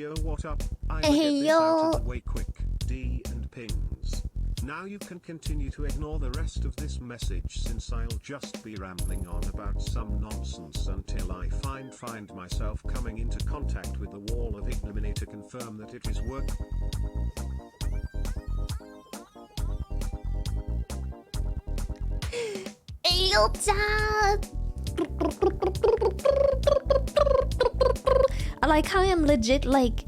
Yo, what up? I'ma Hey, get this yo. out of the way quick. D and pings. Now you can continue to ignore the rest of this message since I'll just be rambling on about some nonsense until I find myself coming into contact with the wall of ignominy to confirm that it is work. Ayo, chat. I like how I'm legit like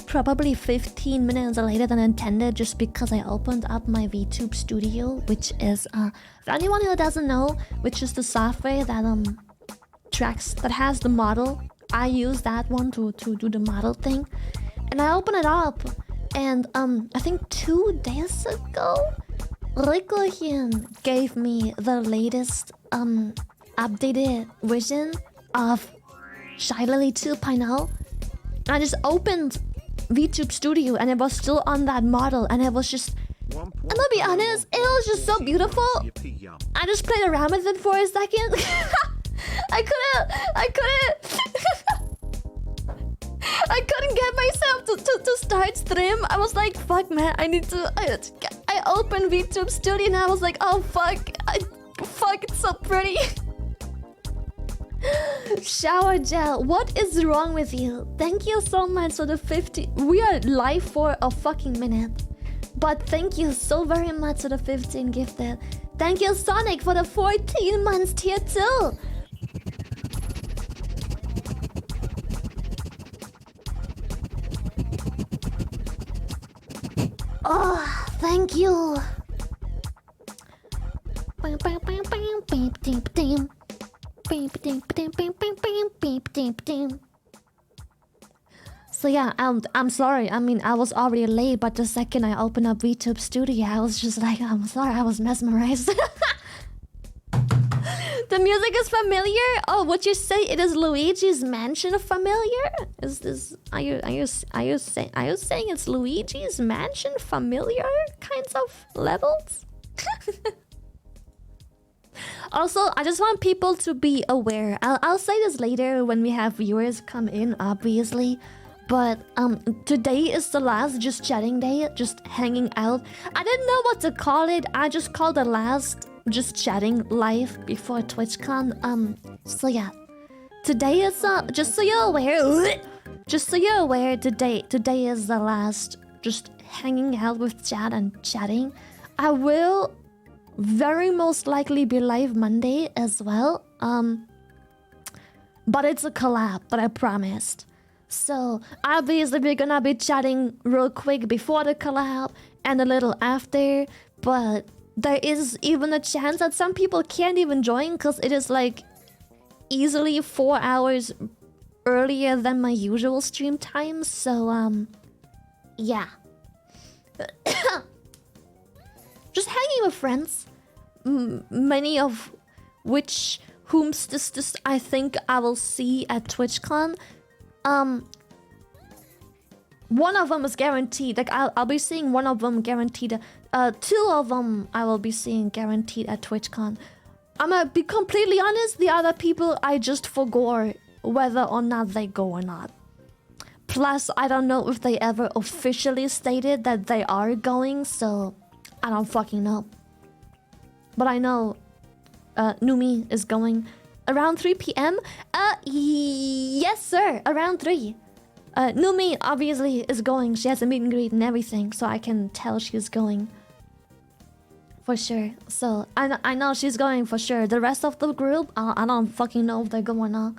probably 15 minutes later than intended just because I opened up my VTube studio, which is for anyone who doesn't know, which is the software that tracks that has the model. I use that one to do the model thing, and I open it up, and I think 2 days ago Ricohin gave me the latest updated version of Shy Lily 2.0. I just opened VTube Studio and it was still on that model, and it was just, I'm gonna be honest, it was just so beautiful. I just played around with it for a second. I couldn't get myself to start stream. I was like, fuck man, I need to, I opened VTube Studio and I was like, oh fuck, fuck, it's so pretty. Shower gel, what is wrong with you? Thank you so much for the 50. We are live for a fucking minute, but thank you so very much for the 15 gifted. Thank you Sonic for the 14 months tier 2. Oh, thank you. So yeah, I'm sorry. I mean, I was already late, but the second I opened up VTube Studio, I was just like, I'm sorry, I was mesmerized. The music is familiar. Oh, would you say it is Luigi's Mansion familiar? Is this? Are you saying it's Luigi's Mansion familiar kinds of levels? Also, I just want people to be aware. I'll say this later when we have viewers come in, obviously. But today is the last just chatting day, just hanging out. I didn't know what to call it. I just called the last just chatting live before TwitchCon. So yeah, today is just so you're aware. Just so you're aware, today is the last just hanging out with chat and chatting. I will very most likely be live Monday as well. But it's a collab, but I promised. So obviously we're gonna be chatting real quick before the collab and a little after, but there is even a chance that some people can't even join because it is like easily 4 hours earlier than my usual stream time. So yeah. Just hanging with friends, many of which this I think I will see at TwitchCon. One of them is guaranteed. Like I'll be seeing one of them guaranteed. 2 of them I will be seeing guaranteed at TwitchCon. I'm gonna be completely honest. The other people I just forgot whether or not they go or not. Plus I don't know if they ever officially stated that they are going, so I don't fucking know. But I know Numi is going around 3 p.m. Yes sir, around 3. Numi obviously is going. She has a meet and greet and everything, so I can tell she's going for sure. So I know she's going for sure. The rest of the group, I don't fucking know if they're going or not.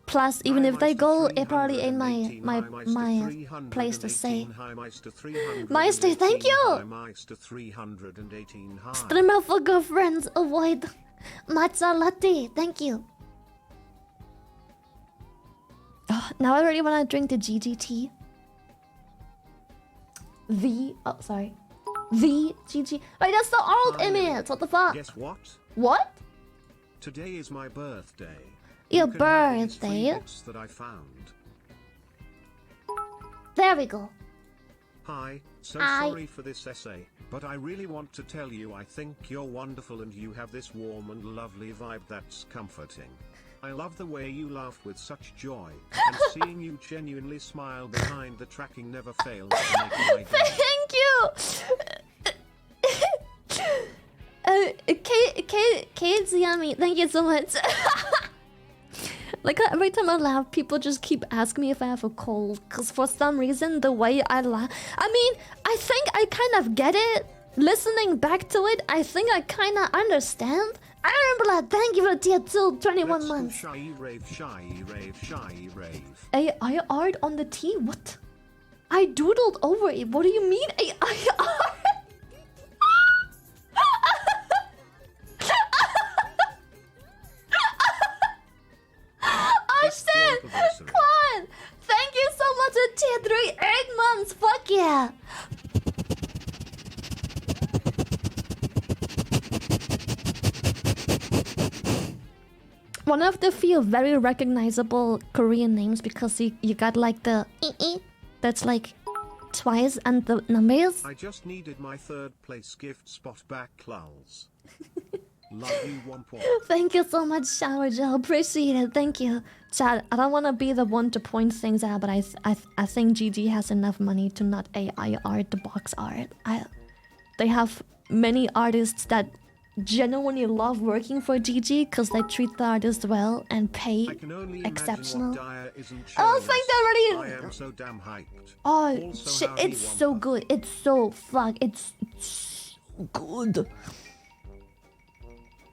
Plus, even if they go, it probably ain't my place to say. Meister, thank you! Streamer for girlfriends, avoid matcha latte, thank you. Oh, now I really want to drink the GGT. Sorry. VGG. Wait, that's the old image. What the fuck? Guess what? What? Today is my birthday. Your birthday? That I found. There we go. Hi, sorry for this essay, but I really want to tell you I think you're wonderful and you have this warm and lovely vibe that's comforting. I love the way you laugh with such joy, and seeing you genuinely smile behind the tracking never fails to make my day. Thank you! Kate's yummy. Thank you so much. Like every time I laugh, people just keep asking me if I have a cold. Because for some reason, the way I laugh... I mean, I think I kind of get it. Listening back to it, I think I kind of understand. I remember that. Thank you for the tier 2, 21 months. Shy rave, shy rave, shy rave. AI art on the T? What? I doodled over it. What do you mean AI art? Oh shit! Come on! Thank you so much for tier 3, 8 months. Fuck yeah! One of the few very recognizable Korean names because you got like the that's like twice and the numbers. I just needed my 3rd place gift spot back, lulz. Love you, Womp Womp. Thank you so much, Shower Gel. Appreciate it. Thank you. Chad, I don't want to be the one to point things out, but I think GG has enough money to not AI art the box art. They have many artists that genuinely love working for GG because they treat the artist well and pay exceptional. Oh, thank that already. I am so damn hyped. Oh Also, shit! howdy, It's so Wompa. good. It's so it's so good.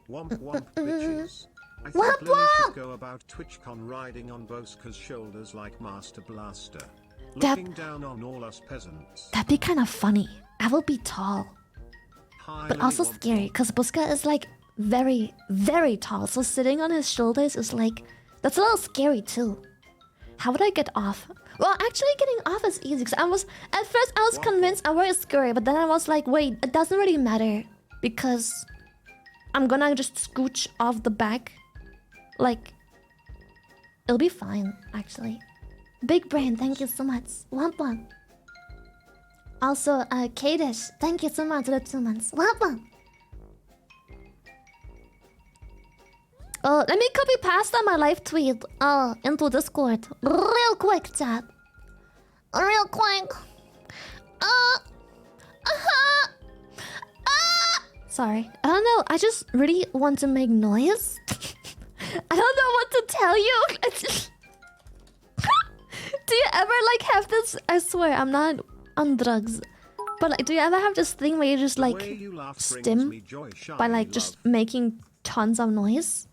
Womp womp bitches. I Womp think Lily womp! should go about TwitchCon riding on Boska's shoulders like Master Blaster. That- Looking down on all us peasants. That'd be kind of funny. I will be tall, but also Womp scary womp. because Buska is like very, very tall. So sitting on his shoulders is like that's a little scary too. How would I get off? Well, actually, getting off is easy. Cause at first I was convinced I was scary, but then I was like, wait, it doesn't really matter because I'm gonna just scooch off the back. Like, it'll be fine, actually. Big brain, thank you so much. Womp womp. Also, Kadish, thank you so much for the 2 months. Womp womp. Let me copy pasta my live tweet into Discord. Real quick, chat. Real quick. Sorry. I don't know. I just really want to make noise. I don't know what to tell you. Do you ever like have this? I swear I'm not on drugs. But like, do you ever have this thing where you just like The way you laugh brings stim me joy, shy by like love. just making tons of noise?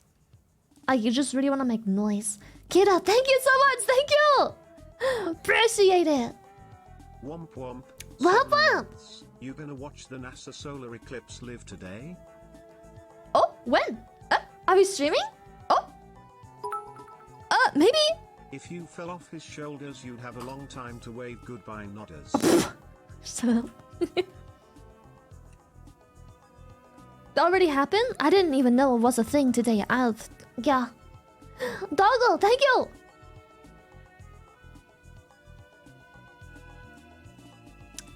Like you just really want to make noise. Kira, thank you so much. Thank you. Appreciate it. Womp womp. Womp 7 womp. months. You gonna watch the NASA solar eclipse live today? Oh, when? Are we streaming? Oh. Maybe. If you fell off his shoulders, you'd have a long time to wave goodbye, nodders. Shut up. That already happened? I didn't even know it was a thing today. Yeah. Doggo, thank you!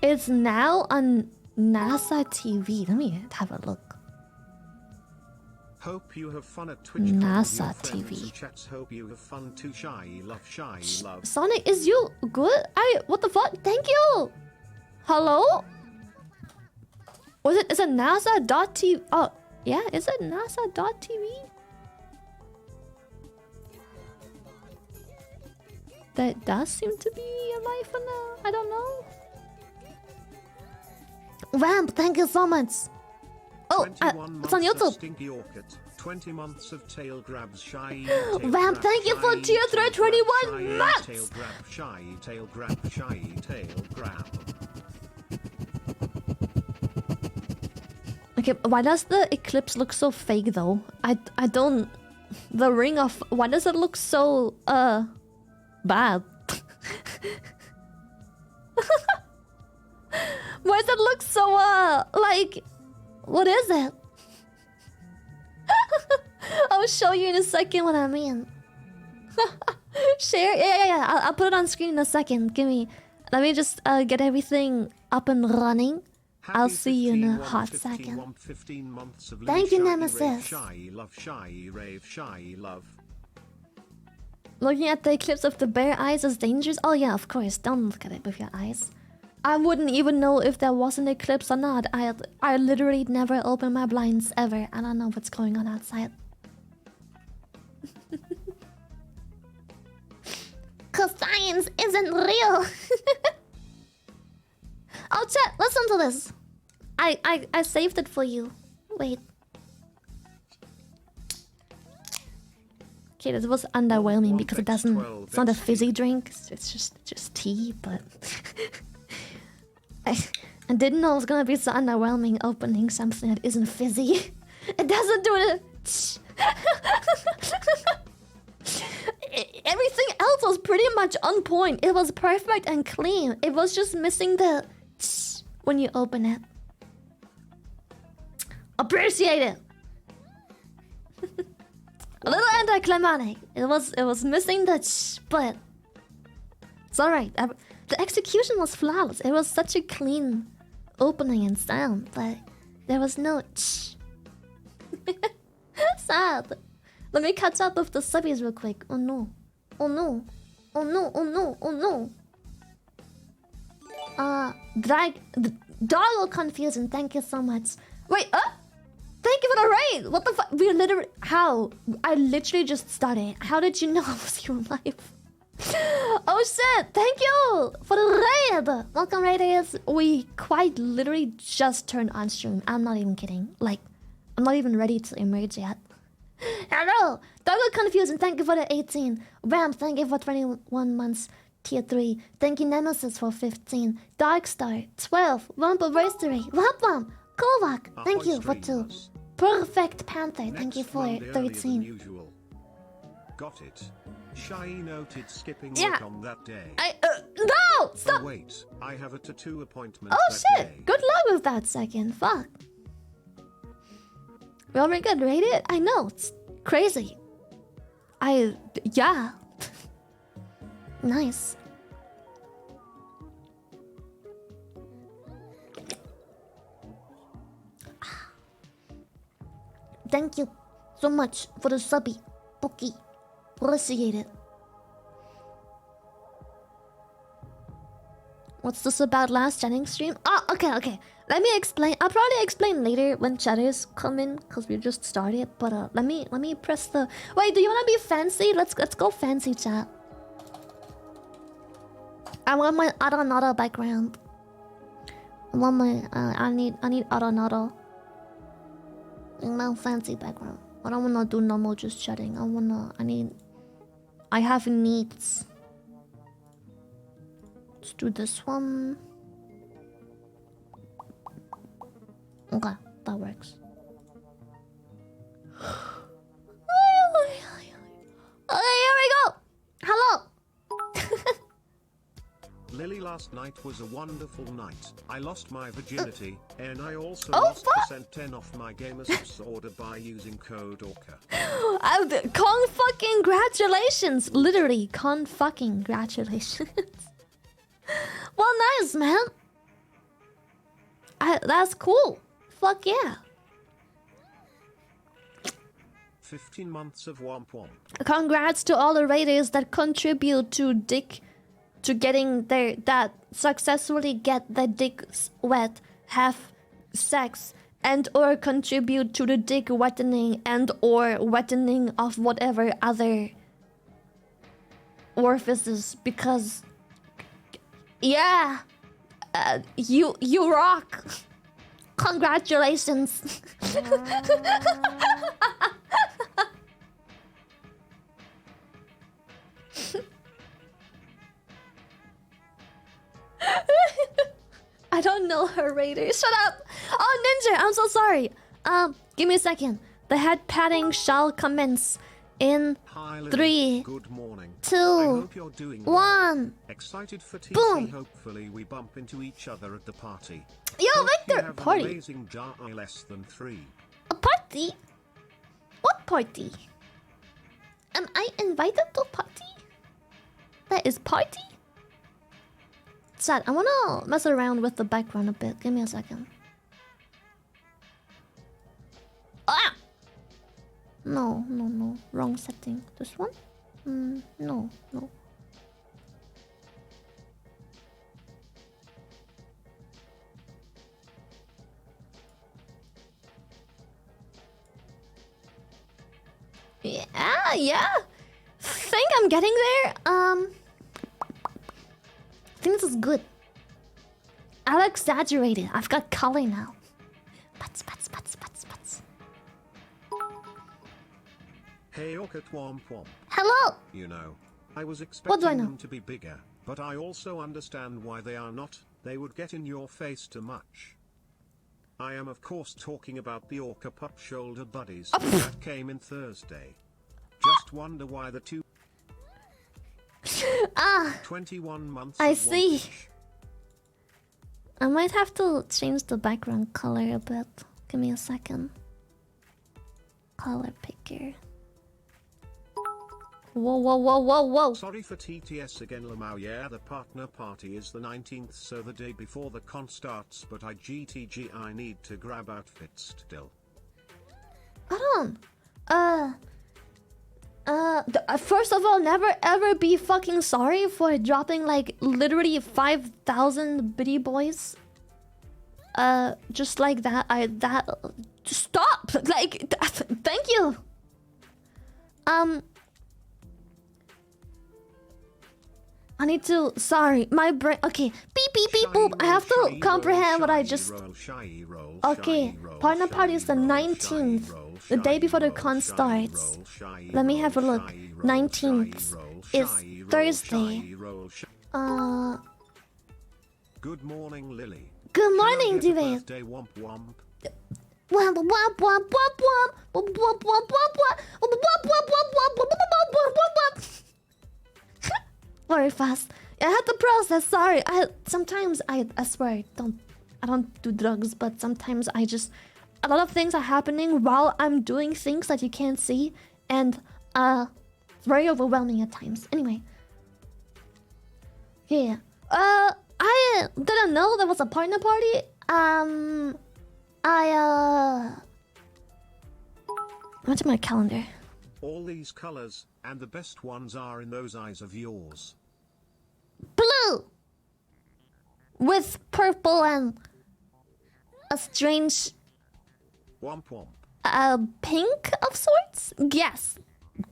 It's now on NASA TV. Let me have a look. Hope you have fun at TwitchCon NASA with your friends TV. and chats. Hope you have fun too. Shy love. Sonic, is you good? What the fuck? Thank you! Hello? Is it NASA.tv? Oh, yeah, is it NASA.tv? That does seem to be alive for now. I don't know. Vamp, thank you so much. Oh, 21 it's on months of YouTube. Stinky Orchid. 20 months of tail grabs. Shy. Vamp, thank you for tier 3, 21 months. Tail grab. Shy. Tail grab. Shy. Tail grab. Okay, why does the eclipse look so fake though? I don't... The ring of... Why does it look so... bad? Why does it look so, like... What is it? I'll show you in a second what I mean. Share? Yeah. I'll put it on screen in a second. Let me just get everything up and running. I'll see you in a hot second. 15 months of Thank you, shy, Nemesis. Rave, shy love. Looking at the eclipse of the bare eyes is dangerous? Oh yeah, of course. Don't look at it with your eyes. I wouldn't even know if there was an eclipse or not. I literally never open my blinds ever. I don't know what's going on outside. Cause science isn't real. Oh chat, listen to this. I saved it for you. Wait. Okay, this was underwhelming because it doesn't. It's not a fizzy drink. It's just tea. But I didn't know it was gonna be so underwhelming opening something that isn't fizzy. It doesn't do it. Everything else was pretty much on point. It was perfect and clean. It was just missing the when you open it. Appreciate it. A little anticlimactic. It was missing the but it's alright. The execution was flawless. It was such a clean opening and sound, but there was no sad. Let me catch up with the subbies real quick. Oh no. Oh no. Oh no. Oh no. Oh no. Doggle Confusion, thank you so much. Wait, thank you for the raid! What the fuck? We literally... How? I literally just started. How did you know I was here live? Oh shit! Thank you for the raid! Welcome, raiders. We quite literally just turned on stream. I'm not even kidding. Like, I'm not even ready to emerge yet. Hello! Doggle Confusion, thank you for the 18. Ram, thank you for 21 months. Tier 3. Thank you, Nemesis, for 15. Darkstar, 12. Wampa Versary. Wamp. Kovac, thank you for 2. Perfect Panther, thank you for 13. Got it. Shy noted skipping work on that day. No! Stop! Oh, wait, I have a tattoo appointment Oh that shit! day. Good luck with that second. Fuck. We already got rated? I know, it's crazy. Yeah. Nice. Thank you so much for the subby, Pookie. Appreciate it. What's this about last chatting stream? Oh, okay. Let me explain. I'll probably explain later when chatters come in because we just started. But let me press the. Wait, do you wanna be fancy? Let's go fancy, chat. I want my Aranada background. I want my I need Aranada. No fancy background. I don't wanna do normal just chatting. I have needs. Let's do this one. Okay, that works. Okay, here we go. Hello. Lily, last night was a wonderful night. I lost my virginity, and I also Oh, lost fuck! %10 off my Gamersupps order by using code Orca. Con fucking congratulations. Literally, con fucking congratulations. Well, nice, man. That's cool. Fuck yeah. 15 months of womp womp. Congrats to all the raiders that contribute to getting that successfully get their dicks wet, have sex, and or contribute to the dick wettening and or wettening of whatever other orifices, because yeah, you rock. Congratulations. I don't know her raider. Shut up. Oh, Ninja, I'm so sorry. Give me a second. The head patting shall commence in Hi, Lily. 3, Good morning. 2, I hope you're doing well. 1. Excited for TC. Boom. Hopefully we bump into each other at the party. Yo, Hope you Victor, have party. An amazing jar I less than 3. A party? What party? Am I invited to party? That is party? Chat, I wanna mess around with the background a bit. Give me a second. Ah! No. Wrong setting. This one? No, no. Yeah. Think I'm getting there. I think this is good. I'll exaggerate it. I've got color now. Butts. Hey Orca Twomp Womp. Hello. You know, I was What do I expecting know? them to be bigger, but I also understand why they are not. They would get in your face too much. I am of course talking about the Orca pup shoulder buddies that came in Thursday. Just wonder why the two 21 months I of see. wantage. I might have to change the background color a bit. Give me a second. Color picker. Whoa. Sorry for TTS again Lamau, yeah, the partner party is the 19th, so the day before the con starts, but I need to grab outfits still. Hold on. First of all, never ever be fucking sorry for dropping like literally 5,000 biddy boys. Just like that. Stop. Like, thank you. I need to. Sorry, my brain. Okay, beep boop. I have to comprehend what I just. Okay, partner party is the 19th, the day before the con starts. Let me have a look. 19th is Thursday. Good morning, Lily. Good morning, David. Birthday womp womp. Very fast. I had to process. Sorry. Sometimes I swear I don't do drugs, but sometimes I just a lot of things are happening while I'm doing things that you can't see, and it's very overwhelming at times. Anyway. Yeah. I didn't know there was a partner party. I went to my calendar. All these colors, and the best ones are in those eyes of yours. Blue! With purple and a strange Womp womp. pink of sorts? Yes.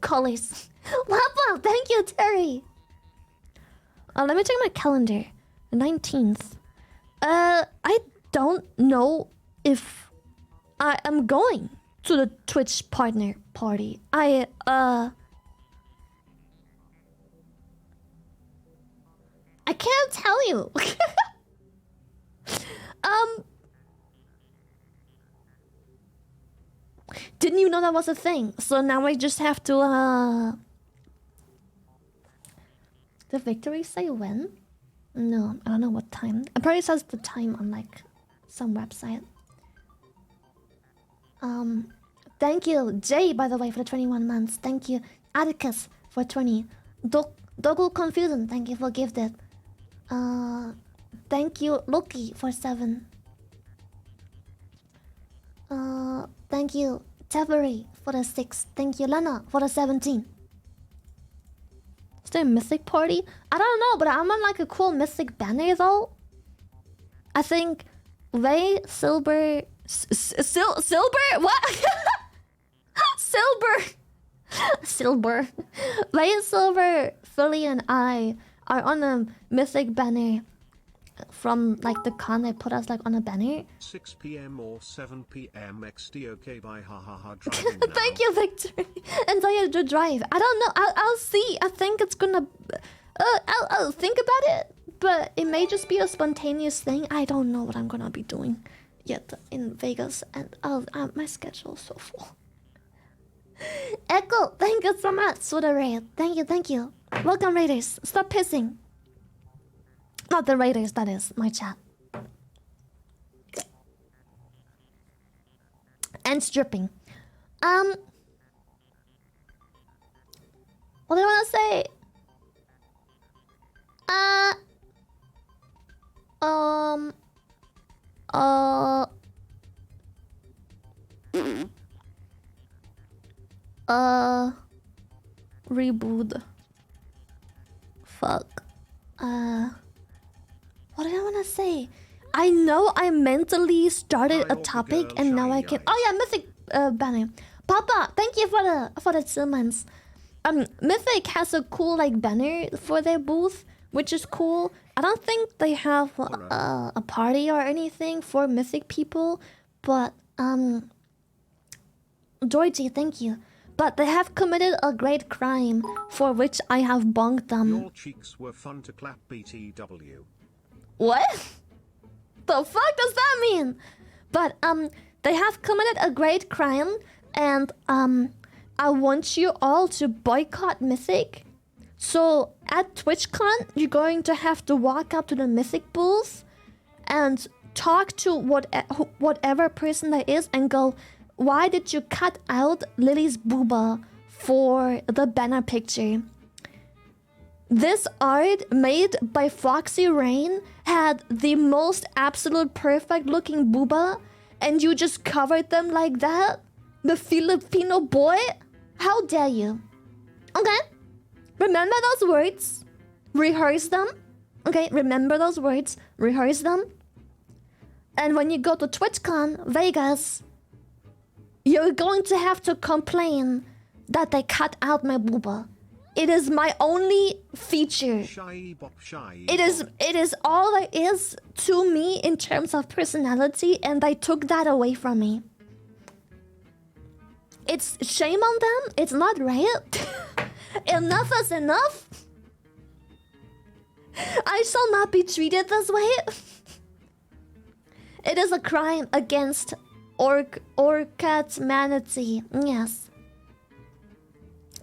Colors. Wappa! Thank you, Terry! Let me check my calendar. The 19th. I don't know if I am going to the Twitch partner party. I can't tell you. Didn't you know that was a thing? So now I just have to Did Victory say when? No, I don't know what time. It probably says the time on like some website. Thank you, Jay, by the way, for the 21 months. Thank you, Atticus, for 20. Doggle Confusion, thank you for gifted. Thank you, Loki, for 7. Thank you, Tavery, for the 6. Thank you, Lana, for the 17. Is there a Mythic party? I don't know, but I'm on like a cool Mythic banner though. I think Ray, Silver... Silver? What? Silver. Ray, Silver, Philly, and I are on a Mythic banner from like the con. They put us like on a banner. 6 p.m. or 7 p.m. XD, okay, bye, hahaha, driving now. Thank you, Victory. And so you to drive. I don't know. I'll see. I think it's gonna. I'll think about it, but it may just be a spontaneous thing. I don't know what I'm gonna be doing yet in Vegas, and my schedule's so full. Echo, thank you so much for the raid. Thank you. Welcome, Raiders. Stop pissing. Not the Raiders, that is my chat. And stripping. What do I want to say? Reboot. Fuck. What did I wanna say? I know I mentally started a topic and now I can. Oh yeah, Mythic banner. Papa, thank you for the 2 months. Mythic has a cool like banner for their booth, which is cool. I don't think they have a party or anything for Mythic people, but Georgie, thank you. But they have committed a great crime for which I have bonked them. Your cheeks were fun to clap, BTW. What? The fuck does that mean? But they have committed a great crime, and I want you all to boycott Mythic. So at TwitchCon, you're going to have to walk up to the Mythic booth and talk to whatever person there is and go, why did you cut out Lily's booba for the banner picture? This art made by Foxy Rain had the most absolute perfect looking booba, and you just covered them like that? The Filipino boy? How dare you? Okay, remember those words, rehearse them. Okay, remember those words, rehearse them. And when you go to TwitchCon Vegas, you're going to have to complain that they cut out my booba. It is my only feature. It is all there is to me in terms of personality, and they took that away from me. It's shame on them. It's not right. Enough is enough. I shall not be treated this way. It is a crime against Orca's manatee. Yes.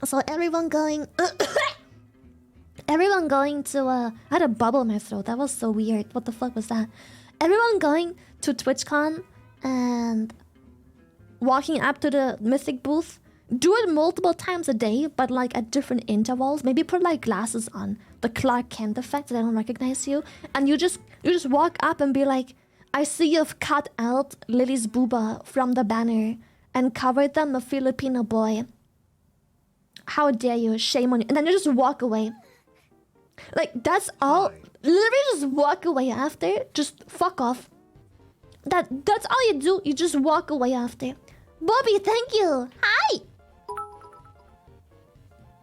So everyone going everyone going to I had a bubble in my throat. That was so weird. What the fuck was that? Everyone going to TwitchCon and walking up to the Mythic booth. Do it multiple times a day, but like at different intervals. Maybe put like glasses on, the Clark Kent effect, so they don't recognize you. And you just walk up and be like, I see you've cut out Lily's booba from the banner and covered them a Filipino boy. How dare you? Shame on you. And then you just walk away. Like, that's all. Literally just walk away after. Just fuck off. That's all you do. You just walk away after. Bobby, thank you. Hi.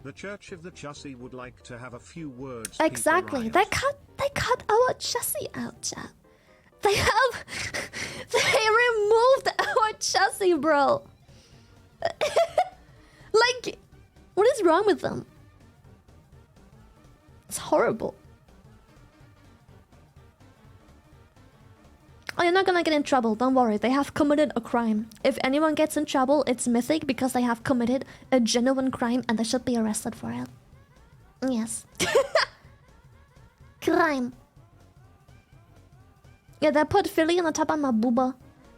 The Church of the Chussie would like to have a few words. Exactly. They cut our chassis out, chat. They removed our chassis, bro. Like, what is wrong with them? It's horrible. Oh, you're not gonna get in trouble, don't worry. They have committed a crime. If anyone gets in trouble, it's Mythic because they have committed a genuine crime and they should be arrested for it. Yes. Crime. Yeah, they put Philly on the top of my booba,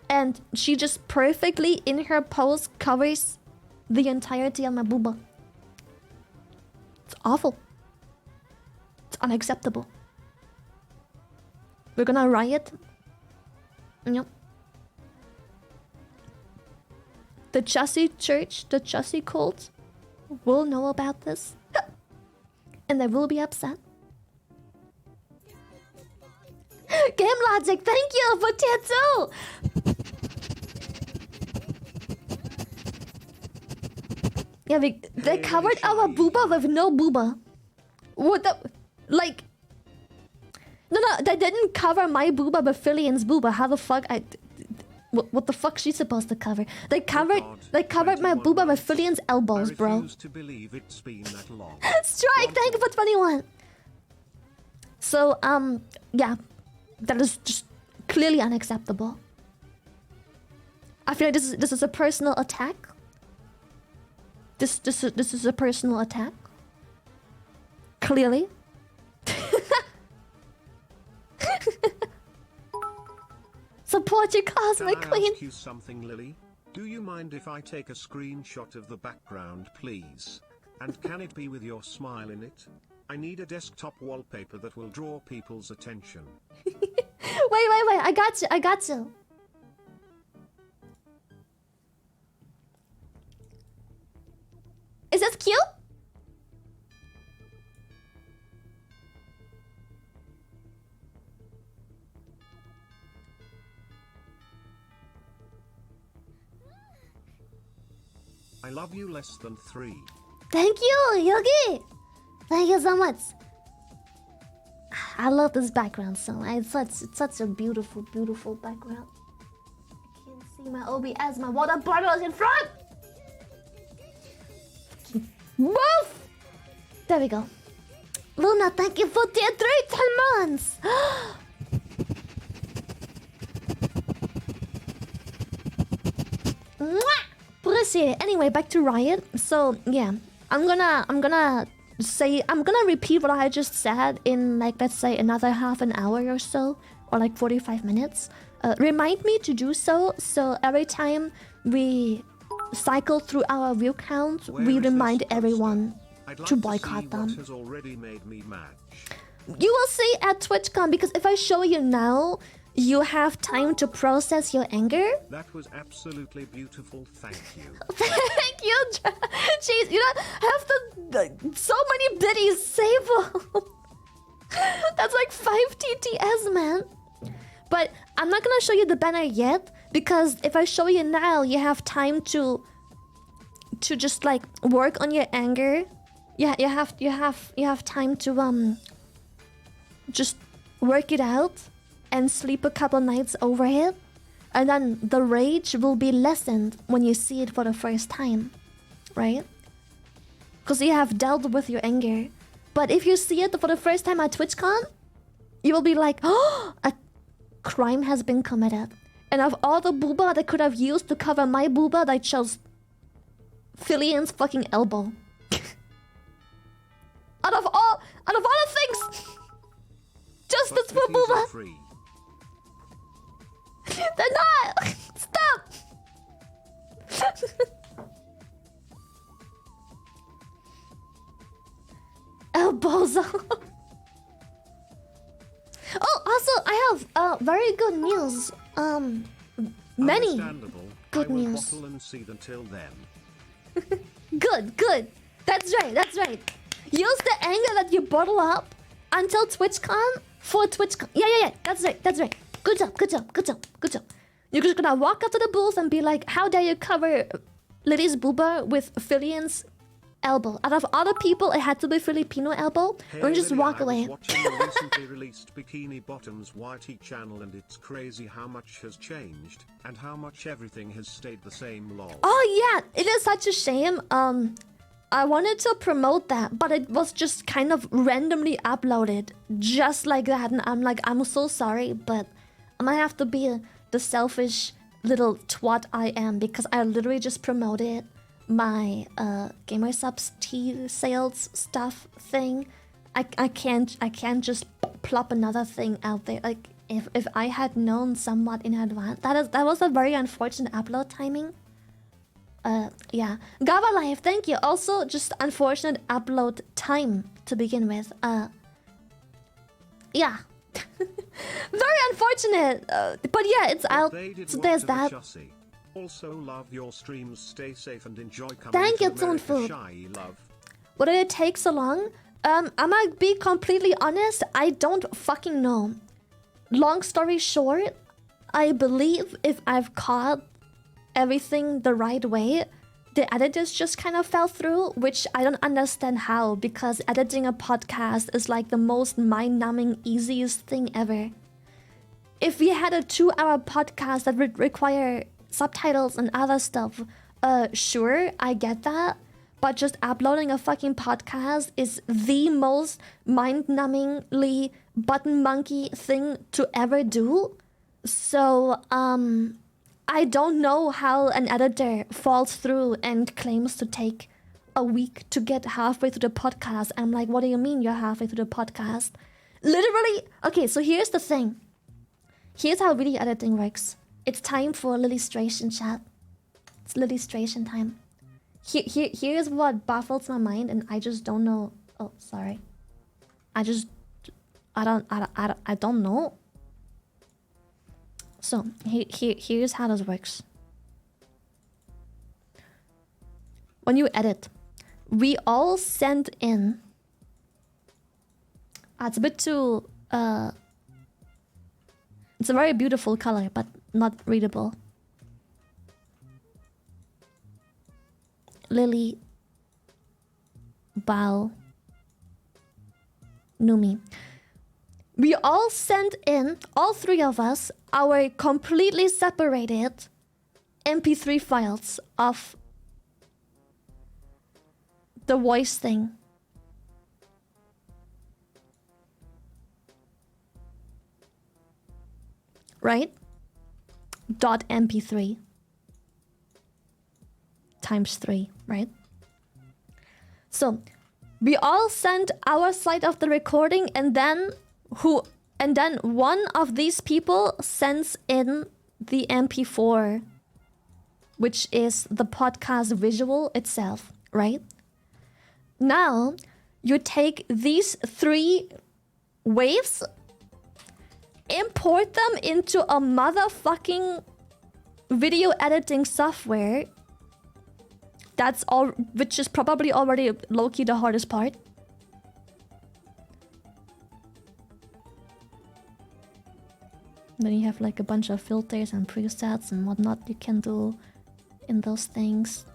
and she just perfectly in her pose covers the entirety of my booba. It's awful. It's unacceptable. We're gonna riot. Yep. The Chussie Church, the Chussie cult will know about this. And they will be upset. Game Logic, thank you for tier 2! Yeah, they covered our booba with no booba. What the... Like... No, they didn't cover my booba but Filian's booba. How the fuck what the fuck she's supposed to cover? They covered my booba with Filian's elbows, bro. To believe it's been that long. Strike, thank you for 21. So, yeah. That is just clearly unacceptable. I feel like this is a personal attack. This is a personal attack. Clearly. Support your cosmic queen. Can I ask you something, Lily? Do you mind if I take a screenshot of the background, please? And can it be with your smile in it? I need a desktop wallpaper that will draw people's attention. Wait. I got you. Is this cute? I love you less than 3. Thank you, Yogi. Thank you so much. I love this background so it's such a beautiful, beautiful background. I can't see my OBS, my water bottle is in front. Woof! There we go. Luna, thank you for tier 3 10 months. Mwah! Appreciate it. Anyway, back to Riot. So yeah, I'm gonna repeat what I just said in like, let's say, another half an hour or so, or like 45 minutes. Remind me to do so every time we cycle through our view counts, we remind everyone to boycott them. Has already made me mad. You will see at TwitchCon, because if I show you now, you have time to process your anger. That was absolutely beautiful, thank you. Thank you. Jeez, you don't have to... So many biddies, save them. That's like 5 TTS, man. But I'm not gonna show you the banner yet, because if I show you now, you have time to just like work on your anger. Yeah, you have time to just work it out and sleep a couple nights over it, and then the rage will be lessened when you see it for the first time, right? Because you have dealt with your anger. But if you see it for the first time at TwitchCon, you will be like, oh, a crime has been committed. And of all the booba that I could have used to cover my booba, I chose Filian's fucking elbow. out of all the things, just this for booba. They're not! Stop! El Bozo. Oh, also, I have very good news. Many good news. And see until then. Good. That's right. Use the anger that you bottle up until TwitchCon for TwitchCon. Yeah. That's right. Good job. You're just gonna walk up to the booth and be like, how dare you cover Liddy's booba with Filian's elbow? Out of other people, it had to be Filipino elbow. Hey, and just Lily, walk I away. was watching the recently released Bikini Bottoms YT channel, and it's crazy how much has changed and how much everything has stayed the same. Lol. Oh yeah, it is such a shame. I wanted to promote that, but it was just kind of randomly uploaded just like that, and I'm like, I'm so sorry, but I might have to be the selfish little twat I am, because I literally just promoted my Gamersupps tea sales stuff thing. I can't just plop another thing out there. Like if I had known somewhat in advance, that was a very unfortunate upload timing. Yeah, Gava Life, thank you. Also, just unfortunate upload time to begin with. Yeah. Very unfortunate, but yeah, it's out. So there's that. Also, love your streams. Stay safe and enjoy coming. Thank you, Toonfood. What did it take so long? I might be completely honest. I don't fucking know. Long story short, I believe if I've caught everything the right way, the editors just kind of fell through, which I don't understand how, because editing a podcast is like the most mind-numbing, easiest thing ever. If we had a 2-hour podcast that would require subtitles and other stuff, sure, I get that, but just uploading a fucking podcast is the most mind-numbingly button monkey thing to ever do. So, I don't know how an editor falls through and claims to take a week to get halfway through the podcast. I'm like, what do you mean you're halfway through the podcast? Literally, okay, so here's the thing. Here's how video editing works. It's time for illustration, chat. It's illustration time. Here's what baffles my mind, and I just don't know. Oh, sorry. I don't know. So here's how this works. When you edit, we all send in. It's a bit too. It's a very beautiful color, but not readable. Lily, Bao, Numi. We all sent in, all three of us, our completely separated MP3 files of the voice thing. Right? .mp3 times 3, right? So we all sent our side of the recording, and then one of these people sends in the MP4, which is the podcast visual itself, right? Now you take these 3 waves, import them into a motherfucking video editing software. That's all, which is probably already low-key the hardest part. Then you have like a bunch of filters and presets and whatnot you can do in those things.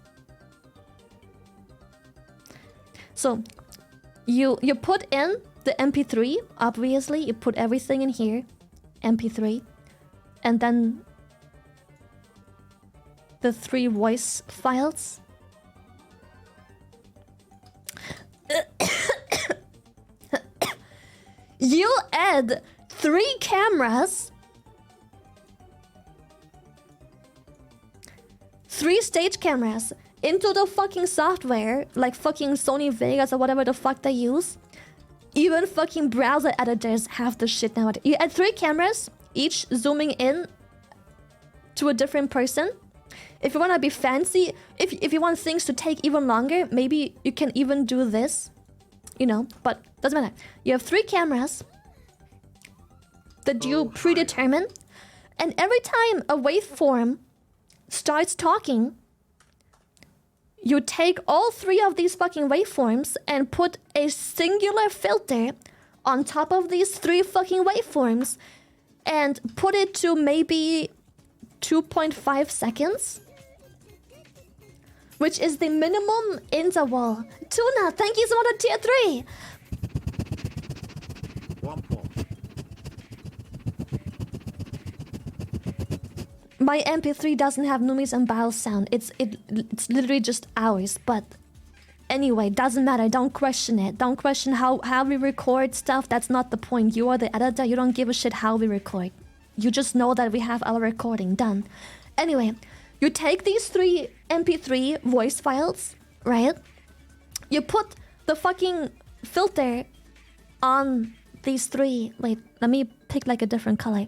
So you put in the MP3, obviously, you put everything in here, MP3, and then the 3 voice files. You add 3 cameras, 3 stage cameras into the fucking software, like fucking Sony Vegas or whatever the fuck they use. Even fucking browser editors have this shit nowadays. You add 3 cameras, each zooming in to a different person. If you want to be fancy, if you want things to take even longer, maybe you can even do this, you know, but doesn't matter. You have 3 cameras that you predetermine, and every time a waveform starts talking, you take all 3 of these fucking waveforms and put a singular filter on top of these 3 fucking waveforms and put it to maybe 2.5 seconds, which is the minimum interval. Tuna, thank you so much for tier 3. My MP3 doesn't have Numi's and Bao's sound. It's literally just ours. But anyway, doesn't matter. Don't question it. Don't question how we record stuff. That's not the point. You are the editor. You don't give a shit how we record. You just know that we have our recording done. Anyway, you take these 3 MP3 voice files, right? You put the fucking filter on these 3. Wait, let me pick like a different color.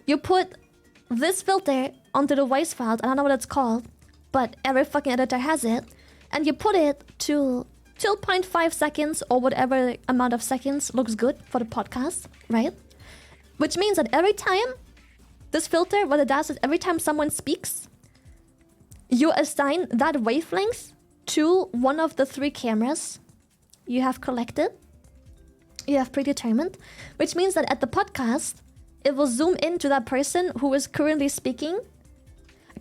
You put this filter onto the voice files. I don't know what it's called, but every fucking editor has it. And you put it to 2.5 seconds or whatever amount of seconds looks good for the podcast, right? Which means that every time this filter, what it does is every time someone speaks, you assign that wavelength to one of the 3 cameras you have collected, you have predetermined, which means that at the podcast, it will zoom into that person who is currently speaking.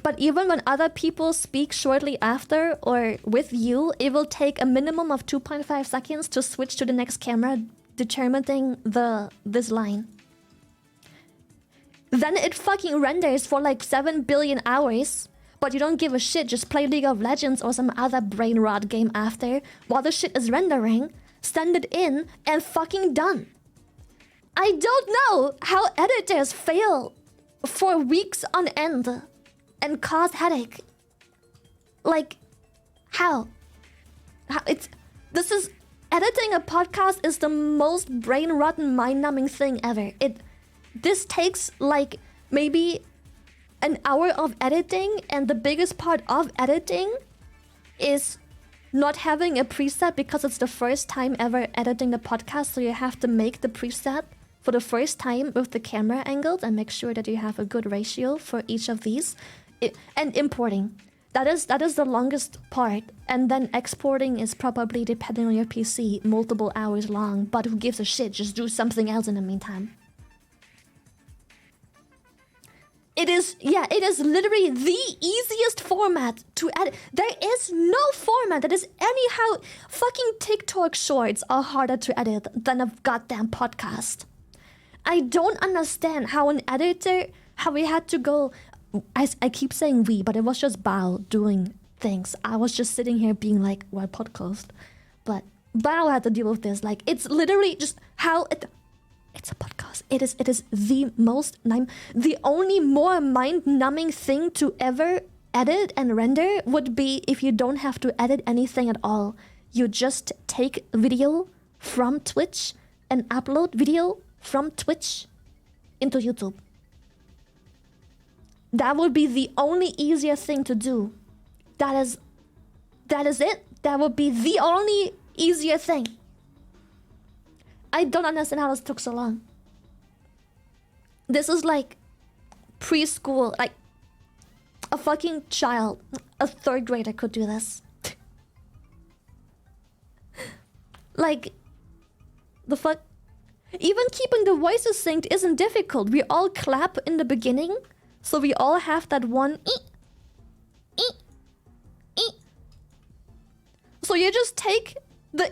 But even when other people speak shortly after or with you, it will take a minimum of 2.5 seconds to switch to the next camera, determining this line. Then it fucking renders for like 7 billion hours, but you don't give a shit, just play League of Legends or some other brain rot game after, while the shit is rendering, send it in, and fucking done. I don't know how editors fail for weeks on end and cause headache. Like, how? Editing a podcast is the most brain-rotten, mind-numbing thing ever. This takes like maybe an hour of editing, and the biggest part of editing is not having a preset because it's the first time ever editing the podcast, so you have to make the preset for the first time with the camera angles and make sure that you have a good ratio for each of these. And importing. That is the longest part. And then exporting is probably, depending on your PC, multiple hours long. But who gives a shit? Just do something else in the meantime. It is literally the easiest format to edit. There is no format that is anyhow. Fucking TikTok shorts are harder to edit than a goddamn podcast. I don't understand how an editor, how we had to go. I keep saying we, but it was just Bao doing things. I was just sitting here being like, well, podcast. But Bao had to deal with this. Like, it's literally just how it's a podcast. It is the only more mind-numbing thing to ever edit and render would be if you don't have to edit anything at all. You just take video from Twitch and upload video from Twitch into YouTube. That would be the only easier thing to do. That is it. That would be the only easier thing. I don't understand how this took so long. This is like preschool, like a fucking child, a 3rd grader could do this. Like, the fuck? Even keeping the voices synced isn't difficult. We all clap in the beginning, so we all have that one So you just take the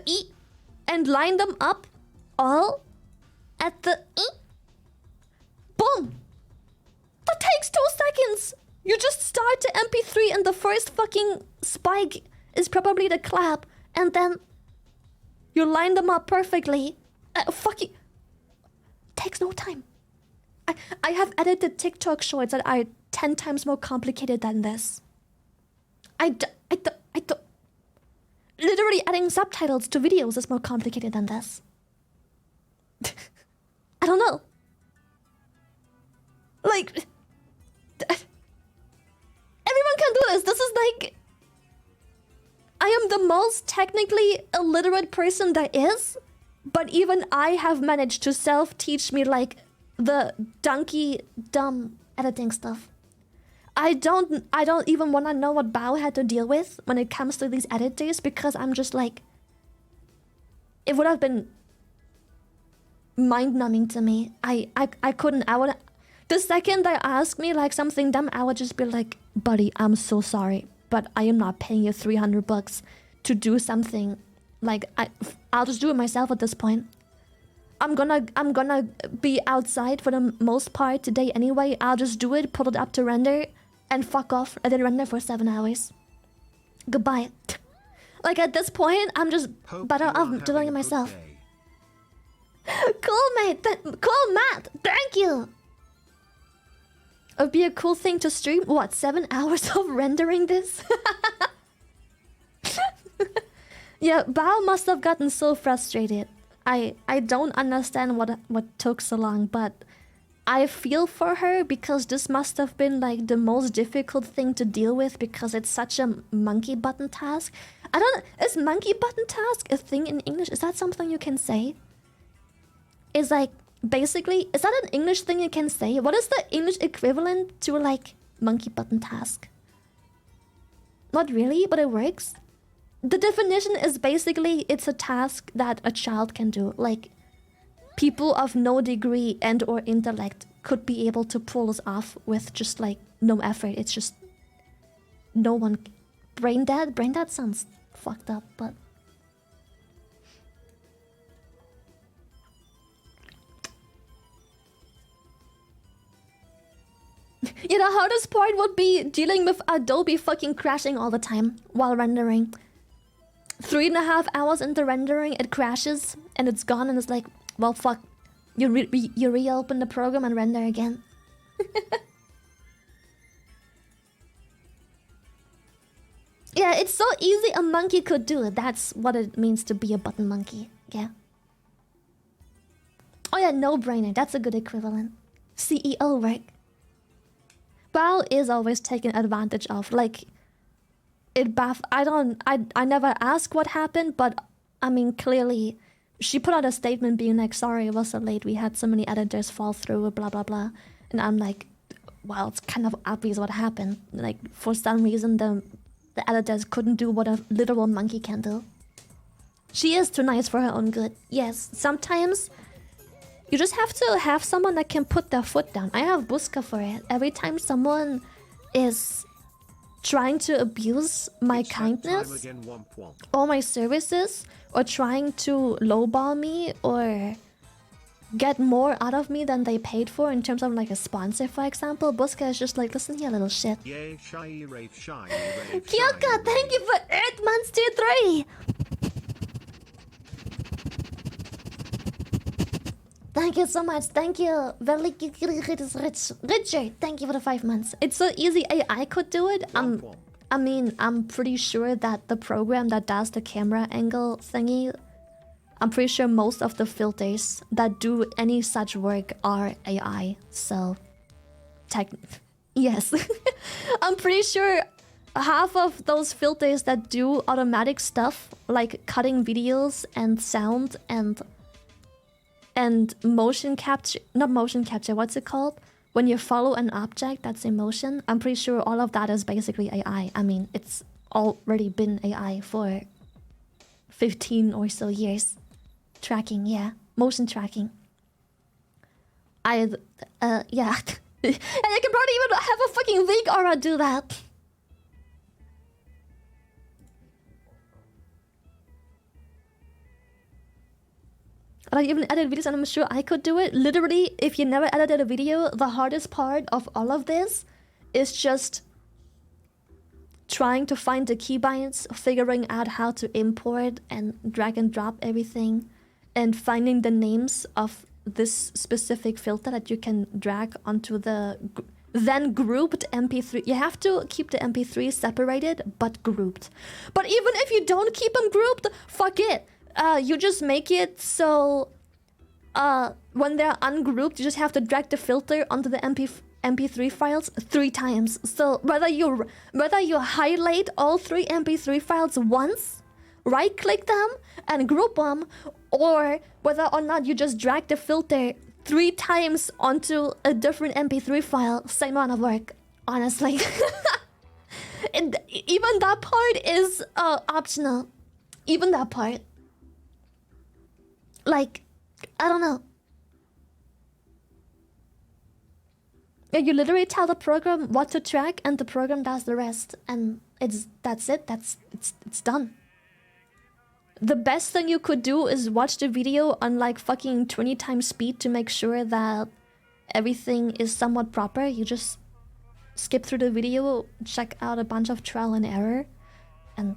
and line them up all at the boom. That takes 2 seconds. You just start the MP3 and the first fucking spike is probably the clap, and then you line them up perfectly. Fucking takes no time. I have edited TikTok shorts that are 10 times more complicated than this. I don't. Literally adding subtitles to videos is more complicated than this. I don't know. Like, everyone can do this. This is like, I am the most technically illiterate person there is, but even I have managed to self-teach me like the donkey dumb editing stuff. I don't even want to know what Bao had to deal with when it comes to these editors, because I'm just like, it would have been mind-numbing to me. I couldn't. The second they ask me like something dumb, I would just be like, buddy, I'm so sorry, but I am not paying you $300 to do something. Like, I'll just do it myself at this point. I'm gonna be outside for the most part today anyway. I'll just do it, put it up to render, and fuck off. I did render for 7 hours. Goodbye. Like, at this point, I'm just better off doing it myself. Cool, mate. Cool, Matt. Thank you. It would be a cool thing to stream. What, 7 hours of rendering this? Yeah, Bao must have gotten so frustrated. I don't understand what took so long, but I feel for her, because this must have been like the most difficult thing to deal with, because it's such a monkey button task. I don't. Is monkey button task a thing in English? Is that something you can say? Is like, basically, is that an English thing you can say? What is the English equivalent to like monkey button task? Not really, but it works. The definition is basically it's a task that a child can do. Like, people of no degree and or intellect could be able to pull this off with just like no effort. It's just no one. Brain dead sounds fucked up, but yeah, the hardest part would be dealing with Adobe fucking crashing all the time while rendering. 3.5 hours into rendering, it crashes and it's gone, and it's like, well, fuck. You reopen the program and render again. Yeah, it's so easy a monkey could do it. That's what it means to be a button monkey. Yeah. Oh yeah, no-brainer. That's a good equivalent. CEO work. Bao is always taken advantage of. Like, I never ask what happened, but I mean, clearly she put out a statement being like, sorry, it was so late, we had so many editors fall through, blah blah blah. And I'm like, well, it's kind of obvious what happened. Like, for some reason the editors couldn't do what a literal monkey can do. She is too nice for her own good. Yes, sometimes You just have to have someone that can put their foot down. I have Buska for it. Every time someone is trying to abuse my kindness or my services, or trying to lowball me or get more out of me than they paid for in terms of like a sponsor, for example, Buska is just like, listen here, little shit. Yay, shy, rave, shy, Kyoka, thank you for 8 months to 3. Thank you so much. Thank you. Richard, thank you for the 5 months. It's so easy. I could do it. I mean, I'm pretty sure that the program that does the camera angle thingy, I'm pretty sure most of the filters that do any such work are AI. So, yes. I'm pretty sure half of those filters that do automatic stuff, like cutting videos and sound and motion capture, not motion capture, what's it called? When you follow an object that's in motion, I'm pretty sure all of that is basically AI. I mean, it's already been AI for 15 or so years. Tracking, yeah. Motion tracking. Yeah. And I can probably even have a fucking weak aura do that. I even edit videos and I'm sure I could do it. Literally, if you never edited a video, the hardest part of all of this is just trying to find the keybinds, figuring out how to import and drag and drop everything, and finding the names of this specific filter that you can drag onto the then grouped MP3. You have to keep the MP3 separated but grouped. But even if you don't keep them grouped, fuck it. You just make it so when they're ungrouped, you just have to drag the filter onto the MP3 files 3 times. So whether you highlight all 3 MP3 files once, right click them and group them, or whether or not you just drag the filter 3 times onto a different MP3 file, same amount of work, honestly. And even that part is optional. Even that part. Like, I don't know. Yeah, you literally tell the program what to track and the program does the rest, and that's it. It's done. The best thing you could do is watch the video on like fucking 20 times speed to make sure that everything is somewhat proper. You just skip through the video, check out a bunch of trial and error, and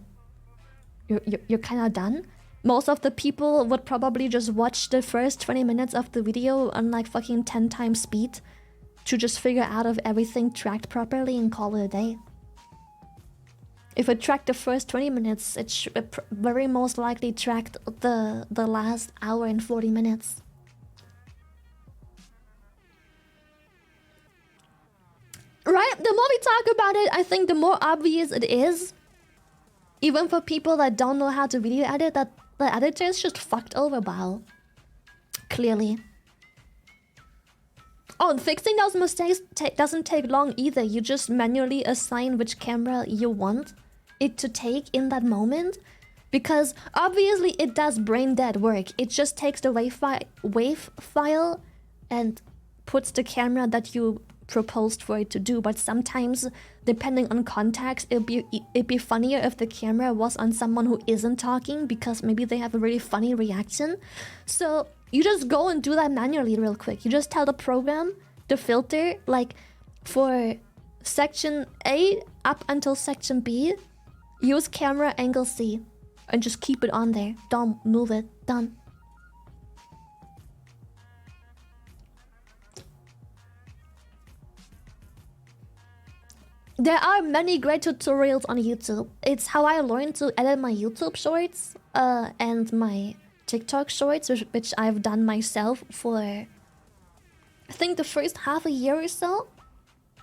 you're kind of done. Most of the people would probably just watch the first 20 minutes of the video on like fucking 10 times speed to just figure out if everything tracked properly and call it a day. If it tracked the first 20 minutes, it very most likely tracked the last hour and 40 minutes. Right? The more we talk about it, I think the more obvious it is. Even for people that don't know how to video edit, that the editor is just fucked over, Bao. Clearly. Oh, and fixing those mistakes doesn't take long either. You just manually assign which camera you want it to take in that moment. Because obviously it does brain dead work. It just takes the wave file and puts the camera that you proposed for it to do. But sometimes, depending on context, it'd be funnier if the camera was on someone who isn't talking, because maybe they have a really funny reaction. So you just go and do that manually real quick. You just tell the program, the filter, like for section A up until section B, use camera angle C, and just keep it on there. Don't move it. Done. There are many great tutorials on YouTube. It's how I learned to edit my YouTube shorts and my TikTok shorts, which I've done myself for, I think, the first half a year or so.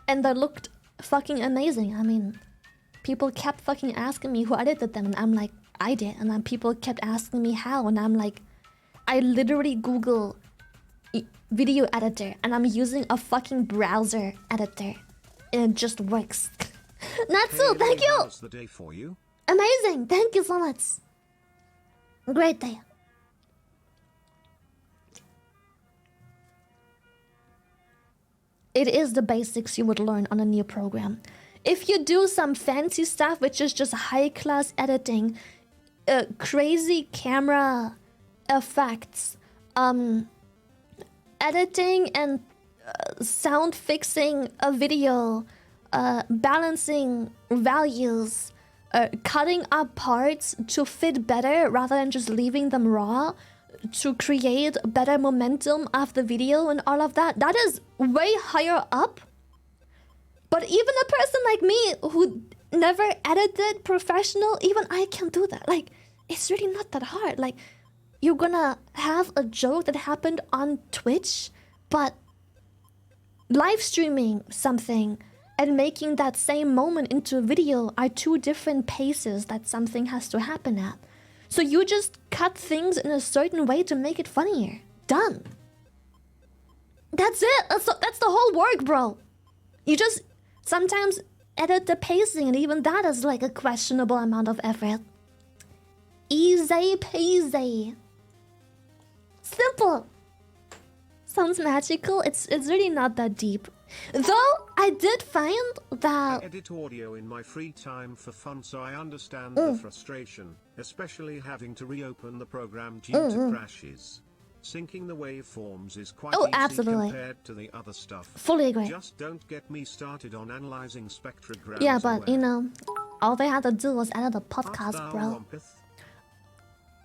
And they looked fucking amazing. I mean, people kept fucking asking me who edited them, and I'm like, I did. And then people kept asking me how, and I'm like, I literally Google video editor, and I'm using a fucking browser editor. It just works. Natsu, thank you! The day for you. Amazing, thank you so much. Great day. it is the basics you would learn on a new program. If you do some fancy stuff, which is just high-class editing, crazy camera effects, editing and sound fixing a video, balancing values, cutting up parts to fit better rather than just leaving them raw, to create better momentum of the video and all of that, that is way higher up. But even a person like me who never edited professional, even I can do that. Like, it's really not that hard. Like, you're gonna have a joke that happened on Twitch, but live streaming something and making that same moment into a video are two different paces that something has to happen at. So you just cut things in a certain way to make it funnier. Done. That's it. That's the whole work, bro. You just sometimes edit the pacing, and even that is like a questionable amount of effort. Easy peasy. Simple. Sounds magical. It's really not that deep. Though I did find that I edit audio in my free time for fun, so I understand the frustration, especially having to reopen the program due to crashes. Syncing the waveforms is quite easy absolutely. compared to the other stuff. Fully agree. Just don't get me started on analyzing spectrograms. Yeah, but you know, all they had to do was edit a podcast, bro.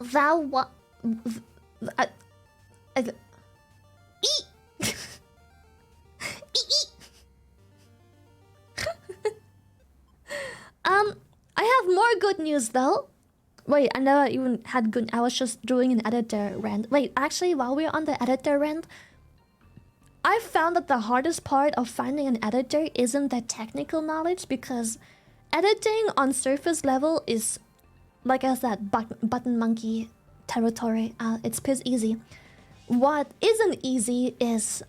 Thou what? I have more good news though. Wait, I never even had good. I was just doing an editor rant. Wait, actually, while we're on the editor rant, I found that the hardest part of finding an editor isn't the technical knowledge, because editing on surface level is, like I said, button monkey territory. It's piss easy. What isn't easy is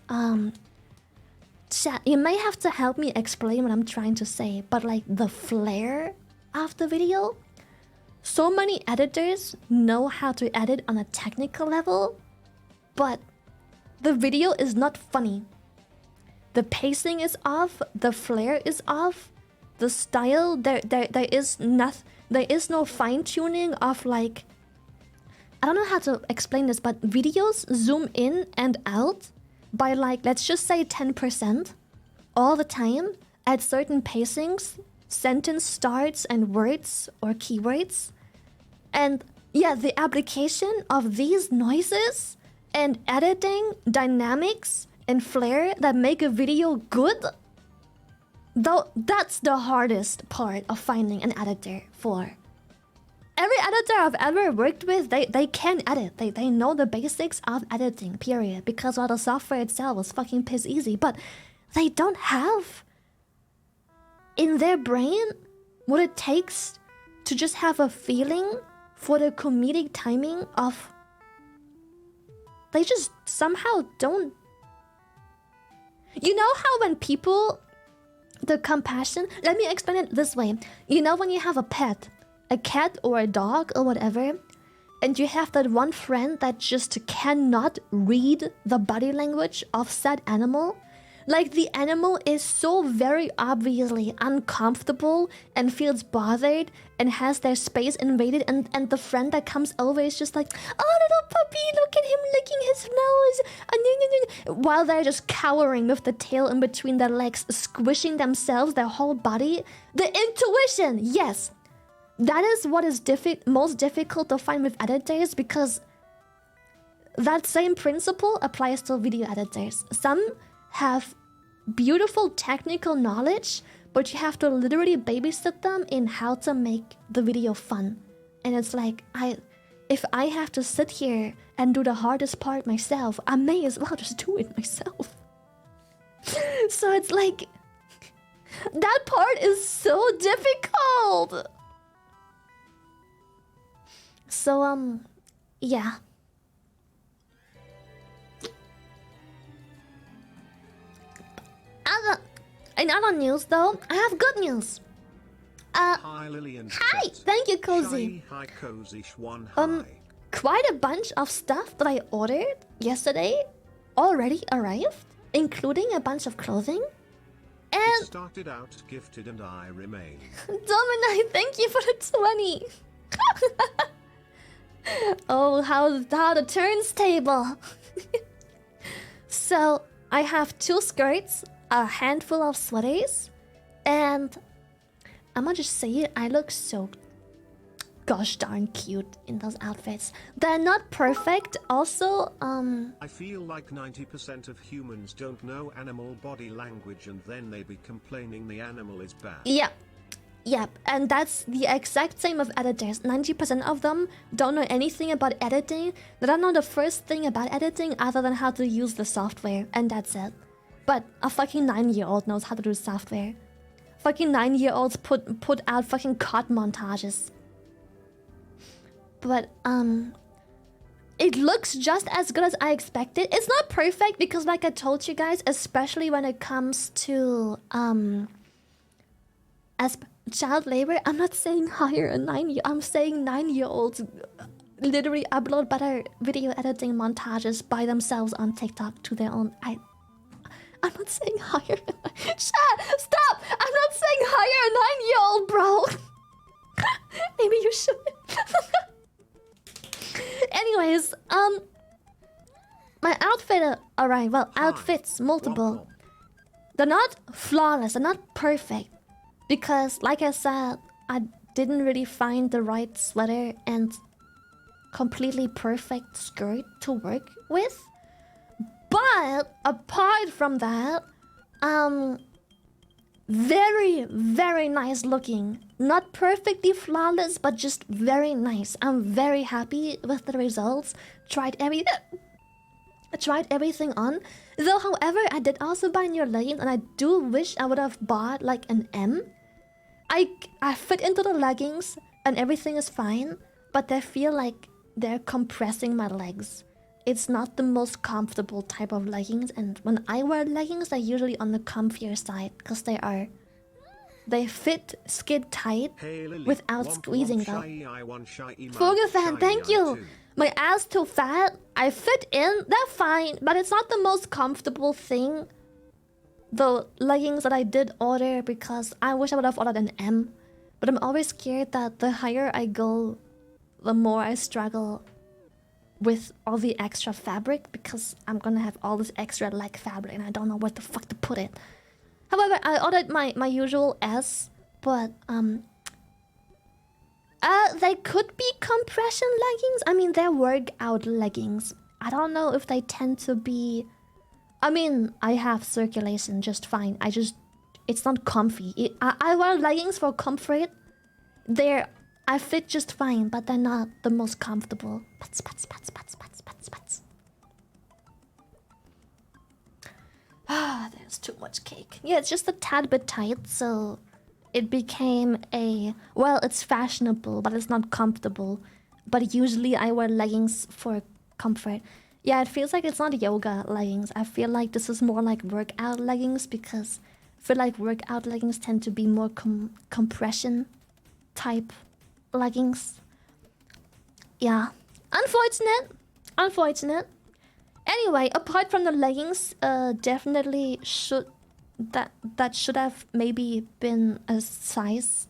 chat, you may have to help me explain what I'm trying to say, but like the flair of the video. So many editors know how to edit on a technical level, but the video is not funny. The pacing is off, the flair is off, the style, there is no fine-tuning of like, I don't know how to explain this, but videos zoom in and out by like, let's just say 10% all the time at certain pacings, sentence starts and words or keywords. And yeah, the application of these noises and editing dynamics and flair that make a video good, though that's the hardest part of finding an editor for. Every editor I've ever worked with, they can edit. They know the basics of editing, period. Because while the software itself is fucking piss easy, but they don't have in their brain what it takes to just have a feeling for the comedic timing of... They just somehow don't... You know how when people... The compassion... Let me explain it this way. You know when you have a pet, a cat or a dog or whatever, and you have that one friend that just cannot read the body language of said animal? Like, the animal is so very obviously uncomfortable and feels bothered and has their space invaded, and the friend that comes over is just like, oh, little puppy, look at him licking his nose, while they're just cowering with the tail in between their legs, squishing themselves, their whole body. The intuition, yes. That is what is most difficult to find with editors, because that same principle applies to video editors. Some have beautiful technical knowledge, but you have to literally babysit them in how to make the video fun. And it's like, if I have to sit here and do the hardest part myself, I may as well just do it myself. So it's like, that part is so difficult. So, yeah. In other news, though, I have good news. Hi, Lillian. Hi, thank you, Cozy. Hi, Cozy1. Hi. Quite a bunch of stuff that I ordered yesterday already arrived, including a bunch of clothing. It And started out gifted and I remain. Domini, thank you for the 20. Oh, how the turntable. So I have 2 skirts, a handful of sweaters, and I'm gonna just say it, I look so gosh darn cute in those outfits. They're not perfect. Also, I feel like 90% of humans don't know animal body language and then they be complaining the animal is bad. Yep, and that's the exact same of editors. 90% of them don't know anything about editing. They don't know the first thing about editing other than how to use the software, and that's it. But a fucking 9-year-old knows how to do software. Fucking 9-year-olds put out fucking cut montages. But it looks just as good as I expected. It's not perfect because, like I told you guys, especially when it comes to as child labor, I'm not saying hire a 9-year. I'm saying 9-year-olds literally upload better video editing montages by themselves on TikTok to their own. I'm not saying hire. Stop! I'm not saying hire a 9-year-old, bro. Maybe you should. Anyways, my outfit. Alright, well, outfits multiple. They're not flawless. They're not perfect. Because, like I said, I didn't really find the right sweater and completely perfect skirt to work with. But, apart from that, very, very nice looking. Not perfectly flawless, but just very nice. I'm very happy with the results. Tried everything on. Though, however, I did also buy new leggings, and I do wish I would have bought like an M. I fit into the leggings and everything is fine, but I feel like they're compressing my legs. It's not the most comfortable type of leggings, and when I wear leggings, they're usually on the comfier side because they fit skid tight without squeezing though. Fogafan, thank you! My ass too fat, I fit in, they're fine, but it's not the most comfortable thing. The leggings that I did order because I wish I would have ordered an M, but I'm always scared that the higher I go, the more I struggle with all the extra fabric because I'm gonna have all this extra leg fabric and I don't know where the fuck to put it. However, I ordered my usual S, but they could be compression leggings. I mean, they're workout leggings. I don't know if they tend to be. I mean, I have circulation just fine. It's not comfy. I wear leggings for comfort. I fit just fine, but they're not the most comfortable. Putz. Ah, there's too much cake. Yeah, it's just a tad bit tight, so it became well, it's fashionable, but it's not comfortable. But usually I wear leggings for comfort. Yeah, it feels like it's not yoga leggings. I feel like this is more like workout leggings because I feel like workout leggings tend to be more compression type leggings. Yeah, unfortunate. Anyway, apart from the leggings, definitely that should have maybe been a size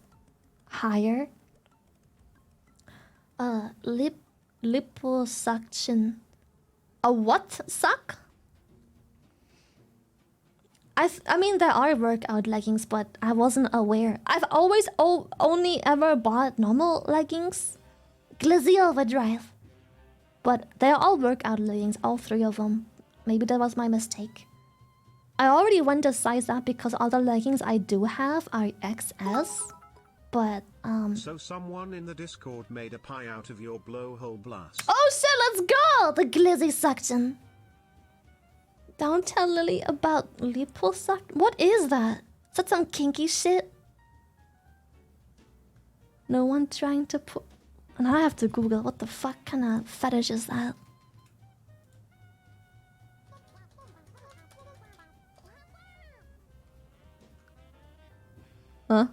higher. Liposuction. A what suck? I mean, there are workout leggings, but I wasn't aware. I've always only ever bought normal leggings. Glizzy overdrive. But they're all workout leggings, all 3 of them. Maybe that was my mistake. I already went a size up because all the leggings I do have are XS. But, So someone in the Discord made a pie out of your blowhole blast. Oh shit, let's go! The glizzy suction. Don't tell Lily about liposuction. What is that? Is that some kinky shit? No one trying to put... And I have to Google what the fuck kind of fetish is that? Huh?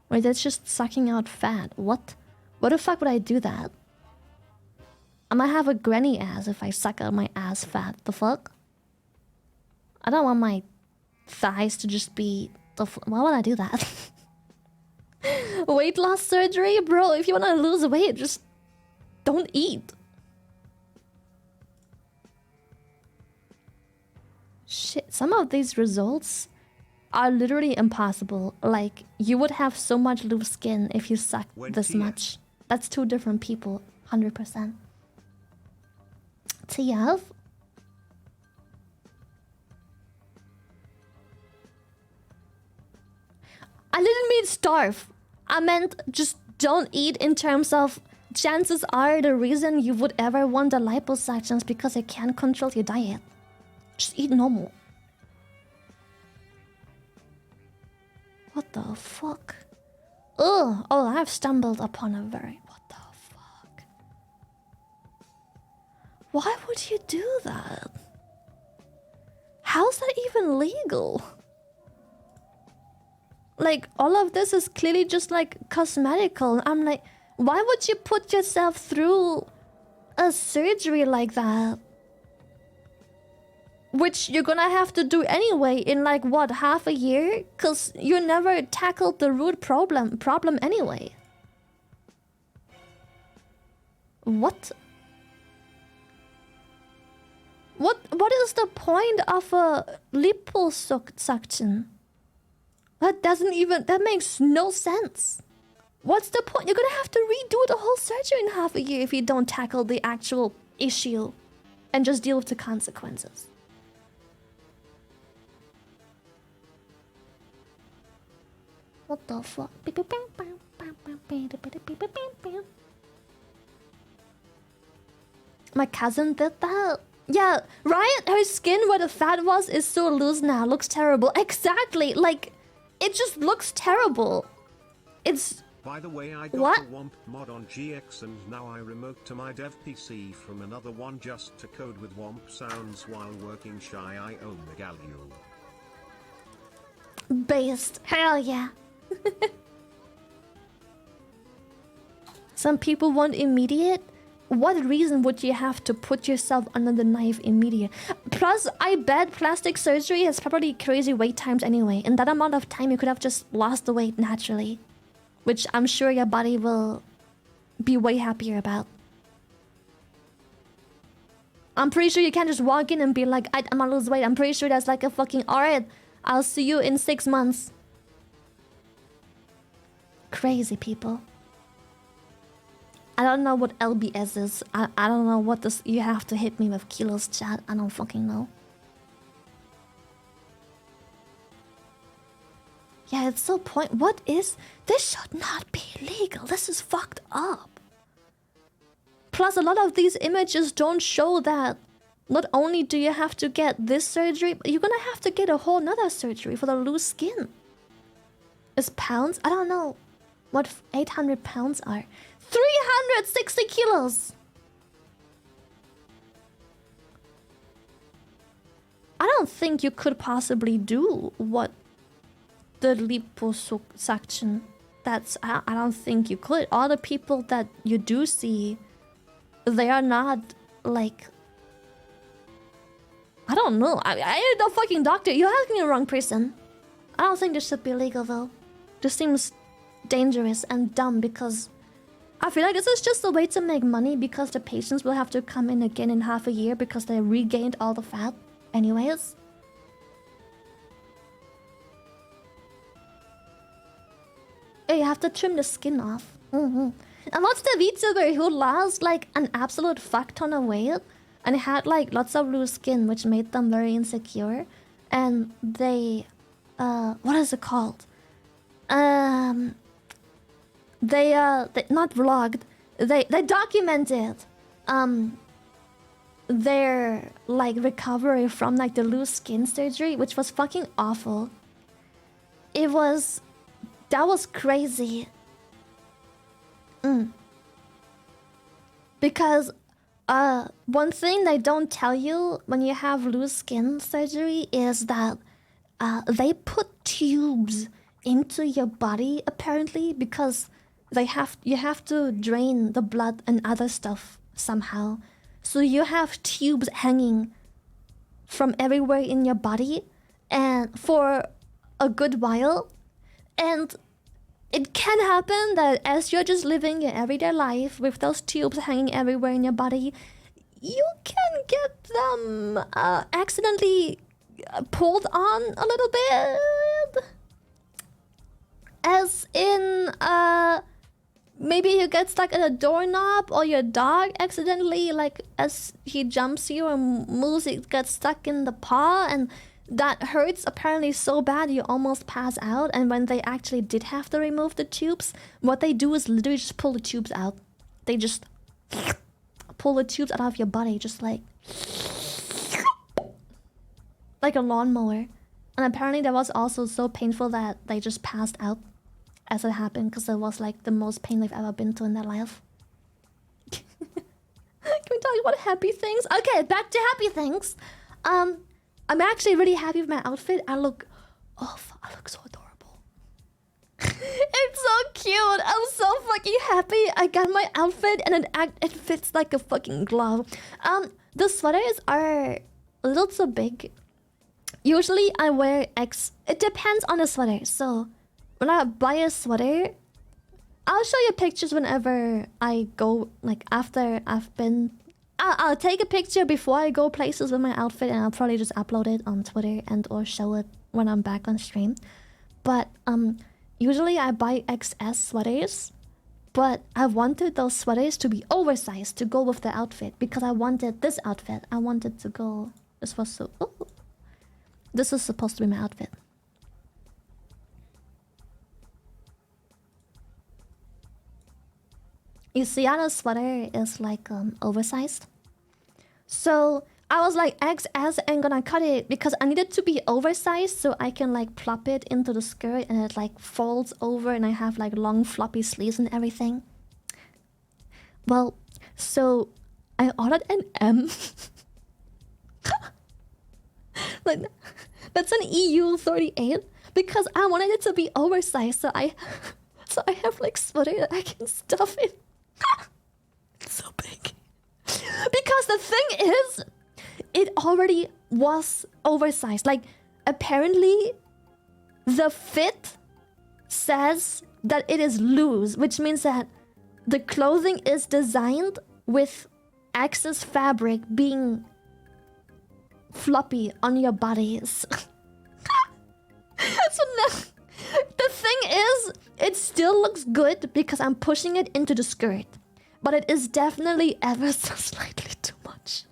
Wait, that's just sucking out fat. What? What the fuck would I do that? I might have a granny ass if I suck out my ass fat. The fuck? I don't want my thighs to just be... Why would I do that? Weight loss surgery? Bro, if you want to lose weight, just don't eat. Shit, some of these results are literally impossible. Like, you would have so much loose skin if you sucked this much. That's two different people, 100%. TF? I didn't mean starve. I meant just don't eat in terms of chances are the reason you would ever want the liposuction is because you can't control your diet. Just eat normal. What the fuck? Ugh. Oh, I've stumbled upon a very... What the fuck? Why would you do that? How's that even legal? Like, all of this is clearly just like cosmetical. I'm like, why would you put yourself through a surgery like that? Which you're gonna have to do anyway in like, what, half a year? Cause you never tackled the root problem anyway. What? What is the point of a liposuction? That makes no sense. What's the point? You're gonna have to redo the whole surgery in half a year if you don't tackle the actual issue and just deal with the consequences. What the fuck? My cousin did that. Yeah, Riot, her skin where the fat was is so loose now. Looks terrible. Exactly. Like, it just looks terrible. It's... By the way, I got a WOMP mod on GX and now I remote to my dev PC from another one just to code with WOMP sounds while working shy. I own the Gallium. Based. Hell yeah. Some people want immediate. What reason would you have to put yourself under the knife immediate? Plus, I bet plastic surgery has probably crazy wait times anyway. In that amount of time, you could have just lost the weight naturally. Which I'm sure your body will be way happier about. I'm pretty sure you can't just walk in and be like, I'm gonna lose weight. I'm pretty sure that's like a fucking, alright, I'll see you in 6 months. Crazy people. I don't know what LBS is. I don't know what this... You have to hit me with kilos, chat. I don't fucking know. Yeah, it's so point... What is... This should not be legal. This is fucked up. Plus, a lot of these images don't show that... Not only do you have to get this surgery, but you're gonna have to get a whole nother surgery for the loose skin. Is pounds? I don't know what 800 pounds are. 360 kilos! I don't think you could possibly do what the liposuction... That's... I don't think you could. All the people that you do see... They are not, like... I don't know. I ain't no fucking doctor. You're asking the wrong person. I don't think this should be legal, though. This seems dangerous and dumb because... I feel like this is just a way to make money because the patients will have to come in again in half a year because they regained all the fat anyways. Hey, you have to trim the skin off. And what's the VTuber who lost like an absolute fuck ton of weight and had like lots of loose skin which made them very insecure and they... what is it called? They not vlogged. They documented their like recovery from like the loose skin surgery, which was fucking awful. That was crazy. Because one thing they don't tell you when you have loose skin surgery is that they put tubes into your body apparently because you have to drain the blood and other stuff somehow. So you have tubes hanging from everywhere in your body and for a good while. And it can happen that as you're just living your everyday life with those tubes hanging everywhere in your body, you can get them accidentally pulled on a little bit. As in, maybe you get stuck in a doorknob, or your dog accidentally, like, as he jumps you and moves, it gets stuck in the paw, and that hurts apparently so bad you almost pass out. And when they actually did have to remove the tubes, what they do is literally just pull the tubes out. They just pull the tubes out of your body, just like a lawnmower. And apparently that was also so painful that they just passed out as it happened, because it was like the most pain they've ever been to in their life. Can we talk about happy things? Okay, back to happy things. I'm actually really happy with my outfit. I look so adorable. It's so cute. I'm so fucking happy. I got my outfit and it fits like a fucking glove. The sweaters are a little too big. Usually I wear X. It depends on the sweater. So when I buy a sweater, I'll show you pictures whenever I go, like after I've been. I'll take a picture before I go places with my outfit, and I'll probably just upload it on Twitter and or show it when I'm back on stream. But usually I buy XS sweaters, but I wanted those sweaters to be oversized to go with the outfit, because I wanted this outfit. I wanted to go. This was so. Oh, this is supposed to be my outfit. You see how the sweater is like oversized? So I was like, XS ain't gonna cut it, because I needed to be oversized so I can like plop it into the skirt and it like folds over and I have like long floppy sleeves and everything. Well, so I ordered an M. Like, that's an EU 38 because I wanted it to be oversized, so I have like sweater that I can stuff in. It's so big. Because the thing is, it already was oversized. Like, apparently, the fit says that it is loose, which means that the clothing is designed with excess fabric being floppy on your bodies. So now, the thing is, it still looks good because I'm pushing it into the skirt. But it is definitely ever so slightly too much.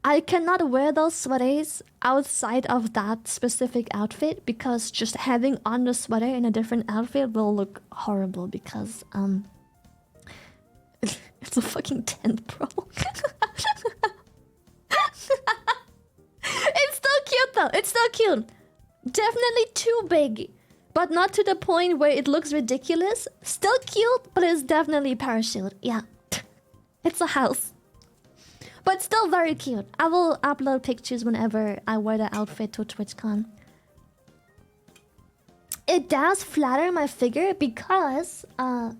I cannot wear those sweaters outside of that specific outfit, because just having on the sweater in a different outfit will look horrible, because it's a fucking tent, bro. It's still cute though. It's still cute. Definitely too big, but not to the point where it looks ridiculous. Still cute, but it's definitely parachute. Yeah. It's a house. But still very cute. I will upload pictures whenever I wear the outfit to TwitchCon. It does flatter my figure because... let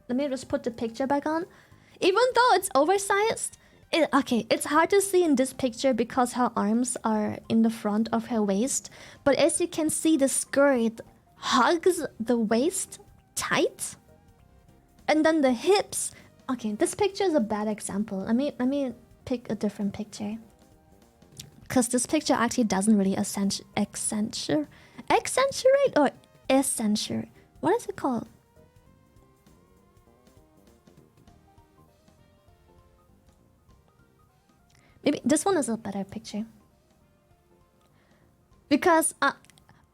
me just put the picture back on. Even though it's oversized... Okay, it's hard to see in this picture because her arms are in the front of her waist. But as you can see, the skirt hugs the waist tight. And then the hips... Okay, this picture is a bad example. Let me pick a different picture. Because this picture actually doesn't really accentuate or accentuate. What is it called? Maybe this one is a better picture. Because I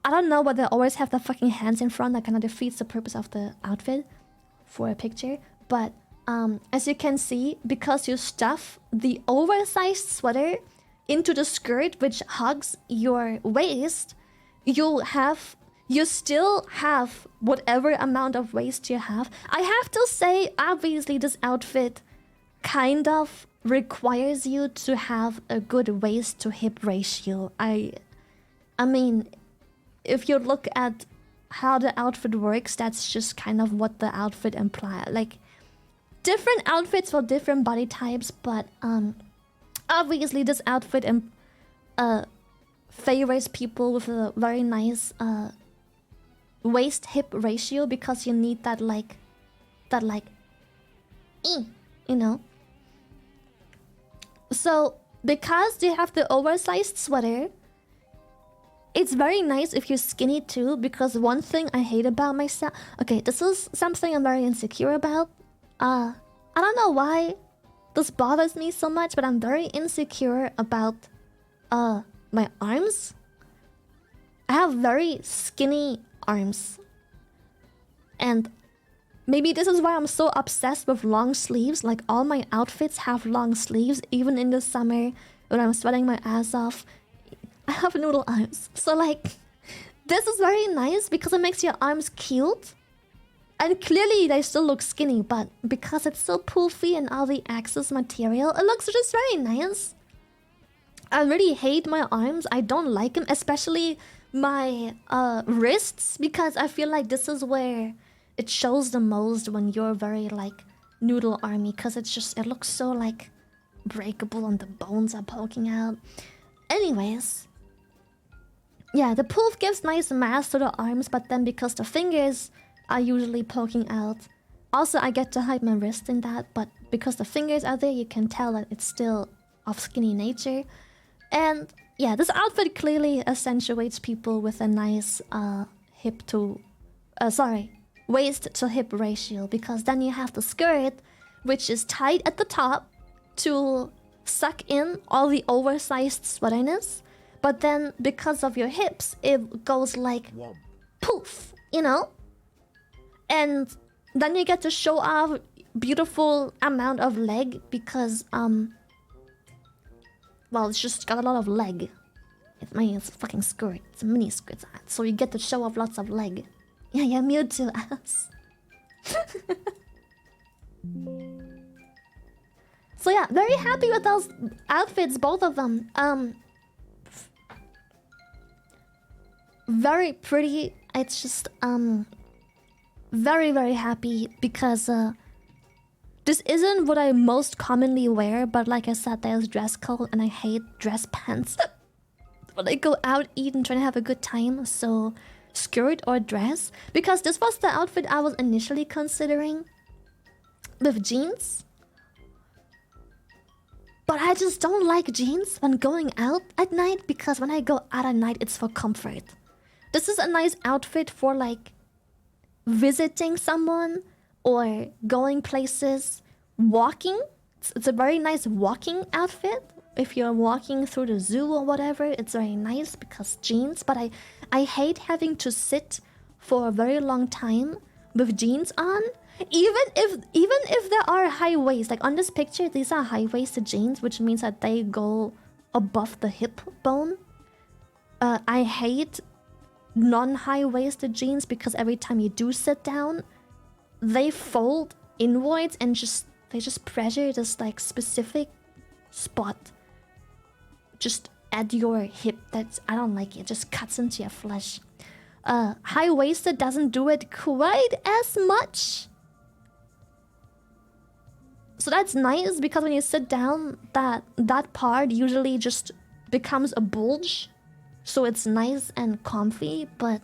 don't know whether they always have the fucking hands in front that kind of defeats the purpose of the outfit for a picture. But as you can see, because you stuff the oversized sweater into the skirt, which hugs your waist, you still have whatever amount of waist you have. I have to say, obviously, this outfit kind of requires you to have a good waist to hip ratio. I mean, if you look at how the outfit works, that's just kind of what the outfit implies. Like, different outfits for different body types, but obviously this outfit favors people with a very nice waist hip ratio, because you need that like you know. So because they have the oversized sweater, it's very nice if you're skinny too, because one thing I hate about myself... Okay, this is something I'm very insecure about. I don't know why this bothers me so much, but I'm very insecure about my arms. I have very skinny arms. And maybe this is why I'm so obsessed with long sleeves. Like, all my outfits have long sleeves, even in the summer when I'm sweating my ass off. I have noodle arms. So like, this is very nice because it makes your arms cute. And clearly they still look skinny, but because it's so poofy and all the excess material, it looks just very nice. I really hate my arms. I don't like them, especially my wrists, because I feel like this is where it shows the most when you're very like noodle army, because it looks so like breakable and the bones are poking out. Anyways, yeah, the poof gives nice mass to the arms, but then because the fingers are usually poking out, also I get to hide my wrist in that, but because the fingers are there, you can tell that it's still of skinny nature. And yeah, this outfit clearly accentuates people with a nice waist to hip ratio, because then you have the skirt, which is tight at the top to suck in all the oversized sweaterness, but then because of your hips, it goes like poof, you know? And then you get to show off beautiful amount of leg, because well, it's just got a lot of leg. It's a fucking skirt. It's a mini skirt, so you get to show off lots of leg. Yeah, Mewtwo ass. So yeah, very happy with those outfits, both of them. Very pretty. It's just very, very happy because this isn't what I most commonly wear, but like I said, there's dress code and I hate dress pants. When I go out, eat and try to have a good time, so skirt or dress, because this was the outfit I was initially considering with jeans. But I just don't like jeans when going out at night, because when I go out at night, it's for comfort. This is a nice outfit for like visiting someone or going places, walking. It's a very nice walking outfit. If you're walking through the zoo or whatever, it's very nice because jeans. But I hate having to sit for a very long time with jeans on. Even if there are high waist, like on this picture, these are high-waisted jeans, which means that they go above the hip bone. I hate non-high-waisted jeans because every time you do sit down, they fold inwards and they just pressure this like specific spot just at your hip. I don't like it. It just cuts into your flesh. High-waisted doesn't do it quite as much. So that's nice because when you sit down, that part usually just becomes a bulge. So it's nice and comfy, but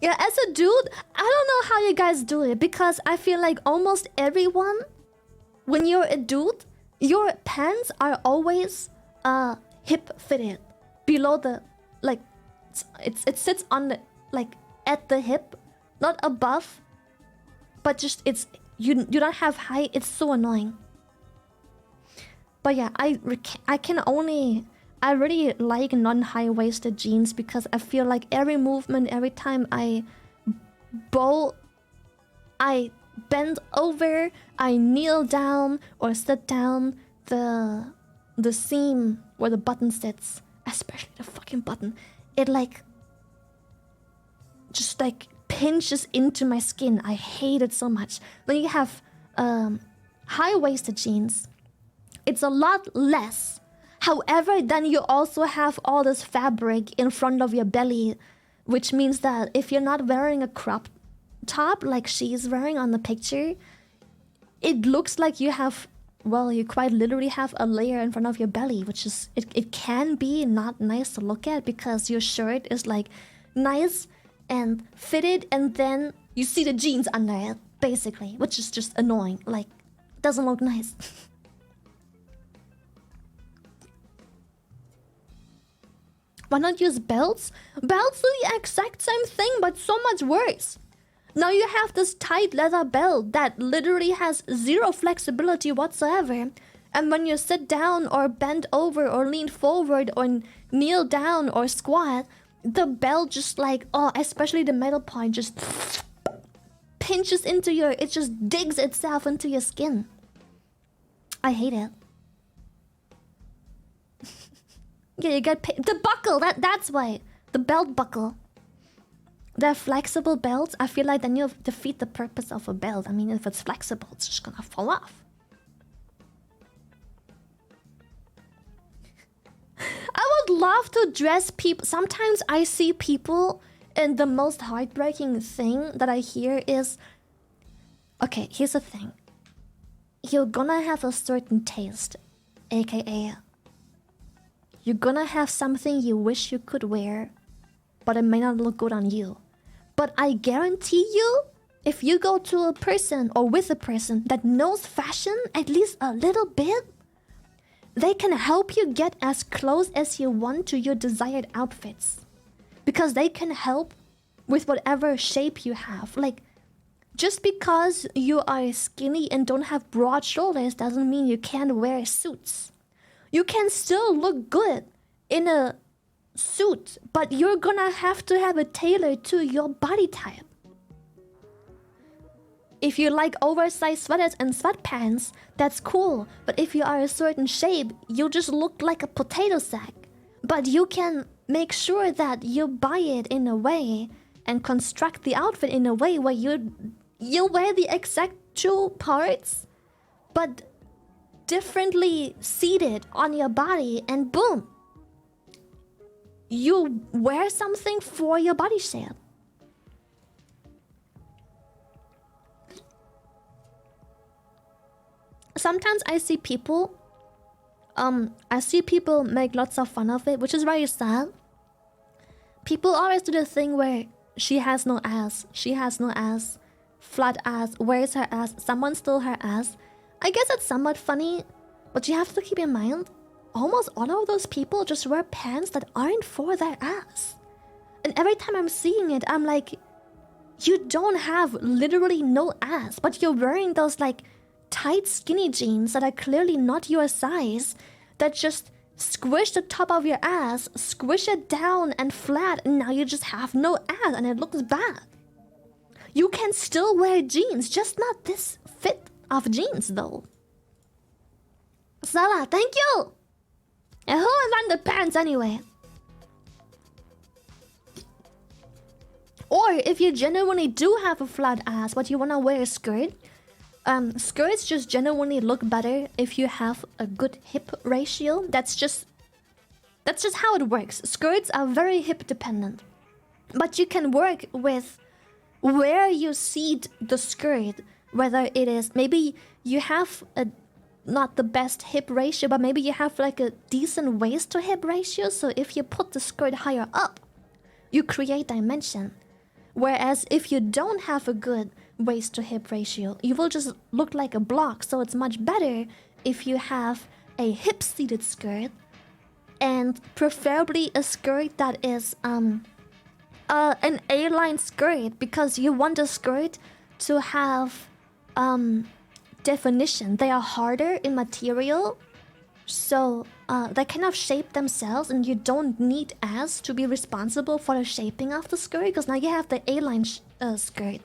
yeah, as a dude, I don't know how you guys do it, because I feel like almost everyone, when you're a dude, your pants are always hip fitted below the, like, it sits on the, like, at the hip, not above, but just you don't have height. It's so annoying. But yeah, I really like non-high-waisted jeans because I feel like every movement, every time I bend over, I kneel down or sit down, the seam where the button sits, especially the fucking button, it like just like pinches into my skin. I hate it so much. When you have high-waisted jeans, it's a lot less. However, then you also have all this fabric in front of your belly, which means that if you're not wearing a crop top like she's wearing on the picture, it looks like you have, well, you quite literally have a layer in front of your belly, which is, it can be not nice to look at because your shirt is like nice and fitted, and then you see the jeans under it, basically, which is just annoying. Like, doesn't look nice. Why not use belts? Belts do the exact same thing, but so much worse. Now you have this tight leather belt that literally has zero flexibility whatsoever. And when you sit down or bend over or lean forward or kneel down or squat, the belt just like, oh, especially the metal part just pinches into your, it just digs itself into your skin. I hate it. Yeah, you get the buckle, that's why. The belt buckle. They're flexible belts. I feel like then you defeat the purpose of a belt. I mean, if it's flexible, it's just gonna fall off. I would love to dress people. Sometimes I see people, and the most heartbreaking thing that I hear is, okay, here's the thing. You're gonna have a certain taste, aka you're gonna have something you wish you could wear, but it may not look good on you. But I guarantee you, if you go to a person or with a person that knows fashion at least a little bit, they can help you get as close as you want to your desired outfits. Because they can help with whatever shape you have. Like, just because you are skinny and don't have broad shoulders doesn't mean you can't wear suits. You can still look good in a suit, but you're gonna have to have it tailored to your body type. If you like oversized sweaters and sweatpants, that's cool. But if you are a certain shape, you just look like a potato sack. But you can make sure that you buy it in a way and construct the outfit in a way where you wear the exact two parts, but differently seated on your body, and boom, you wear something for your body shape. Sometimes I see people make lots of fun of it, which is very sad. People always do the thing where she has no ass, flat ass, where's her ass, someone stole her ass. I guess it's somewhat funny, but you have to keep in mind, almost all of those people just wear pants that aren't for their ass. And every time I'm seeing it, I'm like, you don't have literally no ass, but you're wearing those like tight skinny jeans that are clearly not your size, that just squish the top of your ass, squish it down and flat, and now you just have no ass and it looks bad. You can still wear jeans, just not this fit of jeans though. Salah, thank you! And who invented pants anyway? Or if you genuinely do have a flat ass, but you wanna wear a skirt, skirts just genuinely look better if you have a good hip ratio. That's just how it works. Skirts are very hip dependent. But you can work with where you seat the skirt, whether it is, maybe you have a not the best hip ratio, but maybe you have like a decent waist to hip ratio, so if you put the skirt higher up, you create dimension. Whereas if you don't have a good waist to hip ratio, you will just look like a block. So it's much better if you have a hip seated skirt, and preferably a skirt that is an A-line skirt, because you want a skirt to have definition. They are harder in material, so they kind of shape themselves, and you don't need ass to be responsible for the shaping of the skirt, because now you have the A-line skirt,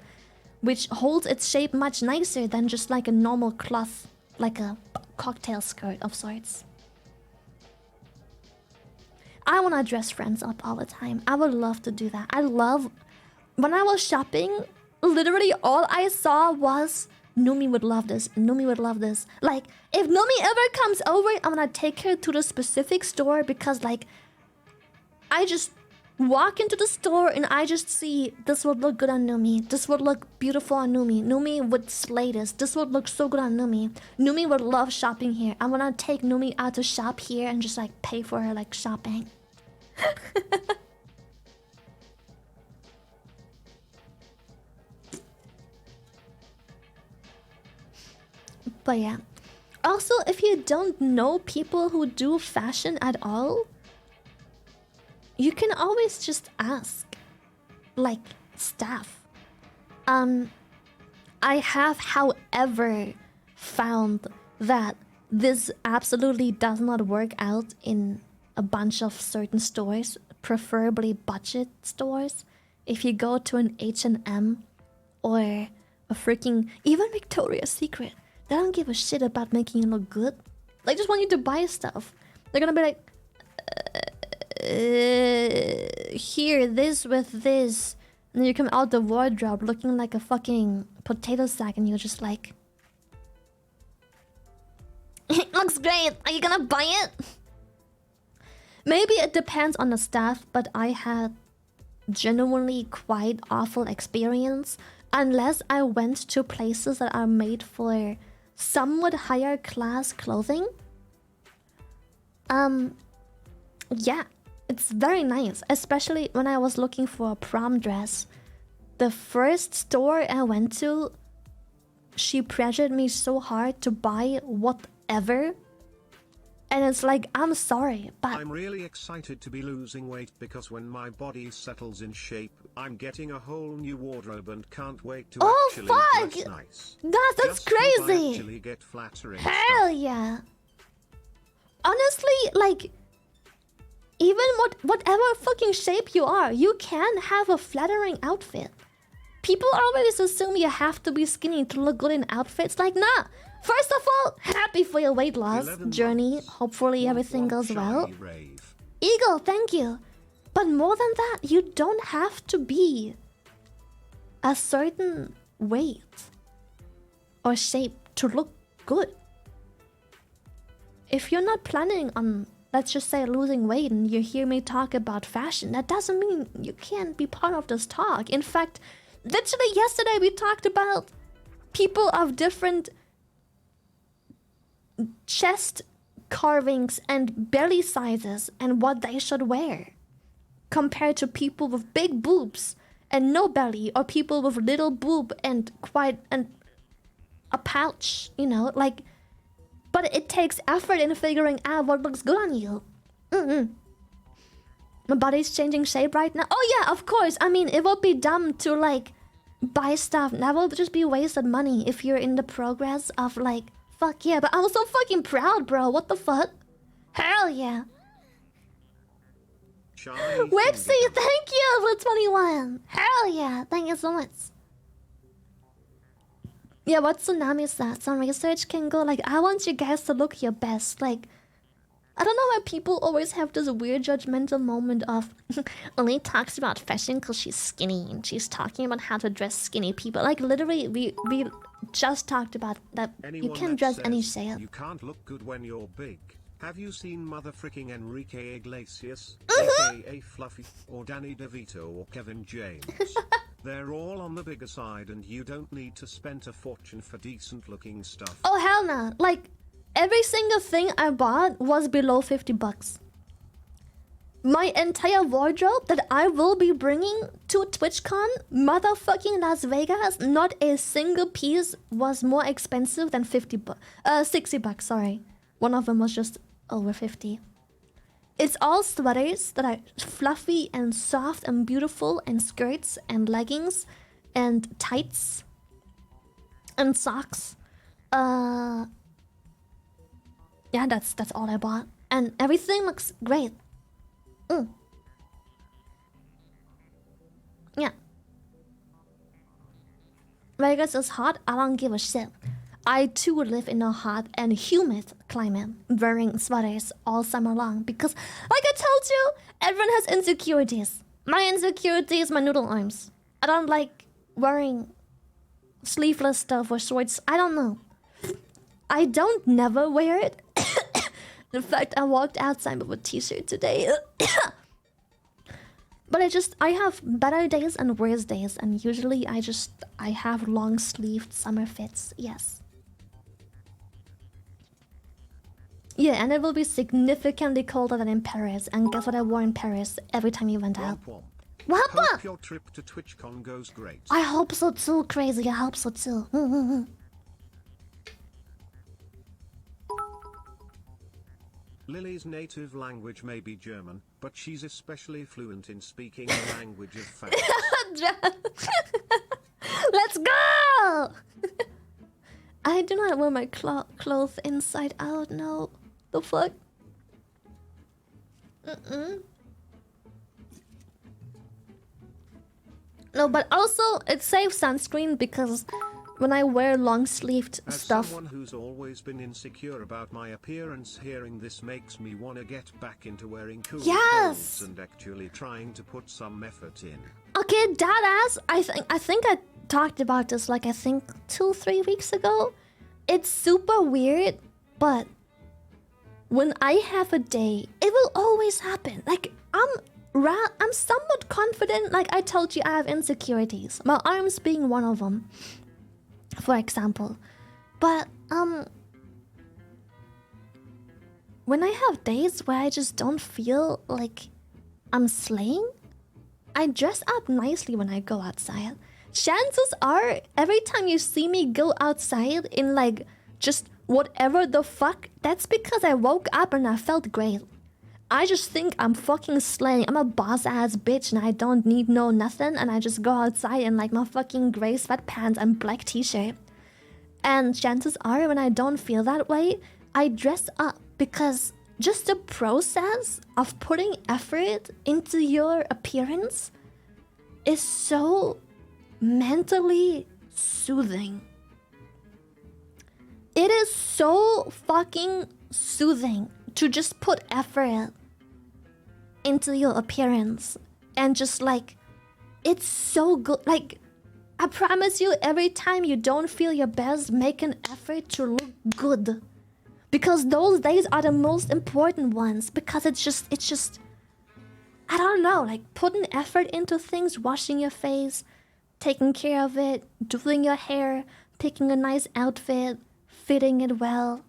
which holds its shape much nicer than just like a normal cloth, like a cocktail skirt of sorts. I want to dress friends up all the time. I would love to do that. I love... When I was shopping, literally all I saw was... Numi would love this. Numi would love this. Like, if Numi ever comes over, I'm gonna take her to the specific store, because, like, I just walk into the store and I just see this would look good on Numi. This would look beautiful on Numi. Numi would slay this. This would look so good on Numi. Numi would love shopping here. I'm gonna take Numi out to shop here and just like pay for her like shopping. But yeah. Also, if you don't know people who do fashion at all, you can always just ask, like, staff. I have, however, found that this absolutely does not work out in a bunch of certain stores, preferably budget stores. If you go to an H&M or a freaking, even Victoria's Secret, they don't give a shit about making you look good. They just want you to buy stuff. They're gonna be like, here, this with this. And then you come out the wardrobe looking like a fucking potato sack and you're just like, it looks great. Are you gonna buy it? Maybe it depends on the staff, but I had genuinely quite awful experience. Unless I went to places that are made for somewhat higher class clothing. Yeah, it's very nice, especially when I was looking for a prom dress. The first store I went to, she pressured me so hard to buy whatever. And it's like, I'm sorry, but I'm really excited to be losing weight because when my body settles in shape, I'm getting a whole new wardrobe and can't wait to actually dress nice. That's Just crazy. actually get flattering Hell stuff. yeah. Honestly, like, even whatever fucking shape you are, you can have a flattering outfit. People always assume you have to be skinny to look good in outfits. Like, nah. First of all, happy for your weight loss journey. Hopefully everything goes well. Eagle, thank you. But more than that, you don't have to be a certain weight or shape to look good. If you're not planning on, let's just say, losing weight and you hear me talk about fashion, that doesn't mean you can't be part of this talk. In fact, literally yesterday we talked about people of different chest carvings and belly sizes and what they should wear compared to people with big boobs and no belly, or people with little boob and quite a pouch, you know, like. But it takes effort in figuring out what looks good on you. My body's changing shape right now. Oh yeah, of course. I mean, it would be dumb to like buy stuff. That will just be wasted money if you're in the progress of like, fuck yeah. But I'm so fucking proud, bro. What the fuck? Hell yeah. Whipsy, thank you for 21. Hell yeah. Thank you so much. Yeah, what tsunami is that? Some research can go like, I want you guys to look your best. Like, I don't know why people always have this weird judgmental moment of only talks about fashion because she's skinny and she's talking about how to dress skinny people. Like, literally, we just talked about that. You can dress any shape. You can't look good when you're big. Have you seen motherfricking Enrique Iglesias, aka Fluffy, or Danny DeVito or Kevin James? They're all on the bigger side and you don't need to spend a fortune for decent looking stuff. Oh hell no. Like, every single thing I bought was below 50 bucks. My entire wardrobe that I will be bringing to TwitchCon, motherfucking Las Vegas, not a single piece was more expensive than 60 bucks, sorry. One of them was just over 50. It's all sweaters that are fluffy and soft and beautiful, and skirts and leggings and tights and socks. Yeah, that's all I bought. And everything looks great. Yeah. Vegas is hot, I don't give a shit. I too live in a hot and humid climate, wearing sweaters all summer long because, like I told you, everyone has insecurities. My insecurity is my noodle arms. I don't like wearing sleeveless stuff or shorts. I don't know. I don't never wear it. In fact, I walked outside with a t-shirt today. But I have better days and worse days, and usually I have long-sleeved summer fits, yes. Yeah, and it will be significantly colder than in Paris, and guess what I wore in Paris every time you went out? What? Hope your trip to TwitchCon goes great. I hope so too, crazy, I hope so too. Lily's native language may be German, but she's especially fluent in speaking the language of facts. Let's go! I do not wear my clothes inside out, no. The fuck? No, but also it saves sunscreen because when I wear long-sleeved stuff... As someone who's always been insecure about my appearance, hearing this makes me want to get back into wearing cool clothes and actually trying to put some effort in. Okay, deadass. I think I talked about this like I think 2-3 weeks ago. It's super weird, but when I have a day, it will always happen. Like I'm somewhat confident. Like I told you, I have insecurities. My arms being one of them, for example. But when I have days where I just don't feel like I'm slaying, I dress up nicely when I go outside. Chances are, every time you see me go outside in like just whatever the fuck, that's because I woke up and I felt great. I just think I'm fucking slaying. I'm a boss ass bitch and I don't need no nothing, and I just go outside in like my fucking gray sweatpants and black t-shirt. And chances are, when I don't feel that way, I dress up because just the process of putting effort into your appearance is so mentally soothing. It is so fucking soothing to just put effort into your appearance, and just like, it's so good. Like, I promise you, every time you don't feel your best, make an effort to look good, because those days are the most important ones. Because it's just I don't know, like putting effort into things, washing your face, taking care of it, doing your hair, picking a nice outfit, fitting it well.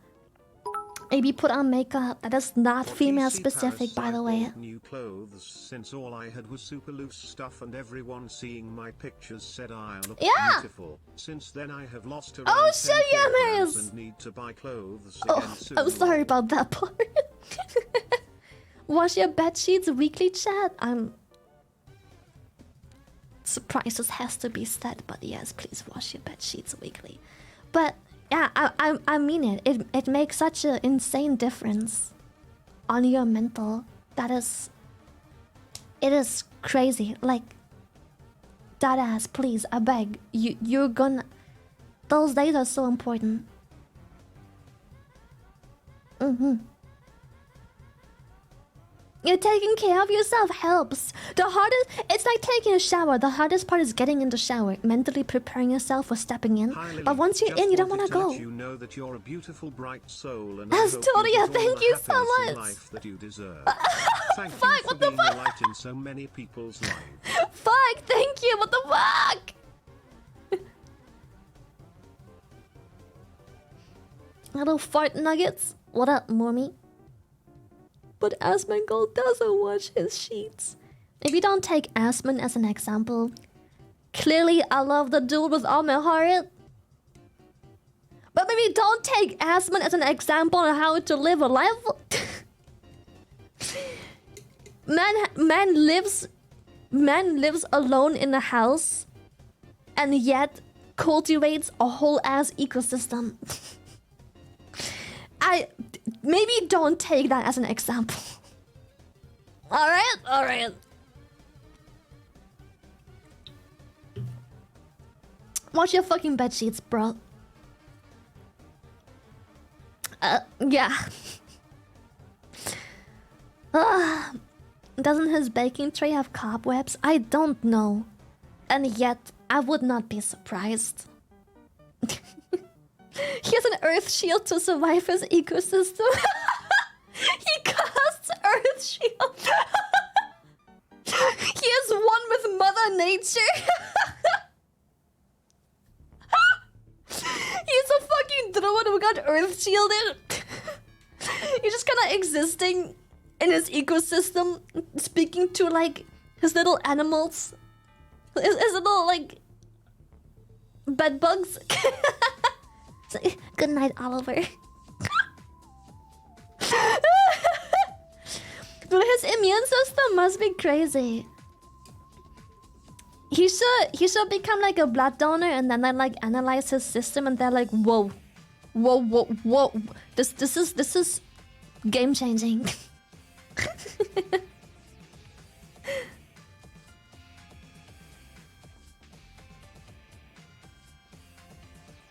Maybe put on makeup. That is not female specific, by the way. New clothes, since all I had was super loose stuff, and everyone seeing my pictures said I look beautiful. Since then I have lost around 10 kilograms and need to buy clothes again soon. I'm sorry about that part. Wash your bed sheets weekly, chat. I'm surprised this has to be said, but yes, please wash your bed sheets weekly. But yeah, I mean it. It makes such an insane difference on your mental. It is crazy. Like, that ass, please, I beg. You're gonna... Those days are so important. You're taking care of yourself helps. The hardest, it's like taking a shower. The hardest part is getting in the shower, mentally preparing yourself for stepping in. But once you're in, you don't want to go. You know that you're a beautiful, bright soul, and Astoria, thank you so much. Life that you deserve. Fuck, what the fuck? Light in so many people's lives. Fuck, thank you. What the fuck? Little fart nuggets. What up, mommy? But Asmongold doesn't wash his sheets. Maybe don't take Asmon as an example. Clearly, I love the dude with all my heart. But maybe don't take Asmon as an example on how to live a life. Man lives alone in a house, and yet cultivates a whole ass ecosystem. Maybe don't take that as an example. Alright. Wash your fucking bed sheets, bro. Yeah. Doesn't his baking tray have cobwebs? I don't know. And yet, I would not be surprised. He has an earth shield to survive his ecosystem. He casts earth shield. He is one with Mother Nature. He's a fucking druid who got earth shielded. He's just kind of existing in his ecosystem, speaking to like his little animals, his little like bed bugs. Good night, Oliver. Dude, his immune system must be crazy. He should become like a blood donor, and then they like analyze his system, and they're like, whoa. This is game changing.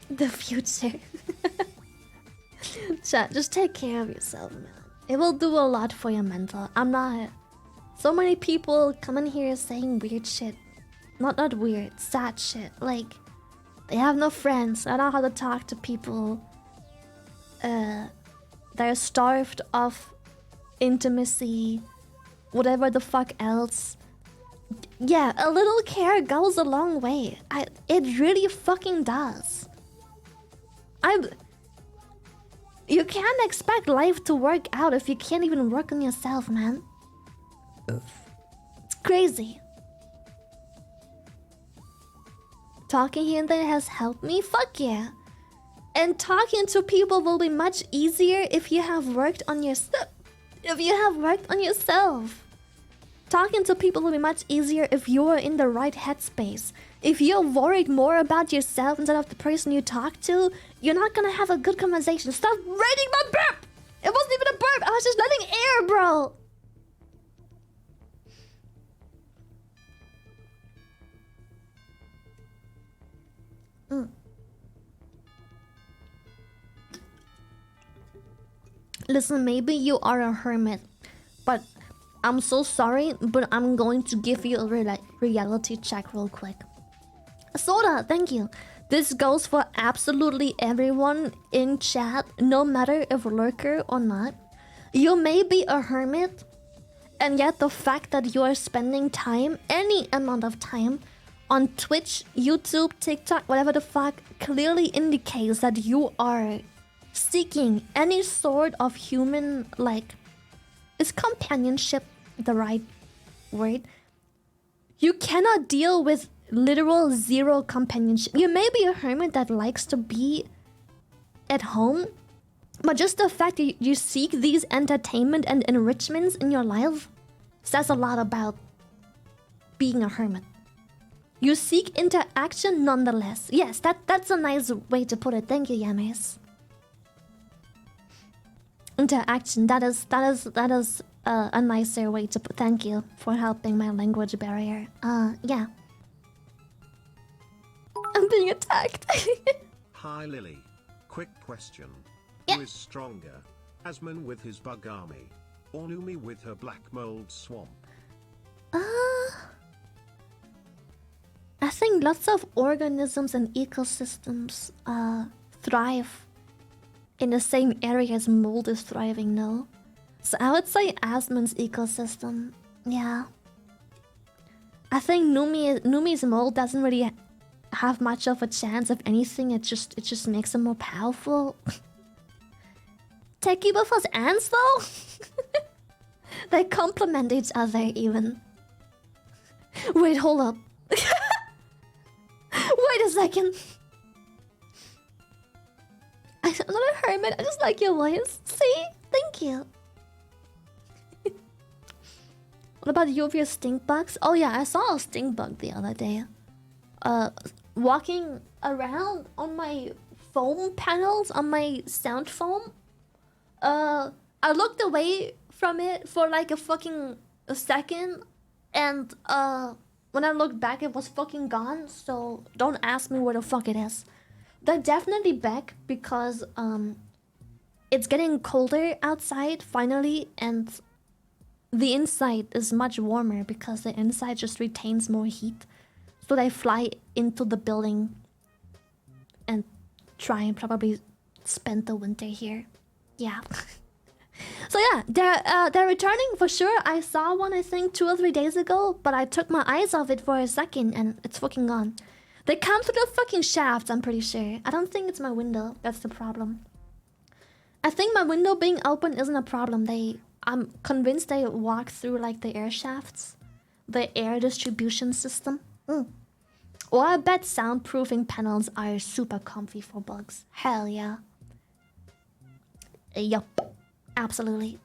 The future. Chat, just take care of yourself, man. It will do a lot for your mental. I'm not. So many people come in here saying weird shit. Not weird, sad shit. Like, they have no friends. I don't know how to talk to people. They're starved of intimacy. Whatever the fuck else. Yeah, a little care goes a long way. It really fucking does. You can't expect life to work out if you can't even work on yourself, man. It's crazy. Talking here and there has helped me? Fuck yeah. And talking to people will be much easier if you have worked on yourself. Talking to people will be much easier if you're in the right headspace. If you're worried more about yourself instead of the person you talk to, you're not gonna have a good conversation. Stop rating my burp! It wasn't even a burp, I was just letting air, bro! Listen, maybe you are a hermit, but I'm so sorry, but I'm going to give you a reality check real quick. Soda, thank you. This goes for absolutely everyone in chat, no matter if lurker or not. You may be a hermit, and yet the fact that you are spending time, any amount of time, on Twitch, YouTube, TikTok, whatever the fuck, clearly indicates that you are seeking any sort of human, like, is companionship the right word? You cannot deal with literal zero companionship. You may be a hermit that likes to be at home, but just the fact that you seek these entertainment and enrichments in your life says a lot about being a hermit. You seek interaction nonetheless. Yes, that's a nice way to put it. Thank you, Yames. Interaction, that is a nicer way to put. Thank you for helping my language barrier. Yeah. I'm being attacked. Hi Lily. Quick question. Yeah. Who is stronger? Asman with his bug army, or Numi with her black mold swamp? I think lots of organisms and ecosystems thrive in the same area as mold is thriving, no? So I would say Asmon's ecosystem. Yeah. I think Numi's mold doesn't really have much of a chance of anything. It just makes him more powerful. Techie buff has ants though? They complement each other even. Wait, hold up. Wait a second. I'm not a hermit, I just like your voice. See? Thank you. What about you with your stink bugs? Oh yeah, I saw a stink bug the other day. Walking around on my foam panels, on my sound foam. I looked away from it for like a second, and when I looked back, it was fucking gone. So don't ask me where the fuck it is. They're definitely back because it's getting colder outside finally, and the inside is much warmer because the inside just retains more heat. So they fly into the building and try and probably spend the winter here. Yeah. So yeah, they're returning for sure. I saw one I think 2 or 3 days ago, but I took my eyes off it for a second and it's fucking gone. They come through the fucking shafts, I'm pretty sure. I don't think it's my window that's the problem. I think my window being open isn't a problem. I'm convinced they walk through like the air shafts, the air distribution system. Or I bet soundproofing panels are super comfy for bugs. Hell yeah. Yup. Absolutely.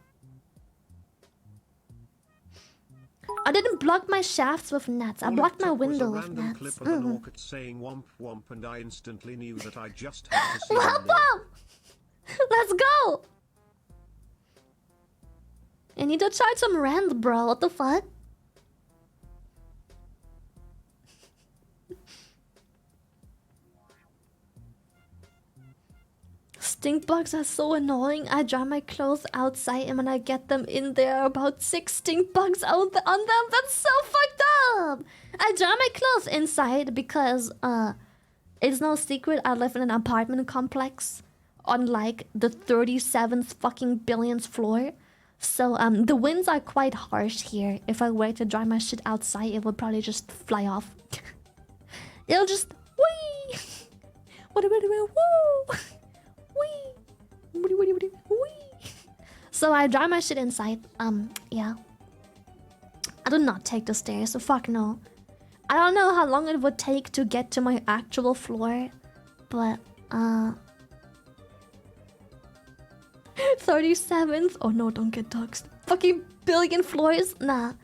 I didn't block my shafts with nets. I blocked my window with nets. Clip of an orchid saying womp womp, and I instantly knew that I just had to see Womp womp! Let's go! I need to charge some rent, bro. What the fuck? Stink bugs are so annoying. I dry my clothes outside and when I get them in there, about 6 stink bugs on them. That's so fucked up. I dry my clothes inside because it's no secret I live in an apartment complex on like the 37th fucking billionth floor. So the winds are quite harsh here. If I were to dry my shit outside, it would probably just fly off. It'll just whee! Woo! So I dry my shit inside. Yeah. I do not take the stairs, so fuck no. I don't know how long it would take to get to my actual floor, but 37th? Oh no, don't get doxed. Fucking billion floors? Nah.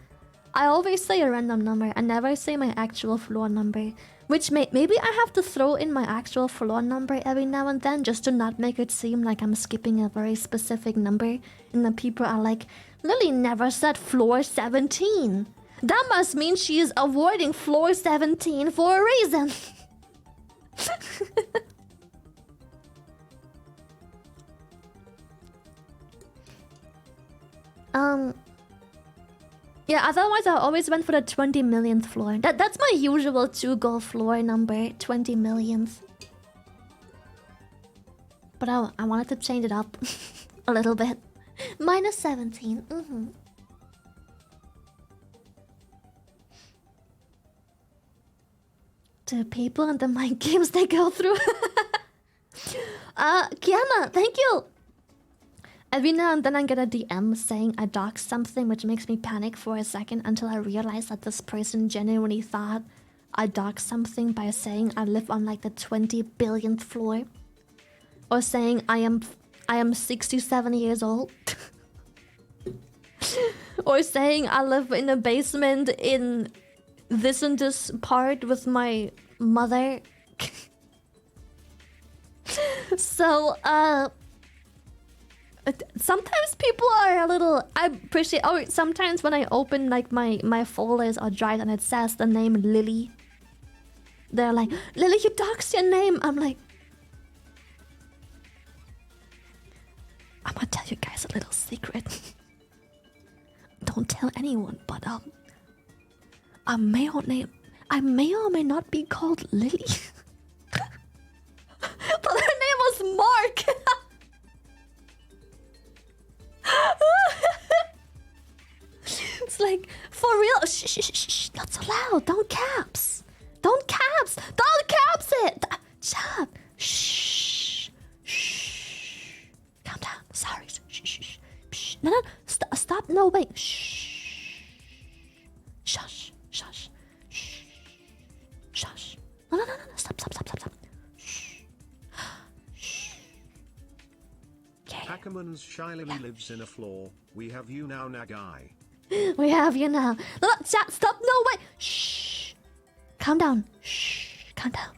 I always say a random number. I never say my actual floor number. Which maybe I have to throw in my actual floor number every now and then just to not make it seem like I'm skipping a very specific number. And then people are like, Lily never said floor 17. That must mean she is avoiding floor 17 for a reason. Yeah, otherwise I always went for the 20 millionth floor. That's my usual to-go floor number, 20 millionth. But I wanted to change it up a little bit. Minus 17. The people and the mind games they go through. Kiana, thank you. Every now and then I get a DM saying I doxed something, which makes me panic for a second until I realize that this person genuinely thought I doxed something by saying I live on like the 20 billionth floor. Or saying I am 67 years old. Or saying I live in a basement in this and this part with my mother. So, sometimes people are a little... I appreciate... Oh, sometimes when I open like my folders or drive and it says the name Lily, they're like, Lily, you doxed your name. I'm like... I'm gonna tell you guys a little secret. Don't tell anyone, but I may or may not be called Lily. But her name was Mark. It's like, for real. Shh, not so loud. Don't caps it. Shut up. Shh. Calm down. Sorry. Shh. No. Stop. No, wait. Shh. Shush. Shh. No. Stop. Shh. Ackerman's shyly lives in a floor. We have you now, Nagai. We have you now. No, stop. No, wait. Shh. Calm down. Shh. Calm down.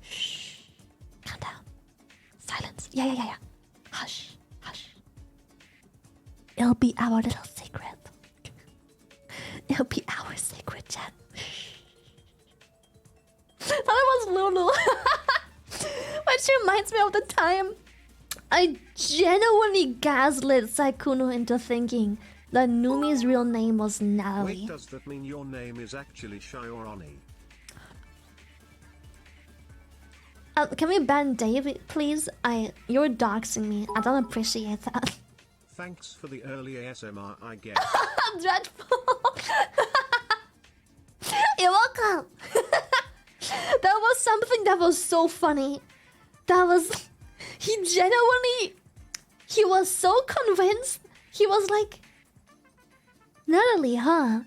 Shh. Calm down. Silence. Yeah. Hush. It'll be our little secret. It'll be our secret chat. That was Lulu. Which reminds me of the time I genuinely gaslit Saikuno into thinking that Numi's real name was Natalie. Wait, does that mean your name is actually Shiorani? Can we ban David, please? You're doxing me. I don't appreciate that. Thanks for the early ASMR, I guess. Dreadful. You're welcome. That was something that was so funny. That was... He genuinely... He was so convinced. He was like... Natalie, huh?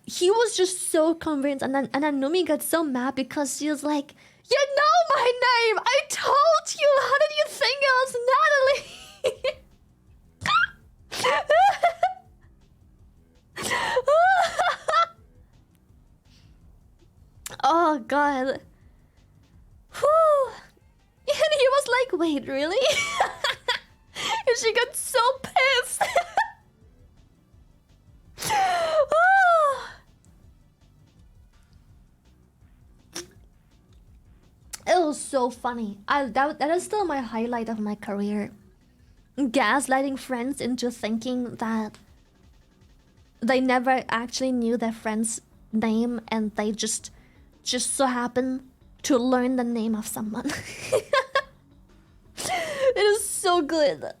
He was just so convinced. And then Numi got so mad because she was like... You know my name! I told you! How did you think it was Natalie? Oh god. Whew. And he was like, wait, really? And she got so pissed. Oh. It was so funny. That is still my highlight of my career. Gaslighting friends into thinking that they never actually knew their friend's name and they just so happen to learn the name of someone. It is so good.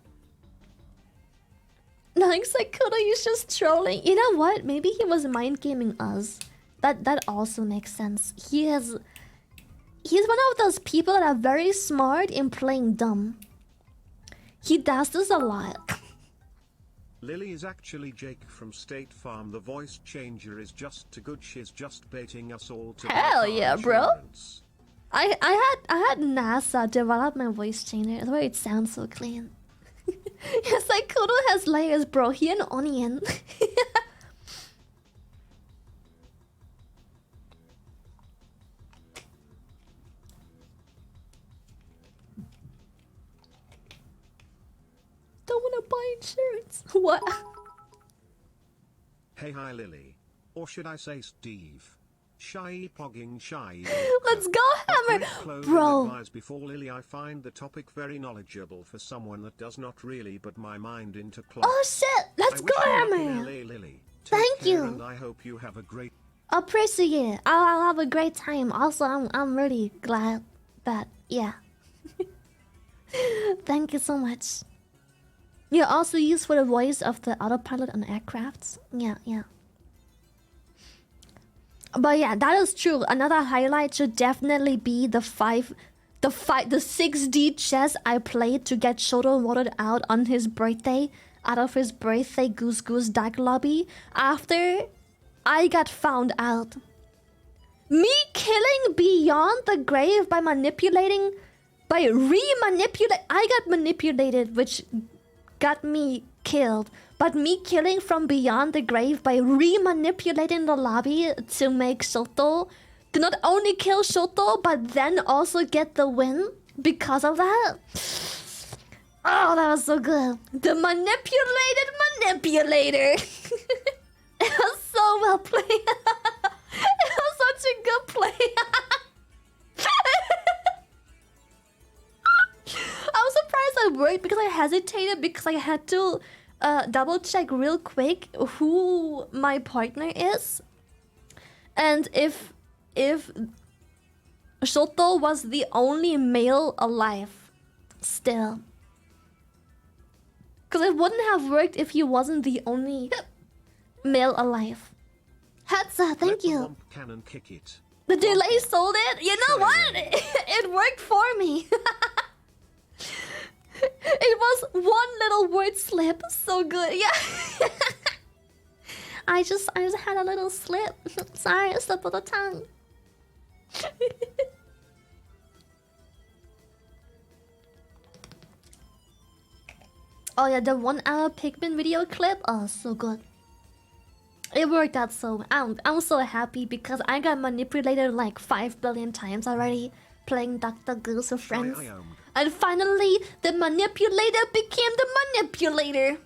Like Sakuda, he's just trolling. You know what? Maybe he was mind gaming us. That also makes sense. He's one of those people that are very smart in playing dumb. He does this a lot. Lily is actually Jake from State Farm. The voice changer is just too good. She's just baiting us all to Hell yeah, bro. insurance. I had NASA develop my voice changer. That's why it sounds so clean. Yes, like Kudo has layers, bro. He an onion. Don't wanna buy insurance. What? Hey, hi Lily. Or should I say Steve? Shy pogging shy. Let's go, Hammer! Bro! Advise before Lily, I find the topic very knowledgeable for someone that does not really put my mind into plot. Oh shit! Let's go, Hammer! Lily. Thank you! And I hope you have a great... Appreciate it. I'll have a great time. Also, I'm really glad that... Yeah. Thank you so much. Yeah, also used for the voice of the autopilot on aircrafts. Yeah. But yeah, that is true. Another highlight should definitely be the 6D chess I played to get Shoto voted out on his birthday, out of his birthday Goose deck lobby, after I got found out. Me killing Beyond the Grave by re-manipulate. I got manipulated, which got me killed. But me killing from Beyond the Grave by re-manipulating the lobby to make Shoto to not only kill Shoto, but then also get the win because of that. Oh, that was so good. The manipulated manipulator. It was so well played. It was such a good play. I was surprised it worked because I hesitated because I had to double check real quick who my partner is, and if Shoto was the only male alive still, because it wouldn't have worked if he wasn't the only male alive. Hatsa, thank you. Cannon kick it. The delay sold it. You know what? It worked for me. It was one little word slip. So good. Yeah. I just had a little slip. Sorry, a slip of the tongue. Oh yeah, the 1 hour Pikmin video clip. Oh, so good. It worked out so... I'm so happy because I got manipulated like 5 billion times already playing Dr. Goose with friends. And finally, the manipulator became the manipulator.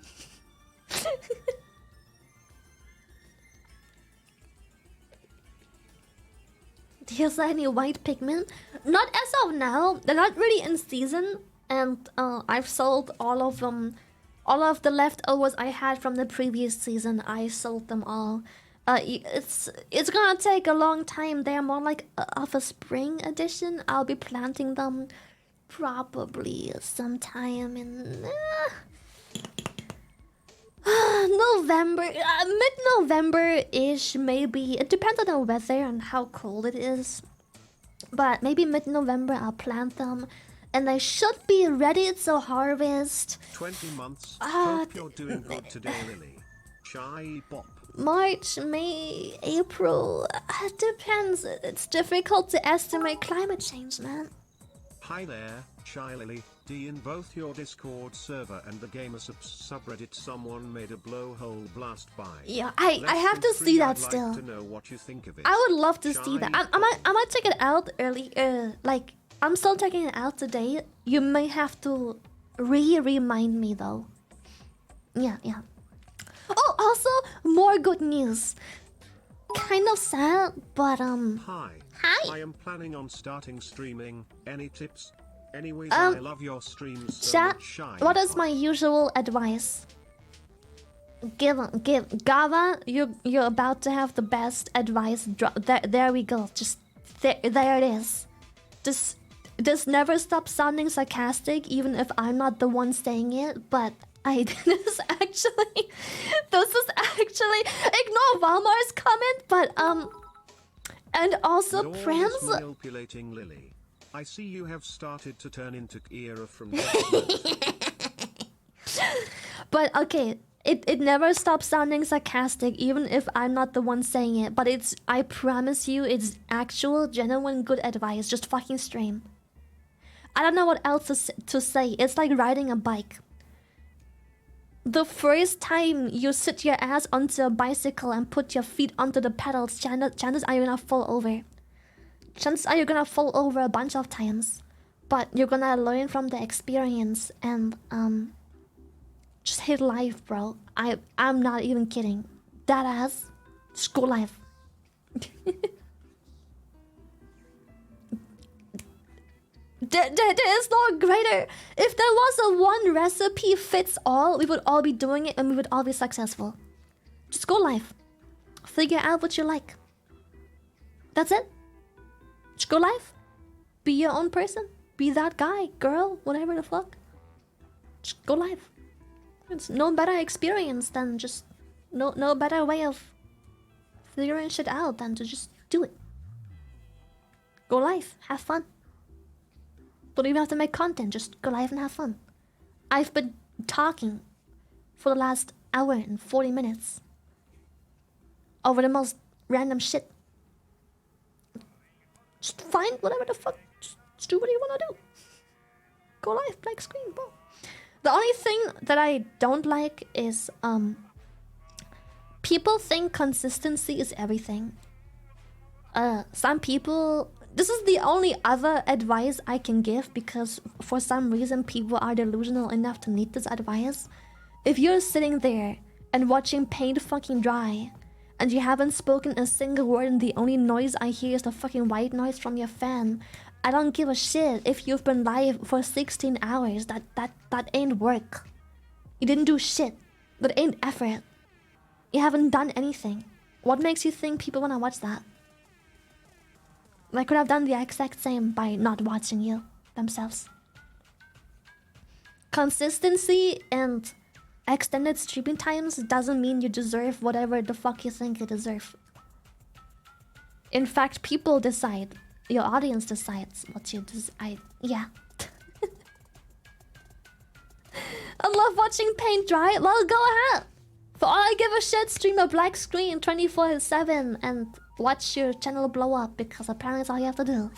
Do you see any white Pikmin? Not as of now. They're not really in season. And I've sold all of them. All of the leftovers I had from the previous season, I sold them all. It's gonna take a long time. They're more like of a spring edition. I'll be planting them probably sometime in November, mid-November-ish maybe. It depends on the weather and how cold it is. But maybe mid-November I'll plant them, and they should be ready to harvest. 20 months. Hope you're doing good today, Lily. Shy Bop. March, May, April. It depends. It's difficult to estimate climate change, man. Hi there, Shy Lily. In both your Discord server and the Gamersupps subreddit, someone made a blowhole blast by. Yeah, I have to see that still. I'd like to know what you think of it. I would love to see that. I might check it out early. Like I'm still checking it out today. You may have to remind me though. Yeah. Oh, also more good news. Kind of sad, but Hi. Hi. I am planning on starting streaming. Any tips? Anyways, I love your streams so chat, much, Shy. what is my usual advice? Give Gava, you're about to have the best advice. There we go. Just there it is. Just never stop sounding sarcastic, even if I'm not the one saying it. But this is actually ignore Valmar's comment. But and also You're friends. Manipulating Lily. I see you have started to turn into Era from But okay, it never stops sounding sarcastic, even if I'm not the one saying it. But I promise you, it's actual, genuine good advice. Just fucking stream. I don't know what else to say. It's like riding a bike. The first time you sit your ass onto a bicycle and put your feet onto the pedals, chances are you're gonna fall over. Chances are you're gonna fall over a bunch of times, but you're gonna learn from the experience and just hit life, bro. I'm not even kidding. That ass, just go live. There is no greater. If there was a one recipe fits all, we would all be doing it and we would all be successful. Just go live. Figure out what you like. That's it. Just go live. Be your own person. Be that guy, girl, whatever the fuck. Just go live. It's no better experience than just no better way of figuring shit out than to just do it. Go live, have fun. Don't even have to make content, just go live and have fun. I've been talking for the last hour and 40 minutes over the most random shit. Just find whatever the fuck, just do what you wanna do. Go live, black screen, bro. The only thing that I don't like is people think consistency is everything. Some people, this is the only other advice I can give because for some reason people are delusional enough to need this advice. If you're sitting there and watching paint fucking dry and you haven't spoken a single word and the only noise I hear is the fucking white noise from your fan, I don't give a shit if you've been live for 16 hours. That ain't work. You didn't do shit. That ain't effort. You haven't done anything. What makes you think people wanna watch that? They could have done the exact same by not watching you themselves. Consistency and extended streaming times doesn't mean you deserve whatever the fuck you think you deserve. In fact, people decide. Your audience decides what you decide. Yeah. I love watching paint dry. Well, go ahead. For all I give a shit, stream a black screen 24/7 and watch your channel blow up because apparently that's all you have to do.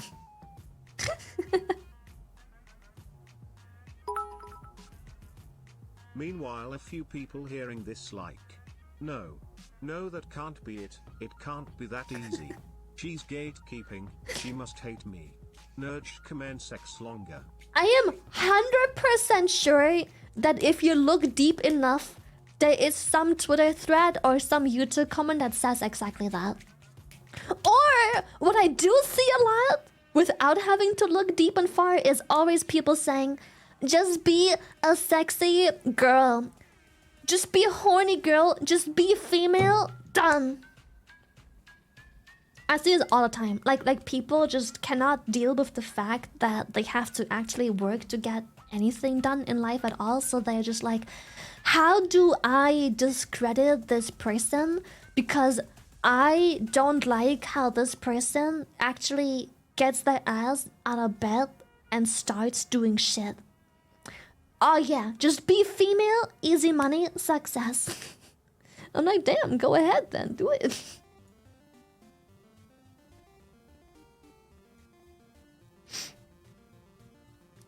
Meanwhile, a few people hearing this like, no, that can't be it. It can't be that easy. She's gatekeeping. She must hate me. Nurged comment sex longer. I am 100% sure that if you look deep enough, there is some Twitter thread or some YouTube comment that says exactly that. Or what I do see a lot, without having to look deep and far, is always people saying, just be a sexy girl. Just be a horny girl. Just be female. Done. I see this all the time. Like people just cannot deal with the fact that they have to actually work to get anything done in life at all. So they're just like, how do I discredit this person because I don't like how this person actually gets their ass out of bed and starts doing shit. Oh yeah, just be female, easy money, success. I'm like, damn, go ahead then, do it.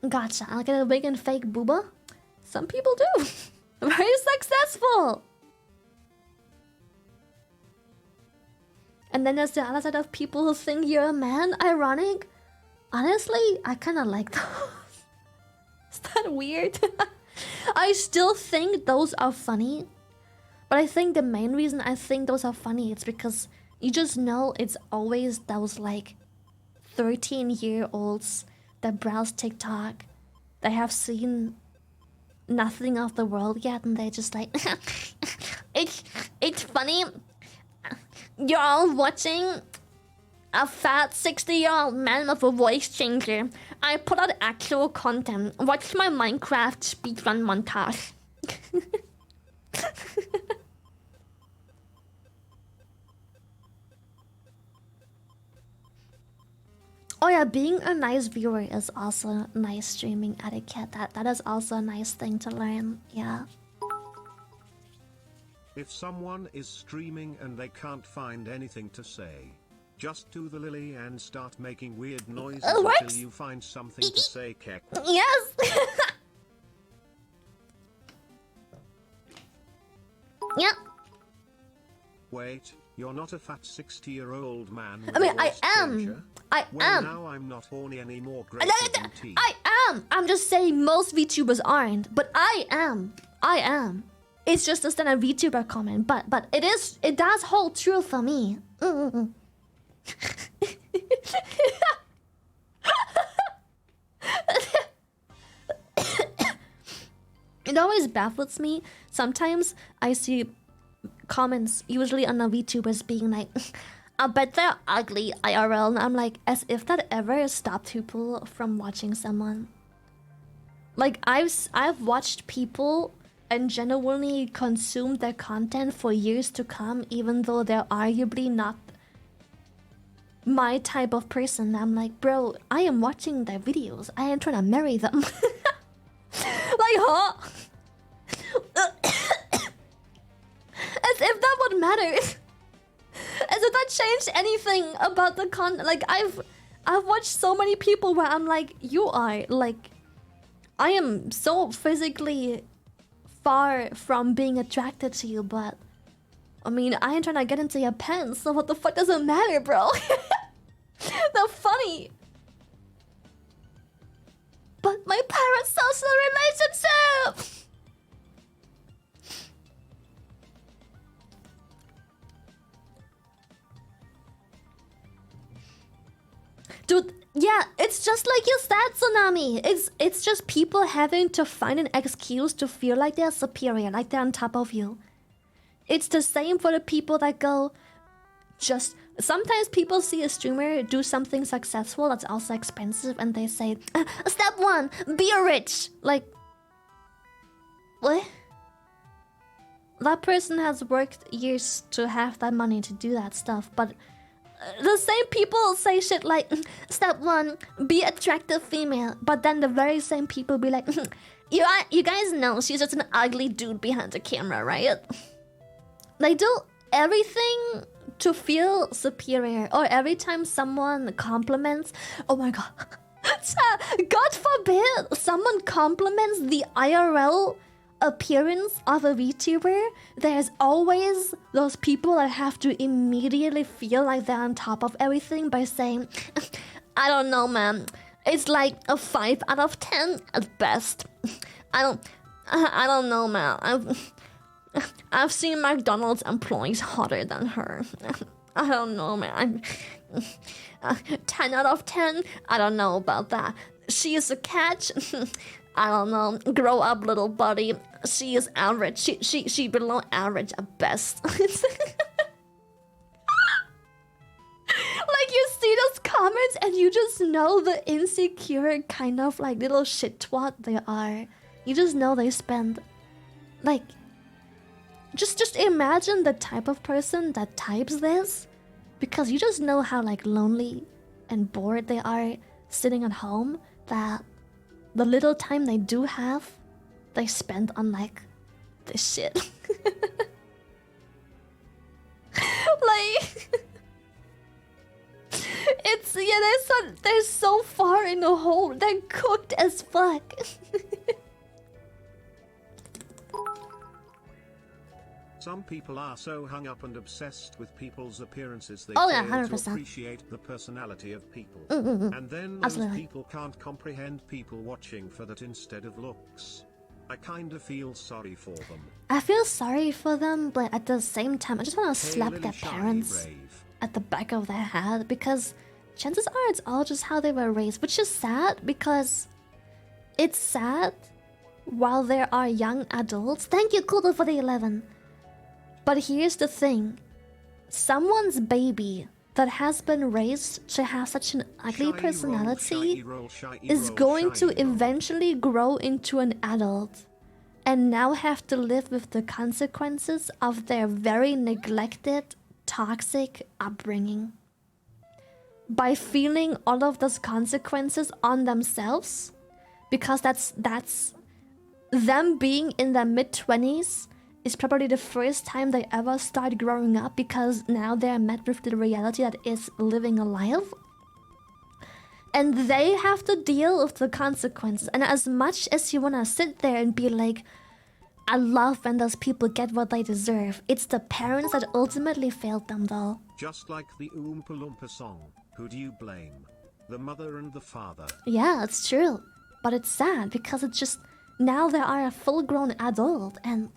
Gotcha, I'll get a big and fake booba. Some people do. Very successful. And then there's the other side of people who think you're a man. Ironic. Honestly, I kind of like those. Is that weird? I still think those are funny. But I think the main reason I think those are funny is because you just know it's always those like 13-year-olds that browse TikTok. They have seen nothing of the world yet and they're just like it's funny. You're all watching a fat 60-year-old man with a voice changer. I put out actual content. Watch my Minecraft speedrun montage. Oh yeah, being a nice viewer is also nice streaming etiquette. That is also a nice thing to learn. Yeah. If someone is streaming and they can't find anything to say, just do the lily and start making weird noises until you find something to say, Kek. Yes! Yeah. Wait, you're not a fat 60-year-old man with I mean, a voice changer? I am. Now I'm not horny anymore. I am. I'm just saying most VTubers aren't, but I am. I am. It's just a standard VTuber comment, but it does hold true for me. It always baffles me. Sometimes I see comments, usually on the VTubers, being like, I bet they're ugly IRL, and I'm like, as if that ever stopped people from watching someone. Like, I've watched people and genuinely consumed their content for years to come, even though they're arguably not my type of person. I'm like, bro, I am watching their videos. I am trying to marry them. Like, huh? As if that would matter. As if that changed anything about the content. Like, I've watched so many people where I'm like, you are, like, I am so physically far from being attracted to you, but I mean, I ain't trying to get into your pants, so what the fuck does it matter, bro? They're funny. But my parasocial relationship! Dude, yeah, it's just like you said, Tsunami. It's just people having to find an excuse to feel like they're superior, like they're on top of you. It's the same for the people that go, just... Sometimes people see a streamer do something successful that's also expensive and they say, step 1, be rich. Like, what? That person has worked years to have that money to do that stuff, but the same people say shit like, step 1, be attractive female, but then the very same people be like, you guys know she's just an ugly dude behind the camera, right? They do everything to feel superior, or every time someone compliments, oh my god, God forbid someone compliments the IRL appearance of a VTuber, there's always those people that have to immediately feel like they're on top of everything by saying, I don't know, man, it's like a 5 out of 10 at best. I don't know, man. I've seen McDonald's employees hotter than her. I don't know, man. 10 out of 10? I don't know about that. She is a catch? I don't know. Grow up, little buddy. She is average. She below average at best. comments and you just know the insecure kind of like little shit twat they are. You just know they spend like just imagine the type of person that types this, because you just know how like lonely and bored they are sitting at home, that the little time they do have they spend on like this shit. Like it's, yeah, they're so far in the hole. They're cooked as fuck. Some people are so hung up and obsessed with people's appearances they Oh yeah, fail 100%. to appreciate the personality of people. And then those Absolutely. people can't comprehend people watching for that instead of looks. I kinda feel sorry for them. I feel sorry for them, but at the same time, I just want to Hey, slap Lily their Shiny parents Brave. at the back of their head, because chances are it's all just how they were raised, which is sad, because it's sad while there are young adults. Thank you, Kudo, for the 11. But here's the thing. Someone's baby that has been raised to have such an ugly Shiny personality roll, shiny is roll, going to shiny roll. eventually grow into an adult and now have to live with the consequences of their very neglected, toxic upbringing. By feeling all of those consequences on themselves, because that's them being in their mid-20s is probably the first time they ever start growing up, because now they're met with the reality that is living a life. And they have to deal with the consequences. And as much as you want to sit there and be like, I love when those people get what they deserve, it's the parents that ultimately failed them though. Just like the Oompa Loompa song, who do you blame? The mother and the father. Yeah, it's true. But it's sad because it's just, now they are a full-grown adult and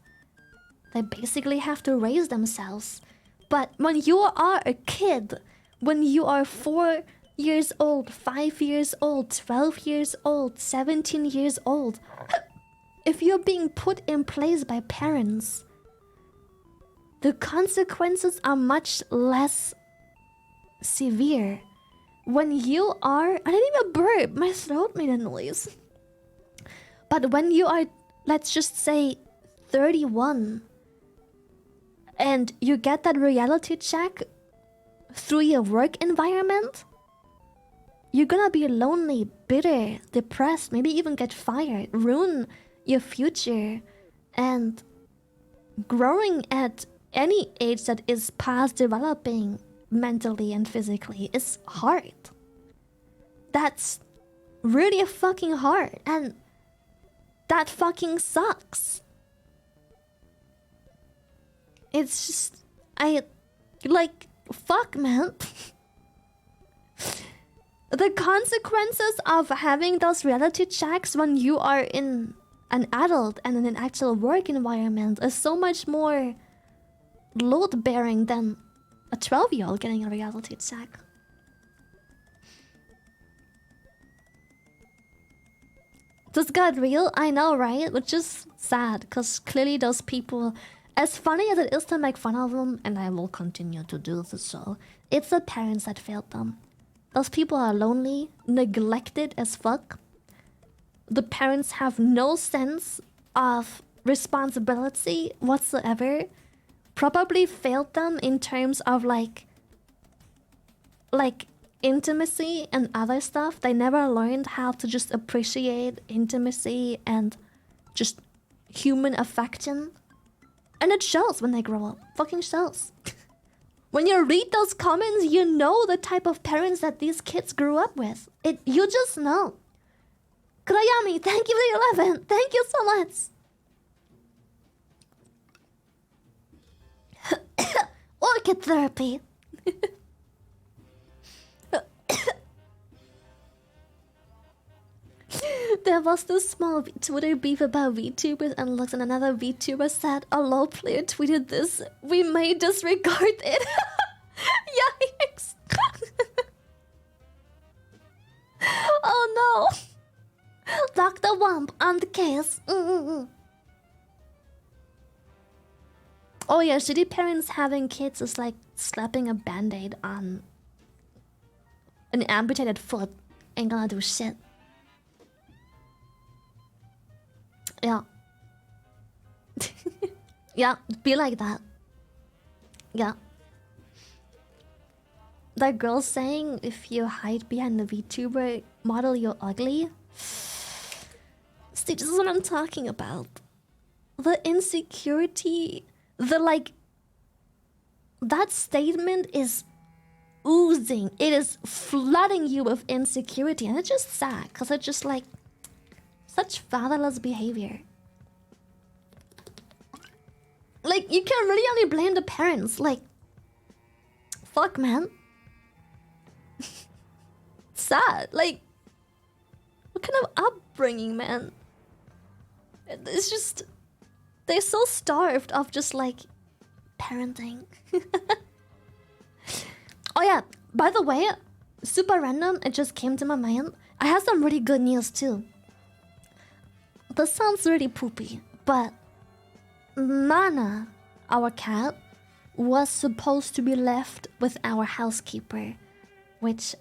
they basically have to raise themselves. But when you are a kid, when you are 4 years old, 5 years old, 12 years old, 17 years old, if you're being put in place by parents, the consequences are much less severe. When you are... I didn't even burp, my throat made a noise. But when you are, let's just say, 31, and you get that reality check through your work environment, you're gonna be lonely, bitter, depressed, maybe even get fired, ruin your future. And growing at any age that is past developing mentally and physically is hard. That's really fucking hard, and that fucking sucks. It's just, fuck, man. The consequences of having those reality checks when you are in an adult and in an actual work environment is so much more load-bearing than a 12-year-old getting a reality check. This got real, I know, right? Which is sad, because clearly those people, as funny as it is to make fun of them, and I will continue to do this, so it's the parents that failed them. Those people are lonely, neglected as fuck. The parents have no sense of responsibility whatsoever. Probably failed them in terms of like intimacy and other stuff. They never learned how to just appreciate intimacy and just human affection. And it shows when they grow up. Fucking shows. When you read those comments, you know the type of parents that these kids grew up with. You just know. Kurayami, thank you for the 11. Thank you so much. Orchid therapy. There was this small Twitter beef about VTubers and looks, and another VTuber said a low player tweeted this. We may disregard it. Yikes. Oh no. Dr. Wump on the case. Oh yeah, shitty parents having kids is like slapping a band-aid on an amputated foot ain't gonna do shit. Yeah. Yeah, be like that. Yeah. That girl saying if you hide behind the VTuber model, you're ugly. See, this is what I'm talking about. The insecurity, the like... That statement is oozing. It is flooding you with insecurity. And it's just sad, because it's just like... Such fatherless behavior. Like, you can really only blame the parents. Like... Fuck, man. Sad. Like... What kind of upbringing, man? It's just... They're so starved of just, like... Parenting. Oh yeah, by the way, super random, it just came to my mind. I have some really good news too. This sounds really poopy, but Mana, our cat, was supposed to be left with our housekeeper, which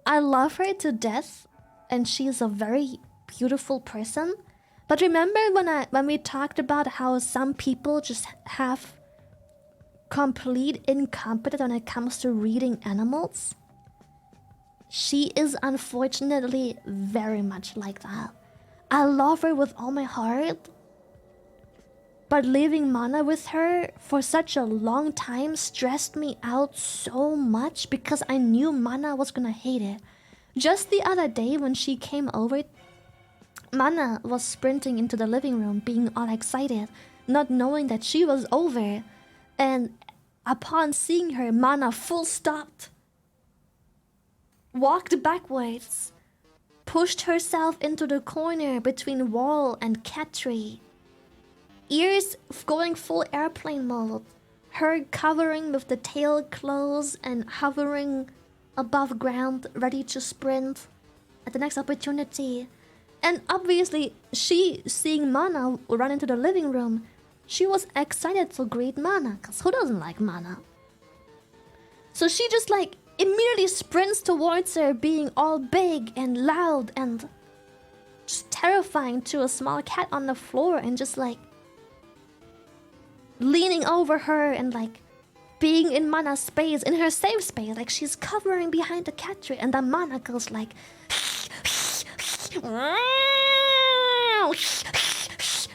I love her to death, and she's a very beautiful person. But remember when we talked about how some people just have complete incompetence when it comes to reading animals? She is unfortunately very much like that. I love her with all my heart, but leaving Mana with her for such a long time stressed me out so much because I knew Mana was gonna hate it. Just the other day when she came over, Mana was sprinting into the living room being all excited, not knowing that she was over. And upon seeing her, Mana full stopped, walked backwards, pushed herself into the corner between wall and cat tree. Ears going full airplane mode, her covering with the tail closed and hovering above ground, ready to sprint at the next opportunity. And obviously, she, seeing Mana run into the living room, she was excited to greet Mana, because who doesn't like Mana? So she just like immediately sprints towards her, being all big and loud and just terrifying to a small cat on the floor, and just like leaning over her and like being in Mana's space, in her safe space, like she's covering behind the cat tree, and then Mana goes like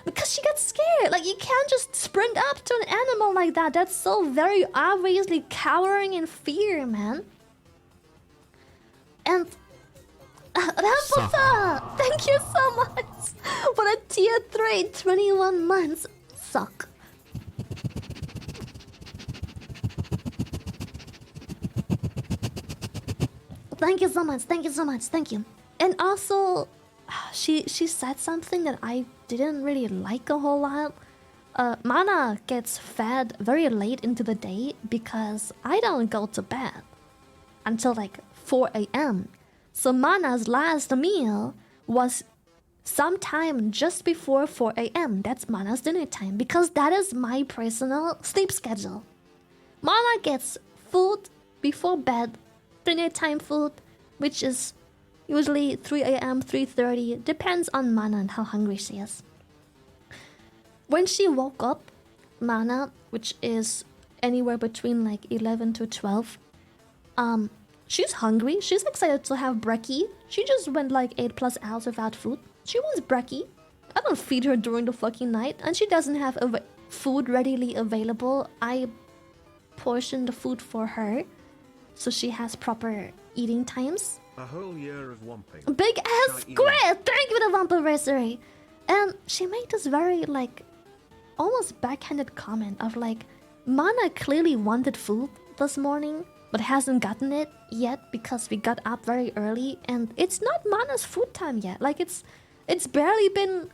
because she got scared. Like, you can't just sprint up to an animal like that. That's so very obviously cowering in fear, man. And Ramputha, thank you so much for a tier 3, 21 months. Suck. Thank you so much. Thank you so much. Thank you. And also, she said something that I didn't really like a whole lot. Mana gets fed very late into the day because I don't go to bed until like 4 a.m. So Mana's last meal was sometime just before 4 a.m. That's Mana's dinner time, because that is my personal sleep schedule. Mana gets food before bed, dinner time food, which is usually 3 a.m., 3:30, depends on Mana and how hungry she is. When she woke up, Mana, which is anywhere between like 11 to 12, she's hungry. She's excited to have brekkie. She just went like 8+ hours without food. She wants brekkie. I don't feed her during the fucking night, and she doesn't have food readily available. I portion the food for her, so she has proper eating times. A whole year of womping. Big ass squid! Thank you for the vampiversary! And she made this very, like, almost backhanded comment of like, Mana clearly wanted food this morning, but hasn't gotten it yet because we got up very early, and it's not Mana's food time yet. Like, it's barely been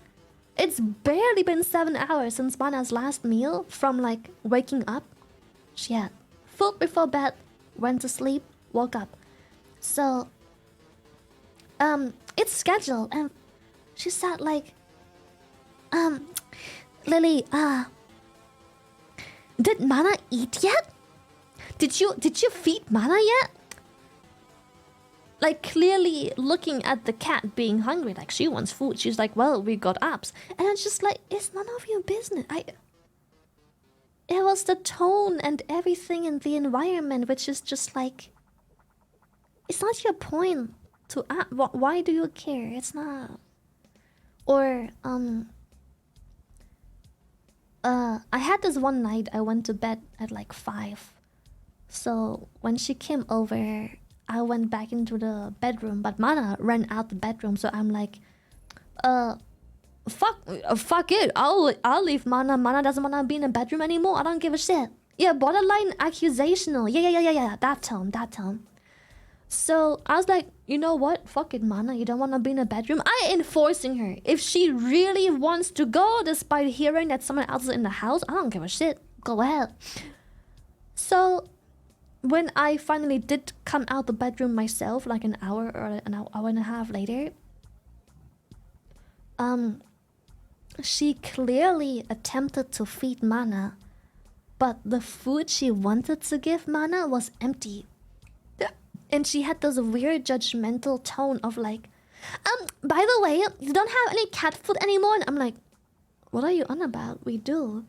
7 hours since Mana's last meal from like waking up. She had food before bed, went to sleep, woke up. So it's scheduled, and she said like, Lily, did Mana eat yet? Did you feed Mana yet? like clearly looking at the cat being hungry, like she wants food. She's like, well, we got apps. And it's just like, it's none of your business. It was the tone and everything in the environment, which is just like, it's not your point to ask. Why do you care? It's not. Or, I had this one night, I went to bed at like 5. So when she came over, I went back into the bedroom, but Mana ran out the bedroom, so I'm like, fuck it. I'll leave Mana. Mana doesn't wanna be in the bedroom anymore. I don't give a shit. Yeah, borderline accusational. Yeah. That tone. So I was like, you know what? Fuck it, Mana. You don't wanna be in the bedroom. I enforcing her. If she really wants to go, despite hearing that someone else is in the house, I don't give a shit. Go ahead. So when I finally did come out the bedroom myself, like an hour or an hour and a half later, she clearly attempted to feed Mana, but the food she wanted to give Mana was empty. And she had this weird judgmental tone of like, by the way, you don't have any cat food anymore? And I'm like, what are you on about? We do.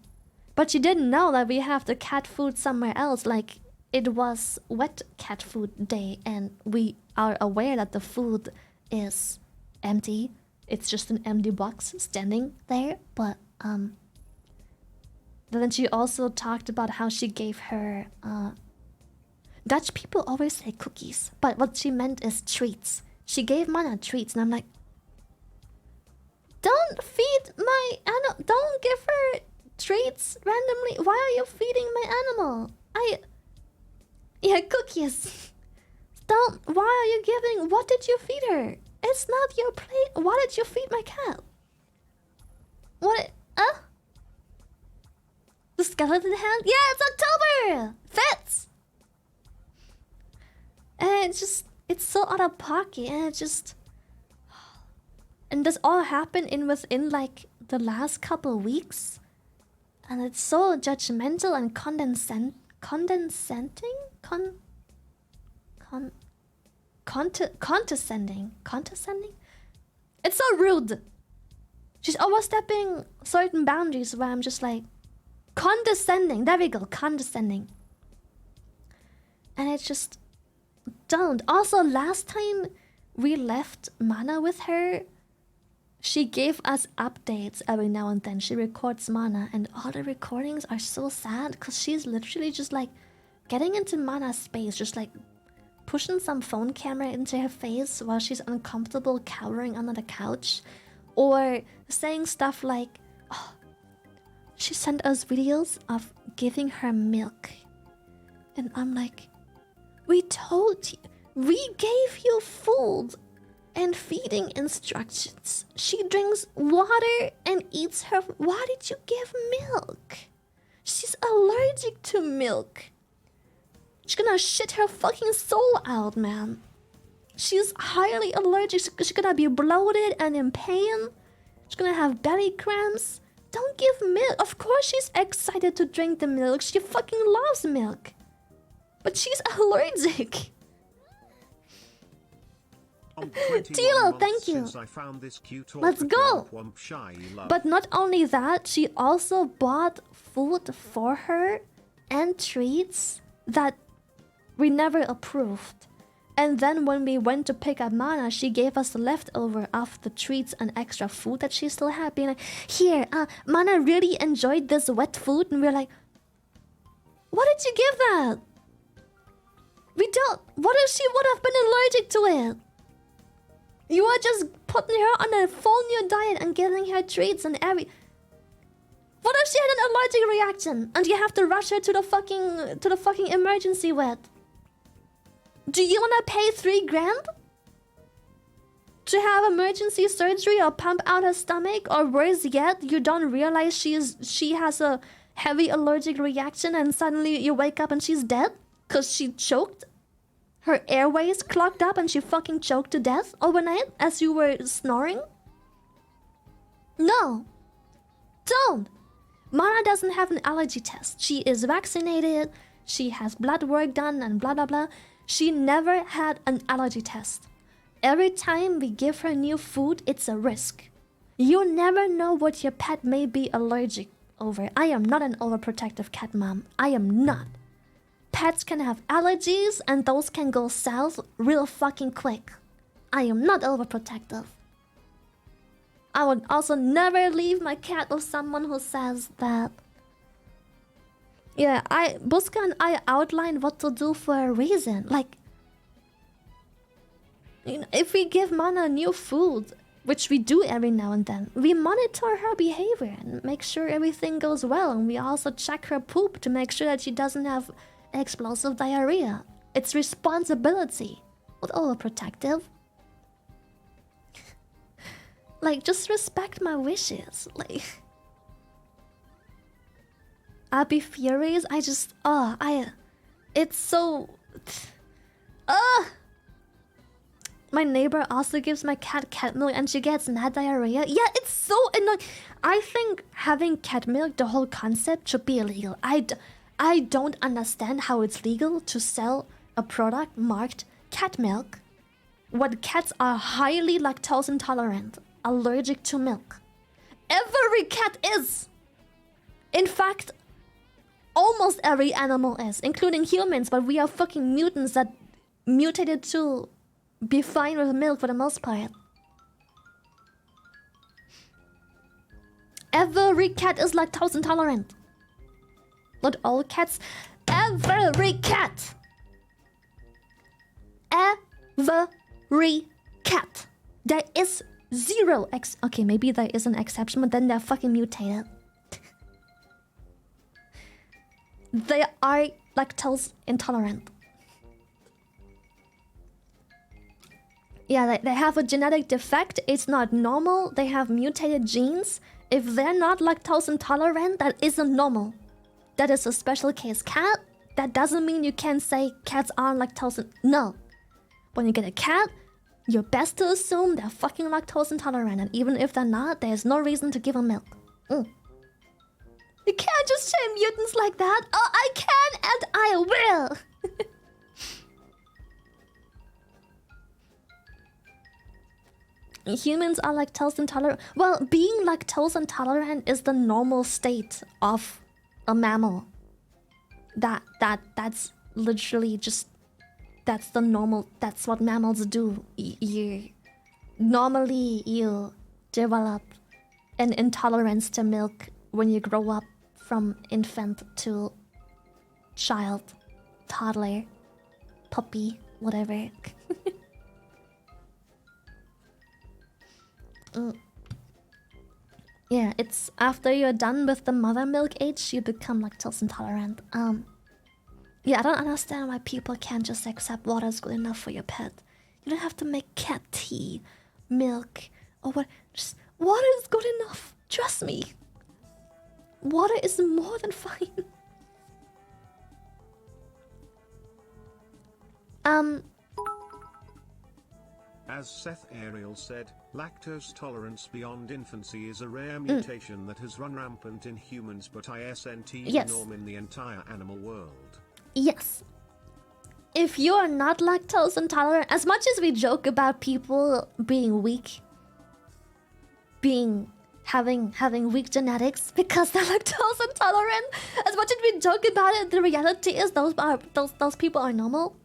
But she didn't know that we have the cat food somewhere else. Like, it was wet cat food day, and we are aware that the food is empty. It's just an empty box standing there. But then she also talked about how she gave her Dutch people always say cookies, but what she meant is treats. She gave Mana treats, and I'm like, don't feed my animal. Don't give her treats randomly. Why are you feeding my animal? Yeah, cookies. Don't. Why are you giving? What did you feed her? It's not your plate. Why did you feed my cat? What? The skeleton hand? Yeah, it's October. Fits. And it's so out of pocket, and and this all happened within like the last couple of weeks, and it's so judgmental and condescending. It's so rude. She's overstepping certain boundaries where I'm just like, condescending. There we go, condescending. And it's just, don't. Also, last time we left Mana with her, she gave us updates every now and then. She records Mana, and all the recordings are so sad because she's literally just like getting into Mana's space, just like pushing some phone camera into her face while she's uncomfortable cowering under the couch, or saying stuff like, oh, she sent us videos of giving her milk, and I'm like, we told you, we gave you food and feeding instructions. She drinks water and eats her. Why did you give milk? She's allergic to milk. She's gonna shit her fucking soul out, man. She's highly allergic. She's gonna be bloated and in pain. She's gonna have belly cramps. Don't give milk. Of course she's excited to drink the milk. She fucking loves milk. But she's allergic. Tilo, thank you. Let's go. But not only that, she also bought food for her and treats that we never approved. And then when we went to pick up Mana, she gave us the leftover of the treats and extra food that she still had, being like, here, Mana really enjoyed this wet food. And we're like, what did you give that? We don't. What if she would have been allergic to it? You are just putting her on a full new diet and giving her treats and every. What if she had an allergic reaction and you have to rush her to the fucking emergency ward? Do you wanna pay $3 grand to have emergency surgery or pump out her stomach, or worse yet, you don't realize she has a heavy allergic reaction and suddenly you wake up and she's dead because she choked? Her airways clogged up and she fucking choked to death overnight as you were snoring? No. Don't. Mana doesn't have an allergy test. She is vaccinated. she has blood work done and blah blah blah. She never had an allergy test. Every time we give her new food, it's a risk. You never know what your pet may be allergic over. I am not an overprotective cat mom. I am not. Pets can have allergies and those can go south real fucking quick. I am not overprotective. I would also never leave my cat with someone who says that. Yeah, Buska and I outlined what to do for a reason. Like, you know, if we give Mana new food, which we do every now and then, we monitor her behavior and make sure everything goes well. And we also check her poop to make sure that she doesn't have explosive diarrhea. It's responsibility. Not overprotective. Like, just respect my wishes. Like, I'll be furious. It's so... My neighbor also gives my cat milk and she gets mad diarrhea. Yeah, it's so annoying. I think having cat milk, the whole concept, should be illegal. I don't understand how it's legal to sell a product marked cat milk when cats are highly lactose intolerant, allergic to milk. Every cat is. In fact, almost every animal is, including humans, but we are fucking mutants that mutated to be fine with milk for the most part. Every cat is lactose intolerant. Not all cats. Every cat. Every cat. There is zero okay, maybe there is an exception, but then they're fucking mutated. They are lactose intolerant. Yeah, they have a genetic defect. It's not normal. They have mutated genes. If they're not lactose intolerant, that isn't normal. That is a special case cat. That doesn't mean you can't say cats aren't lactose. No. When you get a cat, you're best to assume they're fucking lactose intolerant. And even if they're not, there's no reason to give them milk. You can't just say mutants like that. Oh, I can and I will. Humans are lactose intolerant. Well, being lactose intolerant is the normal state of a mammal. That's literally just, that's the normal, that's what mammals do. Normally you develop an intolerance to milk when you grow up from infant to child, toddler, puppy, whatever. Yeah, it's after you're done with the mother milk age, you become lactose intolerant. Yeah, I don't understand why people can't just accept water is good enough for your pet. You don't have to make cat tea, milk, or what. Just water is good enough. Trust me. Water is more than fine. As Seth Ariel said, lactose tolerance beyond infancy is a rare mutation that has run rampant in humans, but isn't the norm in the entire animal world. Yes. If you are not lactose intolerant, as much as we joke about people being weak, having weak genetics because they're lactose intolerant, as much as we joke about it, the reality is those people are normal.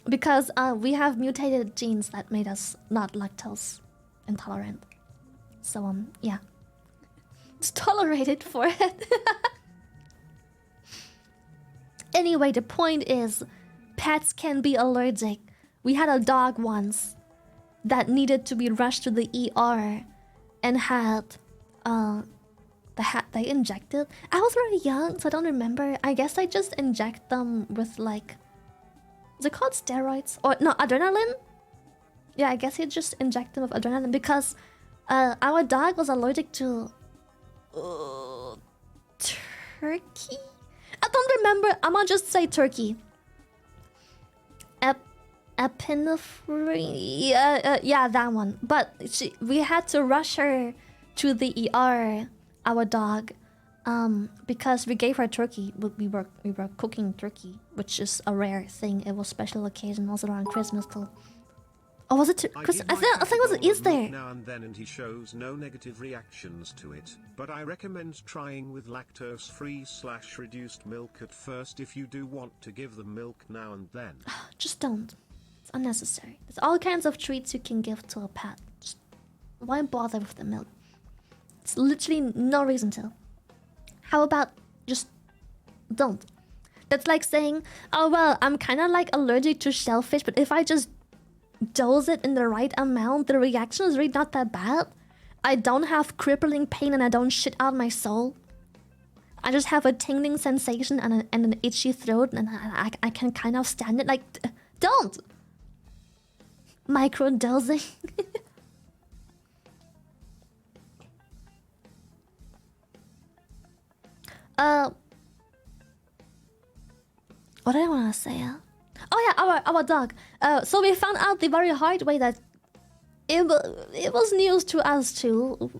Because we have mutated genes that made us not lactose intolerant. So yeah. It's tolerated for it. Anyway, the point is, pets can be allergic. We had a dog once that needed to be rushed to the ER and had they injected. I was very young, so I don't remember. I guess I just inject them with like, is it called steroids? Or no, adrenaline? Yeah, I guess you just inject them with adrenaline because our dog was allergic to turkey? I don't remember. I'm gonna just say turkey. Epinephrine. Yeah, that one. But we had to rush her to the ER, our dog, because we gave her turkey. We were cooking turkey, which is a rare thing. It was special occasion, also around Christmas too. Or was it Chris? I think it was Easter. Now and then, and he shows no negative reactions to it. But I recommend trying with lactose-free/reduced milk at first if you do want to give them milk now and then. Just don't. It's unnecessary. There's all kinds of treats you can give to a pet. Just why bother with the milk? It's literally no reason to. How about just don't? That's like saying, oh well, I'm kind of like allergic to shellfish, but if I just dose it in the right amount, the reaction is really not that bad. I don't have crippling pain and I don't shit out my soul. I just have a tingling sensation and an itchy throat, and I can kind of stand it. Like, don't! Microdosing. What did I want to say? Oh yeah, our dog. So we found out the very hard way that it was news to us too.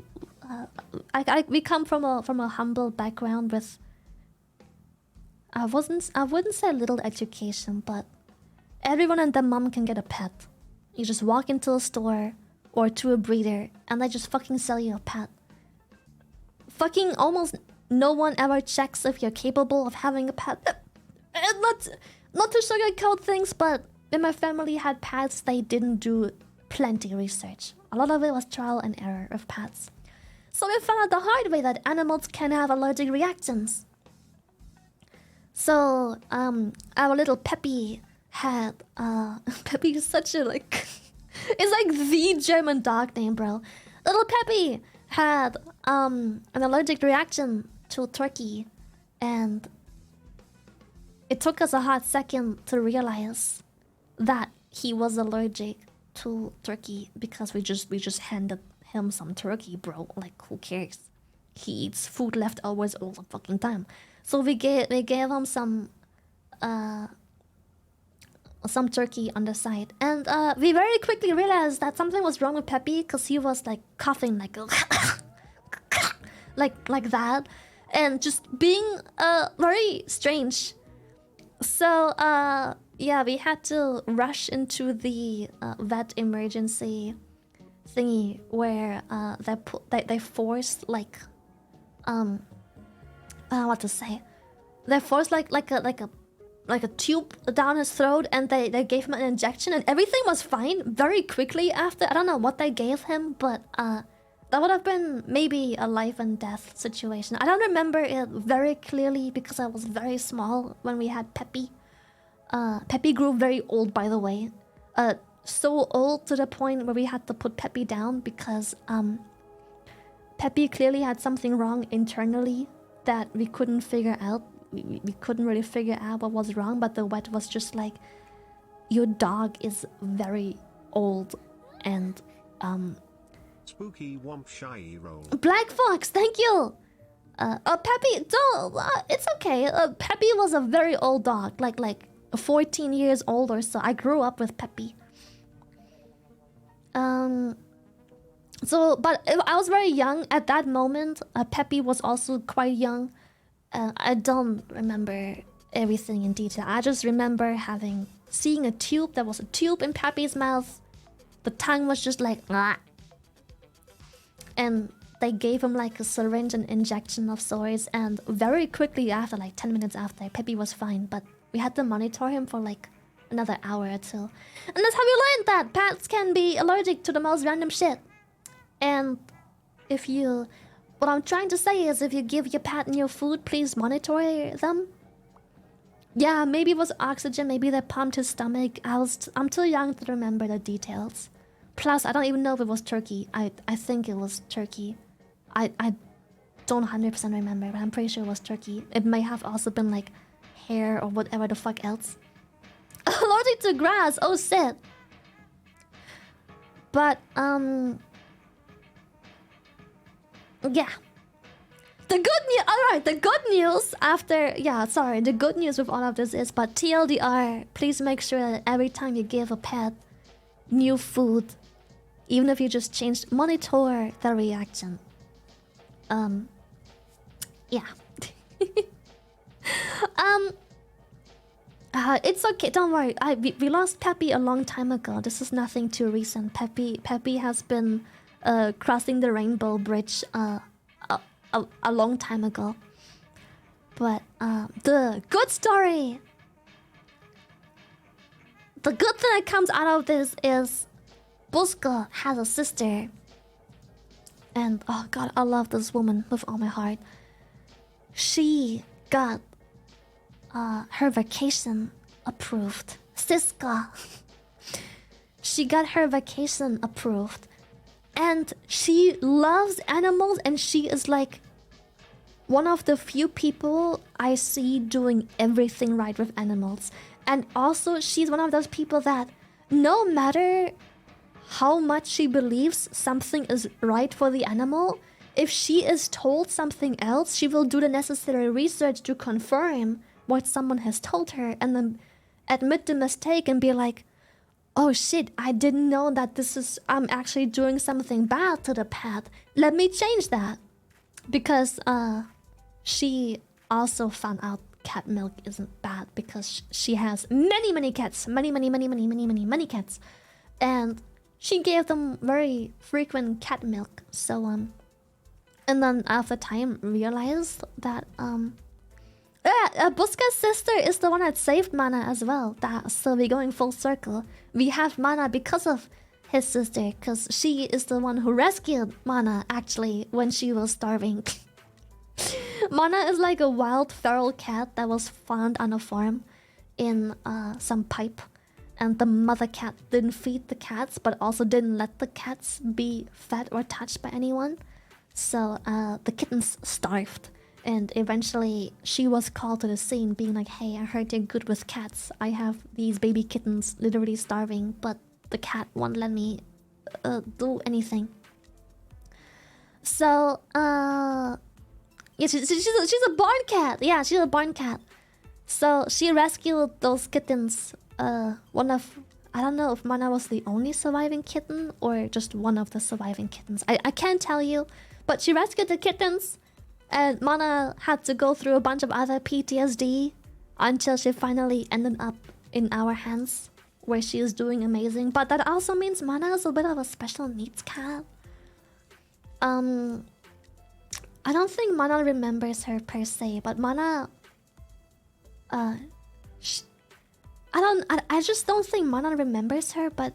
We come from a humble background with I wouldn't say little education, but everyone and their mom can get a pet. You just walk into a store or to a breeder and they just fucking sell you a pet. Fucking almost no one ever checks if you're capable of having a pet. Not to sugarcoat things, but when my family had pets, they didn't do plenty research. A lot of it was trial and error of pets. So we found out the hard way that animals can have allergic reactions. So, our little Peppy had, Peppy is such a, like, it's like the German dog name, bro. Little Peppy had, an allergic reaction to turkey, and it took us a hot second to realize that he was allergic to turkey because we just handed him some turkey, bro. Like, who cares? He eats food leftovers all the fucking time. So we gave him some turkey on the side, and we very quickly realized that something was wrong with Peppy because he was like coughing like like that, and just being very strange. So yeah, we had to rush into the vet emergency thingy where they forced like what to say? They forced like a tube down his throat, and they gave him an injection, and everything was fine very quickly after. I don't know what they gave him, but that would have been maybe a life and death situation. I don't remember it very clearly because I was very small when we had Peppy. Peppy grew very old, by the way. So old to the point where we had to put Peppy down because Peppy clearly had something wrong internally that we couldn't figure out. We couldn't really figure out what was wrong, but the vet was just like, your dog is very old and Spooky Womp Shy Roll. Black Fox, thank you. Peppy, don't. It's okay. Peppy was a very old dog, like 14 years old or so. I grew up with Peppy. So, but I was very young at that moment. Peppy was also quite young. I don't remember everything in detail. I just remember seeing a tube. There was a tube in Peppy's mouth. The tongue was just like, ah. And they gave him like a syringe and injection of sorts, and very quickly after, like 10 minutes after, Peppy was fine, but we had to monitor him for like another hour or two. And that's how we learned that pets can be allergic to the most random shit. And what I'm trying to say is, if you give your pet new food, please monitor them. Yeah, maybe it was oxygen, maybe they pumped his stomach. I'm too young to remember the details. Plus, I don't even know if it was turkey. I think it was turkey. I don't 100% remember, but I'm pretty sure it was turkey. It may have also been like hair or whatever the fuck else. Allergic to grass, oh shit. But, yeah. The good news, alright, the good news after, the good news with all of this is, but TLDR, please make sure that every time you give a pet new food, even if you just changed, monitor the reaction. Yeah. um. It's okay. Don't worry. We lost Peppy a long time ago. This is nothing too recent. Peppy has been crossing the Rainbow Bridge a long time ago. But the good story, the good thing that comes out of this is Buska has a sister. And oh god, I love this woman with all my heart. She got her vacation approved. Siska. She got her vacation approved. And she loves animals, and she is like one of the few people I see doing everything right with animals. And also, she's one of those people that no matter how much she believes something is right for the animal, if she is told something else, she will do the necessary research to confirm what someone has told her and then admit the mistake and be like, oh shit, I didn't know that I'm actually doing something bad to the pet. Let me change that. Because she also found out cat milk isn't bad because she has many cats. Many cats. And she gave them very frequent cat milk. So and then after time realized that Buska's sister is the one that saved Mana as well. So we're going full circle. We have Mana because of his sister, because she is the one who rescued Mana actually when she was starving. Mana is like a wild feral cat that was found on a farm in some pipe. And the mother cat didn't feed the cats, but also didn't let the cats be fed or touched by anyone. So the kittens starved. And eventually, she was called to the scene, being like, hey, I heard you're good with cats. I have these baby kittens literally starving, but the cat won't let me do anything. So, yeah, she's a barn cat. Yeah, she's a barn cat. So, she rescued those kittens. I don't know if Mana was the only surviving kitten or just one of the surviving kittens. I can't tell you, but she rescued the kittens. And Mana had to go through a bunch of other PTSD until she finally ended up in our hands, where she is doing amazing. But that also means Mana is a bit of a special needs cat. I don't think Mana remembers her per se, but Mana... I just don't think Mana remembers her, but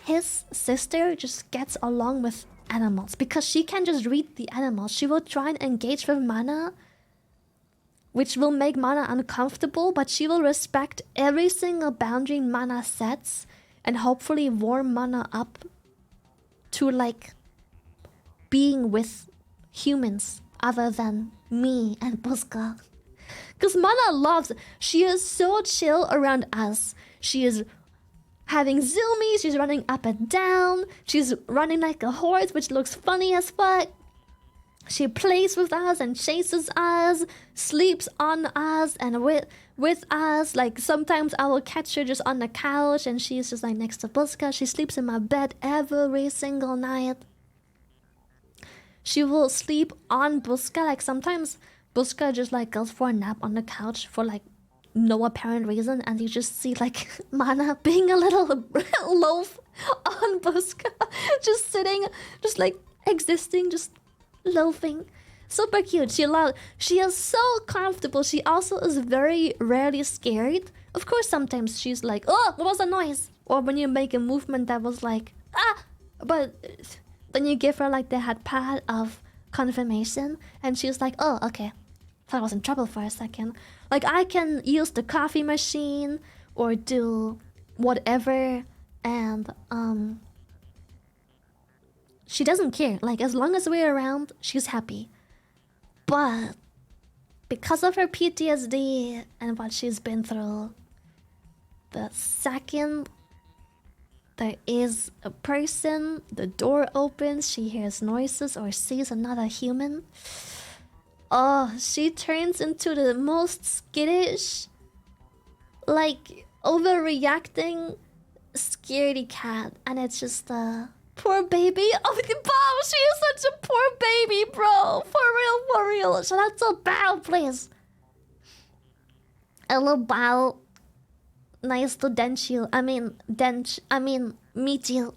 his sister just gets along with animals because she can just read the animals. She will try and engage with Mana, which will make Mana uncomfortable, but she will respect every single boundary Mana sets and hopefully warm Mana up to like being with humans other than me and Buska. Because Mana loves, she is so chill around us. She is having zoomies, she's running up and down, she's running like a horse, which looks funny as fuck. She plays with us and chases us, sleeps on us and with us. Like sometimes I will catch her just on the couch and she's just like next to Buska. She sleeps in my bed every single night. She will sleep on Buska. Like sometimes Buska just like goes for a nap on the couch for like no apparent reason, and you just see like Mana being a little loaf on Buska, just sitting, just like existing, just loafing. Super cute. She is so comfortable. She also is very rarely scared. Of course, sometimes she's like, oh, what was the noise? Or when you make a movement that was like, ah, but then you give her like the head pat of confirmation, and she's like, oh, okay. Thought I was in trouble for a second. Like, I can use the coffee machine or do whatever, and she doesn't care. Like, as long as we're around, she's happy. But because of her PTSD and what she's been through, the second there is a person, the door opens, she hears noises or sees another human, oh, she turns into the most skittish, like overreacting, scaredy cat. And it's just Poor baby. Oh, Bao, she is such a poor baby, bro. For real, for real. Shout out to Bao, please. Hello, Bao. Nice to meet you. Meet you.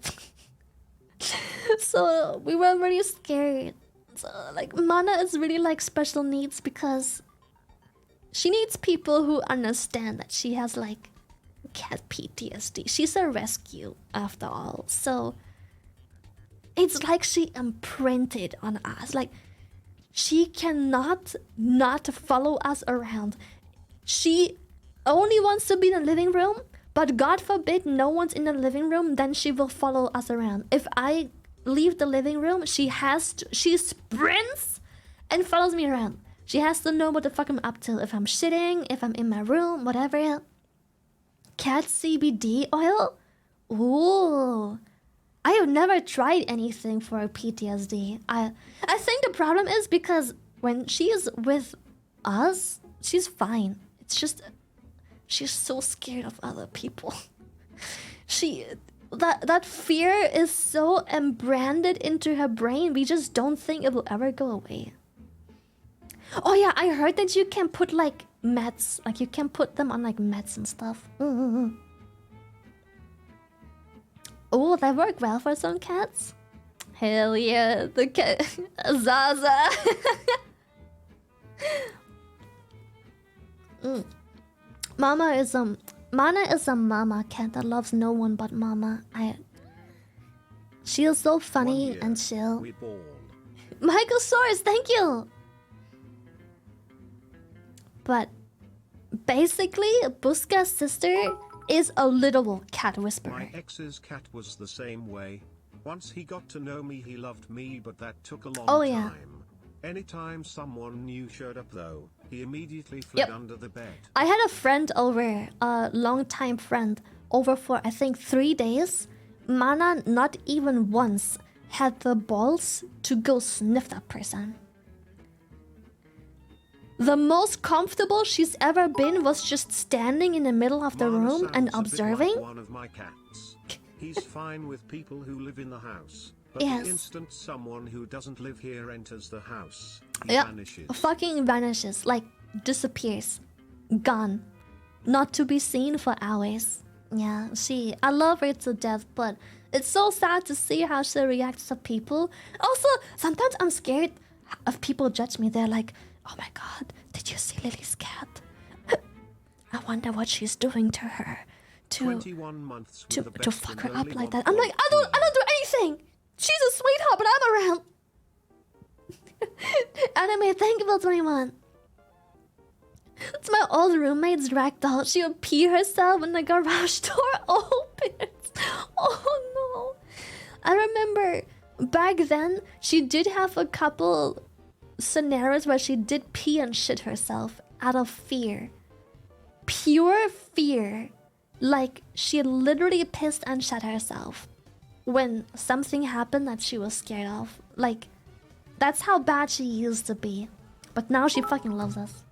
So we were really scared. So, like, Mana is really like special needs because she needs people who understand that she has like cat PTSD. She's a rescue after all. So it's like she imprinted on us. Like, she cannot not follow us around. She only wants to be in the living room, but God forbid no one's in the living room, then she will follow us around. If I leave the living room, she sprints and follows me around. She has to know what the fuck I'm up to. If I'm shitting, if I'm in my room, whatever. Cat CBD oil? Ooh. I have never tried anything for PTSD. I think the problem is because when she is with us, she's fine. It's just she's so scared of other people. That fear is so embranded into her brain. We just don't think it will ever go away. Oh yeah, I heard that you can put like meds, like you can put them on like meds and stuff. Oh, that worked well for some cats. Hell yeah, the cat Zaza. Mana is a mama cat that loves no one but Mama. She is so funny and chill. Michael Soares, thank you. But basically, Buska's sister is a literal cat whisperer. My ex's cat was the same way. Once he got to know me, he loved me, but that took a long time. Yeah. Anytime someone new showed up though, he immediately fled under the bed. I had a friend over, a long-time friend, over for I think 3 days. Mana not even once had the balls to go sniff that person. The most comfortable she's ever been was just standing in the middle of the room and observing. Like one of my cats. He's fine with people who live in the house. But the instant someone who doesn't live here enters the house, he vanishes. Fucking vanishes, like disappears. Gone. Not to be seen for hours. Yeah, I love her to death, but it's so sad to see how she reacts to people. Also, sometimes I'm scared if people judge me. They're like, oh my god, did you see Lily's cat? I wonder what she's doing to her. To fuck her up like that. I'm like, I don't do anything. She's a sweetheart, but I'm around. Anime, thank you for 21. It's my old roommate's ragdoll. She would pee herself when the garage door opens. Oh no. I remember back then, she did have a couple scenarios where she did pee and shit herself out of fear. Pure fear. Like, she literally pissed and shit herself when something happened that she was scared of. Like, that's how bad she used to be. But now she fucking loves us.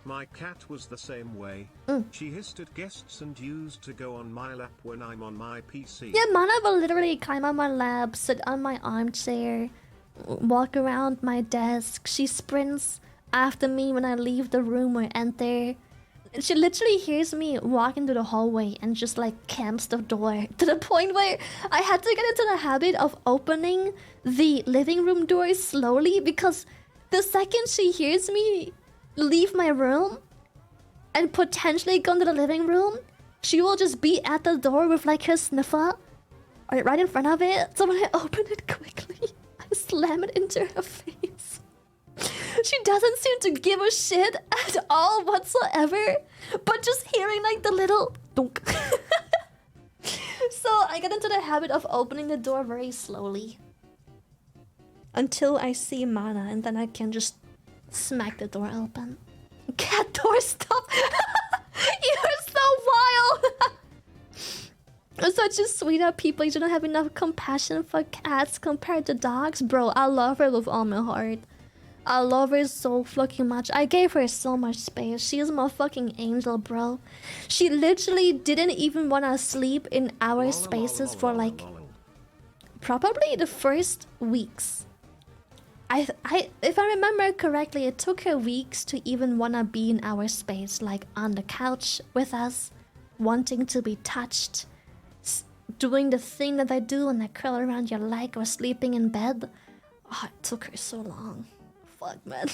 My cat was the same way. She hissed at guests and used to go on my lap when I'm on my PC. Yeah, Mana will literally climb on my lap, sit on my armchair, walk around my desk. She sprints after me when I leave the room or enter. She literally hears me walk into the hallway and just like camps the door to the point where I had to get into the habit of opening the living room door slowly, because the second she hears me leave my room and potentially go into the living room, she will just be at the door with like her sniffer right in front of it. So when I open it quickly, I slam it into her face. She doesn't seem to give a shit at all whatsoever, but just hearing like the little dunk. So I get into the habit of opening the door very slowly until I see Mana, and then I can just smack the door open. Cat door, stop! You're so wild! You're such a sweetheart, people. You don't have enough compassion for cats compared to dogs. Bro, I love her with all my heart. I love her so fucking much. I gave her so much space. She is my fucking angel, bro. She literally didn't even want to sleep in our spaces for like probably the first weeks. If I remember correctly, it took her weeks to even wanna be in our space, like on the couch with us, wanting to be touched, doing the thing that I do when I curl around your leg or sleeping in bed. Oh, it took her so long. Fuck, man.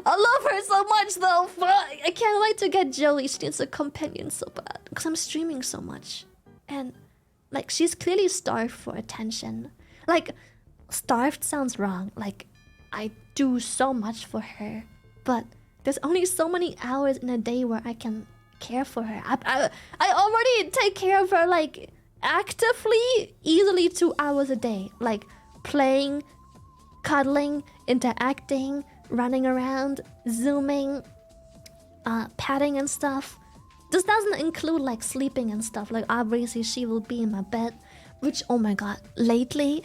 I love her so much though. Fuck. I can't wait to get Joey. She needs a companion so bad because I'm streaming so much. And like, she's clearly starved for attention. Like, starved sounds wrong. Like, I do so much for her, but there's only so many hours in a day where I can care for her. I already take care of her, like, actively, easily 2 hours a day. Like, playing, cuddling, interacting, running around, zooming, patting and stuff. This doesn't include, like, sleeping and stuff. Like, obviously she will be in my bed, which, oh my god, lately...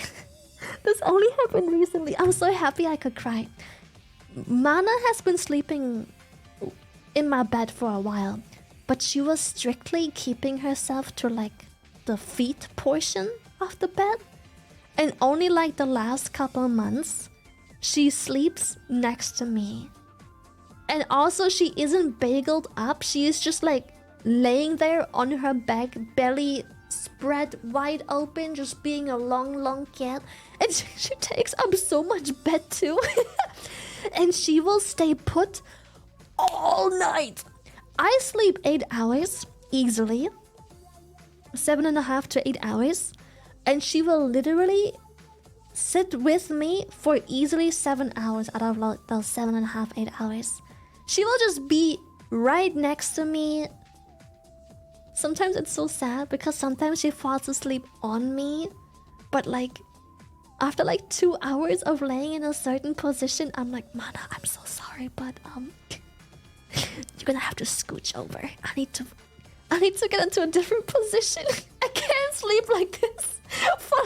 This only happened recently. I'm so happy I could cry. Mana has been sleeping in my bed for a while, but she was strictly keeping herself to like the feet portion of the bed. And only like the last couple months, she sleeps next to me. And also she isn't bageled up. She is just like laying there on her back, belly spread wide open, just being a long cat. And she takes up so much bed too. And she will stay put all night. I sleep 8 hours easily, 7.5 to 8 hours, and she will literally sit with me for easily 7 hours out of those 7.5, 8 hours. She will just be right next to me. Sometimes it's so sad because sometimes she falls asleep on me, but like after like 2 hours of laying in a certain position, I'm like, Mana, I'm so sorry, but you're gonna have to scooch over. I need to get into a different position. I can't sleep like this for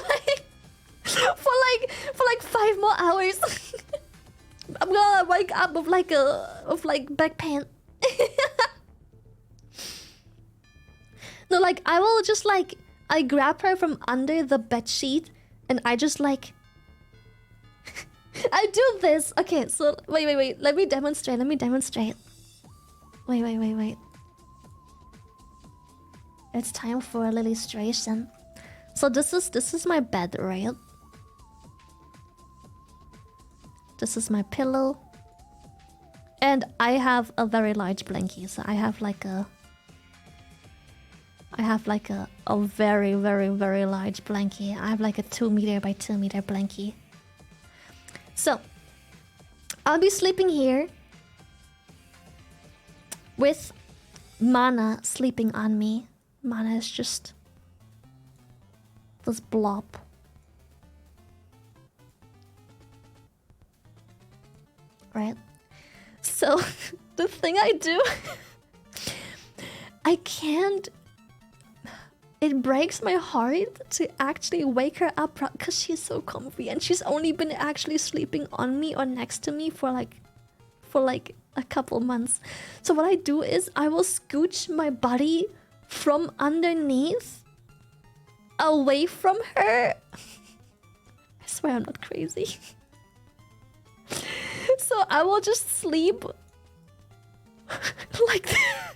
like 5 more hours. I'm gonna wake up with like back pain. No, like, I will just, like, I grab her from under the bedsheet, and I just, like... I do this! Okay, so, wait, let me demonstrate, Wait. It's time for a illustration. So this is my bed, right? This is my pillow. And I have a very large blankie, so I have like a very large blankie. I have like a 2 meter by 2 meter blankie. So, I'll be sleeping here with Mana sleeping on me. Mana is just this blob. Right? So, the thing I do... I can't... It breaks my heart to actually wake her up because she's so comfy and she's only been actually sleeping on me or next to me for like a couple months. So what I do is I will scooch my body from underneath away from her. I swear I'm not crazy. So I will just sleep like that.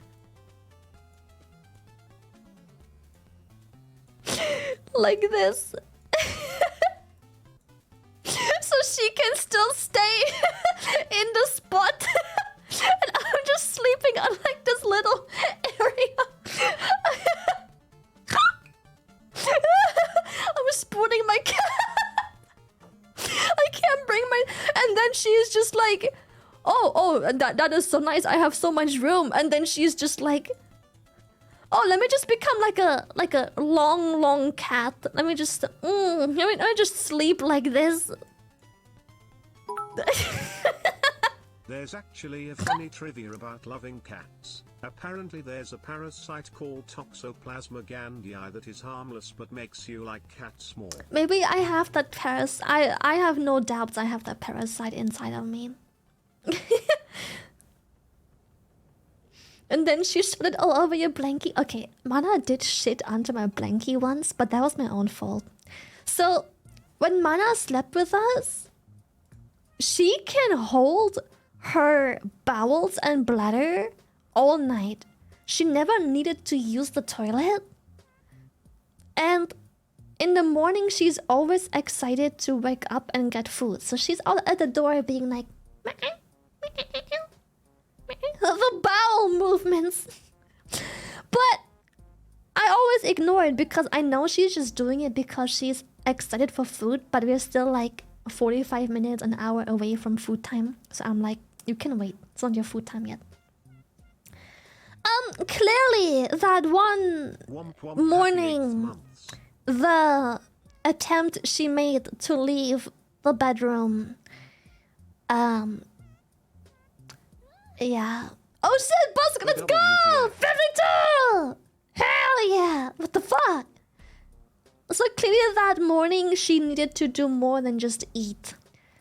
Like this. So she can still stay in the spot. And I'm just sleeping on like this little area. I'm spooning my cat. I can't bring my... And then she's just like, oh, that is so nice. I have so much room. And then she's just like, oh, let me just become like a long cat. Let me just let me just sleep like this. There's actually a funny trivia about loving cats. Apparently there's a parasite called Toxoplasma gondii that is harmless but makes you like cats more. Maybe I have that parasite. I have no doubts I have that parasite inside of me. And then she shot it all over your blankie. Okay, Mana did shit onto my blankie once, but that was my own fault. So when Mana slept with us, she can hold her bowels and bladder all night. She never needed to use the toilet. And in the morning, she's always excited to wake up and get food. So she's out at the door being like... the bowel movements. But I always ignore it because I know she's just doing it because she's excited for food. But we're still like 45 minutes, an hour away from food time. So I'm like, you can wait. It's not your food time yet. Clearly, that one morning, the attempt she made to leave the bedroom, yeah. Oh shit, Busk, let's go! 52! Hell yeah! What the fuck? So clearly that morning, she needed to do more than just eat.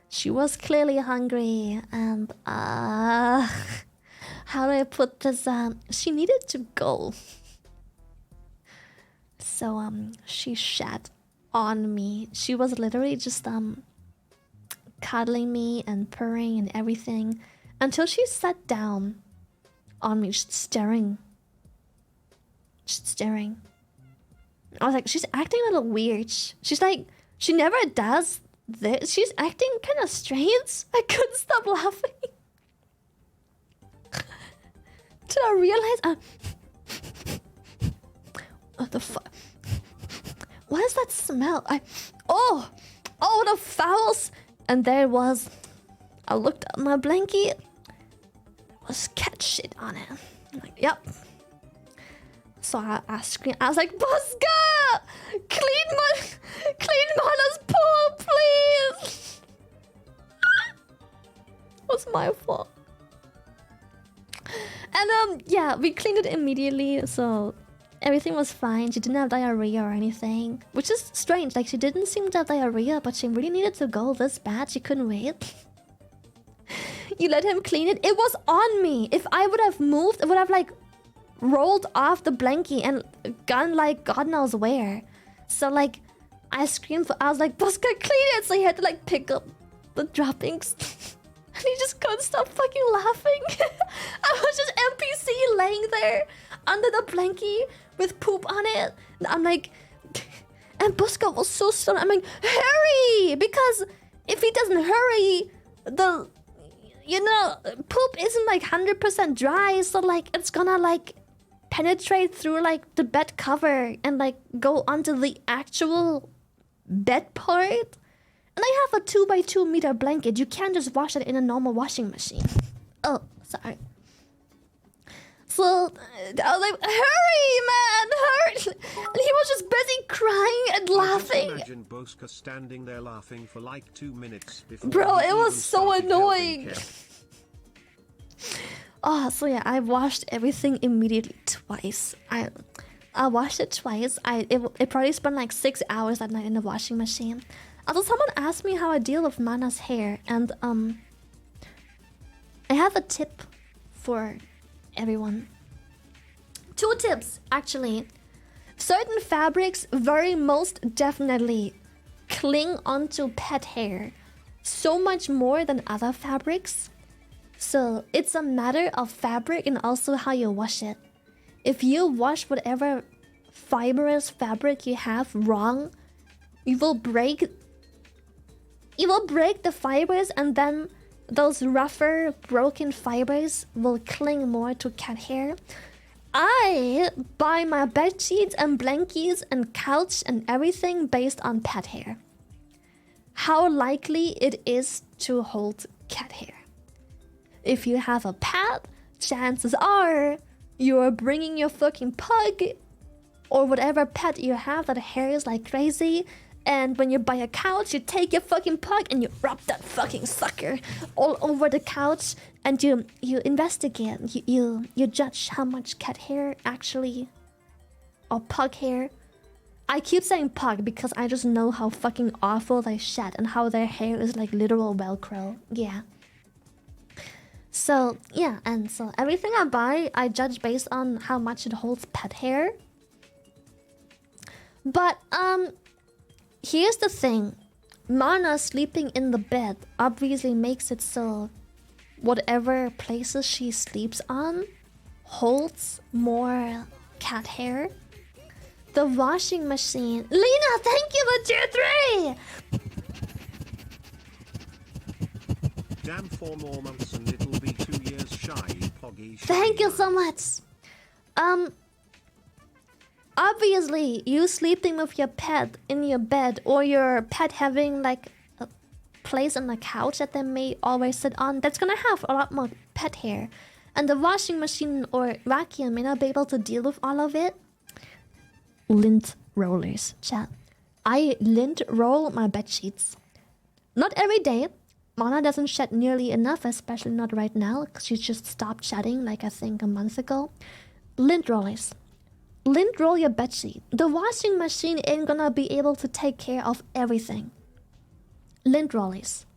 She was clearly hungry, and how do I put this? She needed to go. So she shat on me. She was literally just cuddling me and purring and everything until she sat down on me, just staring. Just staring. I was like, she's acting a little weird. She's like, she never does this. She's acting kind of strange. I couldn't stop laughing. Did I realize? What the fuck? What is that smell? Oh, the fouls. And there it was. I looked at my blanket. There was cat shit on it. I'm like, yep. So I screamed. I was like, Buska! Clean Mana's pool, please! It was my fault. And yeah, we cleaned it immediately, so everything was fine. She didn't have diarrhea or anything, which is strange. Like, she didn't seem to have diarrhea, but she really needed to go this bad. She couldn't wait. You let him clean it? It was on me. If I would have moved, it would have like rolled off the blankie and gone like God knows where. So like, I screamed I was like, Buska, clean it! So he had to like pick up the droppings. And he just couldn't stop fucking laughing. I was just NPC laying there under the blankie with poop on it. And I'm like, and Buska was so slow. I'm like, hurry! Because if he doesn't hurry, poop isn't like 100% dry. So like, it's gonna like penetrate through like the bed cover and like go onto the actual bed part. And I have a 2x2 meter blanket. You can't just wash it in a normal washing machine. Oh, sorry. So I was like, hurry, man, hurry! And he was just busy crying and laughing. Imagine Boska standing there laughing for like 2 minutes before. Bro, it was so annoying. Oh, so yeah, I washed everything immediately twice. I washed it twice. It probably spent like 6 hours that night in the washing machine. Also, someone asked me how I deal with Mana's hair, and I have a tip for everyone. 2 tips, actually. Certain fabrics very most definitely cling onto pet hair so much more than other fabrics. So it's a matter of fabric and also how you wash it. If you wash whatever fibrous fabric you have wrong, you will break the fibers, and then those rougher, broken fibers will cling more to cat hair. I buy my bed sheets and blankets and couch and everything based on pet hair. How likely it is to hold cat hair. If you have a pet, chances are you're bringing your fucking pug or whatever pet you have that hair is like crazy. And when you buy a couch, you take your fucking pug and you rub that fucking sucker all over the couch, and you investigate, you judge how much cat hair actually, or pug hair. I keep saying pug because I just know how fucking awful they shed and how their hair is like literal Velcro. Yeah. So yeah, and so everything I buy, I judge based on how much it holds pet hair. But Here's the thing. Mana sleeping in the bed obviously makes it so whatever places she sleeps on holds more cat hair. The washing machine. Lena, thank you for tier 3! Damn, 4 more months and it'll be 2 years shy, Poggy. Thank you so much. Obviously, you sleeping with your pet in your bed, or your pet having like a place on the couch that they may always sit on, that's gonna have a lot more pet hair. And the washing machine or vacuum may not be able to deal with all of it. Lint rollers, chat. I lint roll my bed sheets. Not every day. Mana doesn't shed nearly enough, especially not right now, because she just stopped shedding like I think a month ago. Lint rollers. Lint roll your bedsheet. The washing machine ain't gonna be able to take care of everything. Lint rollers.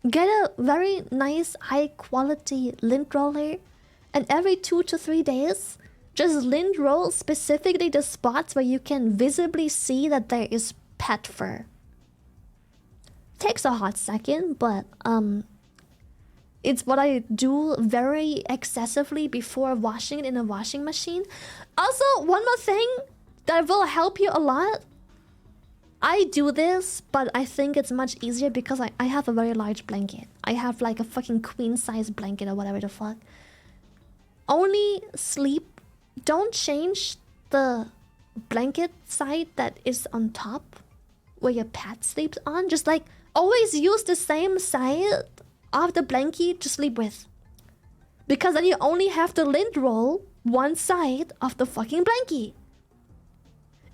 Get a very nice high quality lint roller, and every 2 to 3 days just lint roll specifically the spots where you can visibly see that there is pet fur. Takes a hot second, but it's what I do very excessively before washing it in a washing machine. Also, one more thing that will help you a lot. I do this, but I think it's much easier because I have a very large blanket. I have like a fucking queen size blanket or whatever the fuck. Only sleep. Don't change the blanket side that is on top where your pet sleeps on. Just like always use the same side of the blanket to sleep with. Because then you only have to lint roll one side of the fucking blanket.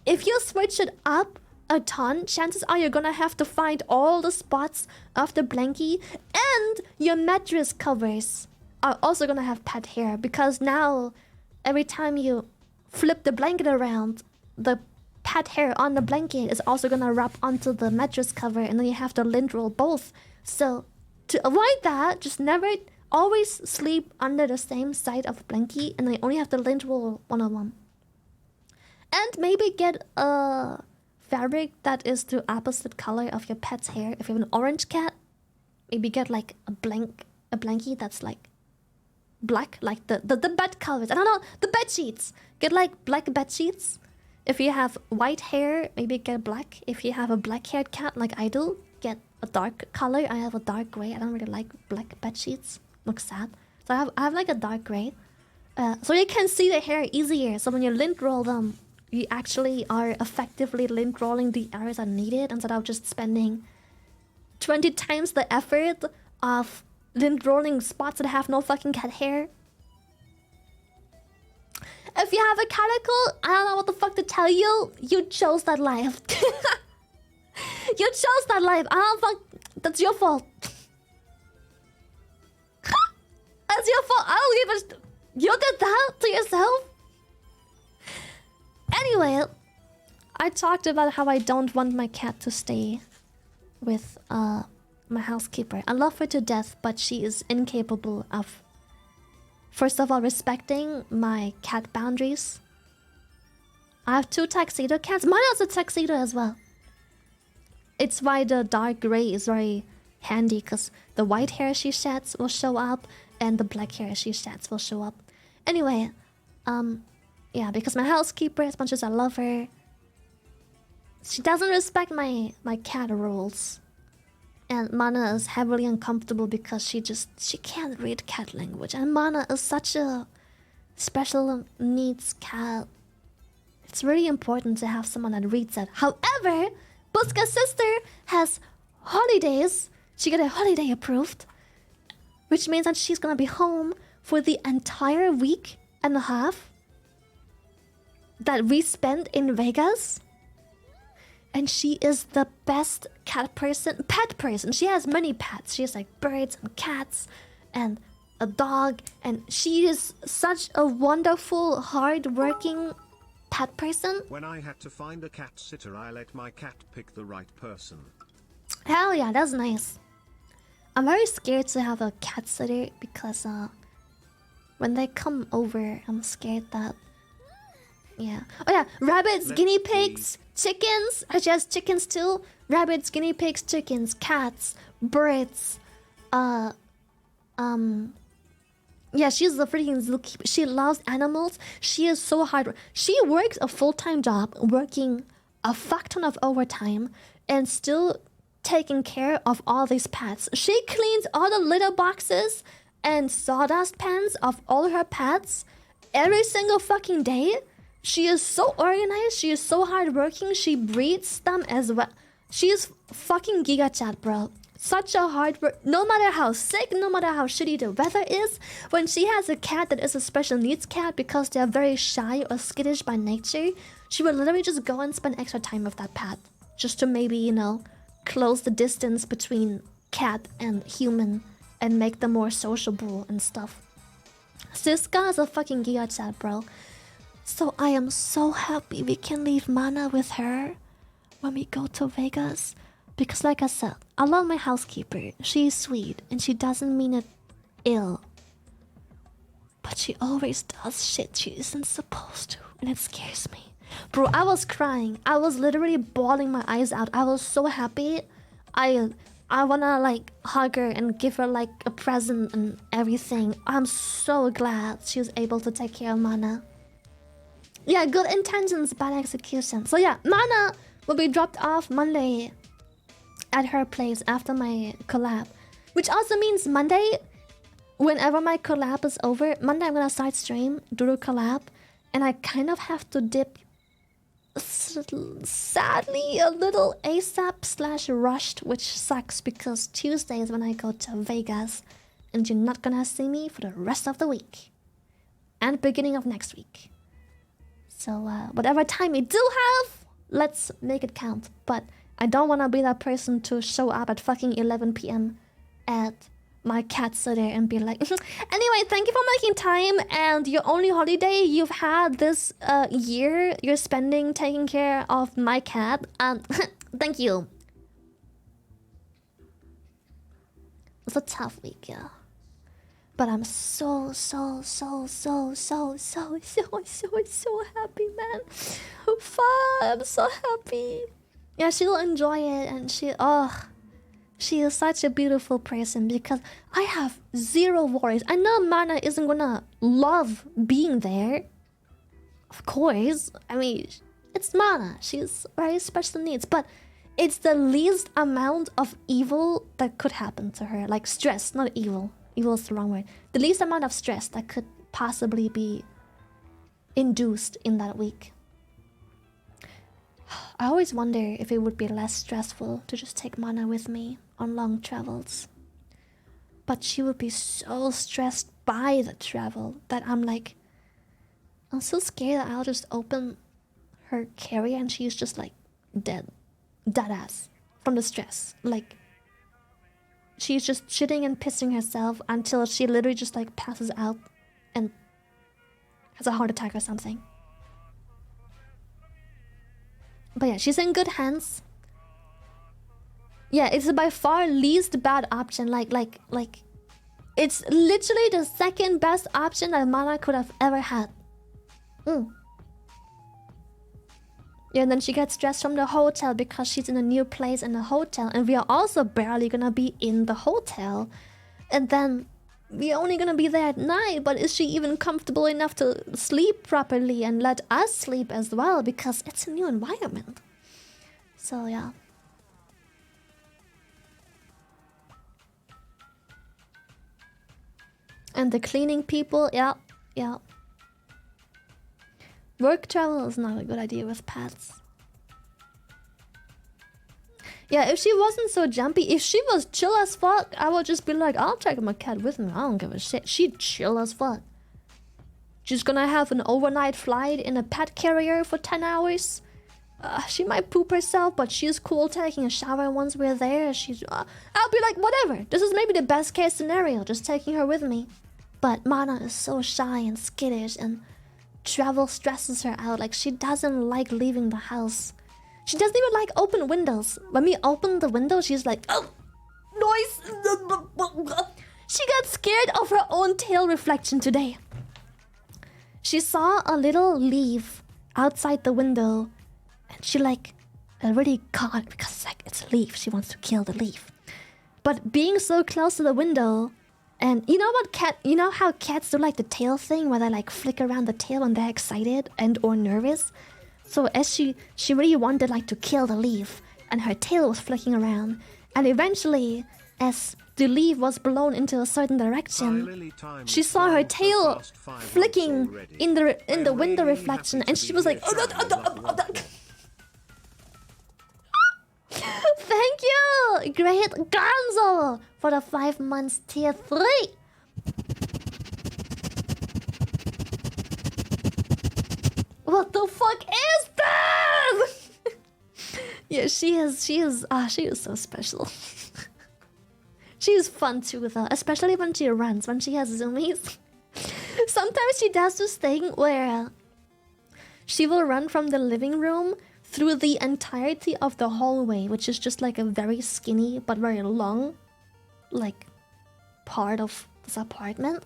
If you switch it up a ton, chances are you're gonna have to find all the spots of the blanket, and your mattress covers are also gonna have pet hair, because now every time you flip the blanket around, the pet hair on the blanket is also gonna wrap onto the mattress cover, and then you have to lint roll both. So to avoid that, just never always sleep under the same side of the blanket, and then you only have to lint roll one of them. And maybe get a fabric that is the opposite color of your pet's hair. If you have an orange cat, maybe get like a blanket that's like black, like the bed covers. I don't know, the bed sheets. Get like black bed sheets. If you have white hair, maybe get black. If you have a black-haired cat like I do, get a dark color. I have a dark gray. I don't really like black bed sheets. Looks sad. So I have like a dark gray. So you can see the hair easier. So when you lint roll them, you actually are effectively lint rolling the areas that are needed, instead of just spending 20 times the effort of lint rolling spots that have no fucking cat hair. If you have a calico, I don't know what the fuck to tell you. You chose that life. You chose that life. I don't fuck. That's your fault. That's your fault. I don't give a. You did that to yourself. Anyway, I talked about how I don't want my cat to stay with my housekeeper. I love her to death, but she is incapable of, first of all, respecting my cat boundaries. I have 2 tuxedo cats. Mine has a tuxedo as well. It's why the dark gray is very handy, because the white hair she sheds will show up, and the black hair she sheds will show up. Anyway, yeah, because my housekeeper, as much as I love her, she doesn't respect my cat rules. And Mana is heavily uncomfortable because she can't read cat language. And Mana is such a special needs cat. It's really important to have someone that reads it. However, Buska's sister has holidays. She got a holiday approved, which means that she's gonna be home for the entire week and a half that we spent in Vegas. And she is the best pet person. She has many pets. She has like birds and cats and a dog. And she is such a wonderful, hard-working pet person. When I had to find a cat sitter, I let my cat pick the right person. Hell yeah, that's nice. I'm very scared to have a cat sitter because when they come over, I'm scared that... Yeah. Oh yeah, rabbits, guinea pigs, chickens. She has chickens too. Rabbits, guinea pigs, chickens, cats, birds. Yeah, she's the freaking zookeeper. She loves animals. She is so hard. She works a full-time job, working a fuck ton of overtime, and still taking care of all these pets. She cleans all the litter boxes and sawdust pans of all her pets every single fucking day. She is so organized. She is so hardworking. She breeds them as well. She is fucking giga chat, bro. Such a hard work. No matter how sick, no matter how shitty the weather is, when she has a cat that is a special needs cat because they're very shy or skittish by nature, she will literally just go and spend extra time with that pet. Just to maybe, you know, close the distance between cat and human and make them more sociable and stuff. Siska is a fucking giga chat, bro. So I am so happy we can leave Mana with her when we go to Vegas. Because like I said, I love my housekeeper. She's sweet and she doesn't mean it ill. But she always does shit she isn't supposed to, and it scares me. Bro, I was crying. I was literally bawling my eyes out. I was so happy. I wanna like hug her and give her like a present and everything. I'm so glad she was able to take care of Mana. Yeah, good intentions, bad execution. So yeah, Mana will be dropped off Monday at her place after my collab. Which also means Monday, whenever my collab is over, Monday I'm gonna start stream, do the collab, and I kind of have to dip, sadly, a little ASAP/rushed, which sucks because Tuesday is when I go to Vegas, and you're not gonna see me for the rest of the week. And beginning of next week. So whatever time we do have, let's make it count. But I don't want to be that person to show up at fucking 11 p.m. at my cat sitter and be like, anyway, thank you for making time, and your only holiday you've had this year you're spending taking care of my cat. Thank you. It's a tough week, yeah. But I'm so happy, man. Fuck, I'm so happy. Yeah, she'll enjoy it, and she is such a beautiful person because I have zero worries. I know Mana isn't gonna love being there. Of course. I mean, it's Mana. She's very special needs, but it's the least amount of evil that could happen to her. Like stress, not evil. Evil is the wrong word. The least amount of stress that could possibly be induced in that week. I always wonder if it would be less stressful to just take Mana with me on long travels. But she would be so stressed by the travel that I'm like, I'm so scared that I'll just open her carrier and she's just like dead ass from the stress. Like, she's just shitting and pissing herself until she literally just like passes out and has a heart attack or something. But yeah, she's in good hands. Yeah, it's by far least bad option. Like, it's literally the second best option that Mana could have ever had. Yeah, and then she gets stressed from the hotel because she's in a new place in the hotel, and we are also barely gonna be in the hotel. And then we're only gonna be there at night, but is she even comfortable enough to sleep properly and let us sleep as well? Because it's a new environment. So yeah. And the cleaning people, yeah. Work travel is not a good idea with pets. Yeah, if she wasn't so jumpy, if she was chill as fuck, I would just be like, I'll take my cat with me. I don't give a shit. She'd chill as fuck. She's gonna have an overnight flight in a pet carrier for 10 hours. She might poop herself, but she's cool taking a shower once we're there. I'll be like, whatever. This is maybe the best case scenario, just taking her with me. But Mana is so shy and skittish, and travel stresses her out. Like, she doesn't like leaving the house. She doesn't even like open windows. When we open the window, she's like, oh, noise. She got scared of her own tail reflection today. She saw a little leaf outside the window, And she like already caught because like it's a leaf. She wants to kill the leaf. But being so close to the window, and you know what you know how cats do like the tail thing where they like flick around the tail when they're excited and or nervous. So as she really wanted like to kill the leaf, and her tail was flicking around, and eventually as the leaf was blown into a certain direction, she saw her tail flicking in the window reflection, and she was like, thank you, great Gonzo, for the 5 months tier 3. What the fuck is that? Yeah, she is so special. She is fun too, though, especially when she runs, when she has zoomies. Sometimes she does this thing where she will run from the living room through the entirety of the hallway, which is just like a very skinny but very long, like, part of this apartment.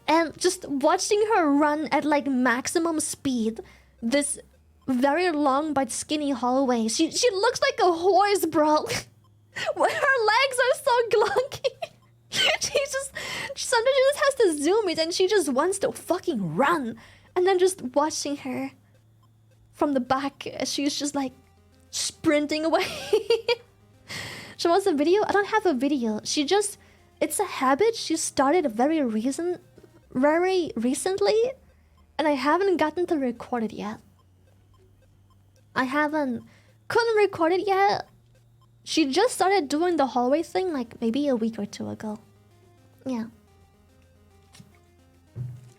And just watching her run at like maximum speed, this very long but skinny hallway, she looks like a horse, bro. When her legs are so glunky. Sometimes she just has to zoom it and she just wants to fucking run. And then just watching her from the back as she's just like sprinting away. She wants a video? I don't have a video. It's a habit she started very recently, and I haven't gotten to record it yet. Couldn't record it yet. She just started doing the hallway thing like maybe a week or two ago. Yeah.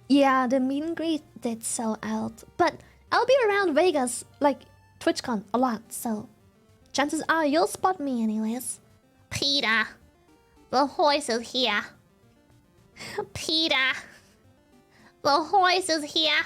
Yeah, the meet and greet did sell out. But I'll be around Vegas, like TwitchCon, a lot, so chances are you'll spot me anyways. Peter, the horse is here. Peter, the horse is here.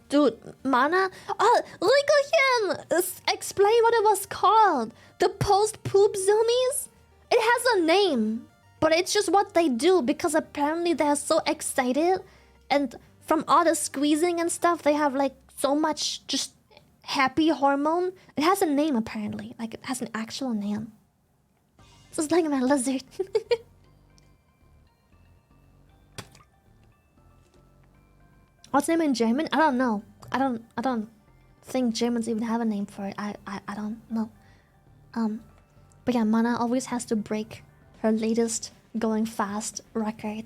Dude, Mana? Oh, Rikohin! Explain what it was called. The post-poop zoomies? It has a name, but it's just what they do because apparently they're so excited, and from all the squeezing and stuff, they have like so much just happy hormone. It has a name apparently, like it has an actual name. This is like my lizard. What's the name in German? I don't know. I don't think Germans even have a name for it. I don't know. But yeah, Mana always has to break her latest going fast record.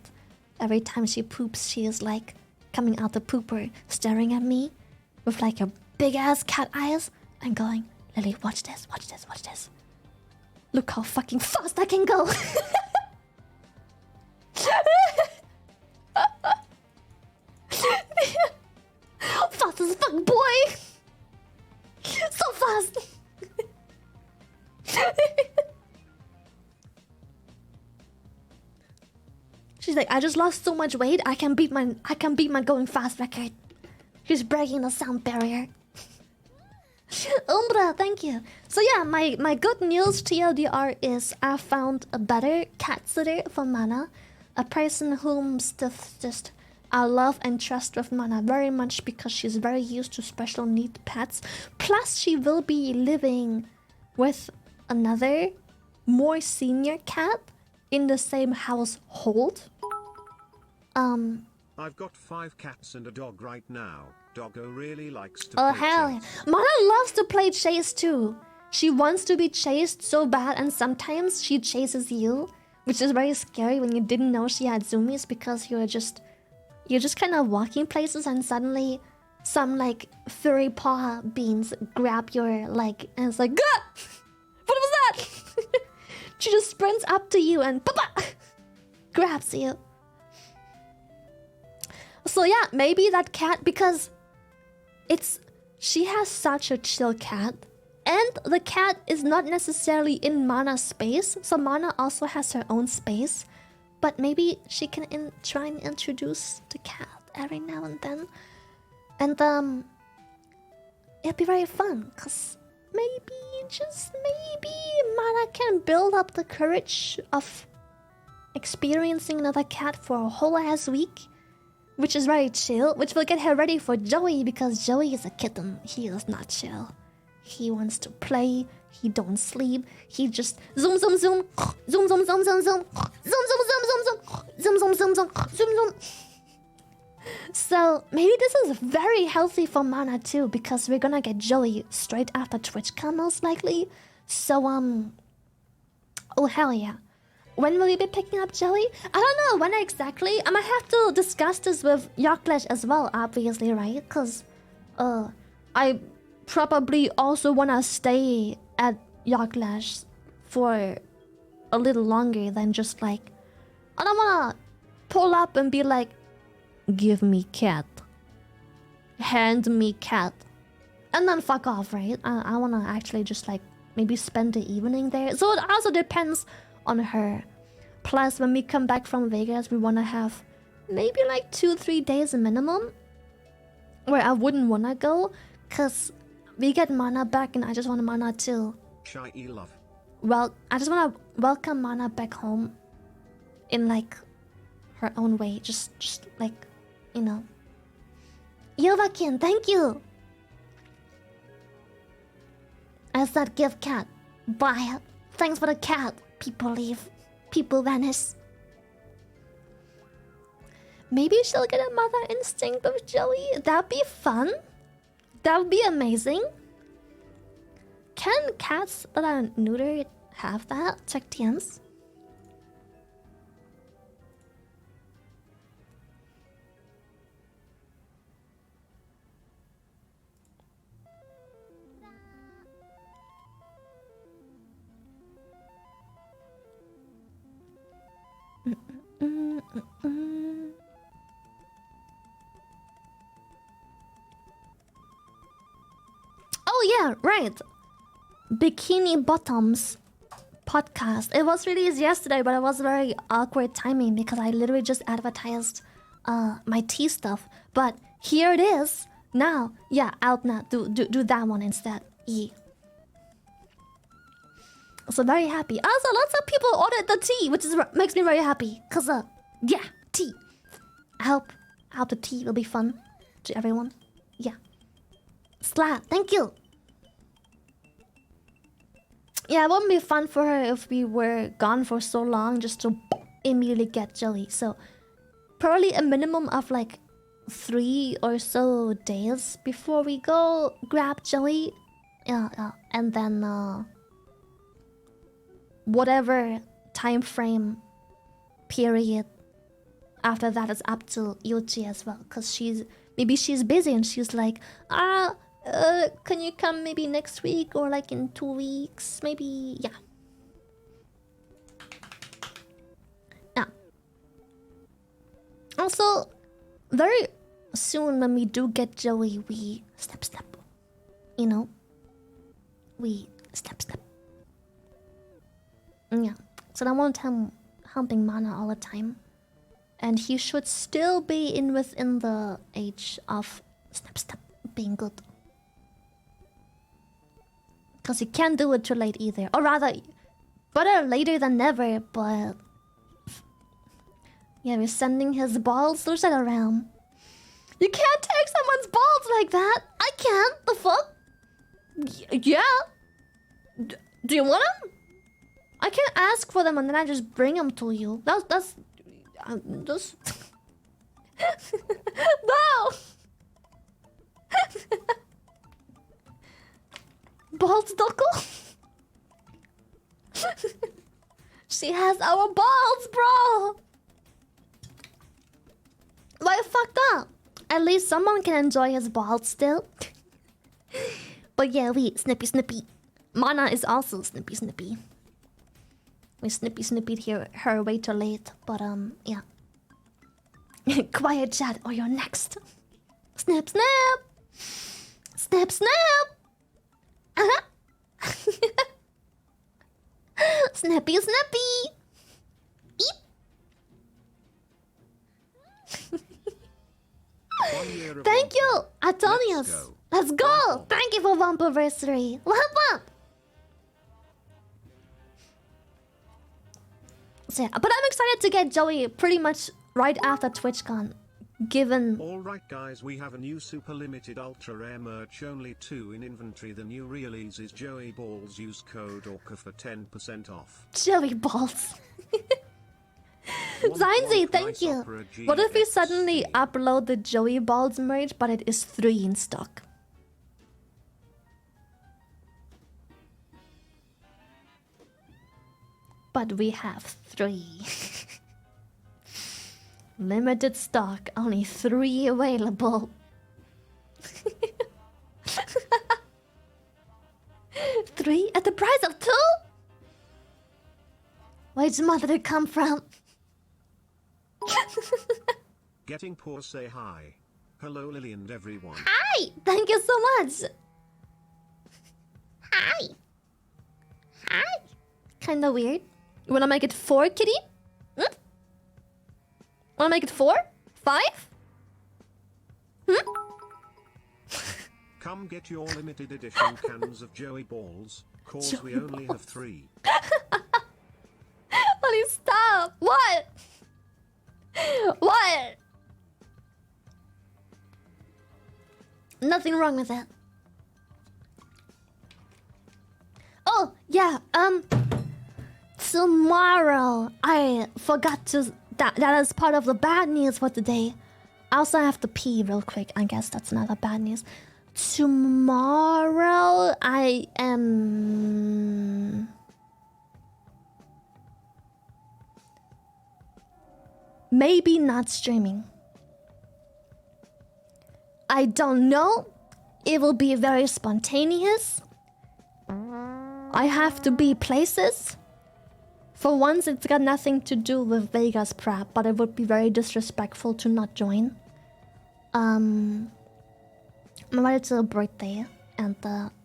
Every time she poops, she is like coming out the pooper, staring at me with like her big ass cat eyes and going, Lily, watch this, watch this, watch this. Look how fucking fast I can go. Fast as fuck, boy! So fast! She's like, I just lost so much weight, I can beat my going fast record. She's breaking the sound barrier. Umbra, thank you. So yeah, my good news TLDR is I found a better cat sitter for Mana. A person whom just I love and trust with Mana very much because she's very used to special needs pets. Plus, she will be living with another, more senior cat in the same household. I've got 5 cats and a dog right now. Doggo really likes to play hell yeah. Mana loves to play chase too. She wants to be chased so bad, and sometimes she chases you, which is very scary when you didn't know she had zoomies because you're just kind of walking places and suddenly some like furry paw beans grab your leg and it's like, Gah! What was that? She just sprints up to you and papa grabs you. So yeah, maybe that cat, because she has such a chill cat, and the cat is not necessarily in Mana's space, so Mana also has her own space. But maybe she can try and introduce the cat every now and then. And it'd be very fun, because maybe, just maybe, Mana can build up the courage of experiencing another cat for a whole ass week. which is very chill, which will get her ready for Joey because Joey is a kitten. He is not chill. He wants to play. He don't sleep. He just zoom zoom zoom zoom zoom zoom zoom zoom zoom zoom zoom zoom zoom zoom zoom zoom zoom zoom. So maybe this is very healthy for Mana too because we're gonna get Joey straight after TwitchCon most likely. So oh hell yeah. When will we be picking up Joey? I don't know when exactly. I might have to discuss this with Yoklash as well, obviously, right? Cause I probably also wanna stay at Yoklash for a little longer than just like I don't wanna pull up and be like, give me cat, hand me cat, and then fuck off, right? I wanna actually just like maybe spend the evening there. So it also depends on her. Plus, when we come back from Vegas, we wanna have maybe like 2-3 days minimum where I wouldn't wanna go, cause we get Mana back and I just want Mana too. Shy love. Well, I just wanna welcome Mana back home in like her own way, just like, you know. Yovakin, thank you. I said give cat. Bye. Thanks for the cat. People leave. People vanish. Maybe she'll get a mother instinct with Joey. That'd be fun. That would be amazing. Can cats that are neutered have that? Check DMs. Oh yeah, right. Bikini Bottoms podcast. It was released yesterday, but it was very awkward timing because I literally just advertised my tea stuff. But here it is now. Yeah, out now. Do that one instead. So very happy. Also, lots of people ordered the tea, which is makes me very happy. Cause yeah, tea. I hope the tea will be fun to everyone. Yeah. Slat, thank you. Yeah, it wouldn't be fun for her if we were gone for so long just to immediately get Joey. So probably a minimum of like 3 or so days before we go grab Joey. Yeah, and then whatever time frame period after that is up to Yuchi as well, because maybe she's busy and she's like, can you come maybe next week or like in 2 weeks? Maybe, yeah. Yeah. Also, very soon when we do get Joey, we step. You know? We step. Yeah. So I want him humping Mana all the time. And he should still be within the age of step being good. Because he can't do it too late either. Or rather, better later than never, but... Yeah, we're sending his balls through that around. You can't take someone's balls like that! I can't! The fuck? Yeah! Do you want them? I can't ask for them and then I just bring them to you. That's... just... No! Balls Duckle? She has our balls, bro! Why fucked up? At least someone can enjoy his balls still. But yeah, we snippy. Mana is also snippy. We snippy here her way too late, but yeah. Quiet chat or you're next. Snip. Uh-huh. Snappy. Eep. Thank you, Antonius. Let's go. Thank you for Vampiversary. What? So yeah, but I'm excited to get Joey pretty much right after TwitchCon. given. Alright guys, we have a new super limited ultra rare merch, only 2 in inventory. The new release is Joey Balls. Use code Orca for 10% off. Joey Balls. Zainzi, thank you. What if we suddenly upload the Joey Balls merch, but it is 3 in stock? But we have 3. Limited stock, only 3 available. 3 at the price of 2? Where'd your mother come from? Getting poor, say hi. Hello Lily and everyone. Hi! Thank you so much. Hi. Hi. Kinda weird. You wanna make it 4, kitty? Hmm? Wanna make it 4? 5? Hmm? Come get your limited edition cans of Joey Balls, cause we only have 3. Please stop! What? What? Nothing wrong with that. Oh, yeah, tomorrow, I forgot to... That is part of the bad news for today. I also have to pee real quick. I guess that's not a bad news. Tomorrow, I am... maybe not streaming. I don't know. It will be very spontaneous. I have to be places. For once, it's got nothing to do with Vegas prep, but it would be very disrespectful to not join. I'm invited to a birthday, and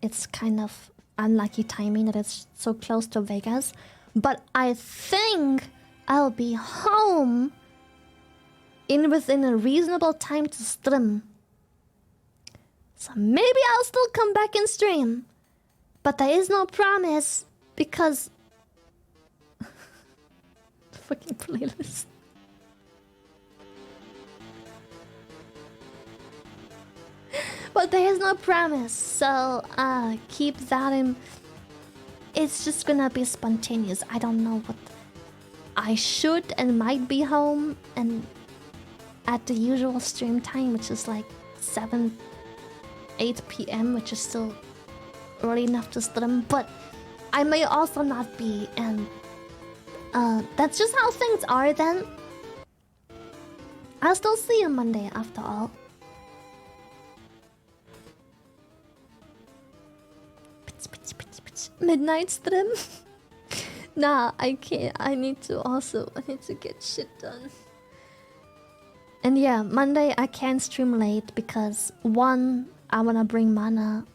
it's kind of unlucky timing that it's so close to Vegas. But I think I'll be home within a reasonable time to stream. So maybe I'll still come back and stream. But there is no promise because... fucking playlist. But there is no promise, so keep that in. It's just gonna be spontaneous. I don't know what... I should and might be home and at the usual stream time, which is like 8 p.m, which is still early enough to stream, but I may also not be, and that's just how things are then. I'll still see you Monday after all. Midnight stream? Nah, I can't. I need to get shit done. And yeah, Monday I can't stream late because 1, I wanna bring Mana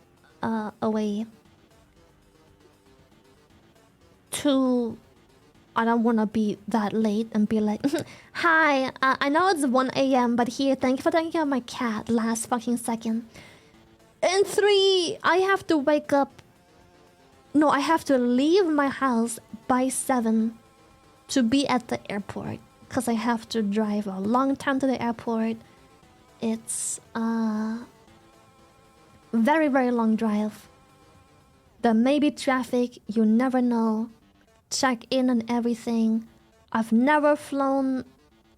away. 2, I don't wanna be that late and be like, hi, I know it's 1 a.m, but here, thank you for taking care of my cat last fucking second. And 3, I have to wake up. No, I have to leave my house by 7 to be at the airport. Because I have to drive a long time to the airport. It's very, very long drive. There may be traffic, you never know. Check in and everything. I've never flown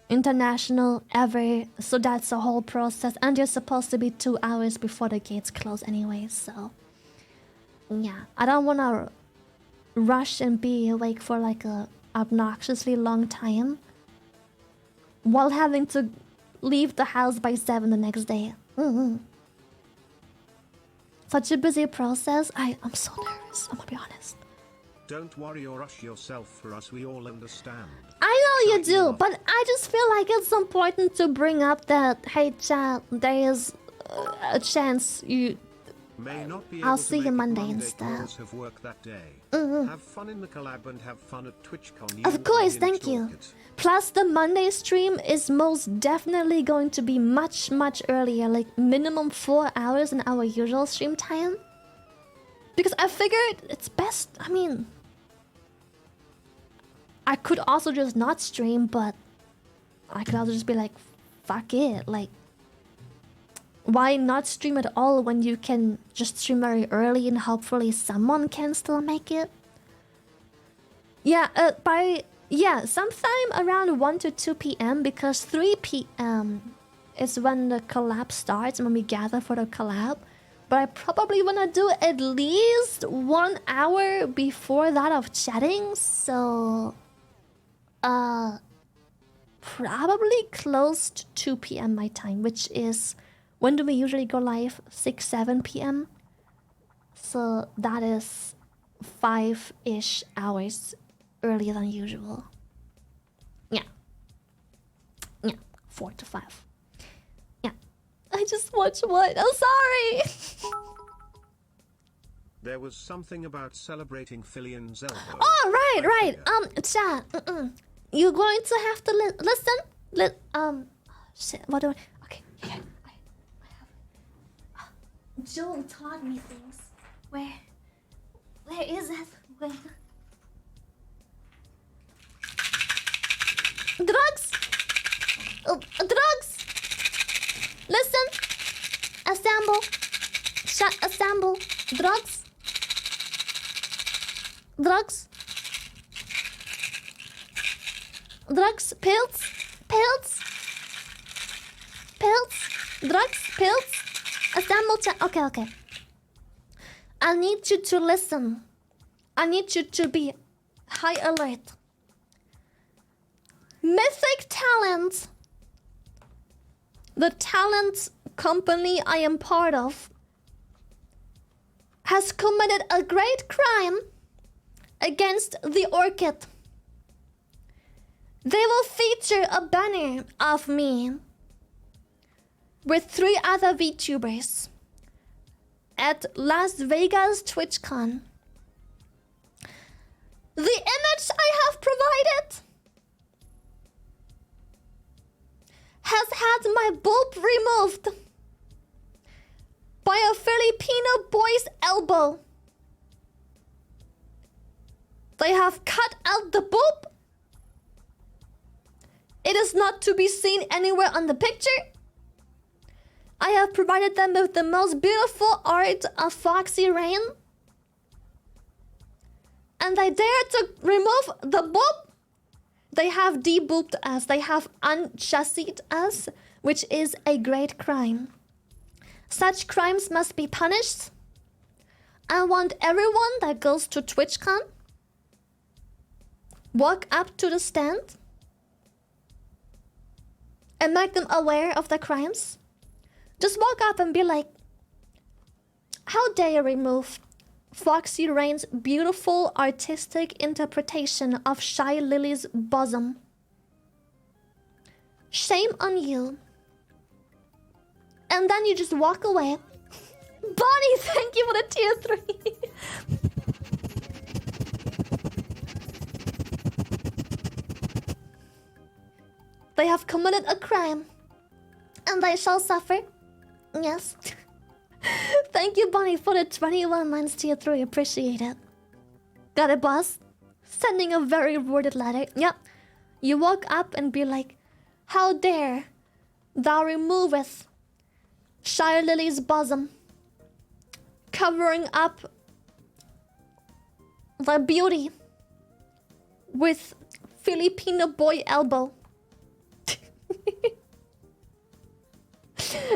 international ever, so that's a whole process. And you're supposed to be 2 hours before the gates close anyway, so... yeah, I don't want to rush and be awake for like a obnoxiously long time while having to leave the house by 7 the next day. Such a busy process. I'm so nervous, I'm gonna be honest. Don't worry or rush yourself, for us we all understand. I know you do, but I just feel like it's important to bring up that, hey chat, there is a chance you... I'll see you Monday instead. Have work that day. Have fun in the collab and have fun at TwitchCon. Of course, thank you. Plus, the Monday stream is most definitely going to be much, much earlier, like minimum 4 hours in our usual stream time. Because I figured it's best. I mean, I could also just not stream, but I could also just be like, fuck it, like, why not stream at all when you can just stream very early and hopefully someone can still make it? Yeah, sometime around 1 to 2 p.m. because 3 p.m. is when the collab starts, when we gather for the collab. But I probably wanna do at least 1 hour before that of chatting, so probably close to 2 p.m. my time, which is, when do we usually go live? 6, 7 p.m. So that is 5-ish hours earlier than usual. Yeah, 4 to 5. Yeah, I just watched what? I'm sorry. There was something about celebrating Filian's elbow. Oh, right. Chat. You're going to have to listen. Shit. What do I? Okay. Yeah. I have. Joel taught me things. Where is it? Where? Drugs. Drugs. Listen. Assemble. Assemble. Drugs. Drugs. Drugs. Pills. Drugs. Pills. Assemble. Okay. I need you to listen. I need you to be high alert. Mythic Talent, the talent company I am part of, has committed a great crime against the Orchid. They will feature a banner of me with 3 other VTubers at Las Vegas TwitchCon. The image I have provided has had my boob removed by a Filipino boy's elbow. They have cut out the boob. It is not to be seen anywhere on the picture. I have provided them with the most beautiful art of Foxy Rain. And they dare to remove the boob. They have de-booped us. They have unchassied us, which is a great crime. Such crimes must be punished. I want everyone that goes to TwitchCon walk up to the stand and make them aware of the crimes. Just walk up and be like, how dare you remove Foxy Rain's beautiful artistic interpretation of Shy Lily's bosom. Shame on you. And then you just walk away. Bonnie, thank you for the tier 3. They have committed a crime. And they shall suffer. Yes. Thank you, Bonnie, for the 21 months tier 3. Appreciate it. Got it, boss? Sending a very worded letter. Yep. You walk up and be like, how dare thou removeth Shy Lily's bosom, covering up the beauty with Filipino boy elbow.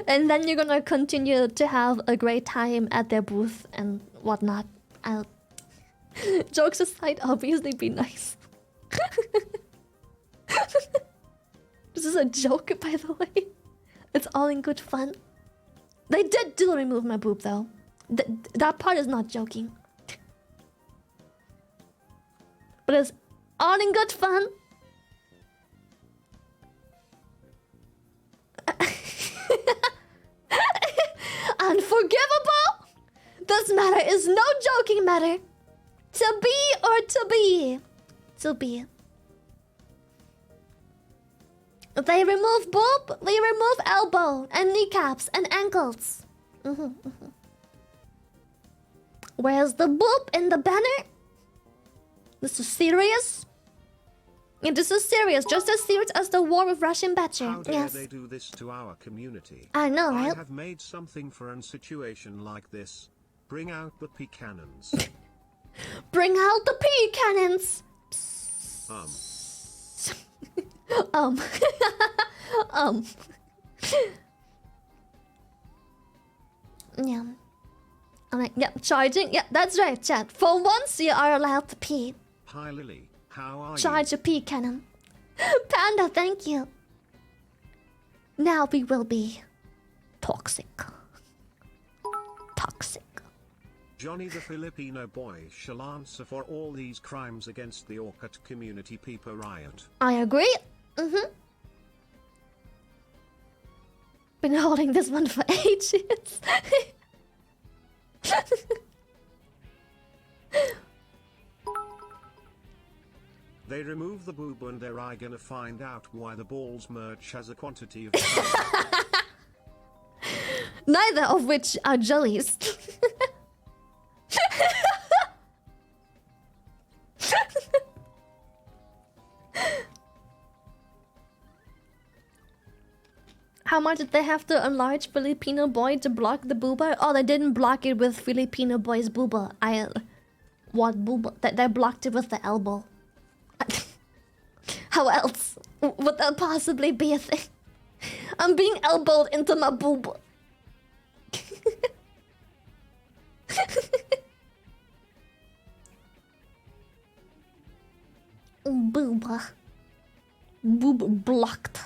And then you're gonna continue to have a great time at their booth and whatnot. Jokes aside, obviously be nice. This is a joke, by the way. It's all in good fun. They did remove my boob, though. That part is not joking. But it's all in good fun. Unforgivable? This matter is no joking matter. To be or to be? To be. They remove boob, we remove elbow, and kneecaps, and ankles. Where's the boob in the banner? This is serious? Yeah, this is serious, just as serious as the war with Russian Badger. How dare Yes. they do this to our community? I know, I right? have made something for a situation like this. Bring out the pea cannons. Bring out the pea cannons! um. Yeah. I'm like, yeah, charging. Yeah, that's right, chat. For once, you are allowed to pee. Hi Lily, how are Charge a pea cannon. Panda, thank you. Now we will be toxic. Toxic. Johnny the Filipino boy shall answer for all these crimes against the Orca community people Riot. I agree. Been holding this one for ages. They remove the boob and they're gonna find out why the balls merch has a quantity of Neither of which are jellies. How much did they have to enlarge Filipino boy to block the booba? Oh, they didn't block it with Filipino boy's booba. What booba? They blocked it with the elbow. How else would that possibly be a thing? I'm being elbowed into my booba. Booba. Boob blocked.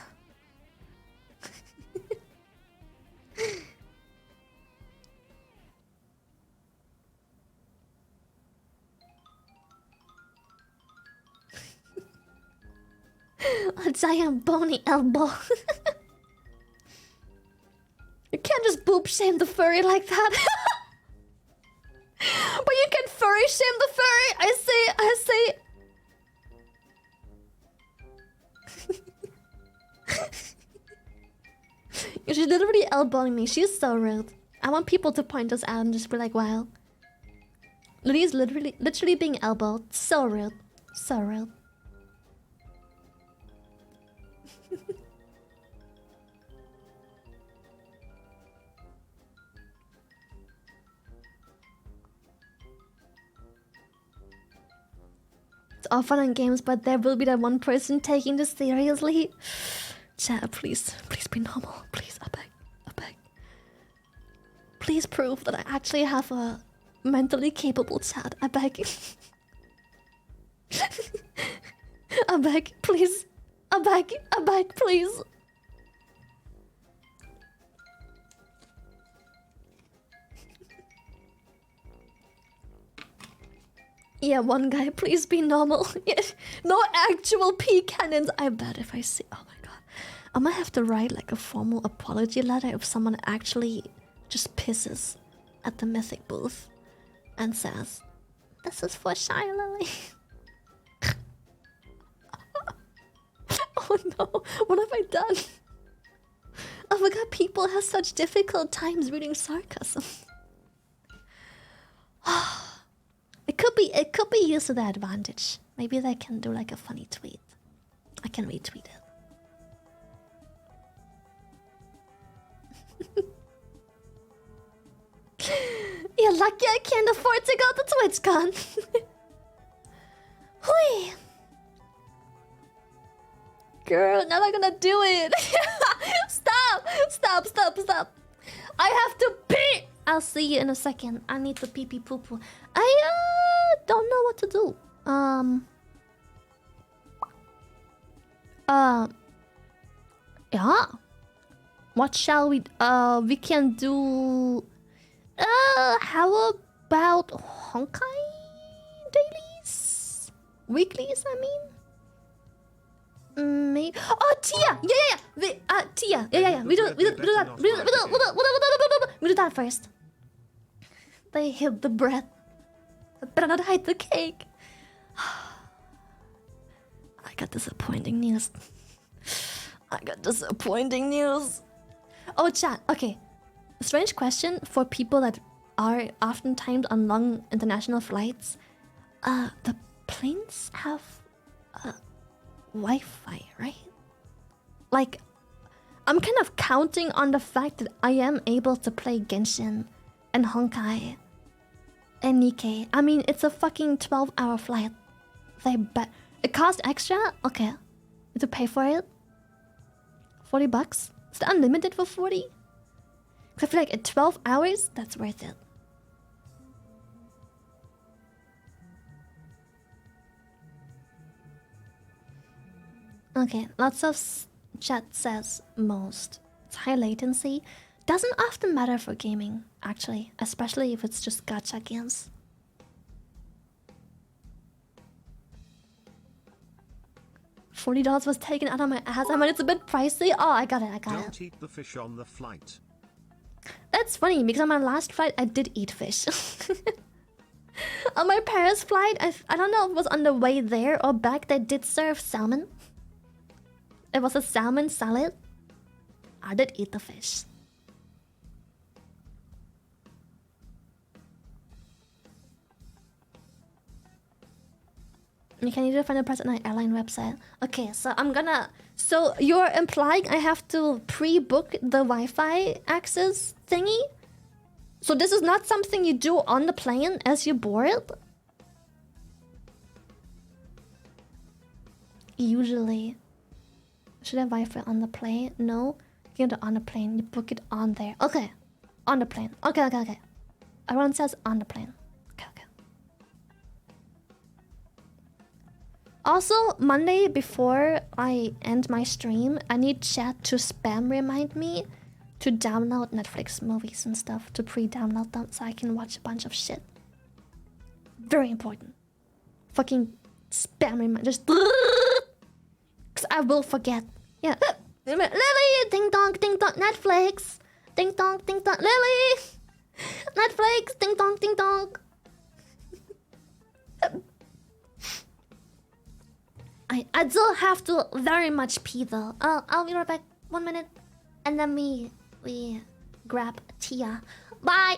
A giant bony elbow. You can't just boob shame the furry like that. But you can furry shame the furry. I say. She's literally elbowing me. She's so rude. I want people to point us out and just be like, wow. Lily's literally being elbowed. So rude. So rude. It's all fun and games, but there will be that one person taking this seriously. Chat, please be normal. Please, I beg. Please prove that I actually have a mentally capable chat. I beg. I beg, please. I beg, please. Yeah, one guy, please be normal. No actual pea cannons. I bet if I see... Oh my god. I might have to write like a formal apology letter if someone actually just pisses at the Mythic booth and says, "This is for Shy Lily." Oh no, what have I done? Oh my god, people have such difficult times reading sarcasm. It could be used to their advantage. Maybe they can do like a funny tweet. I can retweet it. You're lucky I can't afford to go to TwitchCon. Hui. Girl, now I'm gonna do it. Stop. I have to pee. I'll see you in a second. I need to pee poo poo. I don't know what to do. Yeah. What shall we we can do how about Honkai dailies? Weeklies, I mean? Maybe. Oh, Tia! Yeah. Tia. Yeah. We do that. We do that first. They hid the bread. Better not hide the cake. I got disappointing news. Oh, chat. Okay. Strange question for people that are oftentimes on long international flights. The planes have Wi-Fi, right? Like, I'm kind of counting on the fact that I am able to play Genshin and Honkai and Nikkei. I mean, it's a fucking 12-hour flight. They bet it costs extra. Okay, to pay for it. $40. Is it unlimited for 40? I feel like at 12 hours, that's worth it. Okay, lots of chat says most. It's high latency. Doesn't often matter for gaming, actually, especially if it's just gacha games. $40 was taken out of my ass. I mean, it's a bit pricey. Oh, I got it. Don't eat the fish on the flight. That's funny because on my last flight, I did eat fish. On my Paris flight, I don't know if it was on the way there or back, they did serve salmon. It was a salmon salad. I did eat the fish. You can either find a price on an airline website. Okay, so I'm gonna... So you're implying I have to pre-book the Wi-Fi access thingy? So this is not something you do on the plane as you board? Usually. Should I have Wi-Fi on the plane? No. You get it on the plane. You book it on there. Okay. On the plane. Okay. Everyone says on the plane. Okay. Also, Monday before I end my stream, I need chat to spam remind me to download Netflix movies and stuff, to pre-download them so I can watch a bunch of shit. Very important. Fucking spam remind, just cause I will forget. Yeah. Lily, ding dong, Netflix. Ding dong, Lily. Netflix, ding dong. I do have to very much pee though. I'll be right back. 1 minute, and then we grab Tia. Bye.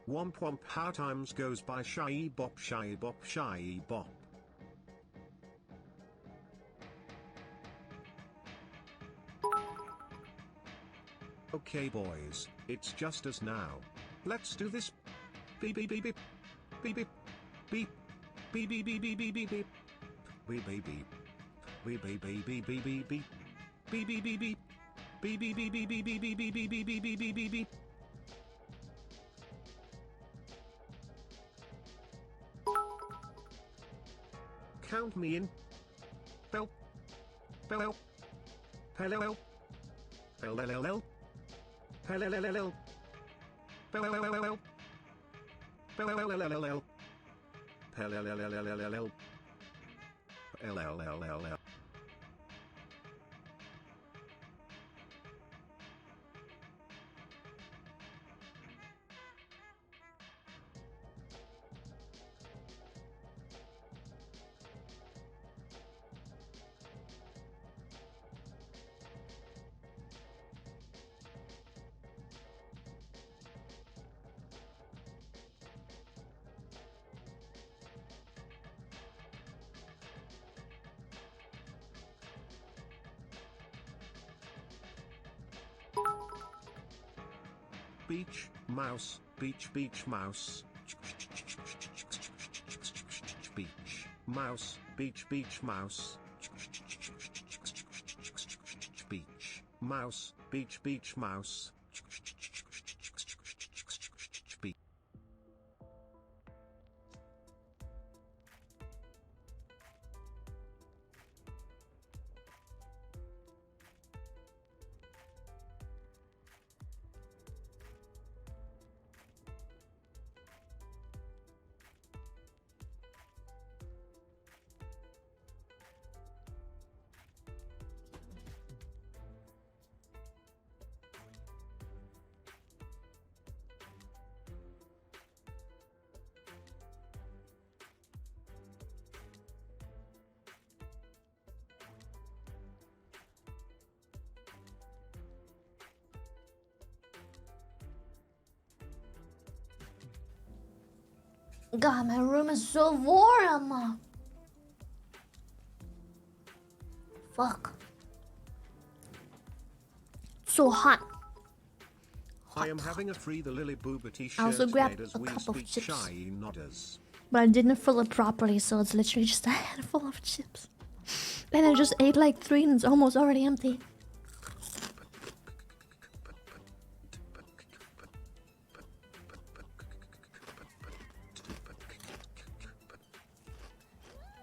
Womp womp, how times goes by, shy bop. Okay boys, it's just us now. Let's do this. Beep beep beep beep. Beep beep. Beep. Beep beep beep beep beep beep beep. Beep beep beep. Beep beep beep beep beep beep beep. Beep beep beep beep. Beep beep beep beep beep beep beep beep beep beep beep beep beep beep. Count me in. Bell. Bell. Hello. Hello. Hello. Hello. Hello. LLLLL. Beach, mouse, beach, mouse. Beach, mouse, beach, mouse. Beach, mouse, beach, mouse. Beach. God, my room is so warm. Fuck. So hot. I am having a free the Lily Booba t-shirt I also grabbed made as a we cup of speak chips. shy nodders. But I didn't fill it properly, so it's literally just a handful of chips. And I just ate like 3 and it's almost already empty.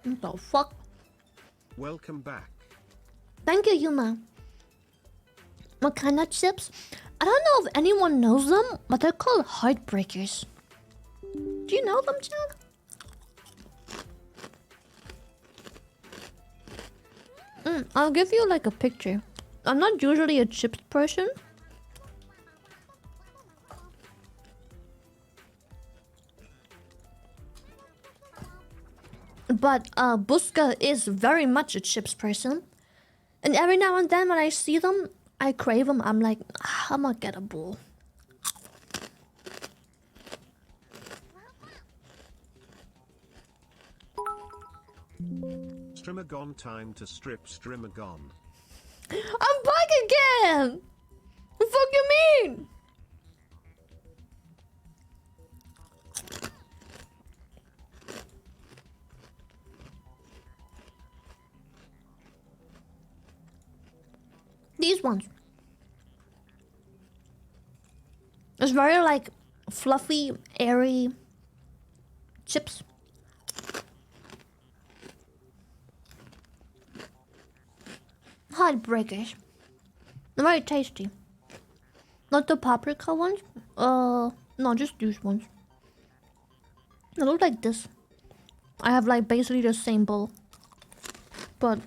What the fuck? Welcome back. Thank you, Yuma. What kind of chips? I don't know if anyone knows them, but they're called heartbreakers. Do you know them, Chad? I'll give you like a picture. I'm not usually a chips person. But Buska is very much a chips person. And every now and then when I see them, I crave them. I'm like, I'm gonna get a bowl. Strimmagon time to strip Strimmagon. I'm back again! The fuck you mean? These ones. It's very like fluffy, airy chips. Heartbreakers. They're very tasty. Not the paprika ones. No, just these ones. They look like this. I have like basically the same bowl. But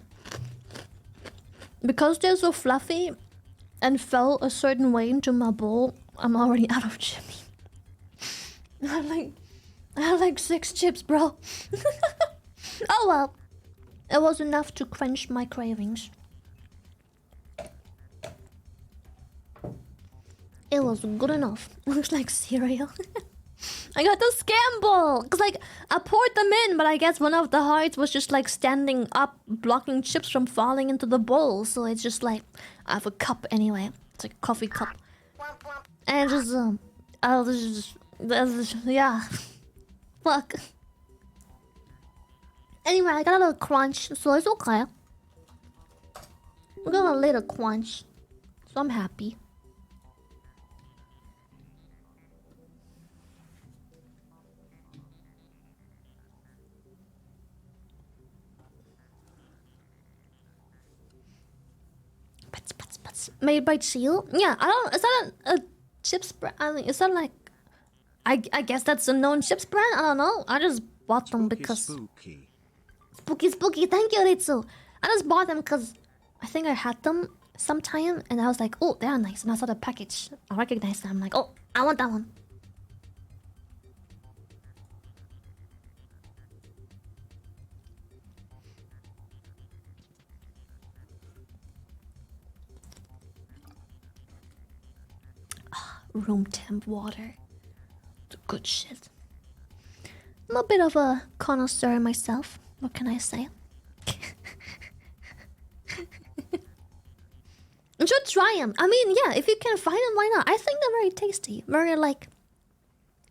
because they're so fluffy and fell a certain way into my bowl, I'm already out of chips. I have like 6 chips, bro. Oh well. It was enough to quench my cravings. It was good enough. Looks like cereal. I got the scam bowl. Cause like I poured them in, but I guess one of the hearts was just like standing up, blocking chips from falling into the bowl. So it's just like I have a cup anyway. It's like a coffee cup. And just yeah. Fuck. Anyway, I got a little crunch, so it's okay. We got a little quench, so I'm happy. Made by Chill? Yeah, I don't. Is that a chips brand? I mean, is that like? I guess that's a known chips brand. I don't know. I just bought them because spooky. Thank you, Ritsu. I just bought them because I think I had them sometime, and I was like, oh, they are nice. And I saw the package. I recognized them. I'm like, oh, I want that one. Room temp water. The good shit. I'm a bit of a connoisseur myself. What can I say? You should try them. I mean, yeah, if you can find them, why not? I think they're very tasty. Very, like,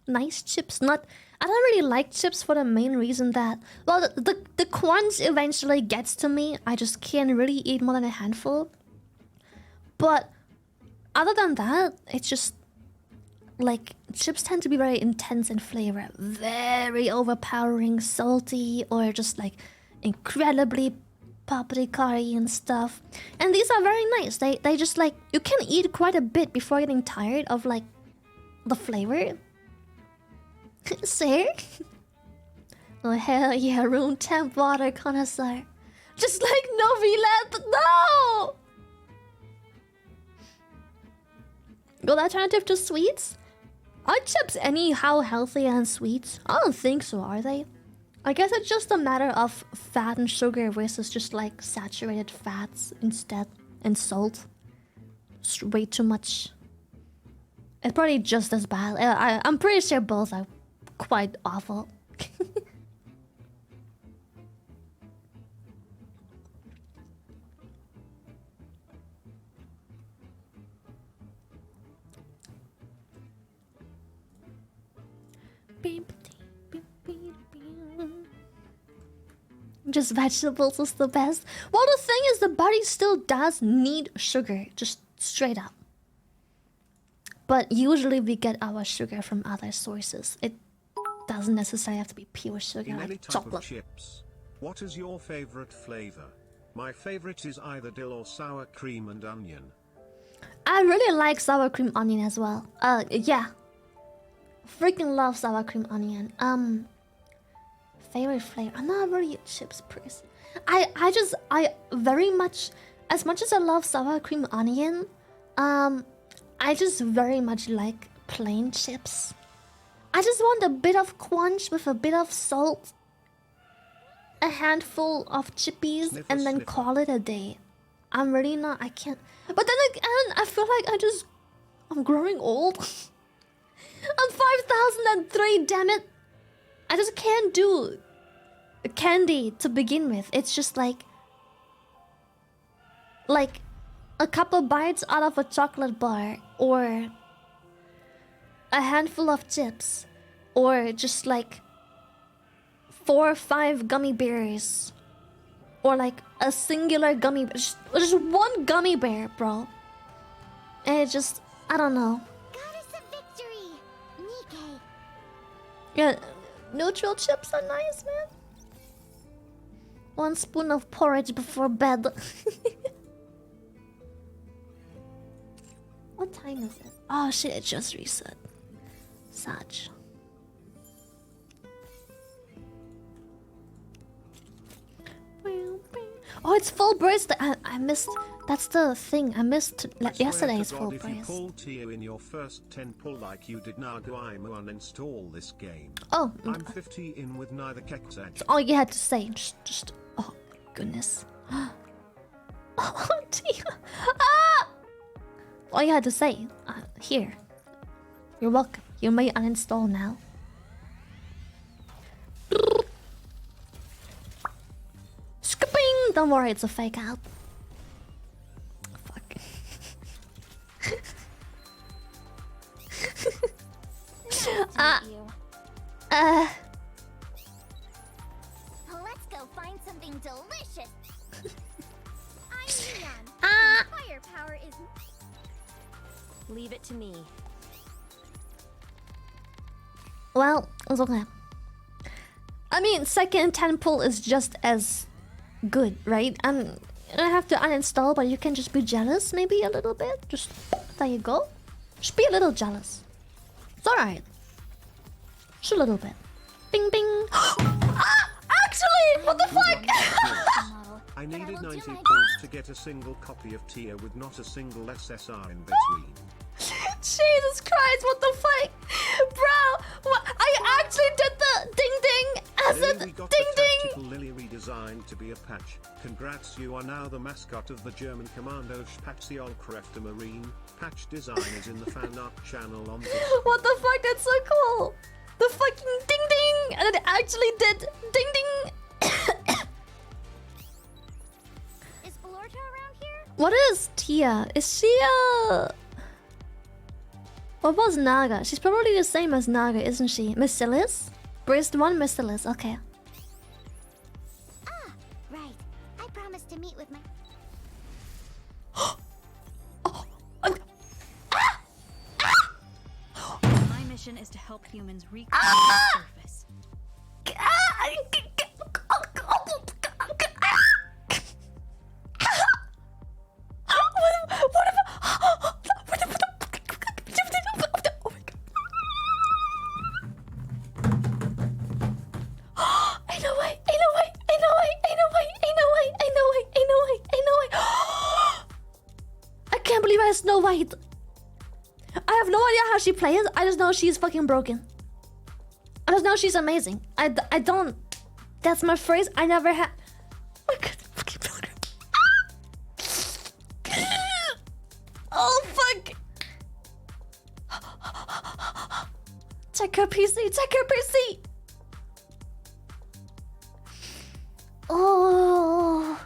nice chips. Not... I don't really like chips for the main reason that... Well, the crunch eventually gets to me. I just can't really eat more than a handful. But other than that, it's just... Like, chips tend to be very intense in flavor. Very overpowering, salty, or just like incredibly paprika-y and stuff. And these are very nice. They just like, you can eat quite a bit before getting tired of like the flavor. Sir? Oh hell yeah, room temp water connoisseur. Just like Novilet, no! Good alternative to sweets? Are chips anyhow healthy and sweet? I don't think so, are they? I guess it's just a matter of fat and sugar versus just like saturated fats instead and salt. It's way too much. It's probably just as bad. I'm pretty sure both are quite awful. Just vegetables is the best. Well, the thing is, the body still does need sugar, just straight up. But usually we get our sugar from other sources. It doesn't necessarily have to be pure sugar, like chocolate. Chips, what is your favorite flavor? My favorite is either dill or sour cream and onion. I really like sour cream onion as well. Yeah. Freaking love sour cream onion. Favorite flavor. I'm not really a chips person. I very much, as much as I love sour cream onion, I just very much like plain chips. I just want a bit of crunch with a bit of salt, a handful of chippies, and then call it a day. I'm really not. I can't. But then again, I feel like I'm growing old. I'm 5003. Damn it. I just can't do candy to begin with. It's just like a couple bites out of a chocolate bar, or a handful of chips, or just like 4 or 5 gummy bears, or like a singular gummy bear. Just one gummy bear, bro. And it just, I don't know. Yeah, neutral chips are nice, man. 1 spoon of porridge before bed. What time is it? Oh shit, it just reset. Such. Oh, it's full burst. I missed. That's the thing. I missed yesterday's full burst. If you pull Tio in your first 10 pull like you did now, go I'm uninstall this game. Oh, I'm 50 in with neither keks. That's all you had to say. Just oh goodness. Oh Tio. Ah! All you had to say. Here. You're welcome. You may uninstall now. Skipping! Don't worry, it's a fake out. Fuck. Let's go find something delicious. Well, it's okay. I mean, second 10 pull is just as good, right? I have to uninstall, but you can just be jealous maybe a little bit. Just, there you go. Just be a little jealous. It's alright. Just a little bit. Bing bing. Ah! Actually! What the fuck? I needed 90 pulls to get a single copy of Tia with not a single SSR in between. Jesus Christ, what the fuck? Bro, what? I actually did the ding ding as a We got ding the ding. tactical Lily redesigned to be a patch. Congrats, you are now the mascot of the German Commando Spazialkräfte Marine. Patch design is in the fan art channel on Discord. What the fuck? That's so cool. The fucking ding ding, and it actually did ding ding. Is Orca around here? What is Tia? Is she a... What was Naga? She's probably the same as Naga, isn't she? Miscelis? Braced one Miscelis, okay. Ah, right. I promised to meet with my... My mission is to help humans reclaim the surface. I can't believe I have Snow White. I have no idea how she plays. I just know she's fucking broken. I just know she's amazing. I don't... That's my phrase. I never had... Oh my god. Fucking broken. Oh fuck. Check her PC. Check her PC. Oh.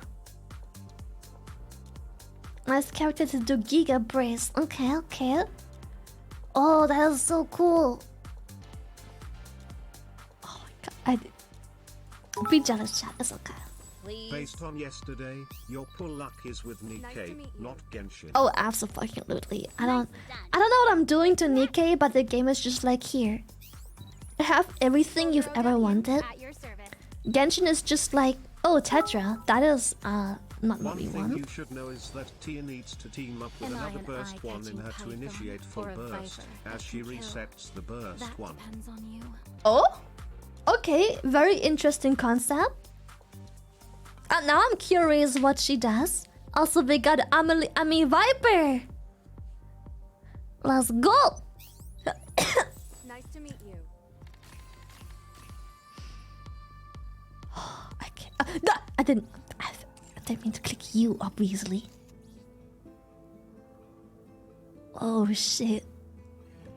Nice character to do Giga Brace. Okay, okay. Oh, that is so cool. Oh my god. Be jealous, chat. It's okay. Based on yesterday, your pull luck is with Nikkei, not Genshin. Oh, absolutely. I don't know what I'm doing to Nikkei, but the game is just like here. I have everything you've ever wanted. At your service. Genshin is just like, oh, Tetra. That is not what One we thing want. you should know is that Tia needs to team up with Am I another an burst one in eye-catching her to python initiate full or a burst, viper as that she can kill? resets the burst That one. depends on you. Oh, okay. Very interesting concept. And now I'm curious what she does. Also, we got Ami Viper. Let's go. Nice to meet you. I can't. No, I didn't mean to click you, obviously. Oh shit.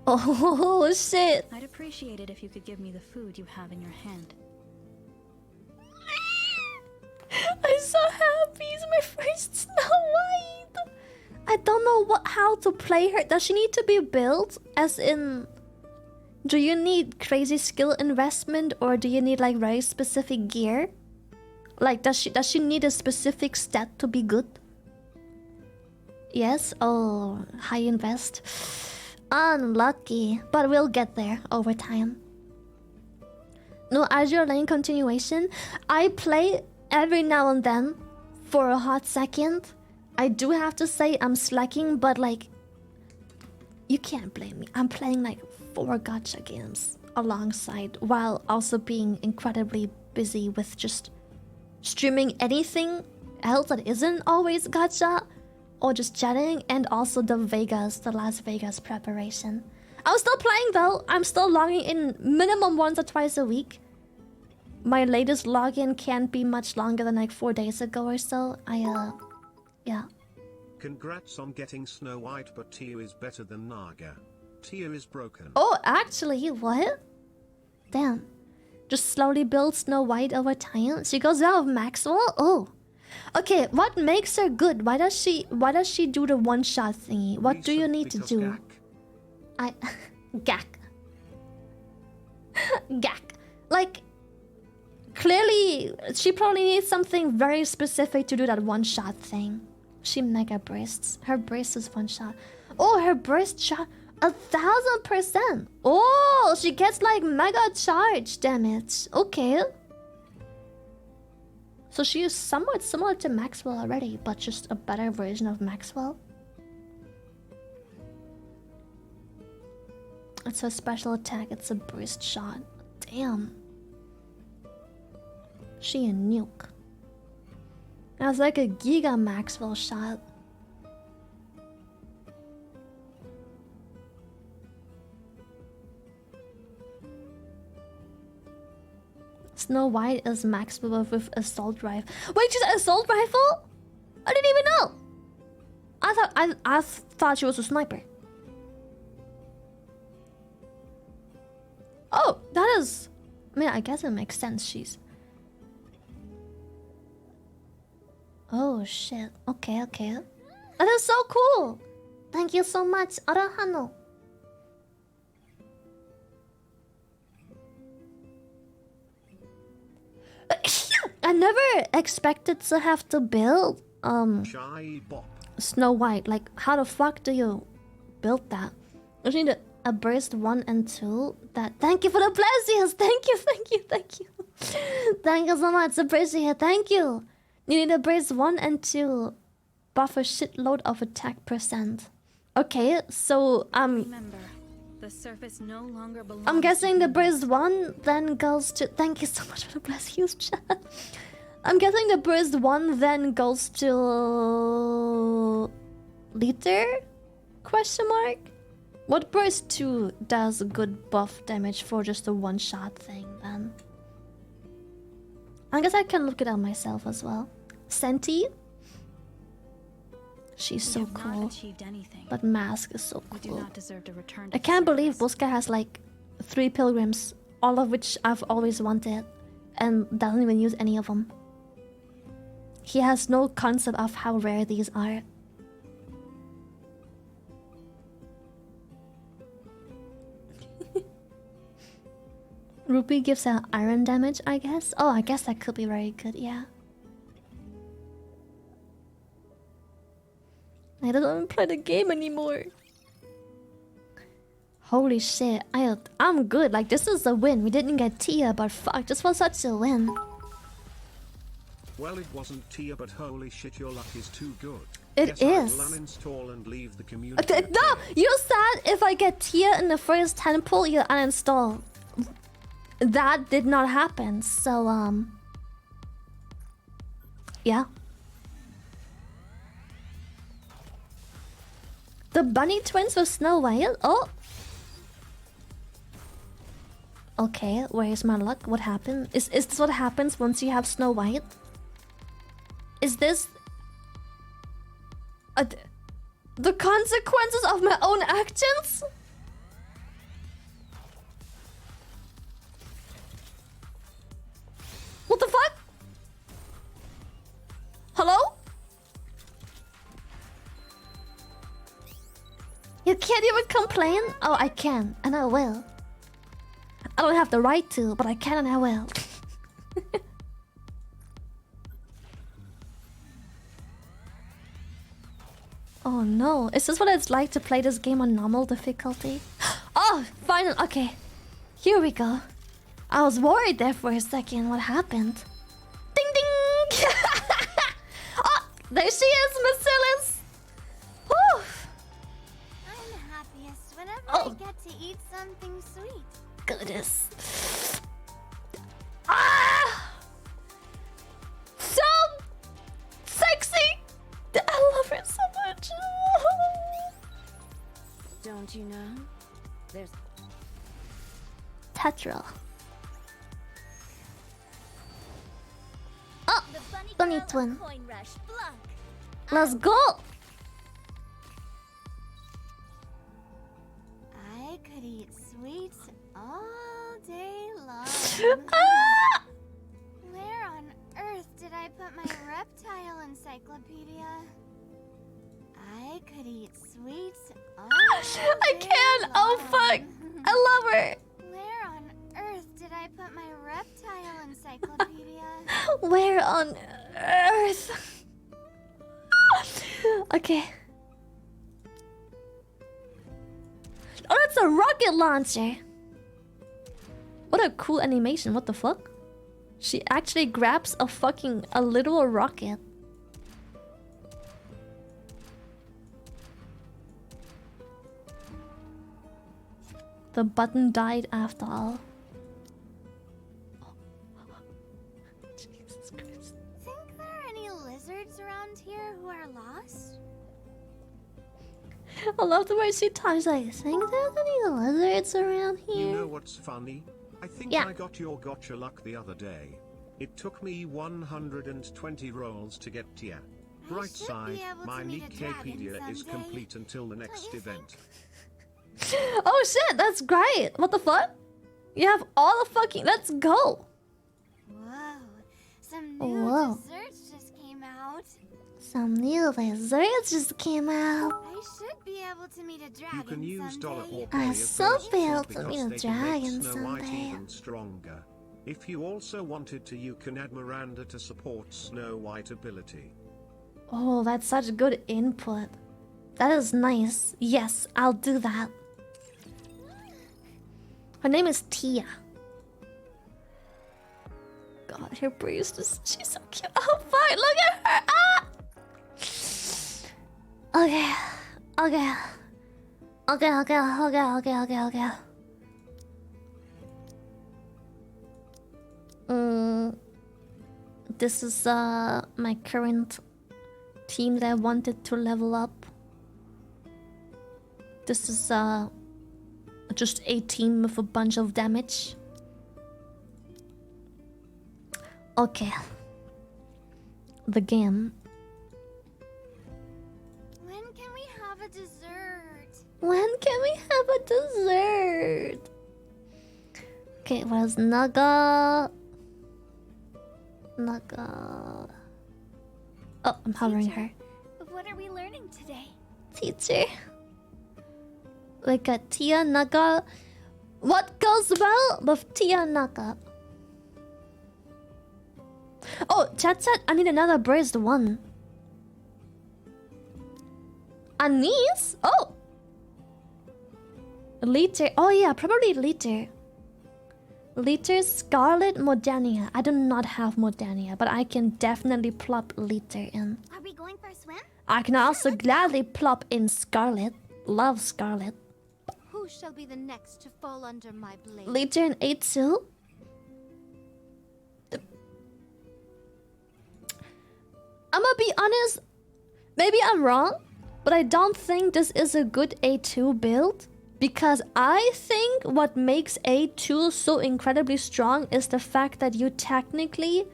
Oh shit. I'd appreciate it if you could give me the food you have in your hand. I'm so happy. It's my first Snow White. I don't know how to play her. Does she need to be built? As in, do you need crazy skill investment, or do you need like very specific gear? Like, does she need a specific stat to be good? Yes. Oh, high invest. Unlucky, but we'll get there over time. No Azure Lane continuation. I play every now and then for a hot second. I do have to say I'm slacking, but like, you can't blame me. I'm playing like 4 gacha games alongside, while also being incredibly busy with just streaming anything else that isn't always gacha, or just chatting, and also the Las Vegas preparation. I'm still playing though. I'm still logging in minimum once or twice a week. My latest login can't be much longer than like 4 days ago or so. Yeah. Congrats on getting Snow White, but Tia is better than Naga. Tia is broken. Oh, actually, what? Damn. Just slowly build Snow White over time. She goes out of Maxwell? Oh. Okay, what makes her good? Why does she do the one-shot thingy? What do you Recent need to because do? Gak. Gak. Like, clearly, she probably needs something very specific to do that one-shot thing. She mega breasts. Her breast is one shot. Oh, her breast shot. 1,000%. Oh, she gets like mega charge damage. Okay. So she is somewhat similar to Maxwell already, but just a better version of Maxwell. It's a special attack, it's a burst shot. Damn. She a nuke. That's like a Giga Maxwell shot. Snow White is Maxwell with assault rifle. Wait, she's an assault rifle? I didn't even know. I thought she was a sniper. Oh, that is. I mean, I guess it makes sense. She's. Oh shit. Okay, okay. That is so cool. Thank you so much, Arahano. I never expected to have to build Snow White. Like, how the fuck do you build that? I need a burst 1 and 2. That. Thank you for the blessings. Thank you, thank you, thank you. Thank you so much. Appreciate it. Thank you. You need a burst 1 and 2. Buff a shitload of attack percent. Okay, so Remember, the surface no longer belongs. I'm guessing the burst 1 then goes to. Thank you so much for the blessings, chat. I'm guessing the burst 1 then goes to liter? Question mark. What burst 2 does good buff damage for just a one-shot thing then? I guess I can look it up myself as well. Senti? She's so cool. But Mask is so cool. I can't believe Buska has like 3 pilgrims, all of which I've always wanted, and doesn't even use any of them. He has no concept of how rare these are. Rupee gives her iron damage, I guess. Oh, I guess that could be very good, yeah. I don't even play the game anymore. Holy shit, I'm good. Like, this is a win. We didn't get Tia, but fuck, this was such a win. Well, it wasn't Tia, but holy shit, your luck is too good. It is. I'll uninstall and leave the community. No, you said if I get Tia in the first 10 pull, you uninstall. That did not happen, so yeah. The bunny twins with Snow White? Oh! Okay, where's my luck? What happened? Is this what happens once you have Snow White? Is this... the consequences of my own actions? What the fuck? Hello? You can't even complain? Oh, I can, and I will. I don't have the right to, but I can and I will. Oh no, is this what it's like to play this game on normal difficulty? Oh, final, okay. Here we go. I was worried there for a second. What happened? Ding ding! Oh, there she is, Miss Silas! Whew. I'm happiest whenever Oh. I get to eat something sweet. Goodness. Ah! So sexy! I love her so much. Don't you know? There's Tetra. Oh, The bunny girl of twin. Coin Rush, Blanc. Let's go! I could eat sweets all day long. Ah! Where on earth did I put my reptile encyclopedia? I could eat sweets all I day can't! Oh fuck! long. I love her! Where on earth did I put my reptile encyclopedia? Where on earth? Okay. Oh, that's a rocket launcher. What a cool animation. What the fuck? She actually grabs a literal rocket. The button died after all. Jesus Christ. Think there are any lizards around here who are lost? I love the way she talks like, think there's any lizards around here? You know what's funny? I think Yeah. I got your gotcha luck the other day. It took me 120 rolls to get tier. I Right should be side, able my to meet a dragon Wikipedia is someday. complete until the next you think? event. Oh shit, that's great. What the fuck? You have all the fucking... Let's go. Whoa, some new Whoa. desserts just came out. Some new lizards just came out. I should be able to meet a You dragon can use dollar someday. or I play as so first failed fruit to because meet a they can make dragon Snow White someday. even stronger. If you also wanted to, you can add Miranda to support Snow White ability. Oh, that's such good input. That is nice. Yes, I'll do that. Her name is Tia. God, her breast is... She's so cute. Oh, fine. Look at her. Ah! Okay. Okay. Okay. This is my current team that I wanted to level up. This is just a team with a bunch of damage. Okay. The game. When can we have a dessert? When can we have a dessert? Okay, where's Naga? Naga. Oh, I'm hovering her. What are we learning today? Teacher. We got Tia Naga. What goes well with Tia Naga? Oh, chat said I need another braised one. Anise? Oh! Liter. Oh yeah, probably Liter. Liter Scarlet Modania. I do not have Modania, but I can definitely plop Liter in. Are we going for a swim? I can also gladly plop in Scarlet. Love Scarlet. Who shall be the next to fall under my blade? Liter in A2. I'm gonna be honest. Maybe I'm wrong, but I don't think this is a good A2 build. Because I think what makes A2 so incredibly strong is the fact that you technically,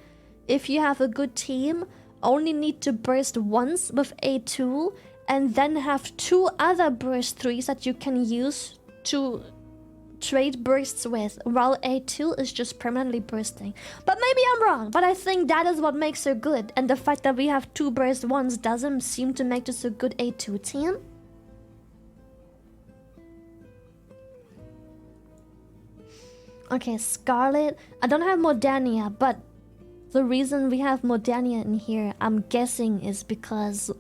if you have a good team, only need to burst once with A2 and then have 2 other burst 3s that you can use to trade bursts with, while A2 is just permanently bursting. But maybe I'm wrong, but I think that is what makes her good, and the fact that we have 2 burst 1s doesn't seem to make this a good A2 team. Okay, Scarlet. I don't have Modania, but the reason we have Modania in here, I'm guessing, is because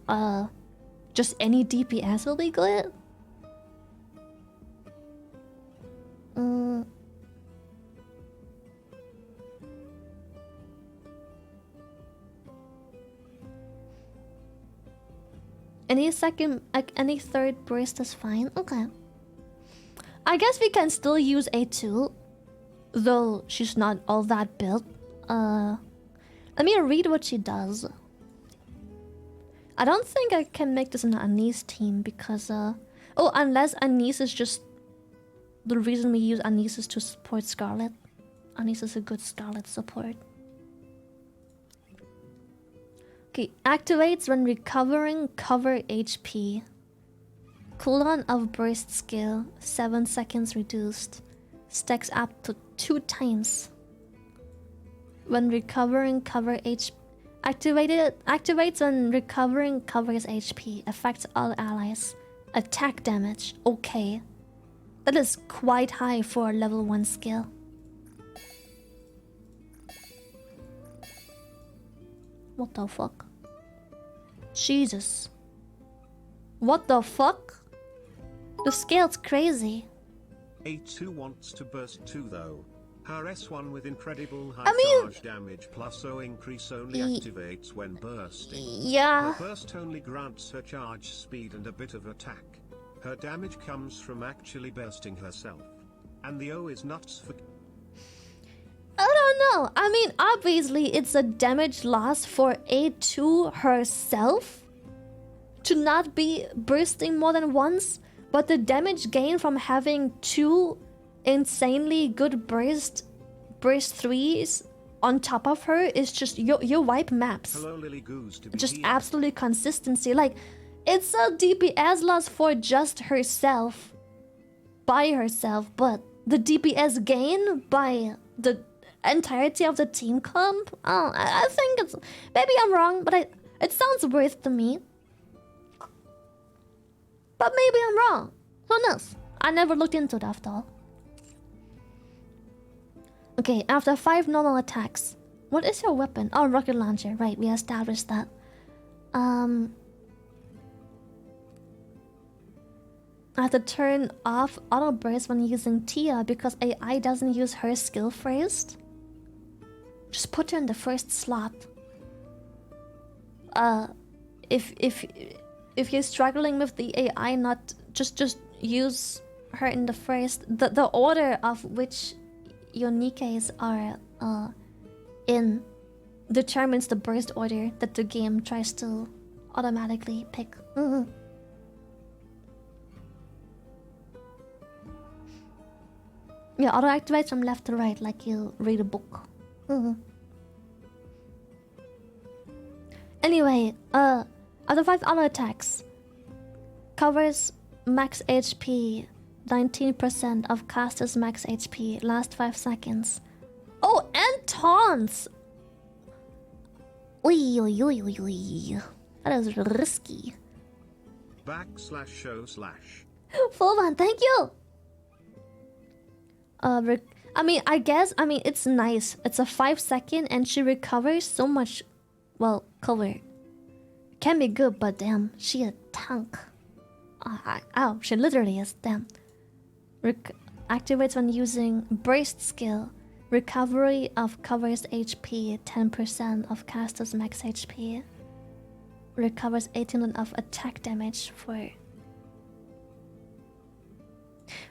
just any DPS will be good. Any third burst is fine. Okay. I guess we can still use A2. Though she's not all that built. Let me read what she does. I don't think I can make this an Anise team because oh, unless Anise is just the reason we use Anise is to support Scarlet. Anise is a good Scarlet support. Okay, activates when recovering cover HP. Cooldown of burst skill 7 seconds reduced. Stacks up to 2 times. When recovering cover HP. Activates when recovering covers HP. Affects all allies. Attack damage. Okay. That is quite high for a level 1 skill. What the fuck? Jesus. What the fuck? The scale's crazy. A2 wants to burst too though. Her S1 with incredible high I mean- charge damage plus O increase only Ye- activates when bursting. Yeah. Her burst only grants her charge speed and a bit of attack. Her damage comes from actually bursting herself. And the O is nuts for... I don't know. I mean, obviously, it's a damage loss for A2 herself to not be bursting more than once, but the damage gain from having 2 insanely good burst 3s on top of her is just your wipe maps. Hello, Lily Goose to be Just here. absolutely consistency. Like, it's a DPS loss for just herself, by herself, but the DPS gain by the entirety of the team comp. I think it's, maybe I'm wrong, but it sounds worth to me. But maybe I'm wrong. Who knows? I never looked into it after all. Okay, after 5 normal attacks, what is your weapon? Oh, rocket launcher. Right, we established that. I have to turn off auto burst when using Tia because AI doesn't use her skill phrase. Just put her in the first slot. If you're struggling with the AI, not just use her in the first. The order of which your Nikes are in determines the burst order that the game tries to automatically pick. Yeah, auto activates from left to right like you read a book. Anyway, other 5 auto attacks covers max HP, 19% of caster's max HP, last 5 seconds. Oh, and taunts! Oi, oi, oi, oi, oi. That is risky. /show/. Full one, thank you! I guess, it's nice. It's a 5-second and she recovers so much, well, cover. Can be good, but damn, she a tank. Ow, she literally is, damn. Activates when using burst skill. Recovery of covers HP, 10% of caster's max HP. Recovers 18% of attack damage for...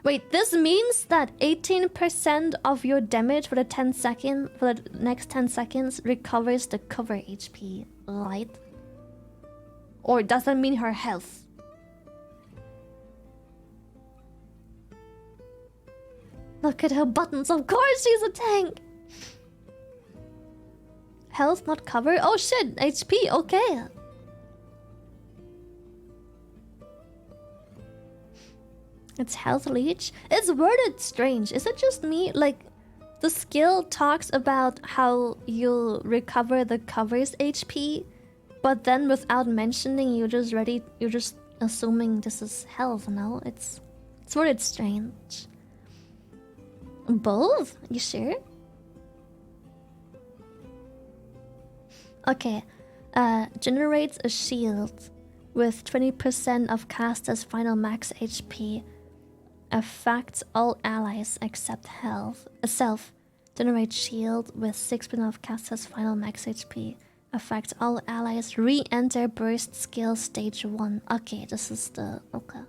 Wait, this means that 18% of your damage for the next 10 seconds recovers the cover HP, right? Or does that mean her health? Look at her buttons, of course she's a tank! Health not cover? Oh shit, HP, okay. It's health leech. It's worded strange. Is it just me? Like, the skill talks about how you'll recover the cover's HP, but then without mentioning, you're just assuming this is health. No, it's worded strange. Both? You sure? Okay. Generates a shield with 20% of caster's final max HP. Affects all allies except self. Generate shield with 6% of caster's final max HP. Affects all allies. Re-enter burst skill stage 1. Okay, this is the... Okay.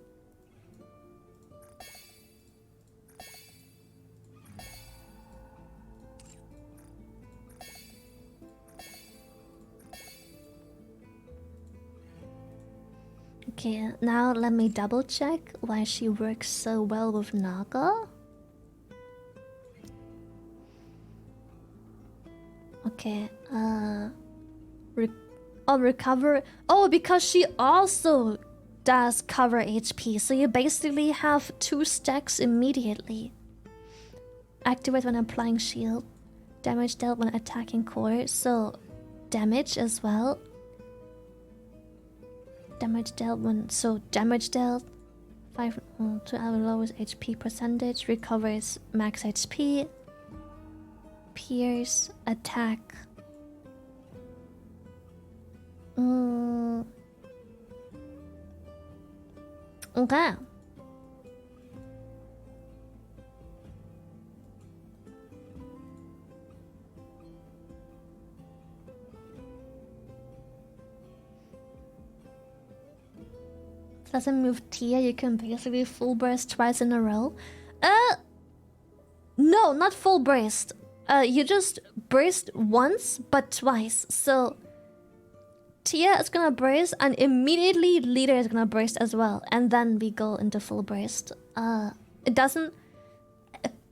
Okay, now let me double check why she works so well with Naga. Okay, recover. Oh, because she also does cover HP, so you basically have 2 stacks immediately. Activate when applying shield. Damage dealt when attacking core, so damage as well. Damage dealt when... So, damage dealt 5 to our lowest HP percentage. Recovers max HP. Pierce. Attack. Okay. doesn't move Tia, you can basically full burst twice in a row. No, not full burst. You just burst once, but twice. So Tia is gonna burst, and immediately leader is gonna burst as well, and then we go into full burst. It doesn't.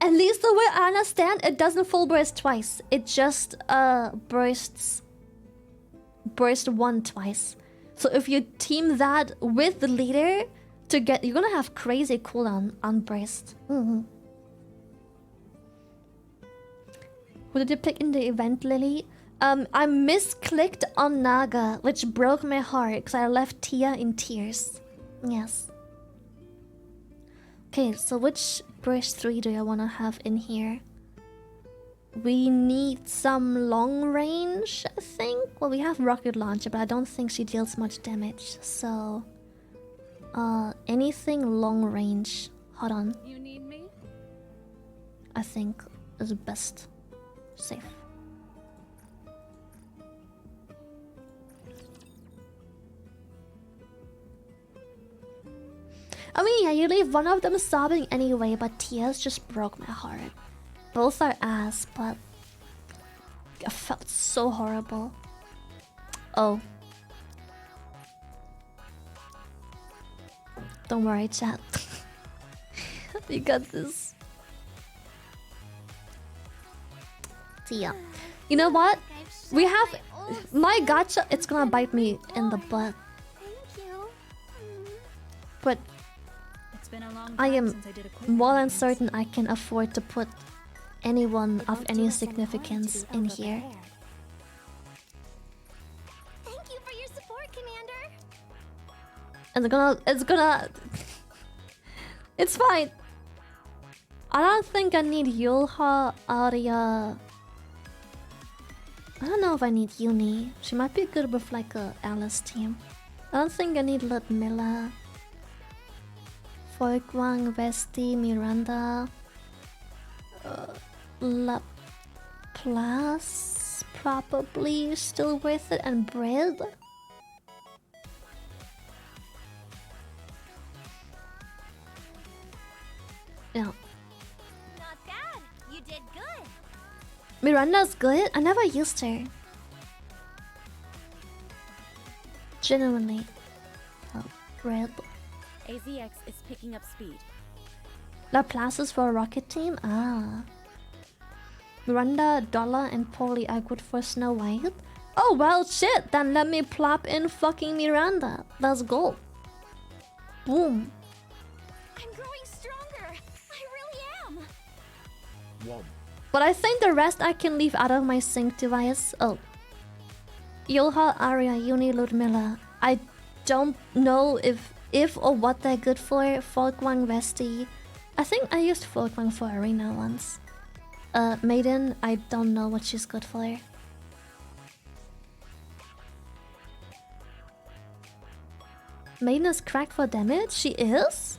At least the way I understand, it doesn't full burst twice. It just burst one twice. So if you team that with the leader to get, you're gonna have crazy cooldown on burst. Who did you pick in the event, Lily? I misclicked on Naga, which broke my heart because I left Tia in tears. Yes. Okay, so which burst 3 do I want to have in here? We need some long range, I think. Well, we have rocket launcher, but I don't think she deals much damage. So, anything long range. Hold on. You need me? I think is best. Safe. I mean, yeah, you leave one of them sobbing anyway, but Tia's just broke my heart. Both are ass, but I felt so horrible. Oh. Don't worry, chat. We got this. Tia. You know what? We have my gacha. It's gonna bite me in the butt. Thank you. But It's been a long I time am since I did a quick more than maintenance. certain I can afford to put anyone It of won't do any us any harm to significance be in over here. prepared. Thank you for your support, Commander. It's gonna it's fine. I don't think I need Yulha, Arya. I don't know if I need Uni. She might be good with like a Alice team. I don't think I need Ludmilla, Folkwang, Vesti, Miranda, Laplace, probably still worth it, and Bread. Yeah. Not bad. You did good. Miranda's good. I never used her. Genuinely. Oh, Red. AZX is picking up speed. Laplace is for a rocket team? Ah. Miranda, Dollar, and Polly are good for Snow White? Oh, well, shit. Then let me plop in fucking Miranda. Let's go. Boom. I'm growing stronger. I really am. One. But I think the rest I can leave out of my sync device. Oh. Yulha, Arya, Uni, Ludmilla. I don't know if or what they're good for. Folkwang, Vesti. I think I used Folkwang for Arena once. Maiden, I don't know what she's good for. Maiden is cracked for damage? She is?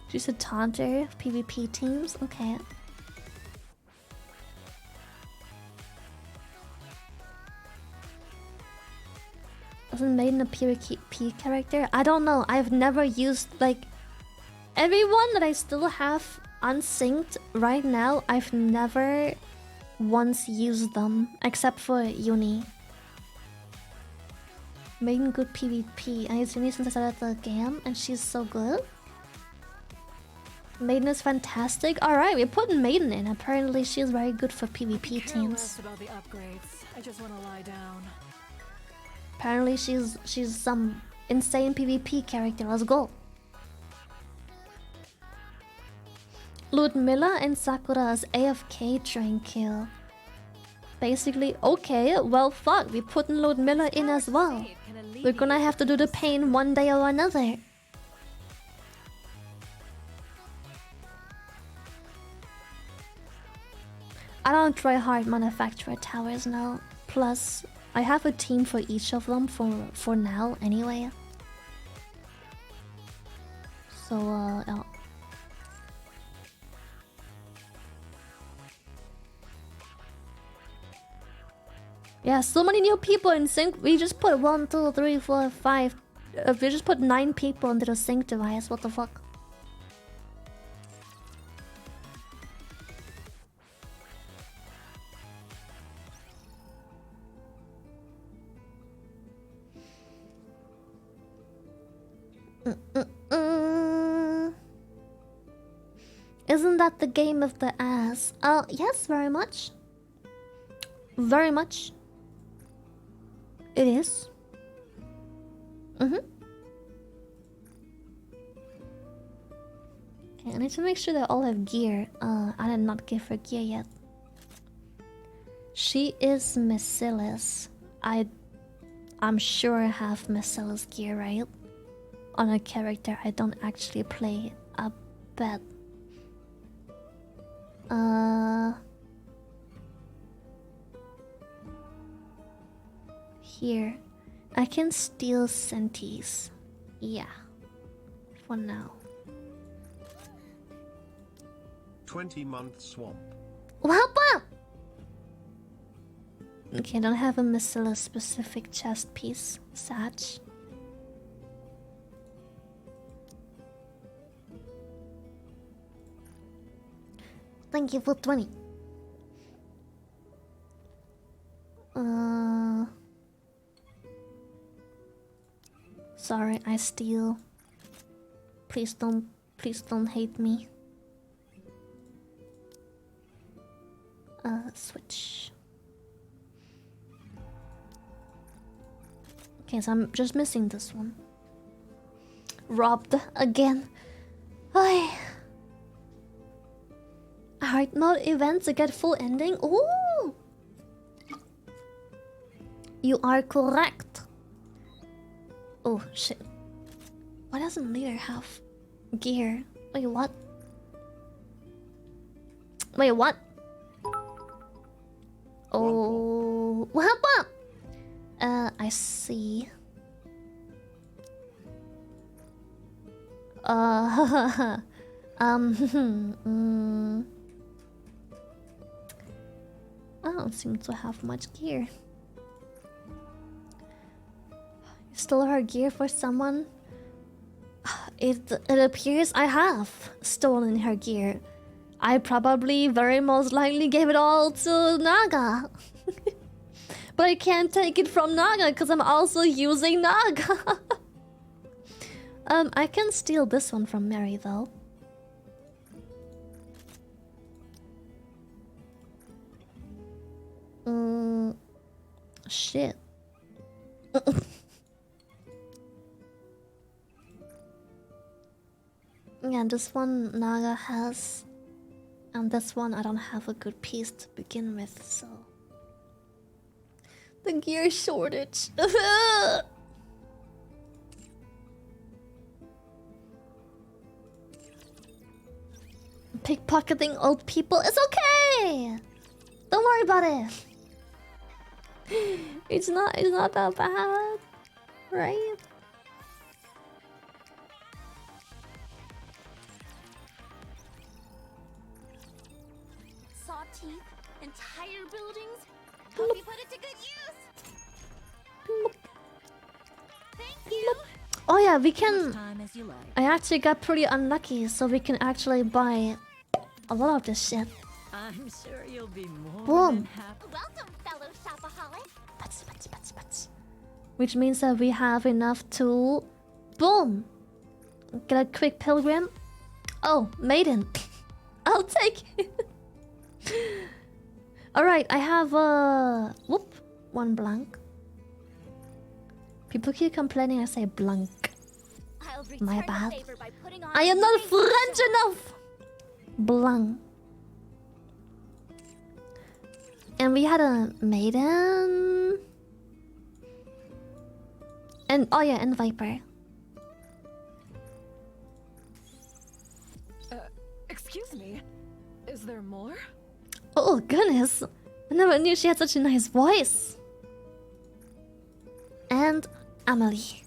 She's a taunter of PvP teams? Okay. Wasn't Maiden a PvP character? I don't know. I've never used, like... Everyone that I still have unsynced right now, I've never once used them. Except for Uni. Maiden good PvP. I used Uni since I started the game, and she's so good. Maiden is fantastic. Alright, we're putting Maiden in. Apparently she's very good for PvP Care teams. less about the upgrades. I just want to lie down. Apparently she's some insane PvP character. Let's go. Ludmilla and Sakura's AFK train kill. Basically, okay, well fuck, we're putting Ludmilla in as well. We're gonna have to do the pain one day or another. I don't try hard manufacture towers now. Plus, I have a team for each of them for now anyway. So, yeah. Yeah, so many new people in sync. We just put 1, 2, 3, 4, 5. We just put 9 people into the sync device. What the fuck? Isn't that the game of the ass? Yes, very much. Very much. It is. Okay, I need to make sure they all have gear. I did not give her gear yet. She is Miscella's. I'm sure I have Miscella's gear, right? On a character I don't actually play. I bet. Here. I can steal Sentis. Yeah. For now. 20-month swamp. What? Okay, I don't have a Miscella specific chest piece. Satch. Thank you for 20. Sorry, I steal. Please don't hate me. Switch. Okay, so I'm just missing this one. Robbed again. Ay. Hard mode event to get full ending. Ooh! You are correct. Oh shit. Why doesn't leader have gear? Wait, what? Wait, what? Oh, what happened? I see. I don't seem to have much gear. You stole her gear for someone? It appears I have stolen her gear. I probably very most likely gave it all to Naga. But I can't take it from Naga because I'm also using Naga. I can steal this one from Mary though. Shit. Yeah, this one Naga has. And this one I don't have a good piece to begin with, so... The gear shortage. Pickpocketing old people is okay! Don't worry about it. It's not that bad, right? Saw teeth, entire buildings. Hope you put it to good use. Thank you. Oh yeah, we can... Time as you like. I actually got pretty unlucky, so we can actually buy a lot of this shit. I'm sure you'll be more Boom. than happy. Welcome, fellow shopaholic. Butts. Which means that we have enough to... Boom! Get a quick pilgrim. Oh, maiden. I'll take it. Alright, I have whoop, one blank. People keep complaining I say blank. I'll My return the bad. favor by putting on I am not my French enough! Blank. And we had a maiden. And oh yeah, and Viper. Excuse me. Is there more? Oh goodness. I never knew she had such a nice voice. And Amelie.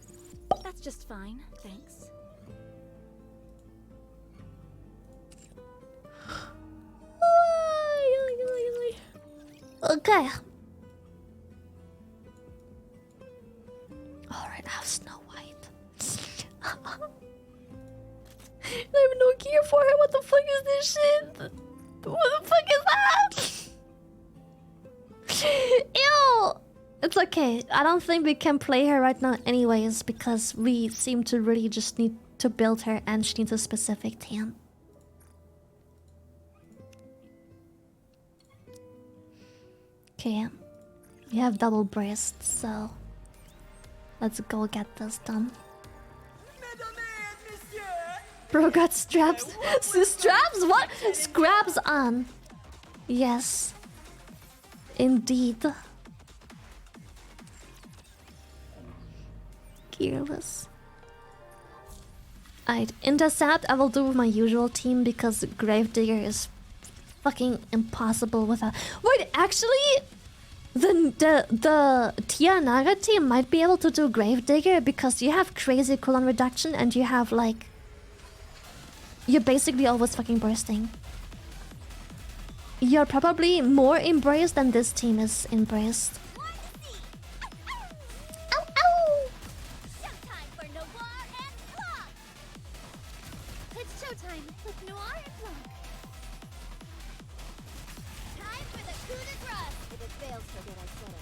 That's just fine, thanks. Okay. have no gear for her. What the fuck is this shit? What the fuck is that? Ew! It's okay. I don't think we can play her right now anyways, because we seem to really just need to build her and she needs a specific team. Okay. We have double breasts, so let's go get this done. Bro got straps. Straps? What? Scraps on. Yes. Indeed. Gearless. Alright, intercept I will do with my usual team because Gravedigger is fucking impossible without. Wait, actually, the Tianaga team might be able to do Gravedigger because you have crazy cooldown reduction and you have like. You're basically always fucking bursting. You're probably more embraced than this team is embraced. Ow, ow! Showtime for Noir and Clock! It's showtime with Noir and Clock. Time for the coup de grace. If it fails, forget I said it.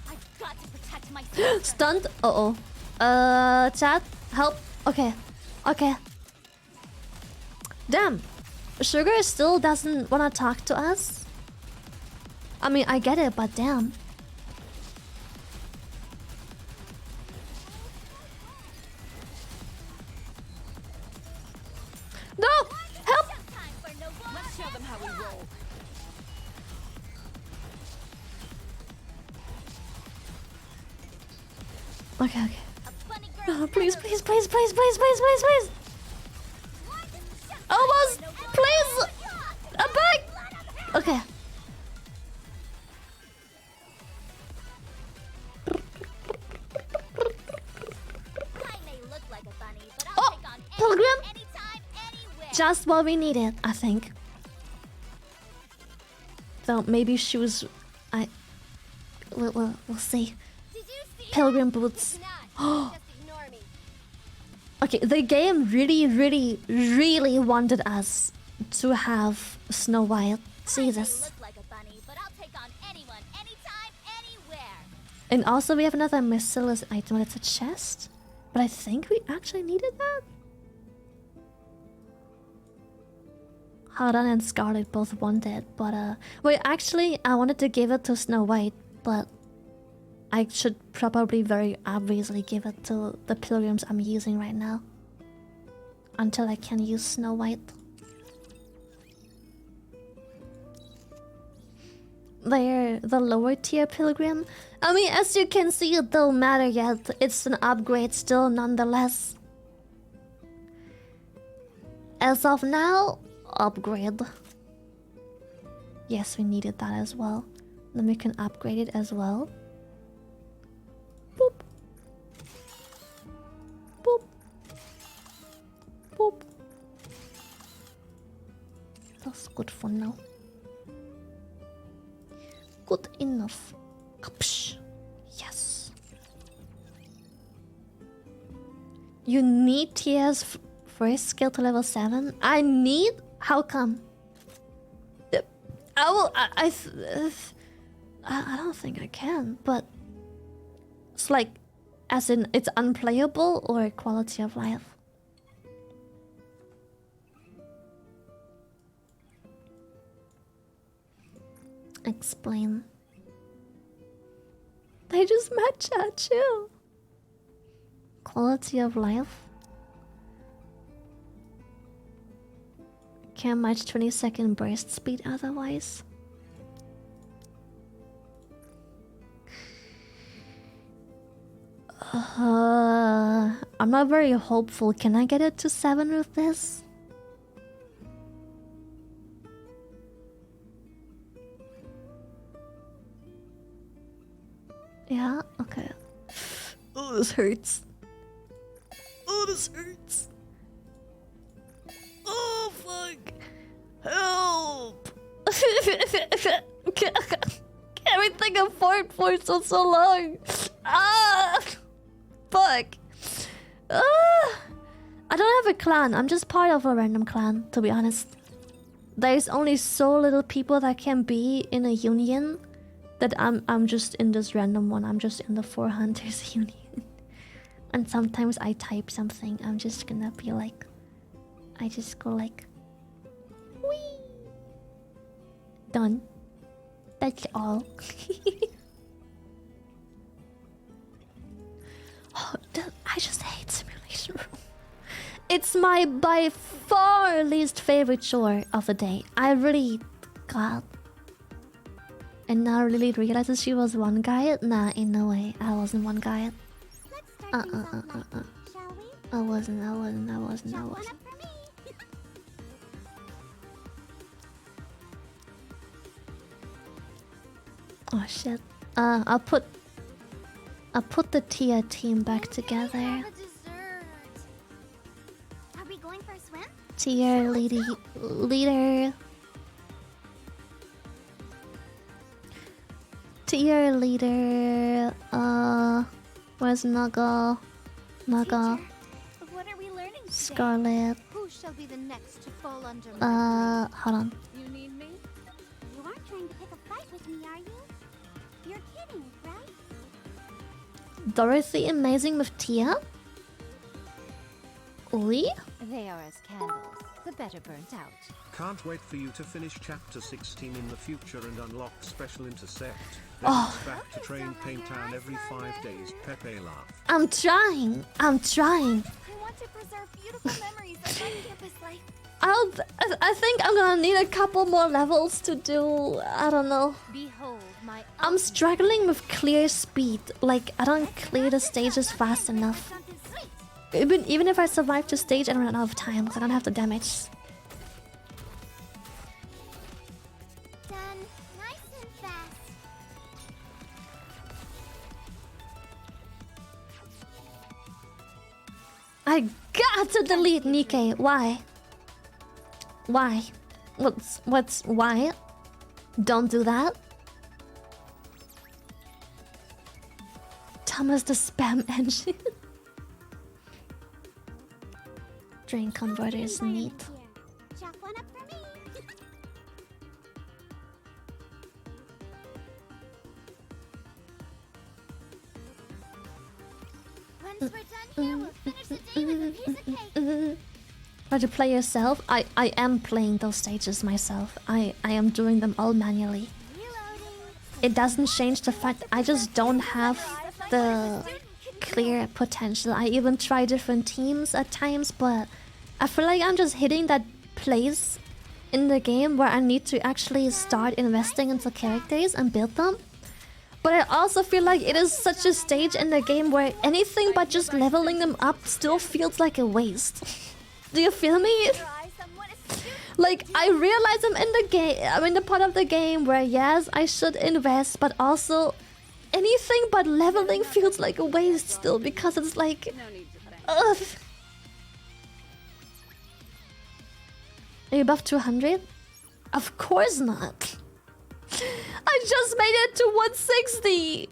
I've got to protect myself. Stunned? Uh-oh. Chat? Help? Okay. Okay. Damn. Sugar still doesn't wanna talk to us? I mean, I get it, but damn. No! Help! Let's show them how we roll. Okay, okay. Oh, please, please, please, please, please, please, please, please! Almost! Please! I'm back! Okay. Oh! Pilgrim! Just what we needed, I think. Though maybe shoes. We'll see. Pilgrim boots. Okay, the game really wanted us to have Snow White. Jesus. And also we have another merciless item. It's a chest. But I think we actually needed that. Hardan and Scarlet both wanted, but wait, actually I wanted to give it to Snow White, but I should probably very obviously give it to the pilgrims I'm using right now. Until I can use Snow White. They're the lower tier pilgrim. I mean, as you can see, it don't matter yet. It's an upgrade still nonetheless. As of now, upgrade. Yes, we needed that as well. Then we can upgrade it as well. Boop. Boop. Boop. That's good for now. Good enough. Kapsh. Yes. You need TS first skill to level 7? I need? How come? I will. I don't think I can, but it's like, as in it's unplayable or quality of life. Explain. They just match at you. Quality of life. Can't match 20-second burst speed otherwise. I'm not very hopeful. Can I get it to 7 with this? Yeah? Okay. Oh, this hurts. Oh, this hurts. Oh, fuck. Help. Can everything I fought for so long. Ah, fuck. Ah. I don't have a clan. I'm just part of a random clan, to be honest. There's only so little people that can be in a union that I'm just in this random one. I'm just in the 4 Hunters union. And sometimes I type something. I'm just gonna be like, I just go like, wee. Done. That's all. Oh, I just hate simulation room. It's my by far least favorite chore of the day. I really... God. And now I really realizes she was one guy? Nah, in no way. I wasn't one guy. I wasn't. Oh shit. I'll put the Tia team back together. Tier leader. Tier leader. Where's Naga? Naga. What are we learning today? Scarlet. Who shall be the next to fall under my Hold on. You need me? You aren't trying to pick a fight with me, are you? You're kidding, right? Dorothy amazing with Tia? Lee? They are as candles, the better burnt out. Can't wait for you to finish chapter 16 in the future and unlock special intercept. Then it's back to train Paintown every 5 days. Pepe laugh. I'm trying. I want to preserve beautiful memories of my campus life. I think I'm gonna need a couple more levels to do. I don't know. Behold my I'm struggling with clear speed. Like I don't clear the stages fast enough. Something sweet. Even if I survive the stage, I don't run out of time because I don't have the damage. Done. Nice and fast. I got to delete Nikkei. Why? Why? What's why? Don't do that. Thomas the spam engine. Drain converter is neat. Chop one up for me. Once we're done here, we'll finish the day with a piece of cake. Try to play yourself. I am playing those stages myself. I am doing them all manually. Reloading. It doesn't change the fact I just don't have the clear potential. I even try different teams at times, but I feel like I'm just hitting that place in the game where I need to actually start investing into characters and build them. But I also feel like it is such a stage in the game where anything but just leveling them up still feels like a waste. Do you feel me? Like, I realize I'm in the game, I'm in the part of the game where yes, I should invest, but also anything but leveling feels like a waste still because it's like, No need to thank. ugh. Are you above 200? Of course not. I just made it to 160.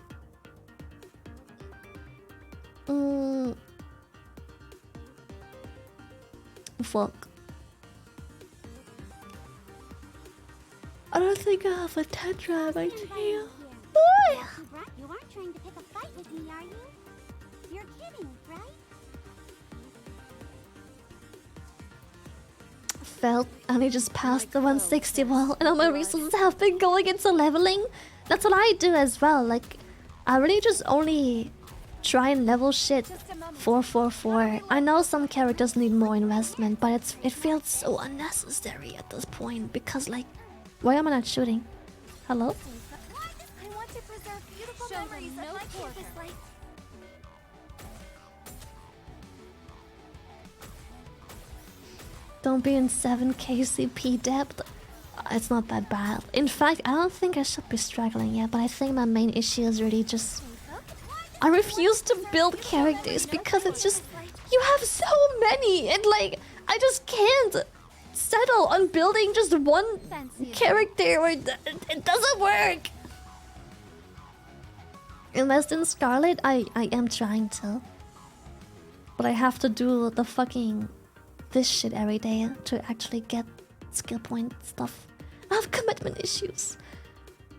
Fuck. I don't think I have a tetra, I tell you. You aren't trying to pick a fight with me, are you? You're kidding, right? Felt I only just passed the 160 wall and all my resources have been going into leveling. That's what I do as well. Like, I really just only try and level shit 444. I know some characters need more investment, but it feels so unnecessary at this point because, like, why am I not shooting? Hello? I want to preserve beautiful memories of my campus life. Don't be in 7k CP depth. It's not that bad. In fact, I don't think I should be struggling yet, but I think my main issue is really just I refuse to build characters because it's just you have so many and like I just can't settle on building just one character where it doesn't work. Invest in Scarlet? I am trying to. But I have to do the fucking... this shit every day to actually get skill point stuff. I have commitment issues.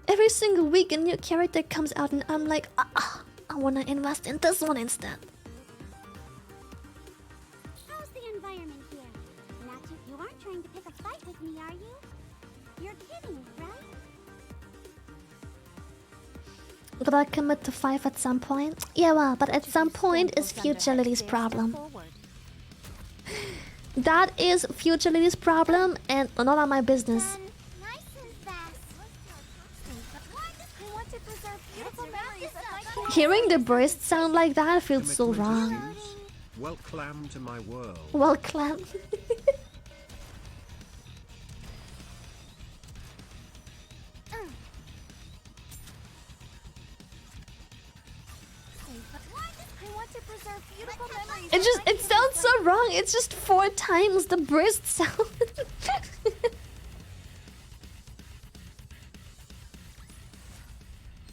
Every single week a new character comes out and I'm like, I wanna invest in this one instead. How's the environment here? Natsu, you aren't trying to pick a fight with me, are you? You're kidding, right? Will I commit to 5 at some point? Yeah, well, but at some point is Future Lily's problem. That is Future Lily's problem and none of my business. Nice and fast. I want to preserve beautiful memories of my Hearing the burst sound like that feels so wrong. Welcome to my world. Welcome. It sounds so wrong. It's just 4 times the burst sound.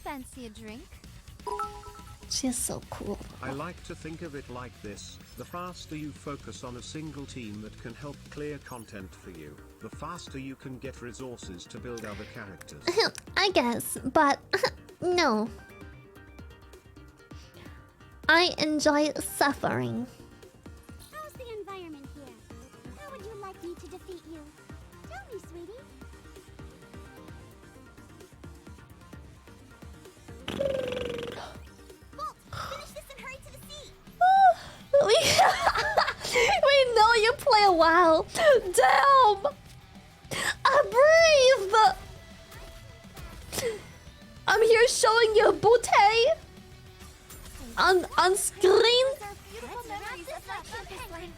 Fancy a drink? She is so cool. I like to think of it like this: the faster you focus on a single team that can help clear content for you, the faster you can get resources to build other characters. I guess, but no. I enjoy suffering. How's the environment here? How would you like me to defeat you? Tell me, sweetie. Bolt, finish this and hurry to the sea. We know you play a while. Damn! I breathe! I'm here showing you booty on screen,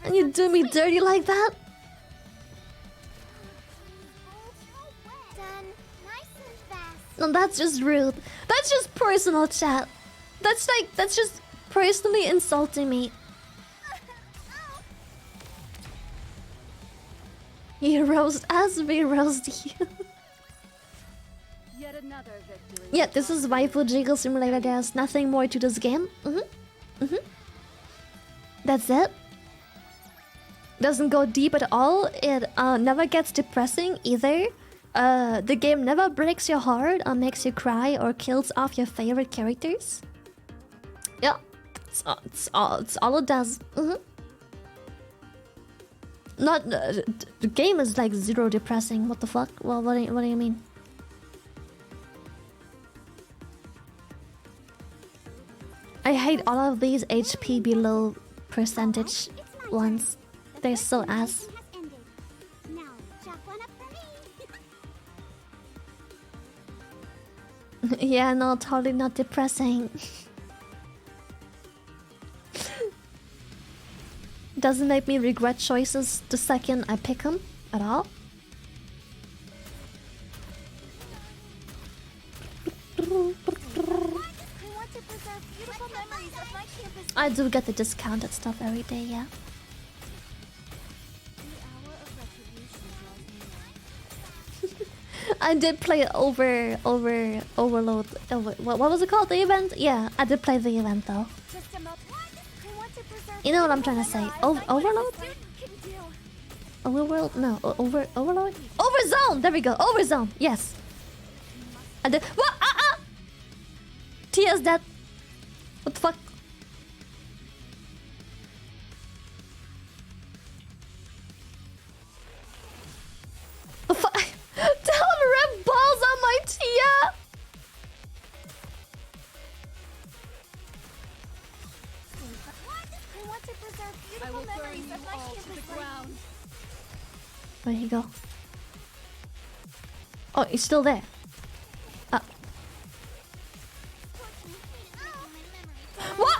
and you do me dirty like that? Done. Nice and fast. No, that's just rude. That's just personal chat. That's just personally insulting me. You roast as we roast you. Yet another victory. Yeah, this is Waifu Jiggle Simulator. There's nothing more to this game. That's it. Doesn't go deep at all. It never gets depressing either. The game never breaks your heart or makes you cry or kills off your favorite characters. Yeah, it's all it does. Not the game is like zero depressing. What the fuck? Well, what do you mean? I hate all of these HP below percentage ones. They're so ass. Now, chop one up for me. Yeah, no, totally not depressing. Doesn't make me regret choices the second I pick them at all. I do get the discounted stuff every day, yeah. I did play Overload. What was it called? The event? Yeah, I did play the event though. You know what I'm trying to say? Overload? Overworld? No, Overload? Overzone! There we go. Overzone. Yes. I did. What? Tia's dead. What the fuck? Don't rip balls on my Tia! I will burn you all to the ground. Where'd he go? Oh, he's still there. What?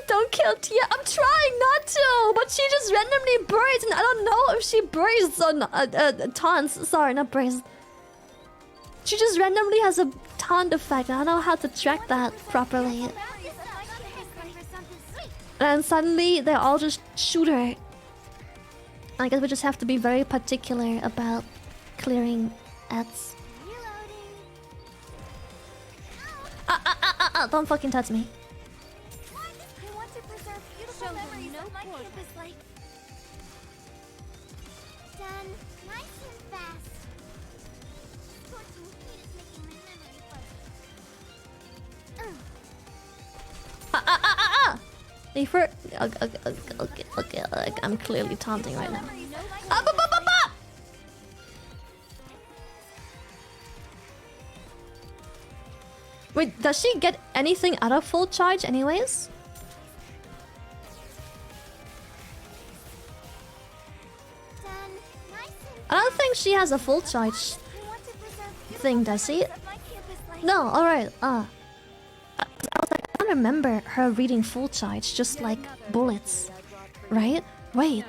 Don't kill Tia. I'm trying not to, but she just randomly bursts, and I don't know if she bursts on taunts. Sorry, not bursts. She just randomly has a taunt effect. I don't know how to track that properly. then suddenly they all just shoot her. I guess we just have to be very particular about clearing ads. Don't fucking touch me. I want to preserve beautiful memories of my campus life. Done. Nice and fast. Scorching heat is making my memory fuzzy. Okay, like, I'm clearly taunting right now. Wait, does she get anything out of full charge anyways? Done. Nice and I don't think she has a full charge I want to preserve beautiful thing, does she? memories of my campus life. No, alright, I was like, I don't remember her reading full charge, just like bullets. Right? Wait.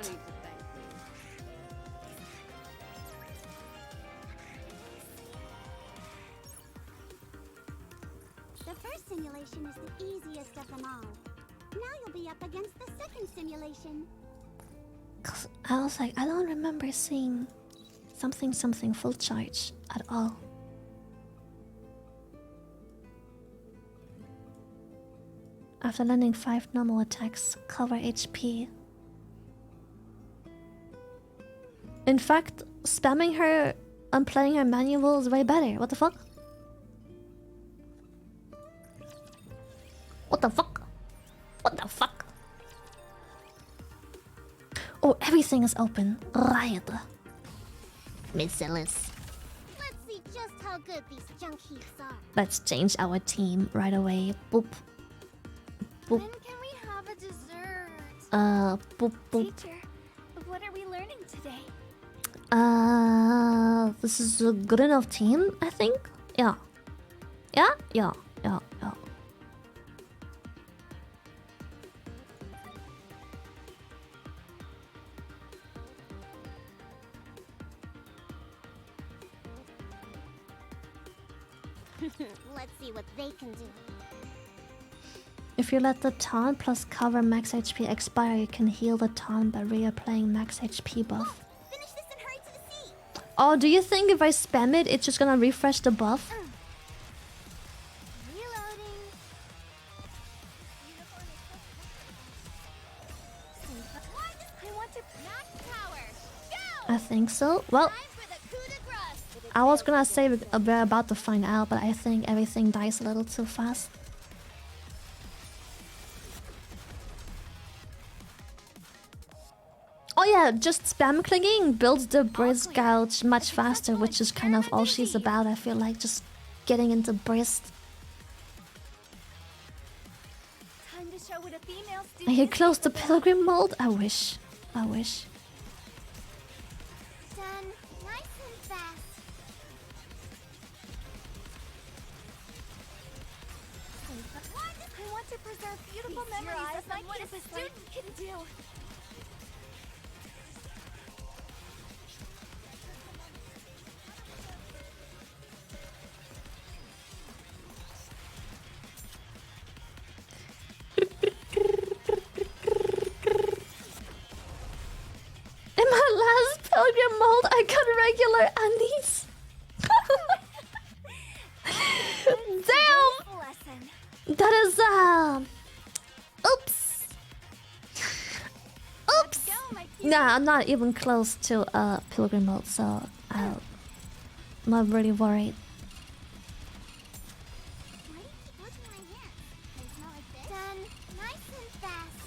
The first simulation is the easiest of them all. Now you'll be up against the second simulation. 'Cause I was like, I don't remember seeing something full charge at all. After landing 5 normal attacks, cover HP. In fact, spamming her and playing her manual is way better. What the fuck? What the fuck? What the fuck? Oh, everything is open. Riot. Missiles. Let's see just how good these junk heaps are. Let's change our team right away. Boop. Boop. When can we have a dessert? Boop boop. Teacher, what are we learning today? This is a good enough team, I think. Yeah. Yeah? Yeah. Yeah. Yeah. Let's see what they can do. If you let the taunt plus cover max HP expire, you can heal the taunt by reapplying max HP buff. Finish this and hurry to the sea. Oh, do you think if I spam it, it's just gonna refresh the buff? Reloading. I want to knock power. Go! I think so. Well, Time for the coup de grace. I was gonna say we're about to find out, but I think everything dies a little too fast. Oh yeah, just spam clinging builds the breast gouge much faster, which is kind of all she's about. I feel like just getting into breast. Time to show what a female Are student you is close to capable of. pilgrim mold? I wish. I wish. Done. Nice and fast. I want to preserve beautiful Feast your memories eyes of my on what a campus student life. can do. In my last pilgrim mold, I got regular undies. Damn! Lesson. That is oops. Oops. Go, my Nah, I'm not even close to pilgrim mode, so I'm not really worried. Why do you keep touching my hands? They smell like this. Done. Nice and fast.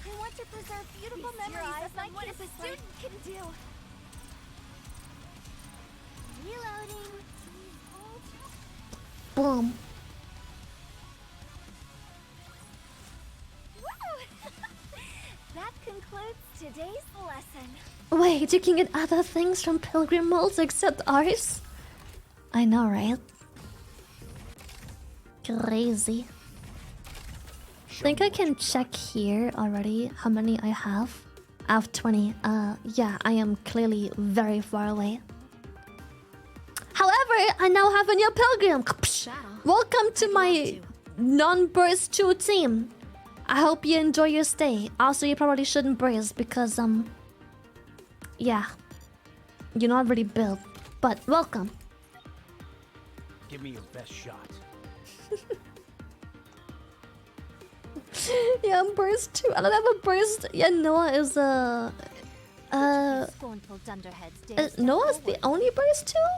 I want to preserve beautiful Feast your memories eyes of my on what a campus student life. can do. Reloading. Boom. That concludes today's lesson. Wait, you can get other things from pilgrim molds except ours? I know, right? Crazy. Think I can check here already how many I have. I have 20. Yeah, I am clearly very far away. However, I now have a new pilgrim. Welcome to my non-burst 2 team. I hope you enjoy your stay. Also, you probably shouldn't brace because yeah, you're not really built. But welcome. Give me your best shot. Yeah, I'm burst too. I don't have a burst. Yeah, Noah is Scornful dunderheads dare step Noah's the forward. only burst too?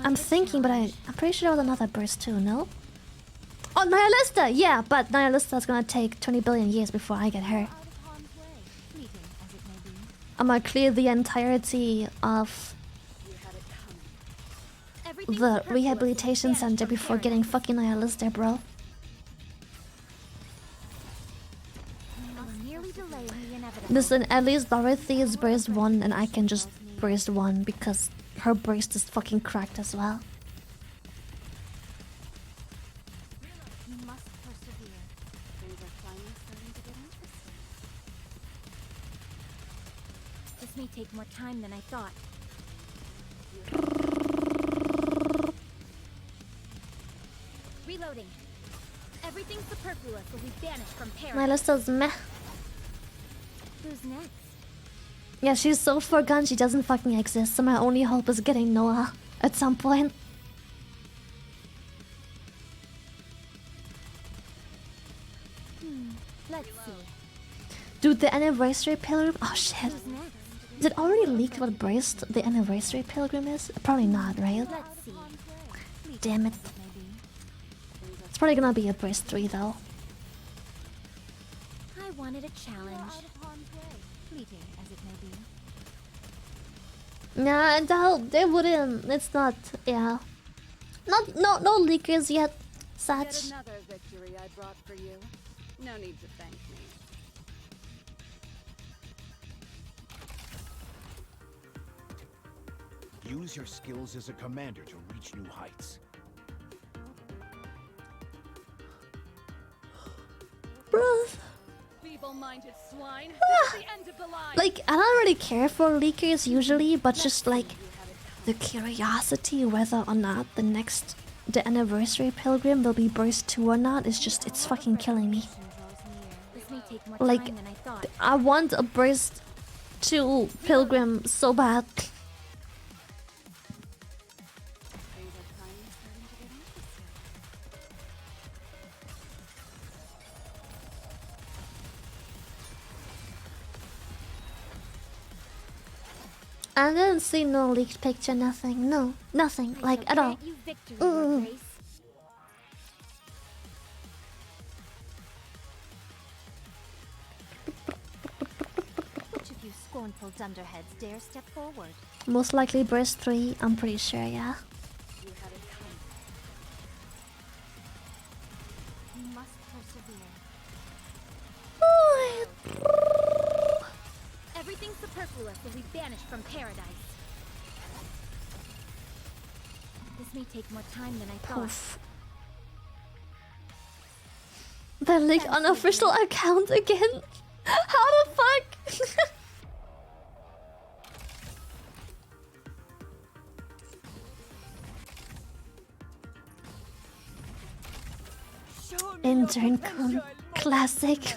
I'm thinking, but I'm pretty sure there was another burst too, no? Oh, Nihilista! Yeah, but Nihilista's gonna take 20 billion years before I get her. Out of harm's way, fleeting as it may be. I'm gonna clear the entirety of Everything's the superfluous rehabilitation and center vanished before from getting fucking Nihilista, bro. paradise. Nearly delaying the inevitable. Listen, at least Dorothy is burst 1 and I can just burst 1 because her burst is fucking cracked as well. You must persevere. Things are finally starting to get interesting. This may take more time than I thought. Reloading. Everything superfluous will be banished from paradise. Nihilista's meh. Who's next? Yeah, she's so forgotten she doesn't fucking exist, so my only hope is getting Noah at some point. Let's see. Dude, the anniversary pilgrim. Oh shit. Who's next? Is it already leaked what burst the anniversary pilgrim is? Probably not, right? Let's see. Damn it. It's probably gonna be a burst 3 though. I wanted a challenge. Out of harm's way, fleeting as it may be. Nah, they wouldn't. It's not. Yeah. No leakers yet. Such. Another victory I brought for you. No need to thank me. Use your skills as a commander to reach new heights. Bruh. Feeble-minded swine. This is the end of the line. Like, I don't really care for leakers usually, but just like the curiosity whether or not the anniversary pilgrim will be burst 2 or not is just, it's fucking killing me. This may take more Like, time than I thought. I want a burst 2 pilgrim so bad. Things are finally starting to get interesting. I didn't see no leaked picture, nothing. No, nothing, like at all. Grant you victory, Mm. Your Grace. Which of you scornful dunderheads dare step forward? Most likely burst 3, I'm pretty sure, yeah. You had it coming. You must persevere. Everything superfluous will be banished from paradise. This may take more time than I thought. Poof. The leaked unofficial account again? How the fuck? Intern classic.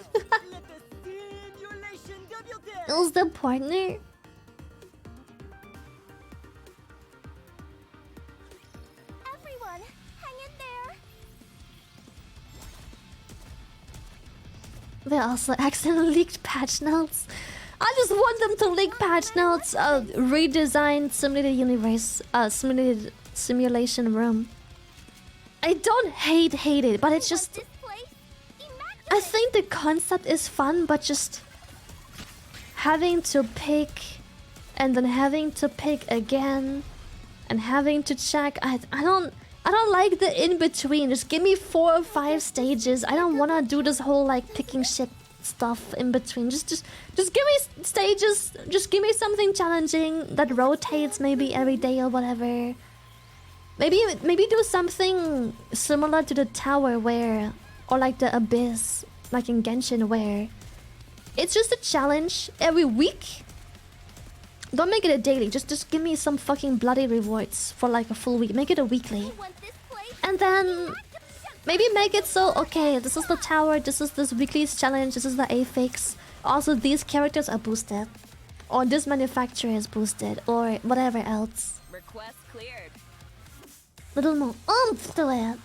Who's the partner? Everyone, hang in there. They also accidentally leaked patch notes. I just want them to leak patch notes. Redesigned simulated universe. Simulated simulation room. I don't hate it, but it's just. This place, I think the concept is fun, but just having to pick and then having to pick again and having to check. I don't like the in between. Just give me 4 or 5 stages. I don't want to do this whole like picking shit stuff in between. Just give me stages. Just give me something challenging that rotates maybe every day or whatever. Maybe do something similar to the tower where, or like the abyss, like in Genshin where it's just a challenge every week. Don't make it a daily. Just give me some fucking bloody rewards for like a full week. Make it a weekly. want this place? And then Maybe make it so, okay, this is the tower, this is this weekly's challenge, this is the affix. Also, these characters are boosted. Or this manufacturer is boosted, or whatever else. Request cleared. Little more oomph to it.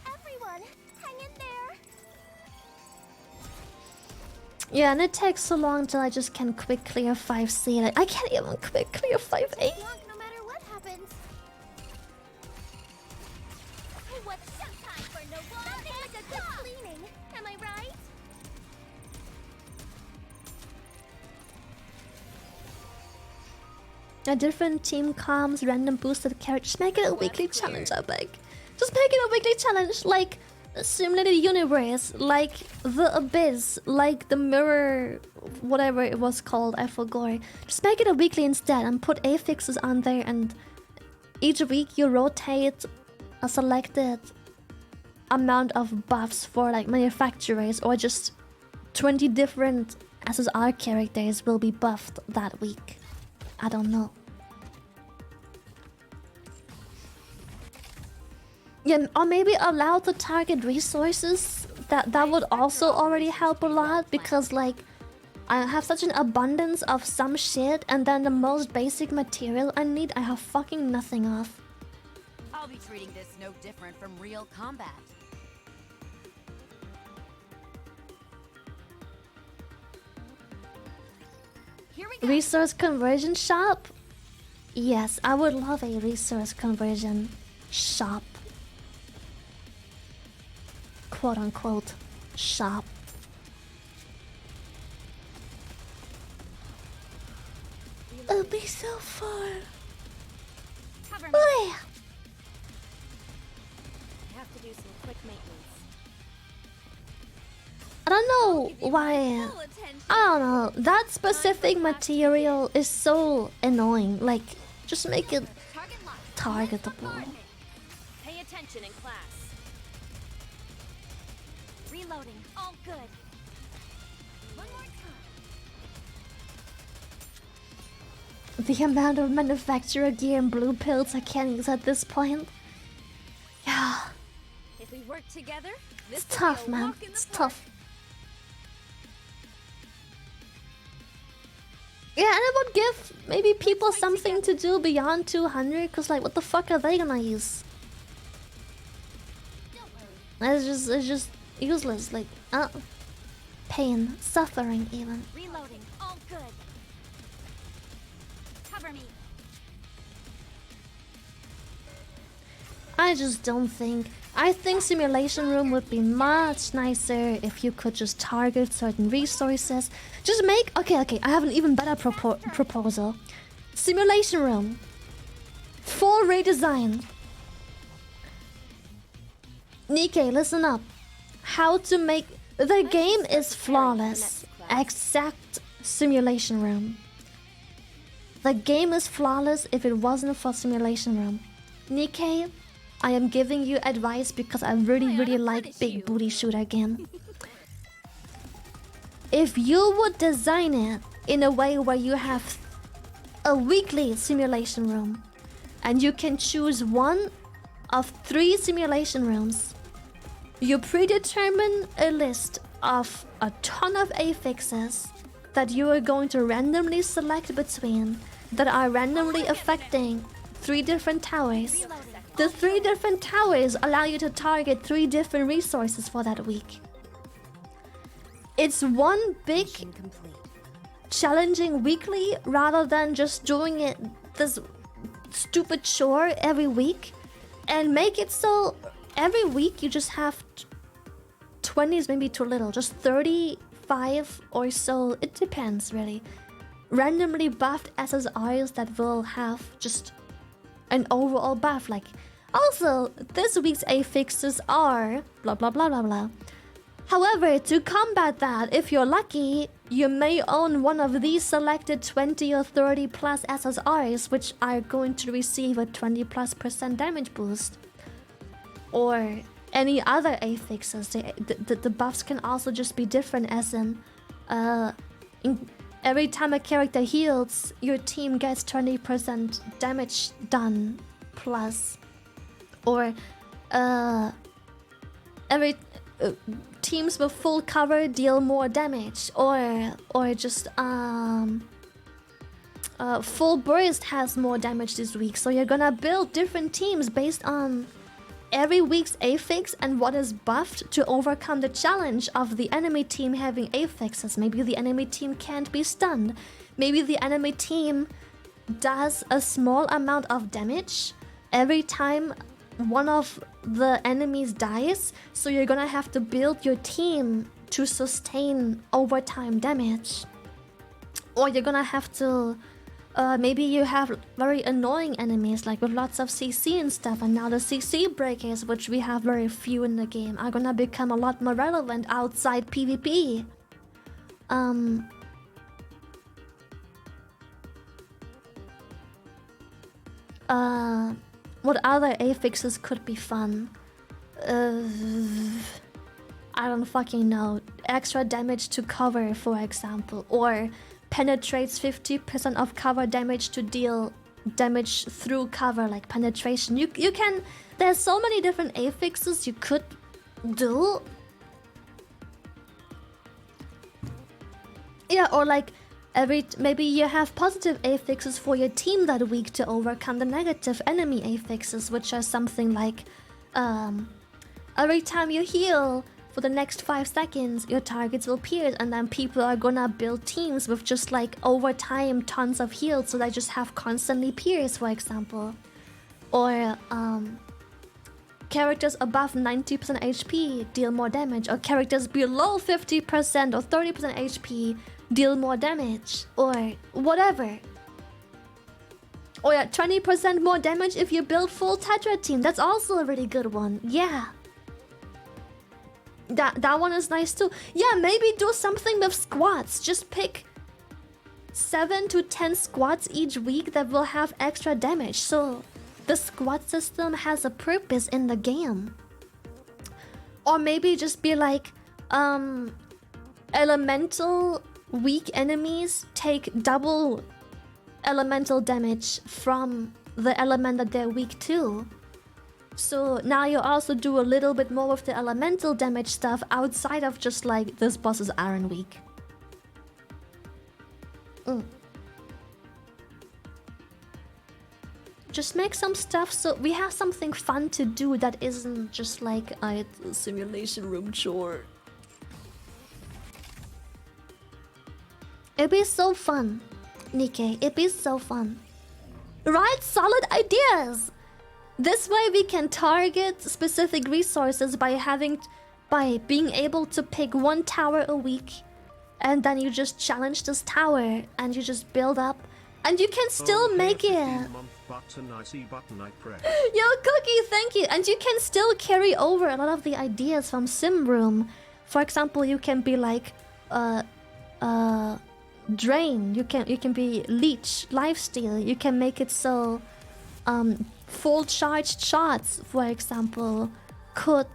Everyone, hang in there. Yeah, and it takes so long till I just can quick clear 5C. Like, I can't even quick clear 5A. No matter what happens. What's showtime for no one? Nothing like a good cleaning. Am I right? A different team comms, random boosted characters. Make it a weekly challenge, I beg. Just make it a weekly challenge, like Simulated Universe, like the Abyss, like the Mirror, whatever it was called, I forgot. Just make it a weekly instead and put affixes on there, and each week you rotate a selected amount of buffs for like manufacturers, or just 20 different SSR characters will be buffed that week. I don't know. Yeah, or maybe allow to target resources. That would also already help a lot, because like I have such an abundance of some shit, and then the most basic material I need I have fucking nothing of. I'll be treating this no different from real combat. Here we go. Resource conversion shop? Yes, I would love a resource conversion shop. Quote unquote shop. It'll be so fun. Cover me. Oh, I have to do some quick maintenance. I don't know why. Full attention. I don't know. That specific material is so annoying. Like, just make it Target locked. targetable. Pay attention in class. Reloading. All good. One more time. The amount of manufacturer gear and blue pills I can use at this point. Yeah, If we work together, this it's will be tough, a man. walk in the It's park. tough. Yeah, and it would give maybe people something to do beyond 200, because like, what the fuck are they gonna use? It's just useless, like, pain, suffering even. Reloading. All good. Cover me. I just don't think. I think Simulation Room would be much nicer if you could just target certain resources. Just make... Okay, I have an even better proposal. Simulation Room. Full redesign. Nikkei, listen up. How to make... The game is flawless. Except Simulation Room. The game is flawless if it wasn't for Simulation Room. Nikkei, I am giving you advice because I really like Big Booty Shooter game. If you would design it in a way where you have a weekly simulation room, and you can choose one of 3 simulation rooms, you predetermine a list of a ton of affixes that you are going to randomly select between, that are randomly affecting 3 different towers. The 3 different towers allow you to target 3 different resources for that week. It's one big challenging weekly, rather than just doing it this stupid chore every week. And make it so every week you just have 20 is maybe too little, just 35 or so, it depends really. Randomly buffed SSRs that will have just an overall buff. Like, also, this week's affixes are blah blah blah blah blah. However, to combat that, if you're lucky, you may own one of these selected 20 or 30 plus SSRs, which are going to receive a 20+% damage boost. Or any other affixes. The buffs can also just be different, as in every time a character heals, your team gets 20% damage done plus. Or every teams with full cover deal more damage. Or just full burst has more damage this week. So you're gonna build different teams based on every week's affix and what is buffed to overcome the challenge of the enemy team having affixes. Maybe the enemy team can't be stunned. Maybe the enemy team does a small amount of damage every time one of the enemies dies. So you're gonna have to build your team to sustain overtime damage. Or you're gonna have to maybe you have very annoying enemies like with lots of CC and stuff, and now the CC breakers, which we have very few in the game, are gonna become a lot more relevant outside PvP. What other affixes could be fun? I don't fucking know. Extra damage to cover, for example, or penetrates 50% of cover damage to deal damage through cover, like penetration. You can. There's so many different affixes you could do. Yeah, or like maybe you have positive affixes for your team that week to overcome the negative enemy affixes, which are something like every time you heal for the next 5 seconds, your targets will pierce, and then people are gonna build teams with just like over time tons of heals, so they just have constantly pierce, for example. Or characters above 90% HP deal more damage, or characters below 50% or 30% HP deal more damage, or whatever. Or yeah, 20% more damage if you build full Tetra team. That's also a really good one. Yeah. That one is nice too. Yeah, maybe do something with squats. Just pick 7 to 10 squats each week that will have extra damage. So the squat system has a purpose in the game. Or maybe just be like, elemental weak enemies take double elemental damage from the element that they're weak to. So now you also do a little bit more with the elemental damage stuff outside of just like this boss is Iron weak. Just make some stuff so we have something fun to do that isn't just like a simulation room chore. It'd be so fun, Nikkei. It'd be so fun. Right? Solid ideas! This way we can target specific resources by being able to pick one tower a week, and then you just challenge this tower and you just build up, and you can still make it. Button, I see button, I press. Yo, Cookie, thank you. And you can still carry over a lot of the ideas from Sim Room. For example, you can be like drain. You can be leech, lifesteal. You can make it so full charged shots, for example, could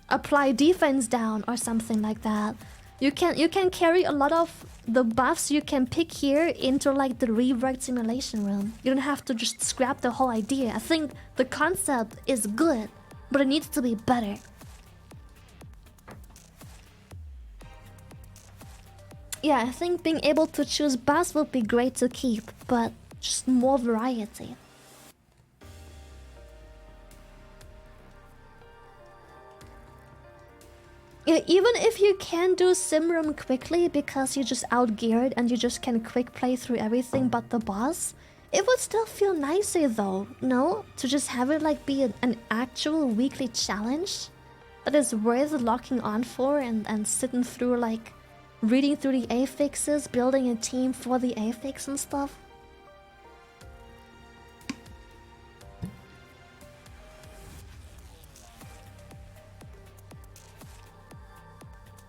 apply defense down or something like that. You can carry a lot of the buffs you can pick here into like the reworked simulation room. You don't have to just scrap the whole idea. I think the concept is good, but it needs to be better. Yeah, I think being able to choose buffs would be great to keep, but just more variety. Yeah, even if you can do Simroom quickly because you just outgeared and you just can quick play through everything but the boss, it would still feel nicer though, no? To just have it like be an actual weekly challenge that is worth locking on for and sitting through, like reading through the affixes, building a team for the affix and stuff.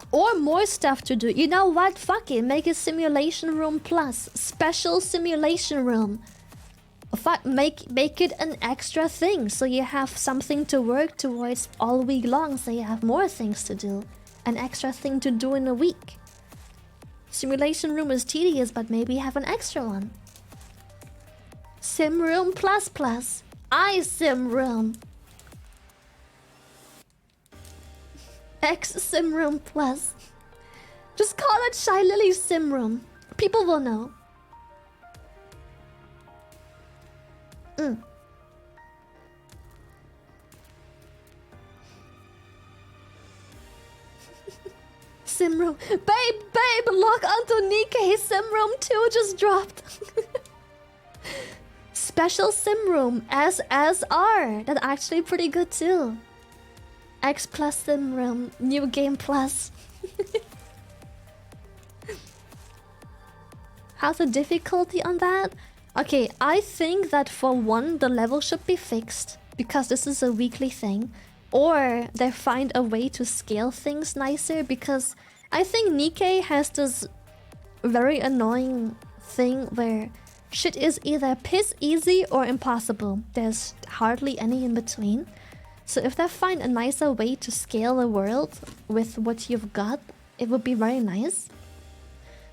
Or more stuff to do. You know what? Fuck it. Make a simulation room plus. Special simulation room. Fuck, make it an extra thing. So you have something to work towards all week long. So you have more things to do. An extra thing to do in a week. Simulation room is tedious, but maybe have an extra one. Sim room plus plus. I sim room. X sim room plus. Just call it Shy Lily sim room. People will know. Simroom. Babe, log onto Nikkei. Simroom 2 just dropped. Special Simroom. SSR. That's actually pretty good too. X plus Simroom. New game plus. How's the difficulty on that? Okay, I think that for one, the level should be fixed. Because this is a weekly thing. Or they find a way to scale things nicer, because I think Nikkei has this very annoying thing where shit is either piss easy or impossible. There's hardly any in between. So if they find a nicer way to scale the world with what you've got, it would be very nice.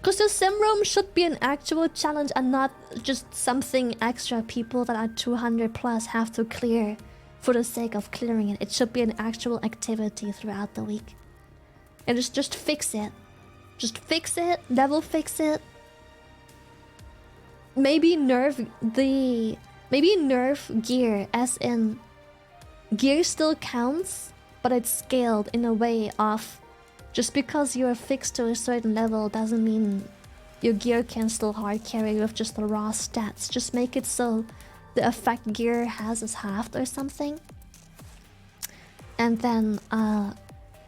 Because the sim room should be an actual challenge and not just something extra people that are 200 plus have to clear for the sake of clearing it. It should be an actual activity throughout the week. And just fix it. Just fix it. Level fix it. Maybe nerf gear, as in gear still counts, but it's scaled in a way of just because you're fixed to a certain level doesn't mean your gear can still hard carry with just the raw stats. Just make it so the effect gear has is halved or something. And then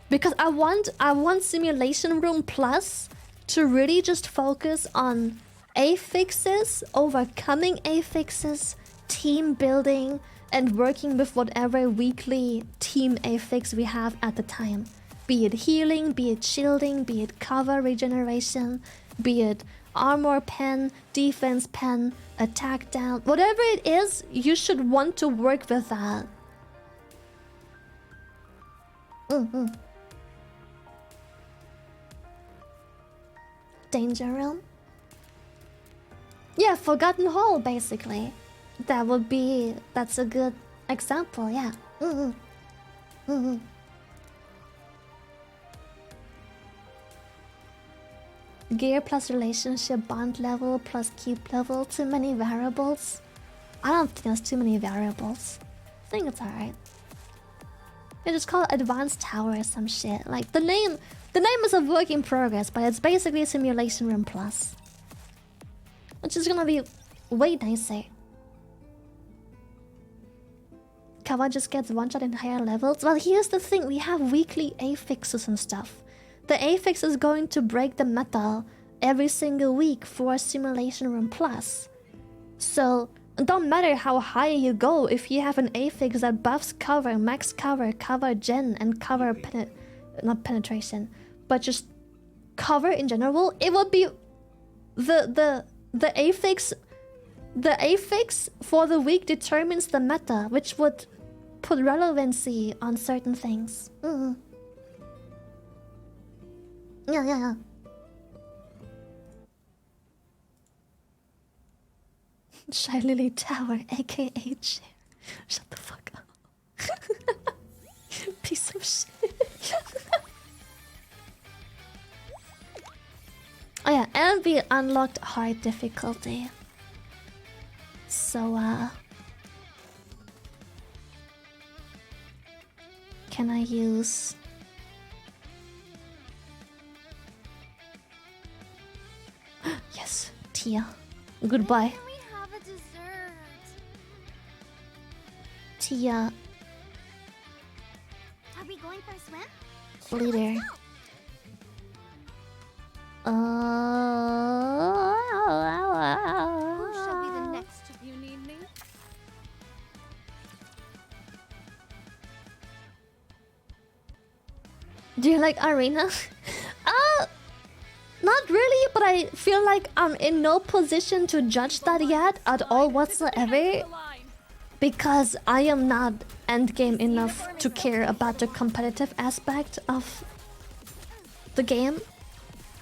because I want Simulation Room Plus to really just focus on affixes, overcoming affixes, team building, and working with whatever weekly team affix we have at the time. Be it healing, be it shielding, be it cover regeneration, be it armor pen, defense pen, attack down, whatever it is, you should want to work with that. Danger Realm? Yeah, Forgotten Hall, basically. That's a good example, yeah. Gear plus relationship bond level plus cube level. Too many variables? I don't think there's too many variables. I think it's alright. They just call it Advanced Tower or some shit. Like the name is a work in progress, but it's basically Simulation Room Plus. Which is gonna be way nicer. Kawa just gets one shot in higher levels. Well, here's the thing, we have weekly affixes and stuff. The affix is going to break the meta every single week for Simulation Room Plus. So, it don't matter how high you go, if you have an affix that buffs cover, max cover, cover gen, and cover not penetration, but just cover in general, it will be the affix for the week determines the meta, which would put relevancy on certain things. Yeah. Shy Lily Tower, aka Chair. Shut the fuck up. Piece of shit. Oh yeah, and we unlocked hard difficulty. So can I use yes, Tia. Goodbye. Can we have a dessert? Tia. Are we going for a swim? Leader. Who shall be the next of you need me? Do you like Arena? Not really, but I feel like I'm in no position to judge that yet at all whatsoever. Because I am not endgame enough to care about the competitive aspect of the game.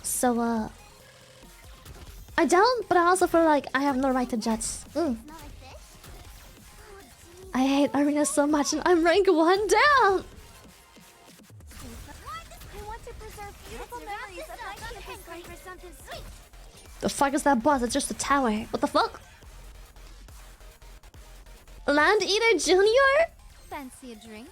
So, I don't, but I also feel like I have no right to judge. I hate arena so much and I'm rank 1 down! I want to preserve beautiful memories of my campus going for something sweet. The fuck is that boss? It's just a tower. What the fuck? Land Eater Junior? Fancy a drink?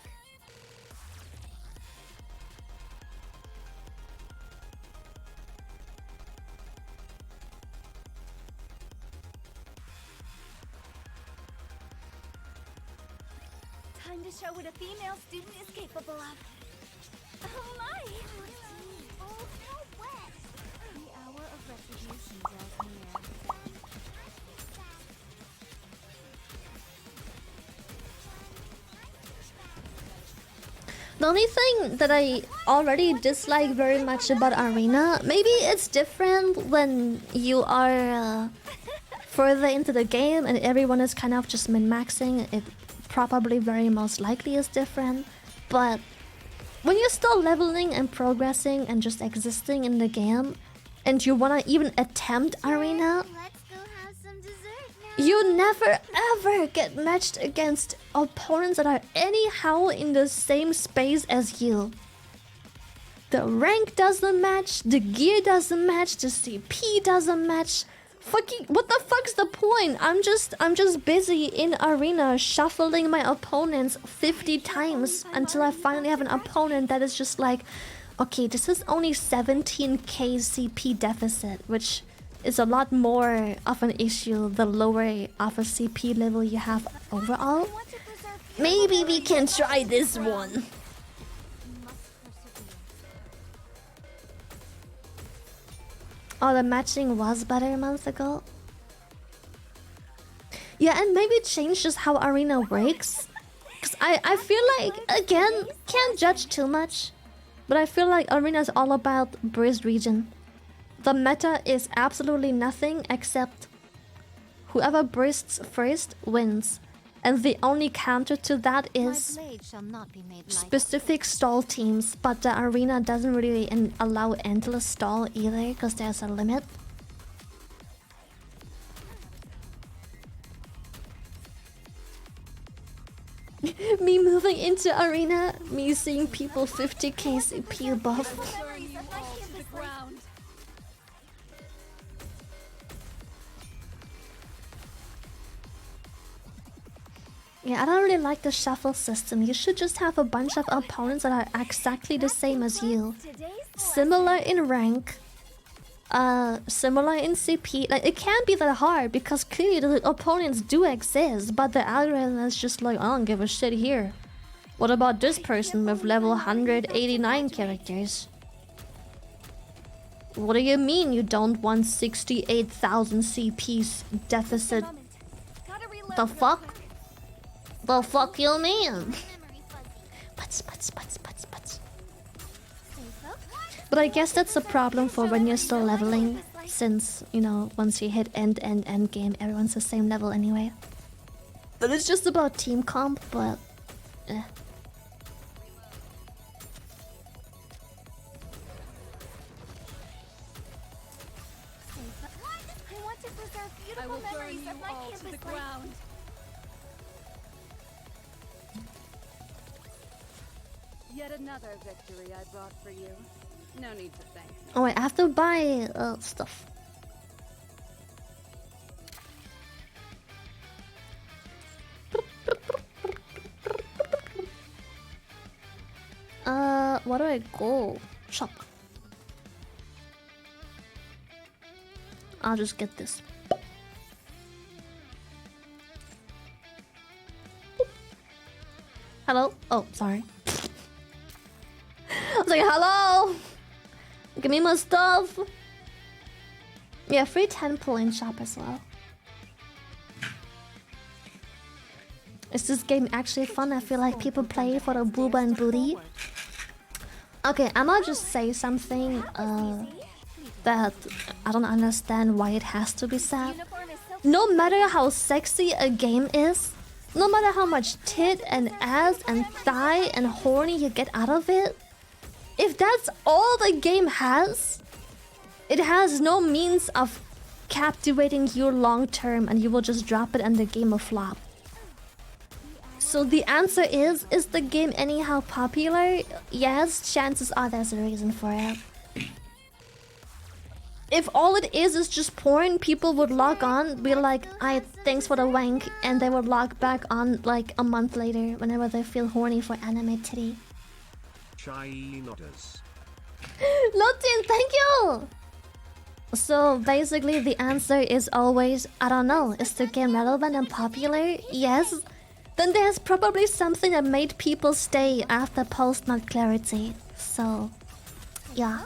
Time to show what a female student is capable of. Oh my! Oh, so wet. The hour of retribution draws near. The only thing that I already dislike very much about Arena, maybe it's different when you are further into the game and everyone is kind of just min-maxing. It probably very most likely is different. But when you're still leveling and progressing and just existing in the game and you wanna even attempt Arena, Let's go have some dessert now. you never ever get matched against opponents that are anyhow in the same space as you. The rank doesn't match, the gear doesn't match, the CP doesn't match. Fucking what the fuck's the point? I'm just busy in arena shuffling my opponents 50 times until I finally have an opponent that is just like, okay, this is only 17k CP deficit, which is a lot more of an issue the lower of a CP level you have overall. Maybe we can try this one. Oh, the matching was better a month ago. Yeah, and maybe change just how arena works. Cause I feel like, again, can't judge too much, but I feel like arena is all about burst region. The meta is absolutely nothing except whoever bursts first wins. And the only counter to that is specific stall teams, but the arena doesn't really allow endless stall either because there's a limit. Me moving into arena, me seeing people 50k CP above. Yeah, I don't really like the shuffle system. You should just have a bunch of opponents that are exactly the same as you. Similar in rank. Similar in CP. Like, it can't be that hard because clearly the opponents do exist, but the algorithm is just like, I don't give a shit here. What about this person with level 189 characters? What do you mean you don't want 68,000 CP's deficit? The fuck? The fuck you mean? Butts. But I guess that's a problem for when you're still leveling, since, you know, once you hit end game, everyone's the same level anyway. But it's just about team comp, but eh. I want to preserve beautiful memories of my campus life. Yet another victory I brought for you. No need to thank me. Oh wait, I have to buy stuff. Where do I go? Shop. I'll just get this. Hello? Oh, sorry. I was like, hello! Give me my stuff! Yeah, free 10 pull-in shop as well. Is this game actually fun? I feel like people play for the booba and booty. Okay, I'ma just say something that I don't understand why it has to be said. No matter how sexy a game is, no matter how much tit and ass and thigh and horny you get out of it, if that's all the game has, it has no means of captivating you long term and you will just drop it and the game will flop. So the answer is the game anyhow popular? Yes, chances are there's a reason for it. If all it is just porn, people would log on, be like, thanks for the wank, and they would log back on like a month later whenever they feel horny for anime titty. Shy nodders. Lotin, thank you! So basically the answer is always, I don't know, is the game relevant and popular? Yes. Then there's probably something that made people stay after post-nut clarity. So, yeah.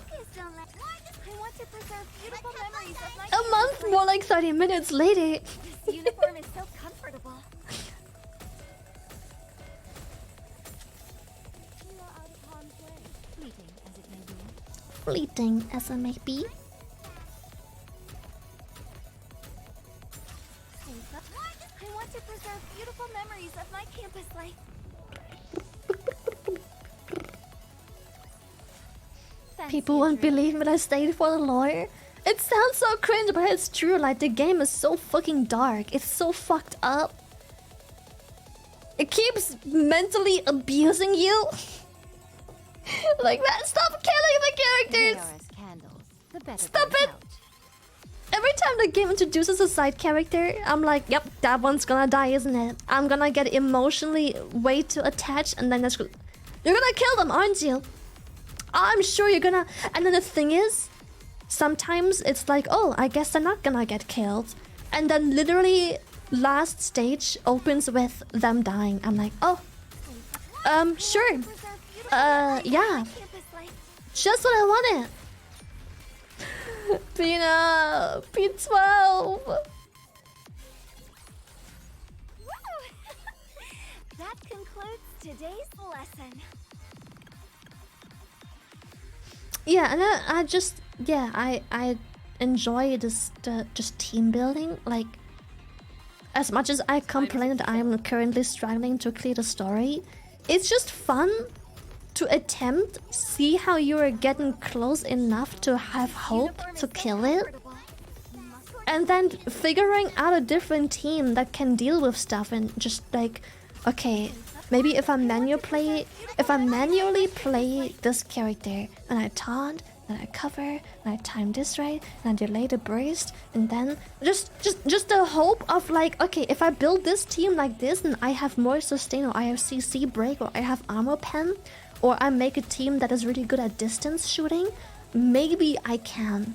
A month, more like 30 minutes later. This uniform is so comfortable. You are out of harm's way. Fleeting as it may be. Fleeting as it may be. I want to preserve beautiful memories of my campus life. People won't believe me that I stayed for the lore. It sounds so cringe, but it's true. Like, the game is so fucking dark. It's so fucked up. It keeps mentally abusing you. Like that. Stop killing the characters. They are as candles. The better Stop goes it. out. Every time the game introduces a side character, I'm like, yep, that one's gonna die, isn't it? I'm gonna get emotionally way too attached, and then you're gonna kill them, aren't you? I'm sure you're gonna. And then the thing is, sometimes it's like, oh, I guess they're not gonna get killed. And then literally last stage opens with them dying. I'm like, oh, sure. Yeah. Just what I wanted. Pina, P12. That concludes today's lesson. Yeah, and I just, yeah, I enjoy this just team building. Like, as much as I complain that I'm currently struggling to clear the story, it's just fun to attempt, see how you are getting close enough to have hope to kill it, and then figuring out a different team that can deal with stuff and just like, okay, maybe if I manually play this character and I taunt, and I cover, and I time this right, and I delay the burst, and then just the hope of like, okay, if I build this team like this, and I have more sustain, or I have CC break, or I have armor pen, or I make a team that is really good at distance shooting, maybe I can.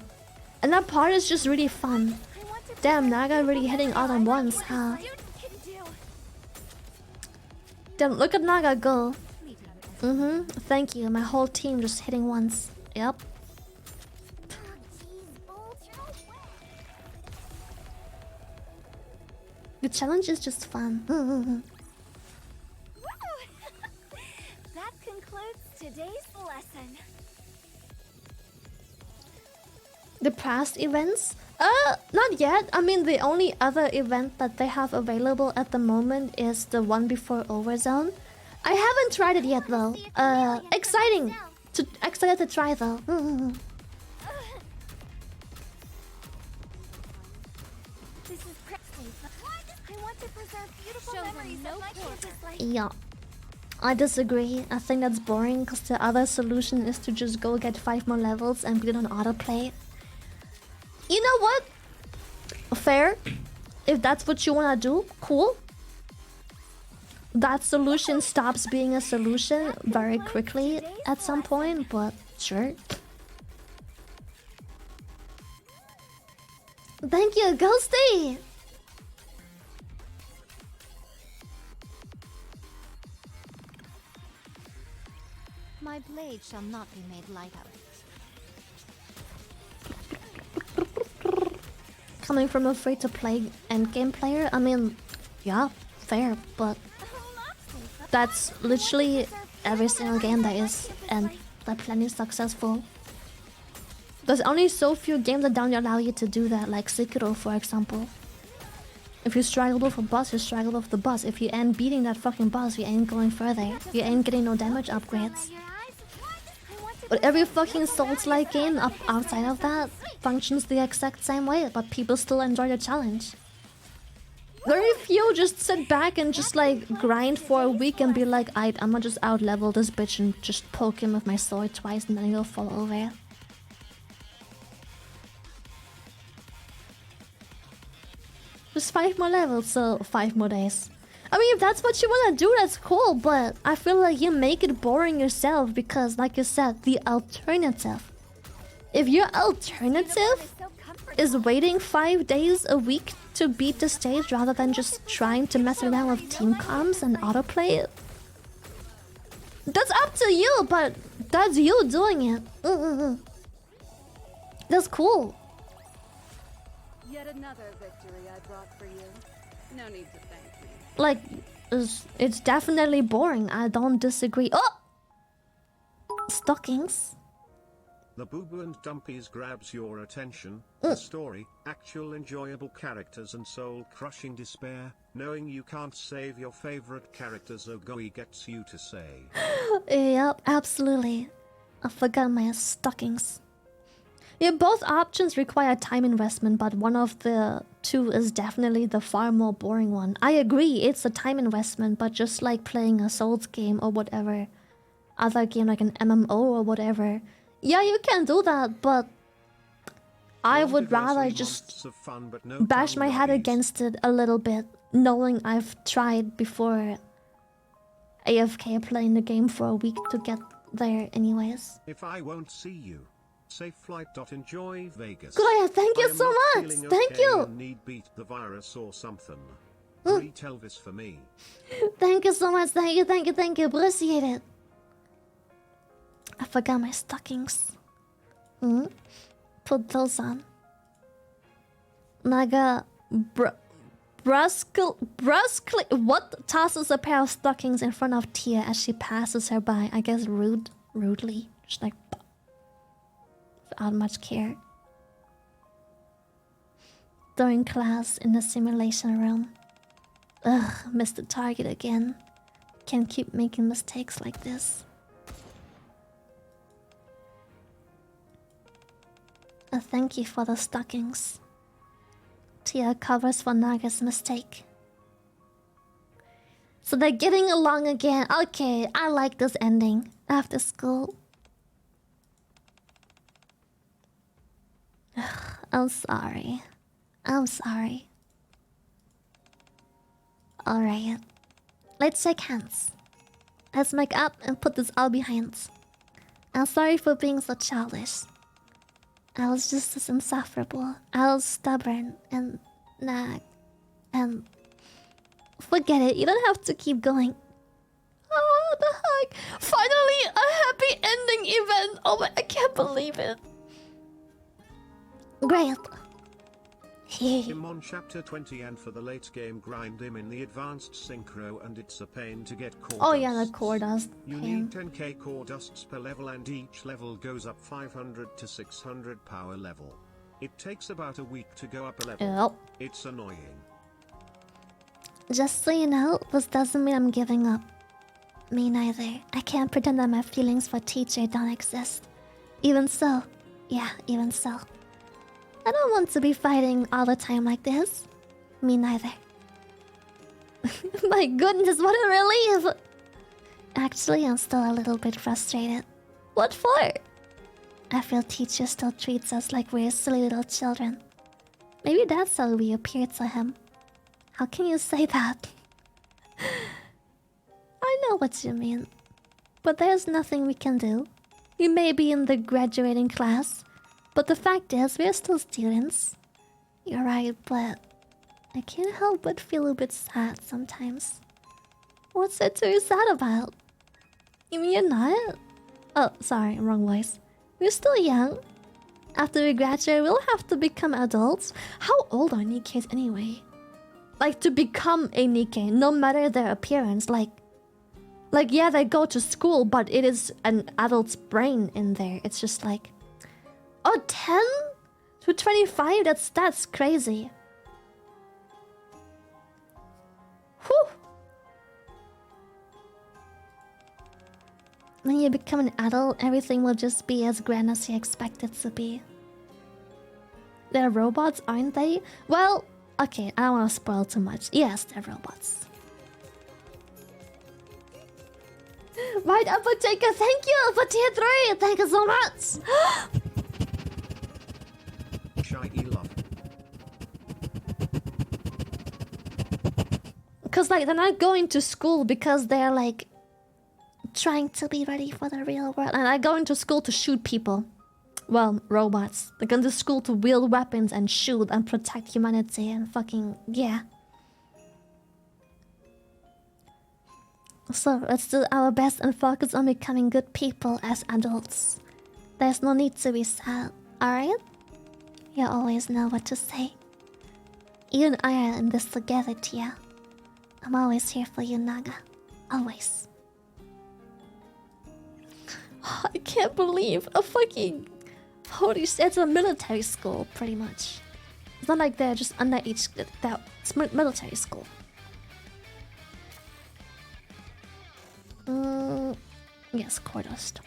And that part is just really fun. Damn, Naga really hitting all at once, huh? Damn, look at Naga go. Thank you. My whole team just hitting once. Yep. The challenge is just fun. That concludes today's lesson. The past events? Not yet. I mean, the only other event that they have available at the moment is the one before Overzone. I haven't tried it yet though. Exciting! Excited to try though. This is I want to preserve beautiful memories of my campus life. Yeah. I disagree. I think that's boring because the other solution is to just go get 5 more levels and put it on autoplay. You know what? Fair. If that's what you wanna do, cool. That solution stops being a solution very quickly at some point, but sure. Thank you, Ghosty! My blade shall not be made light of. Coming from a free-to-play endgame player, I mean, yeah, fair, but that's literally every single game that is, and they're plenty successful. There's only so few games that don't allow you to do that, like Sekiro, for example. If you struggle with a boss, you struggle with the boss. If you ain't beating that fucking boss, you ain't going further. You ain't getting no damage upgrades. I want to But every fucking Souls-like game outside of that functions the exact same way, but people still enjoy the challenge. Very few just sit back and just like grind for a week and be like, I'ma just out-level this bitch and just poke him with my sword twice and then he'll fall over. Just 5 more levels, so 5 more days. I mean, if that's what you wanna do, that's cool, but I feel like you make it boring yourself because, like you said, the alternative. If your alternative is waiting 5 days a week to beat the stage rather than just trying to mess around with team comms and autoplay, that's up to you, but that's you doing it. That's cool. Yet another victory I brought for you. No need to thank me. Like, it's definitely boring. I don't disagree. Oh! Stockings. The Boo Boo and Dumpies grabs your attention. The story, actual enjoyable characters and soul-crushing despair. Knowing you can't save your favorite characters Ogoi gets you to say. Yep, absolutely. I forgot my stockings. Yeah, both options require time investment, but one of the two is definitely the far more boring one. I agree, it's a time investment, but just like playing a Souls game or whatever other game, like an MMO or whatever. Yeah, you can do that, but I would rather just bash my head against it a little bit, knowing I've tried before AFK playing the game for a week to get there anyways. If I won't see you, safe flight. Enjoy Vegas. Gloria, thank you so much. Thank you. Need beat the virus or something. Greet Elvis for me. Thank you so much. Thank you, thank you, thank you. Appreciate it. I forgot my stockings. Put those on. Naga brusquely what tosses a pair of stockings in front of Tia as she passes her by. I guess rudely. Just like without much care. During class in the simulation room. Ugh, missed the target again. Can't keep making mistakes like this. Thank you for the stockings. Tia covers for Naga's mistake. So they're getting along again. Okay, I like this ending. After school. I'm sorry. I'm sorry. Alright. Let's shake hands. Let's make up and put this all behind. I'm sorry for being so childish. I was just as insufferable. I was stubborn and nag. And forget it. You don't have to keep going. Oh, the heck. Finally, a happy ending event. Oh my, I can't believe it. Great. Him on chapter 20 and for the late game grind him in the advanced synchro and it's a pain to get core Oh dusts. yeah, the core dust. You need 10k core dusts per level and each level goes up 500 to 600 power level. It takes about a week to go up a level. Yep. It's annoying. Just so you know, this doesn't mean I'm giving up. Me neither. I can't pretend that my feelings for teacher don't exist. Even so. Yeah, even so. I don't want to be fighting all the time like this. Me neither. My goodness, what a relief! Actually, I'm still a little bit frustrated. What for? I feel teacher still treats us like we're silly little children. Maybe that's how we appear to him. How can you say that? I know what you mean. But there's nothing we can do. We may be in the graduating class, but the fact is, we're still students. You're right, but I can't help but feel a bit sad sometimes. What's there to be sad about? You mean you're not? Oh, sorry, wrong voice. We're still young. After we graduate, we'll have to become adults. How old are Nikkeis anyway? Like, to become a Nikkei, no matter their appearance, like yeah, they go to school, but it is an adult's brain in there. It's just like... Oh, 10 to 25? That's crazy. Whew. When you become an adult, everything will just be as grand as you expect it to be. They're robots, aren't they? Well, okay, I don't want to spoil too much. Yes, they're robots. Right, Apotheker, thank you for tier 3! Thank you so much! Shy love. Because, like, they're not going to school because they're, like, trying to be ready for the real world. And they're going to school to shoot people. Well, robots. They're going to school to wield weapons and shoot and protect humanity and fucking... yeah. So, let's do our best and focus on becoming good people as adults. There's no need to be sad, alright? You always know what to say. You and I are in this together, Tia. I'm always here for you, Naga. Always. I can't believe a fucking... holy shit, it's a military school, pretty much. It's not like they're just under each... It's military school. Yes, Cordust.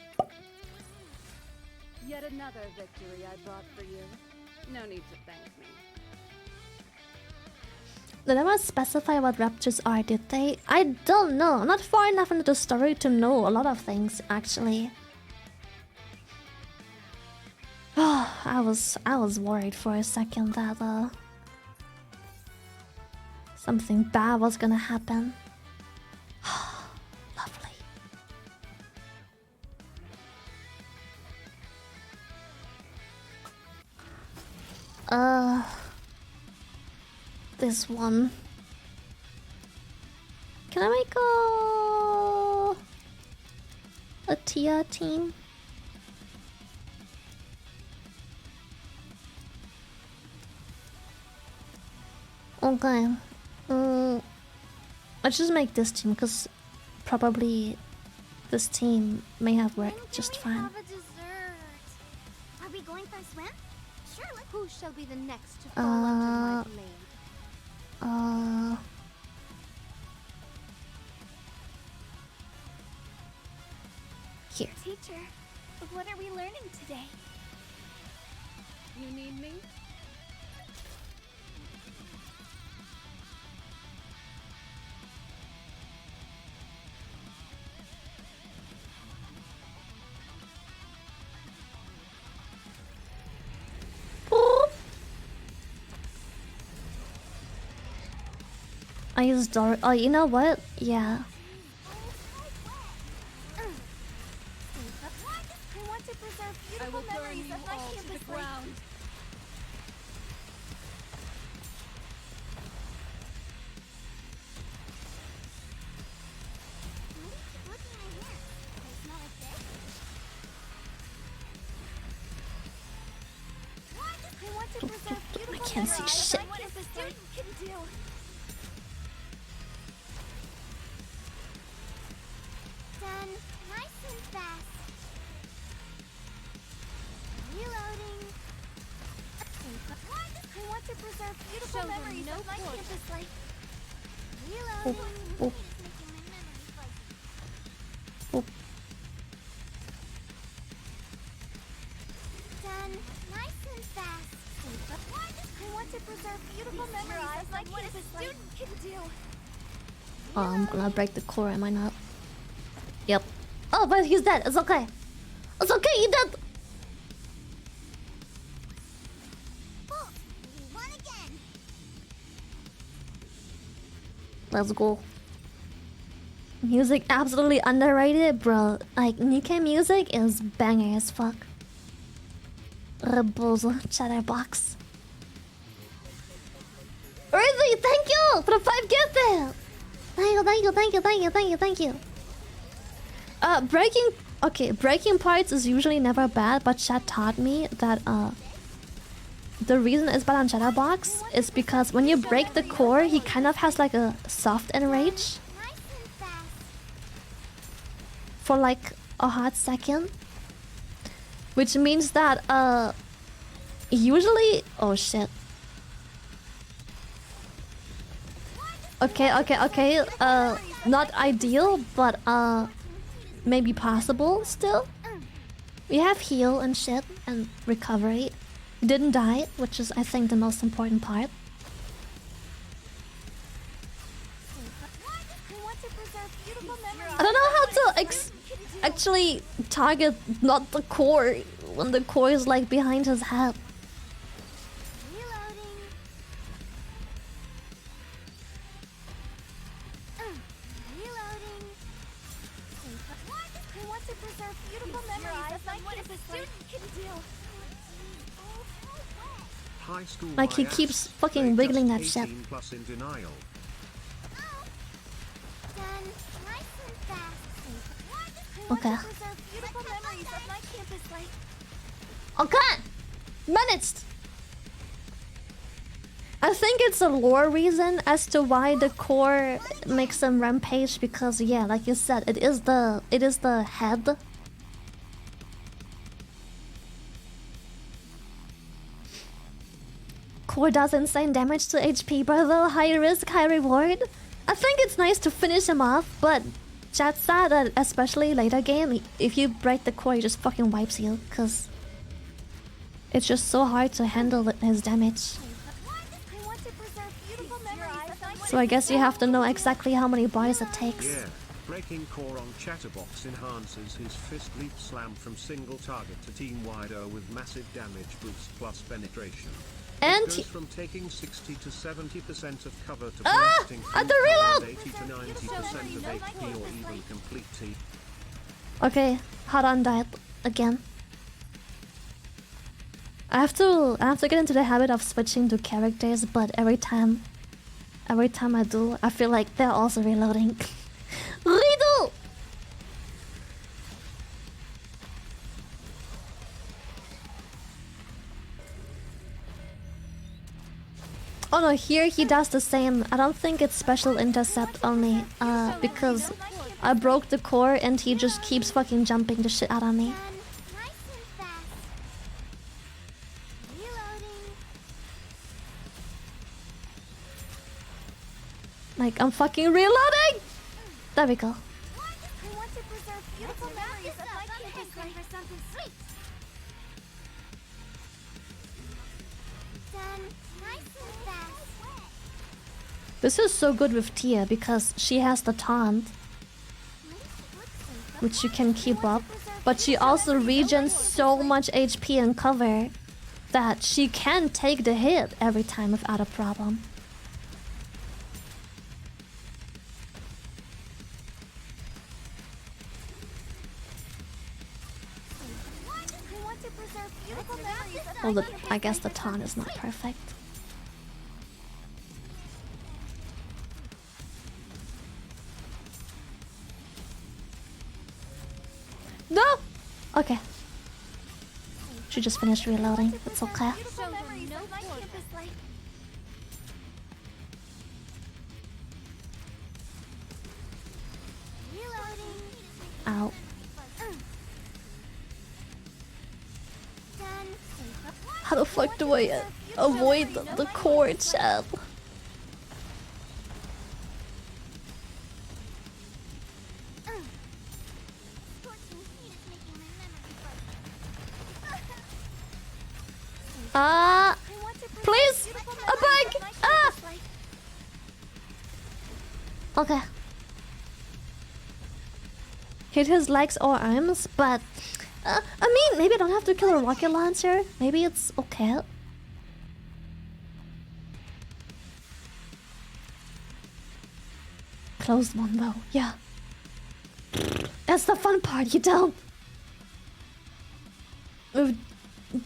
Yet another victory I brought for you. No need to thank me. They never specify what raptors are, did they? I don't know. I'm not far enough into the story to know a lot of things, actually. I was worried for a second that something bad was gonna happen. Lovely. This one. Can I make a Tia team? Okay. Let's just make this team because probably this team may have worked just fine. Have a dessert. Are we going for a swim? Sure. Who shall be the next to fall under my blade? Here. Teacher, what are we learning today? You need me? I use Dor. Oh, you know what? Yeah. I want to preserve I beautiful will burn memories you of my all to the campus life. ground. Look at my hair. They smell like this. I want to preserve beautiful I can't see memories shit. of what a student can do. Done. Nice and fast. Reloading. I want to preserve beautiful Show them memories no of my quarter. campus life. Reloading. Oh. Making my memory fuzzy. Oh. Done. Nice and fast. I want to preserve beautiful memories of like what a student can do. Oh, I'm gonna break the core, am I not? Yep. Oh, but he's dead. It's okay. It's okay, he's dead. Oh, we won again. Let's go. Music absolutely underrated, bro. Like, UK music is banger as fuck. Rebozo, chatterbox. Rizzy, thank you for the 5 gifted. Thank you. Breaking parts is usually never bad, but chat taught me that the reason it's bad on Chatterbox is because when you break the core, he kind of has like a soft enrage Nice and fast. for like a hot second, which means that usually oh shit. Okay. Not ideal, but may be possible still. We have heal and shit and recovery. Didn't die, which is I think the most important part. I don't know how to actually target not the core when the core is like behind his head. High school Like he bias, keeps fucking they wiggling that just shit. 18 plus in denial. Done. Nice and fast. Okay. Preserve beautiful memories of my campus life. Okay! Managed! I think it's a lore reason as to why the core makes them rampage because yeah, like you said, it is the head. Core does insane damage to HP, brother. High risk, high reward. I think it's nice to finish him off, but chat said that especially later game, if you break the core, he just fucking wipes you, cause it's just so hard to handle his damage. So I guess you have to know exactly how many bars it takes. Yeah, breaking core on Chatterbox enhances his fist leap slam from single target to team wider with massive damage boost plus penetration. And It goes from taking 60 to 70% of cover to Ah! bursting At through the cover reload! with 80 to 90% of HP or even complete T. Okay, hard on that again. I have to get into the habit of switching to characters, but every time I do, I feel like they're also reloading. Riddle! Oh no, here he does the same. I don't think it's special intercept only, because I broke the core and he just keeps fucking jumping the shit out of me. Done. Nice and fast. Reloading. Like, I'm fucking reloading! There we go. I want to preserve beautiful memories of my campus life for something sweet. Done. Nice and fast. This is so good with Tia because she has the taunt, which you can keep up, but she also regens so much HP and cover that she can take the hit every time without a problem. I want to preserve beautiful memories of Well, I guess the taunt is not perfect. No! Okay. She just finished reloading. It's okay. beautiful memories of my campus life. Reloading. Ow. Done. How the fuck do I avoid the core, chat? Please! A bug! Ah! Okay. Hit his legs or arms, but... I mean, maybe I don't have to kill a rocket launcher. Maybe it's okay. Closed one though, yeah. That's the fun part, you don't. With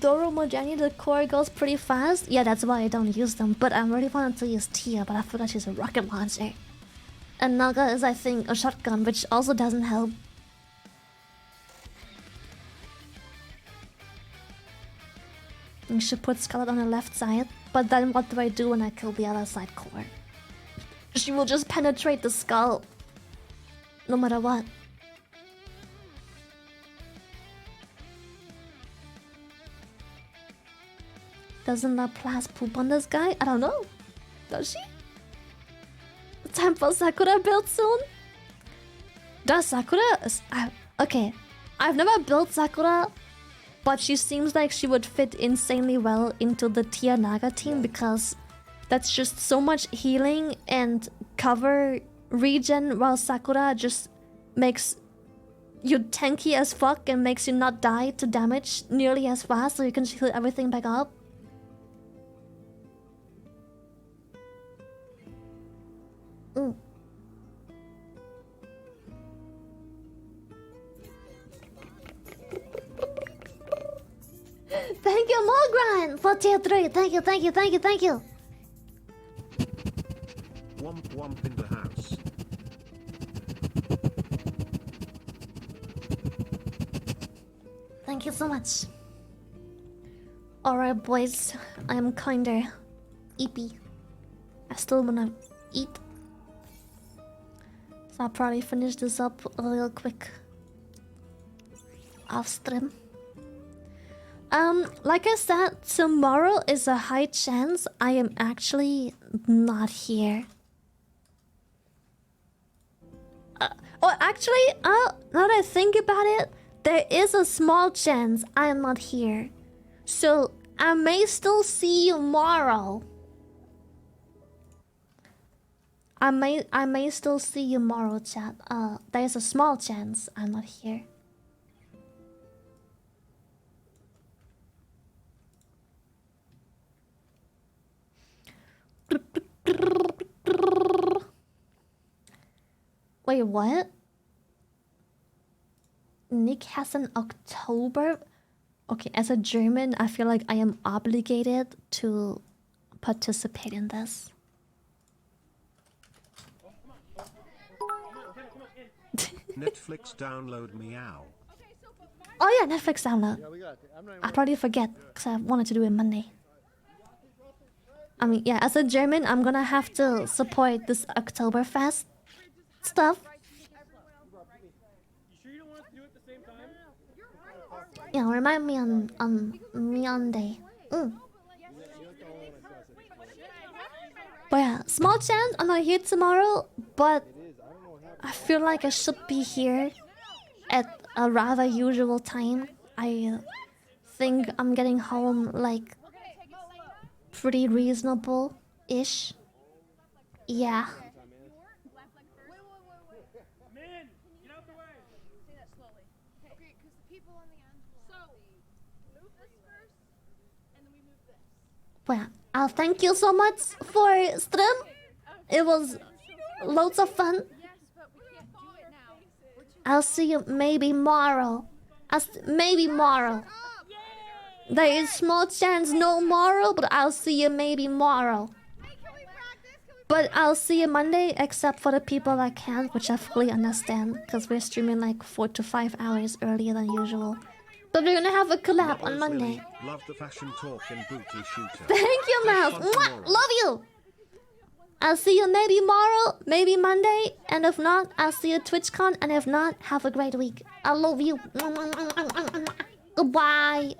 Doro Mojani, the core goes pretty fast. Yeah, that's why I don't use them. But I really wanted to use Tia, but I forgot she's a rocket launcher. And Naga is, I think, a shotgun, which also doesn't help. You should put Scarlet on the left side. But then what do I do when I kill the other side core? She will just penetrate the skull. No matter what. Doesn't Laplace poop on this guy? I don't know. Does she? Time for Sakura build soon? Does Sakura... Okay, I've never built Sakura, but she seems like she would fit insanely well into the Tia Naga team because that's just so much healing and cover regen, while Sakura just makes you tanky as fuck and makes you not die to damage nearly as fast, so you can heal everything back up. Thank you, Mogran, for tier 3. Thank you, thank you, thank you, thank you. Womp womp in the house. Thank you so much. Alright, boys. I am kinda eepy. I still wanna eat. So I'll probably finish this up real quick off stream. Like I said, tomorrow is a high chance I am actually not here. Actually, now that I think about it, there is a small chance I am not here. So I may still see you tomorrow. I may still see you tomorrow, chat. There's a small chance I'm not here. Wait, what? Nick has an October? Okay, as a German, I feel like I am obligated to participate in this. Netflix download meow. Oh yeah, Netflix download. I'd probably forget because I wanted to do it Monday. I mean, yeah, as a German, I'm gonna have to support this Oktoberfest stuff. Yeah, remind me on Monday. But yeah, small chance I'm not here tomorrow, but I feel like I should be here at a rather usual time. I think I'm getting home like pretty reasonable-ish. Yeah. Well, I'll thank you so much for stream. It was loads of fun. I'll see you maybe tomorrow. Maybe tomorrow. There is small chance no tomorrow, but I'll see you maybe tomorrow. But I'll see you Monday, except for the people that can't, which I fully understand, because we're streaming like 4 to 5 hours earlier than usual. But we're gonna have a collab on Monday. Love the fashion talk and booty shooter. Thank you, Mouse. Mwah! Love you. I'll see you maybe tomorrow, maybe Monday, and if not, I'll see you at TwitchCon, and if not, have a great week. I love you. Goodbye.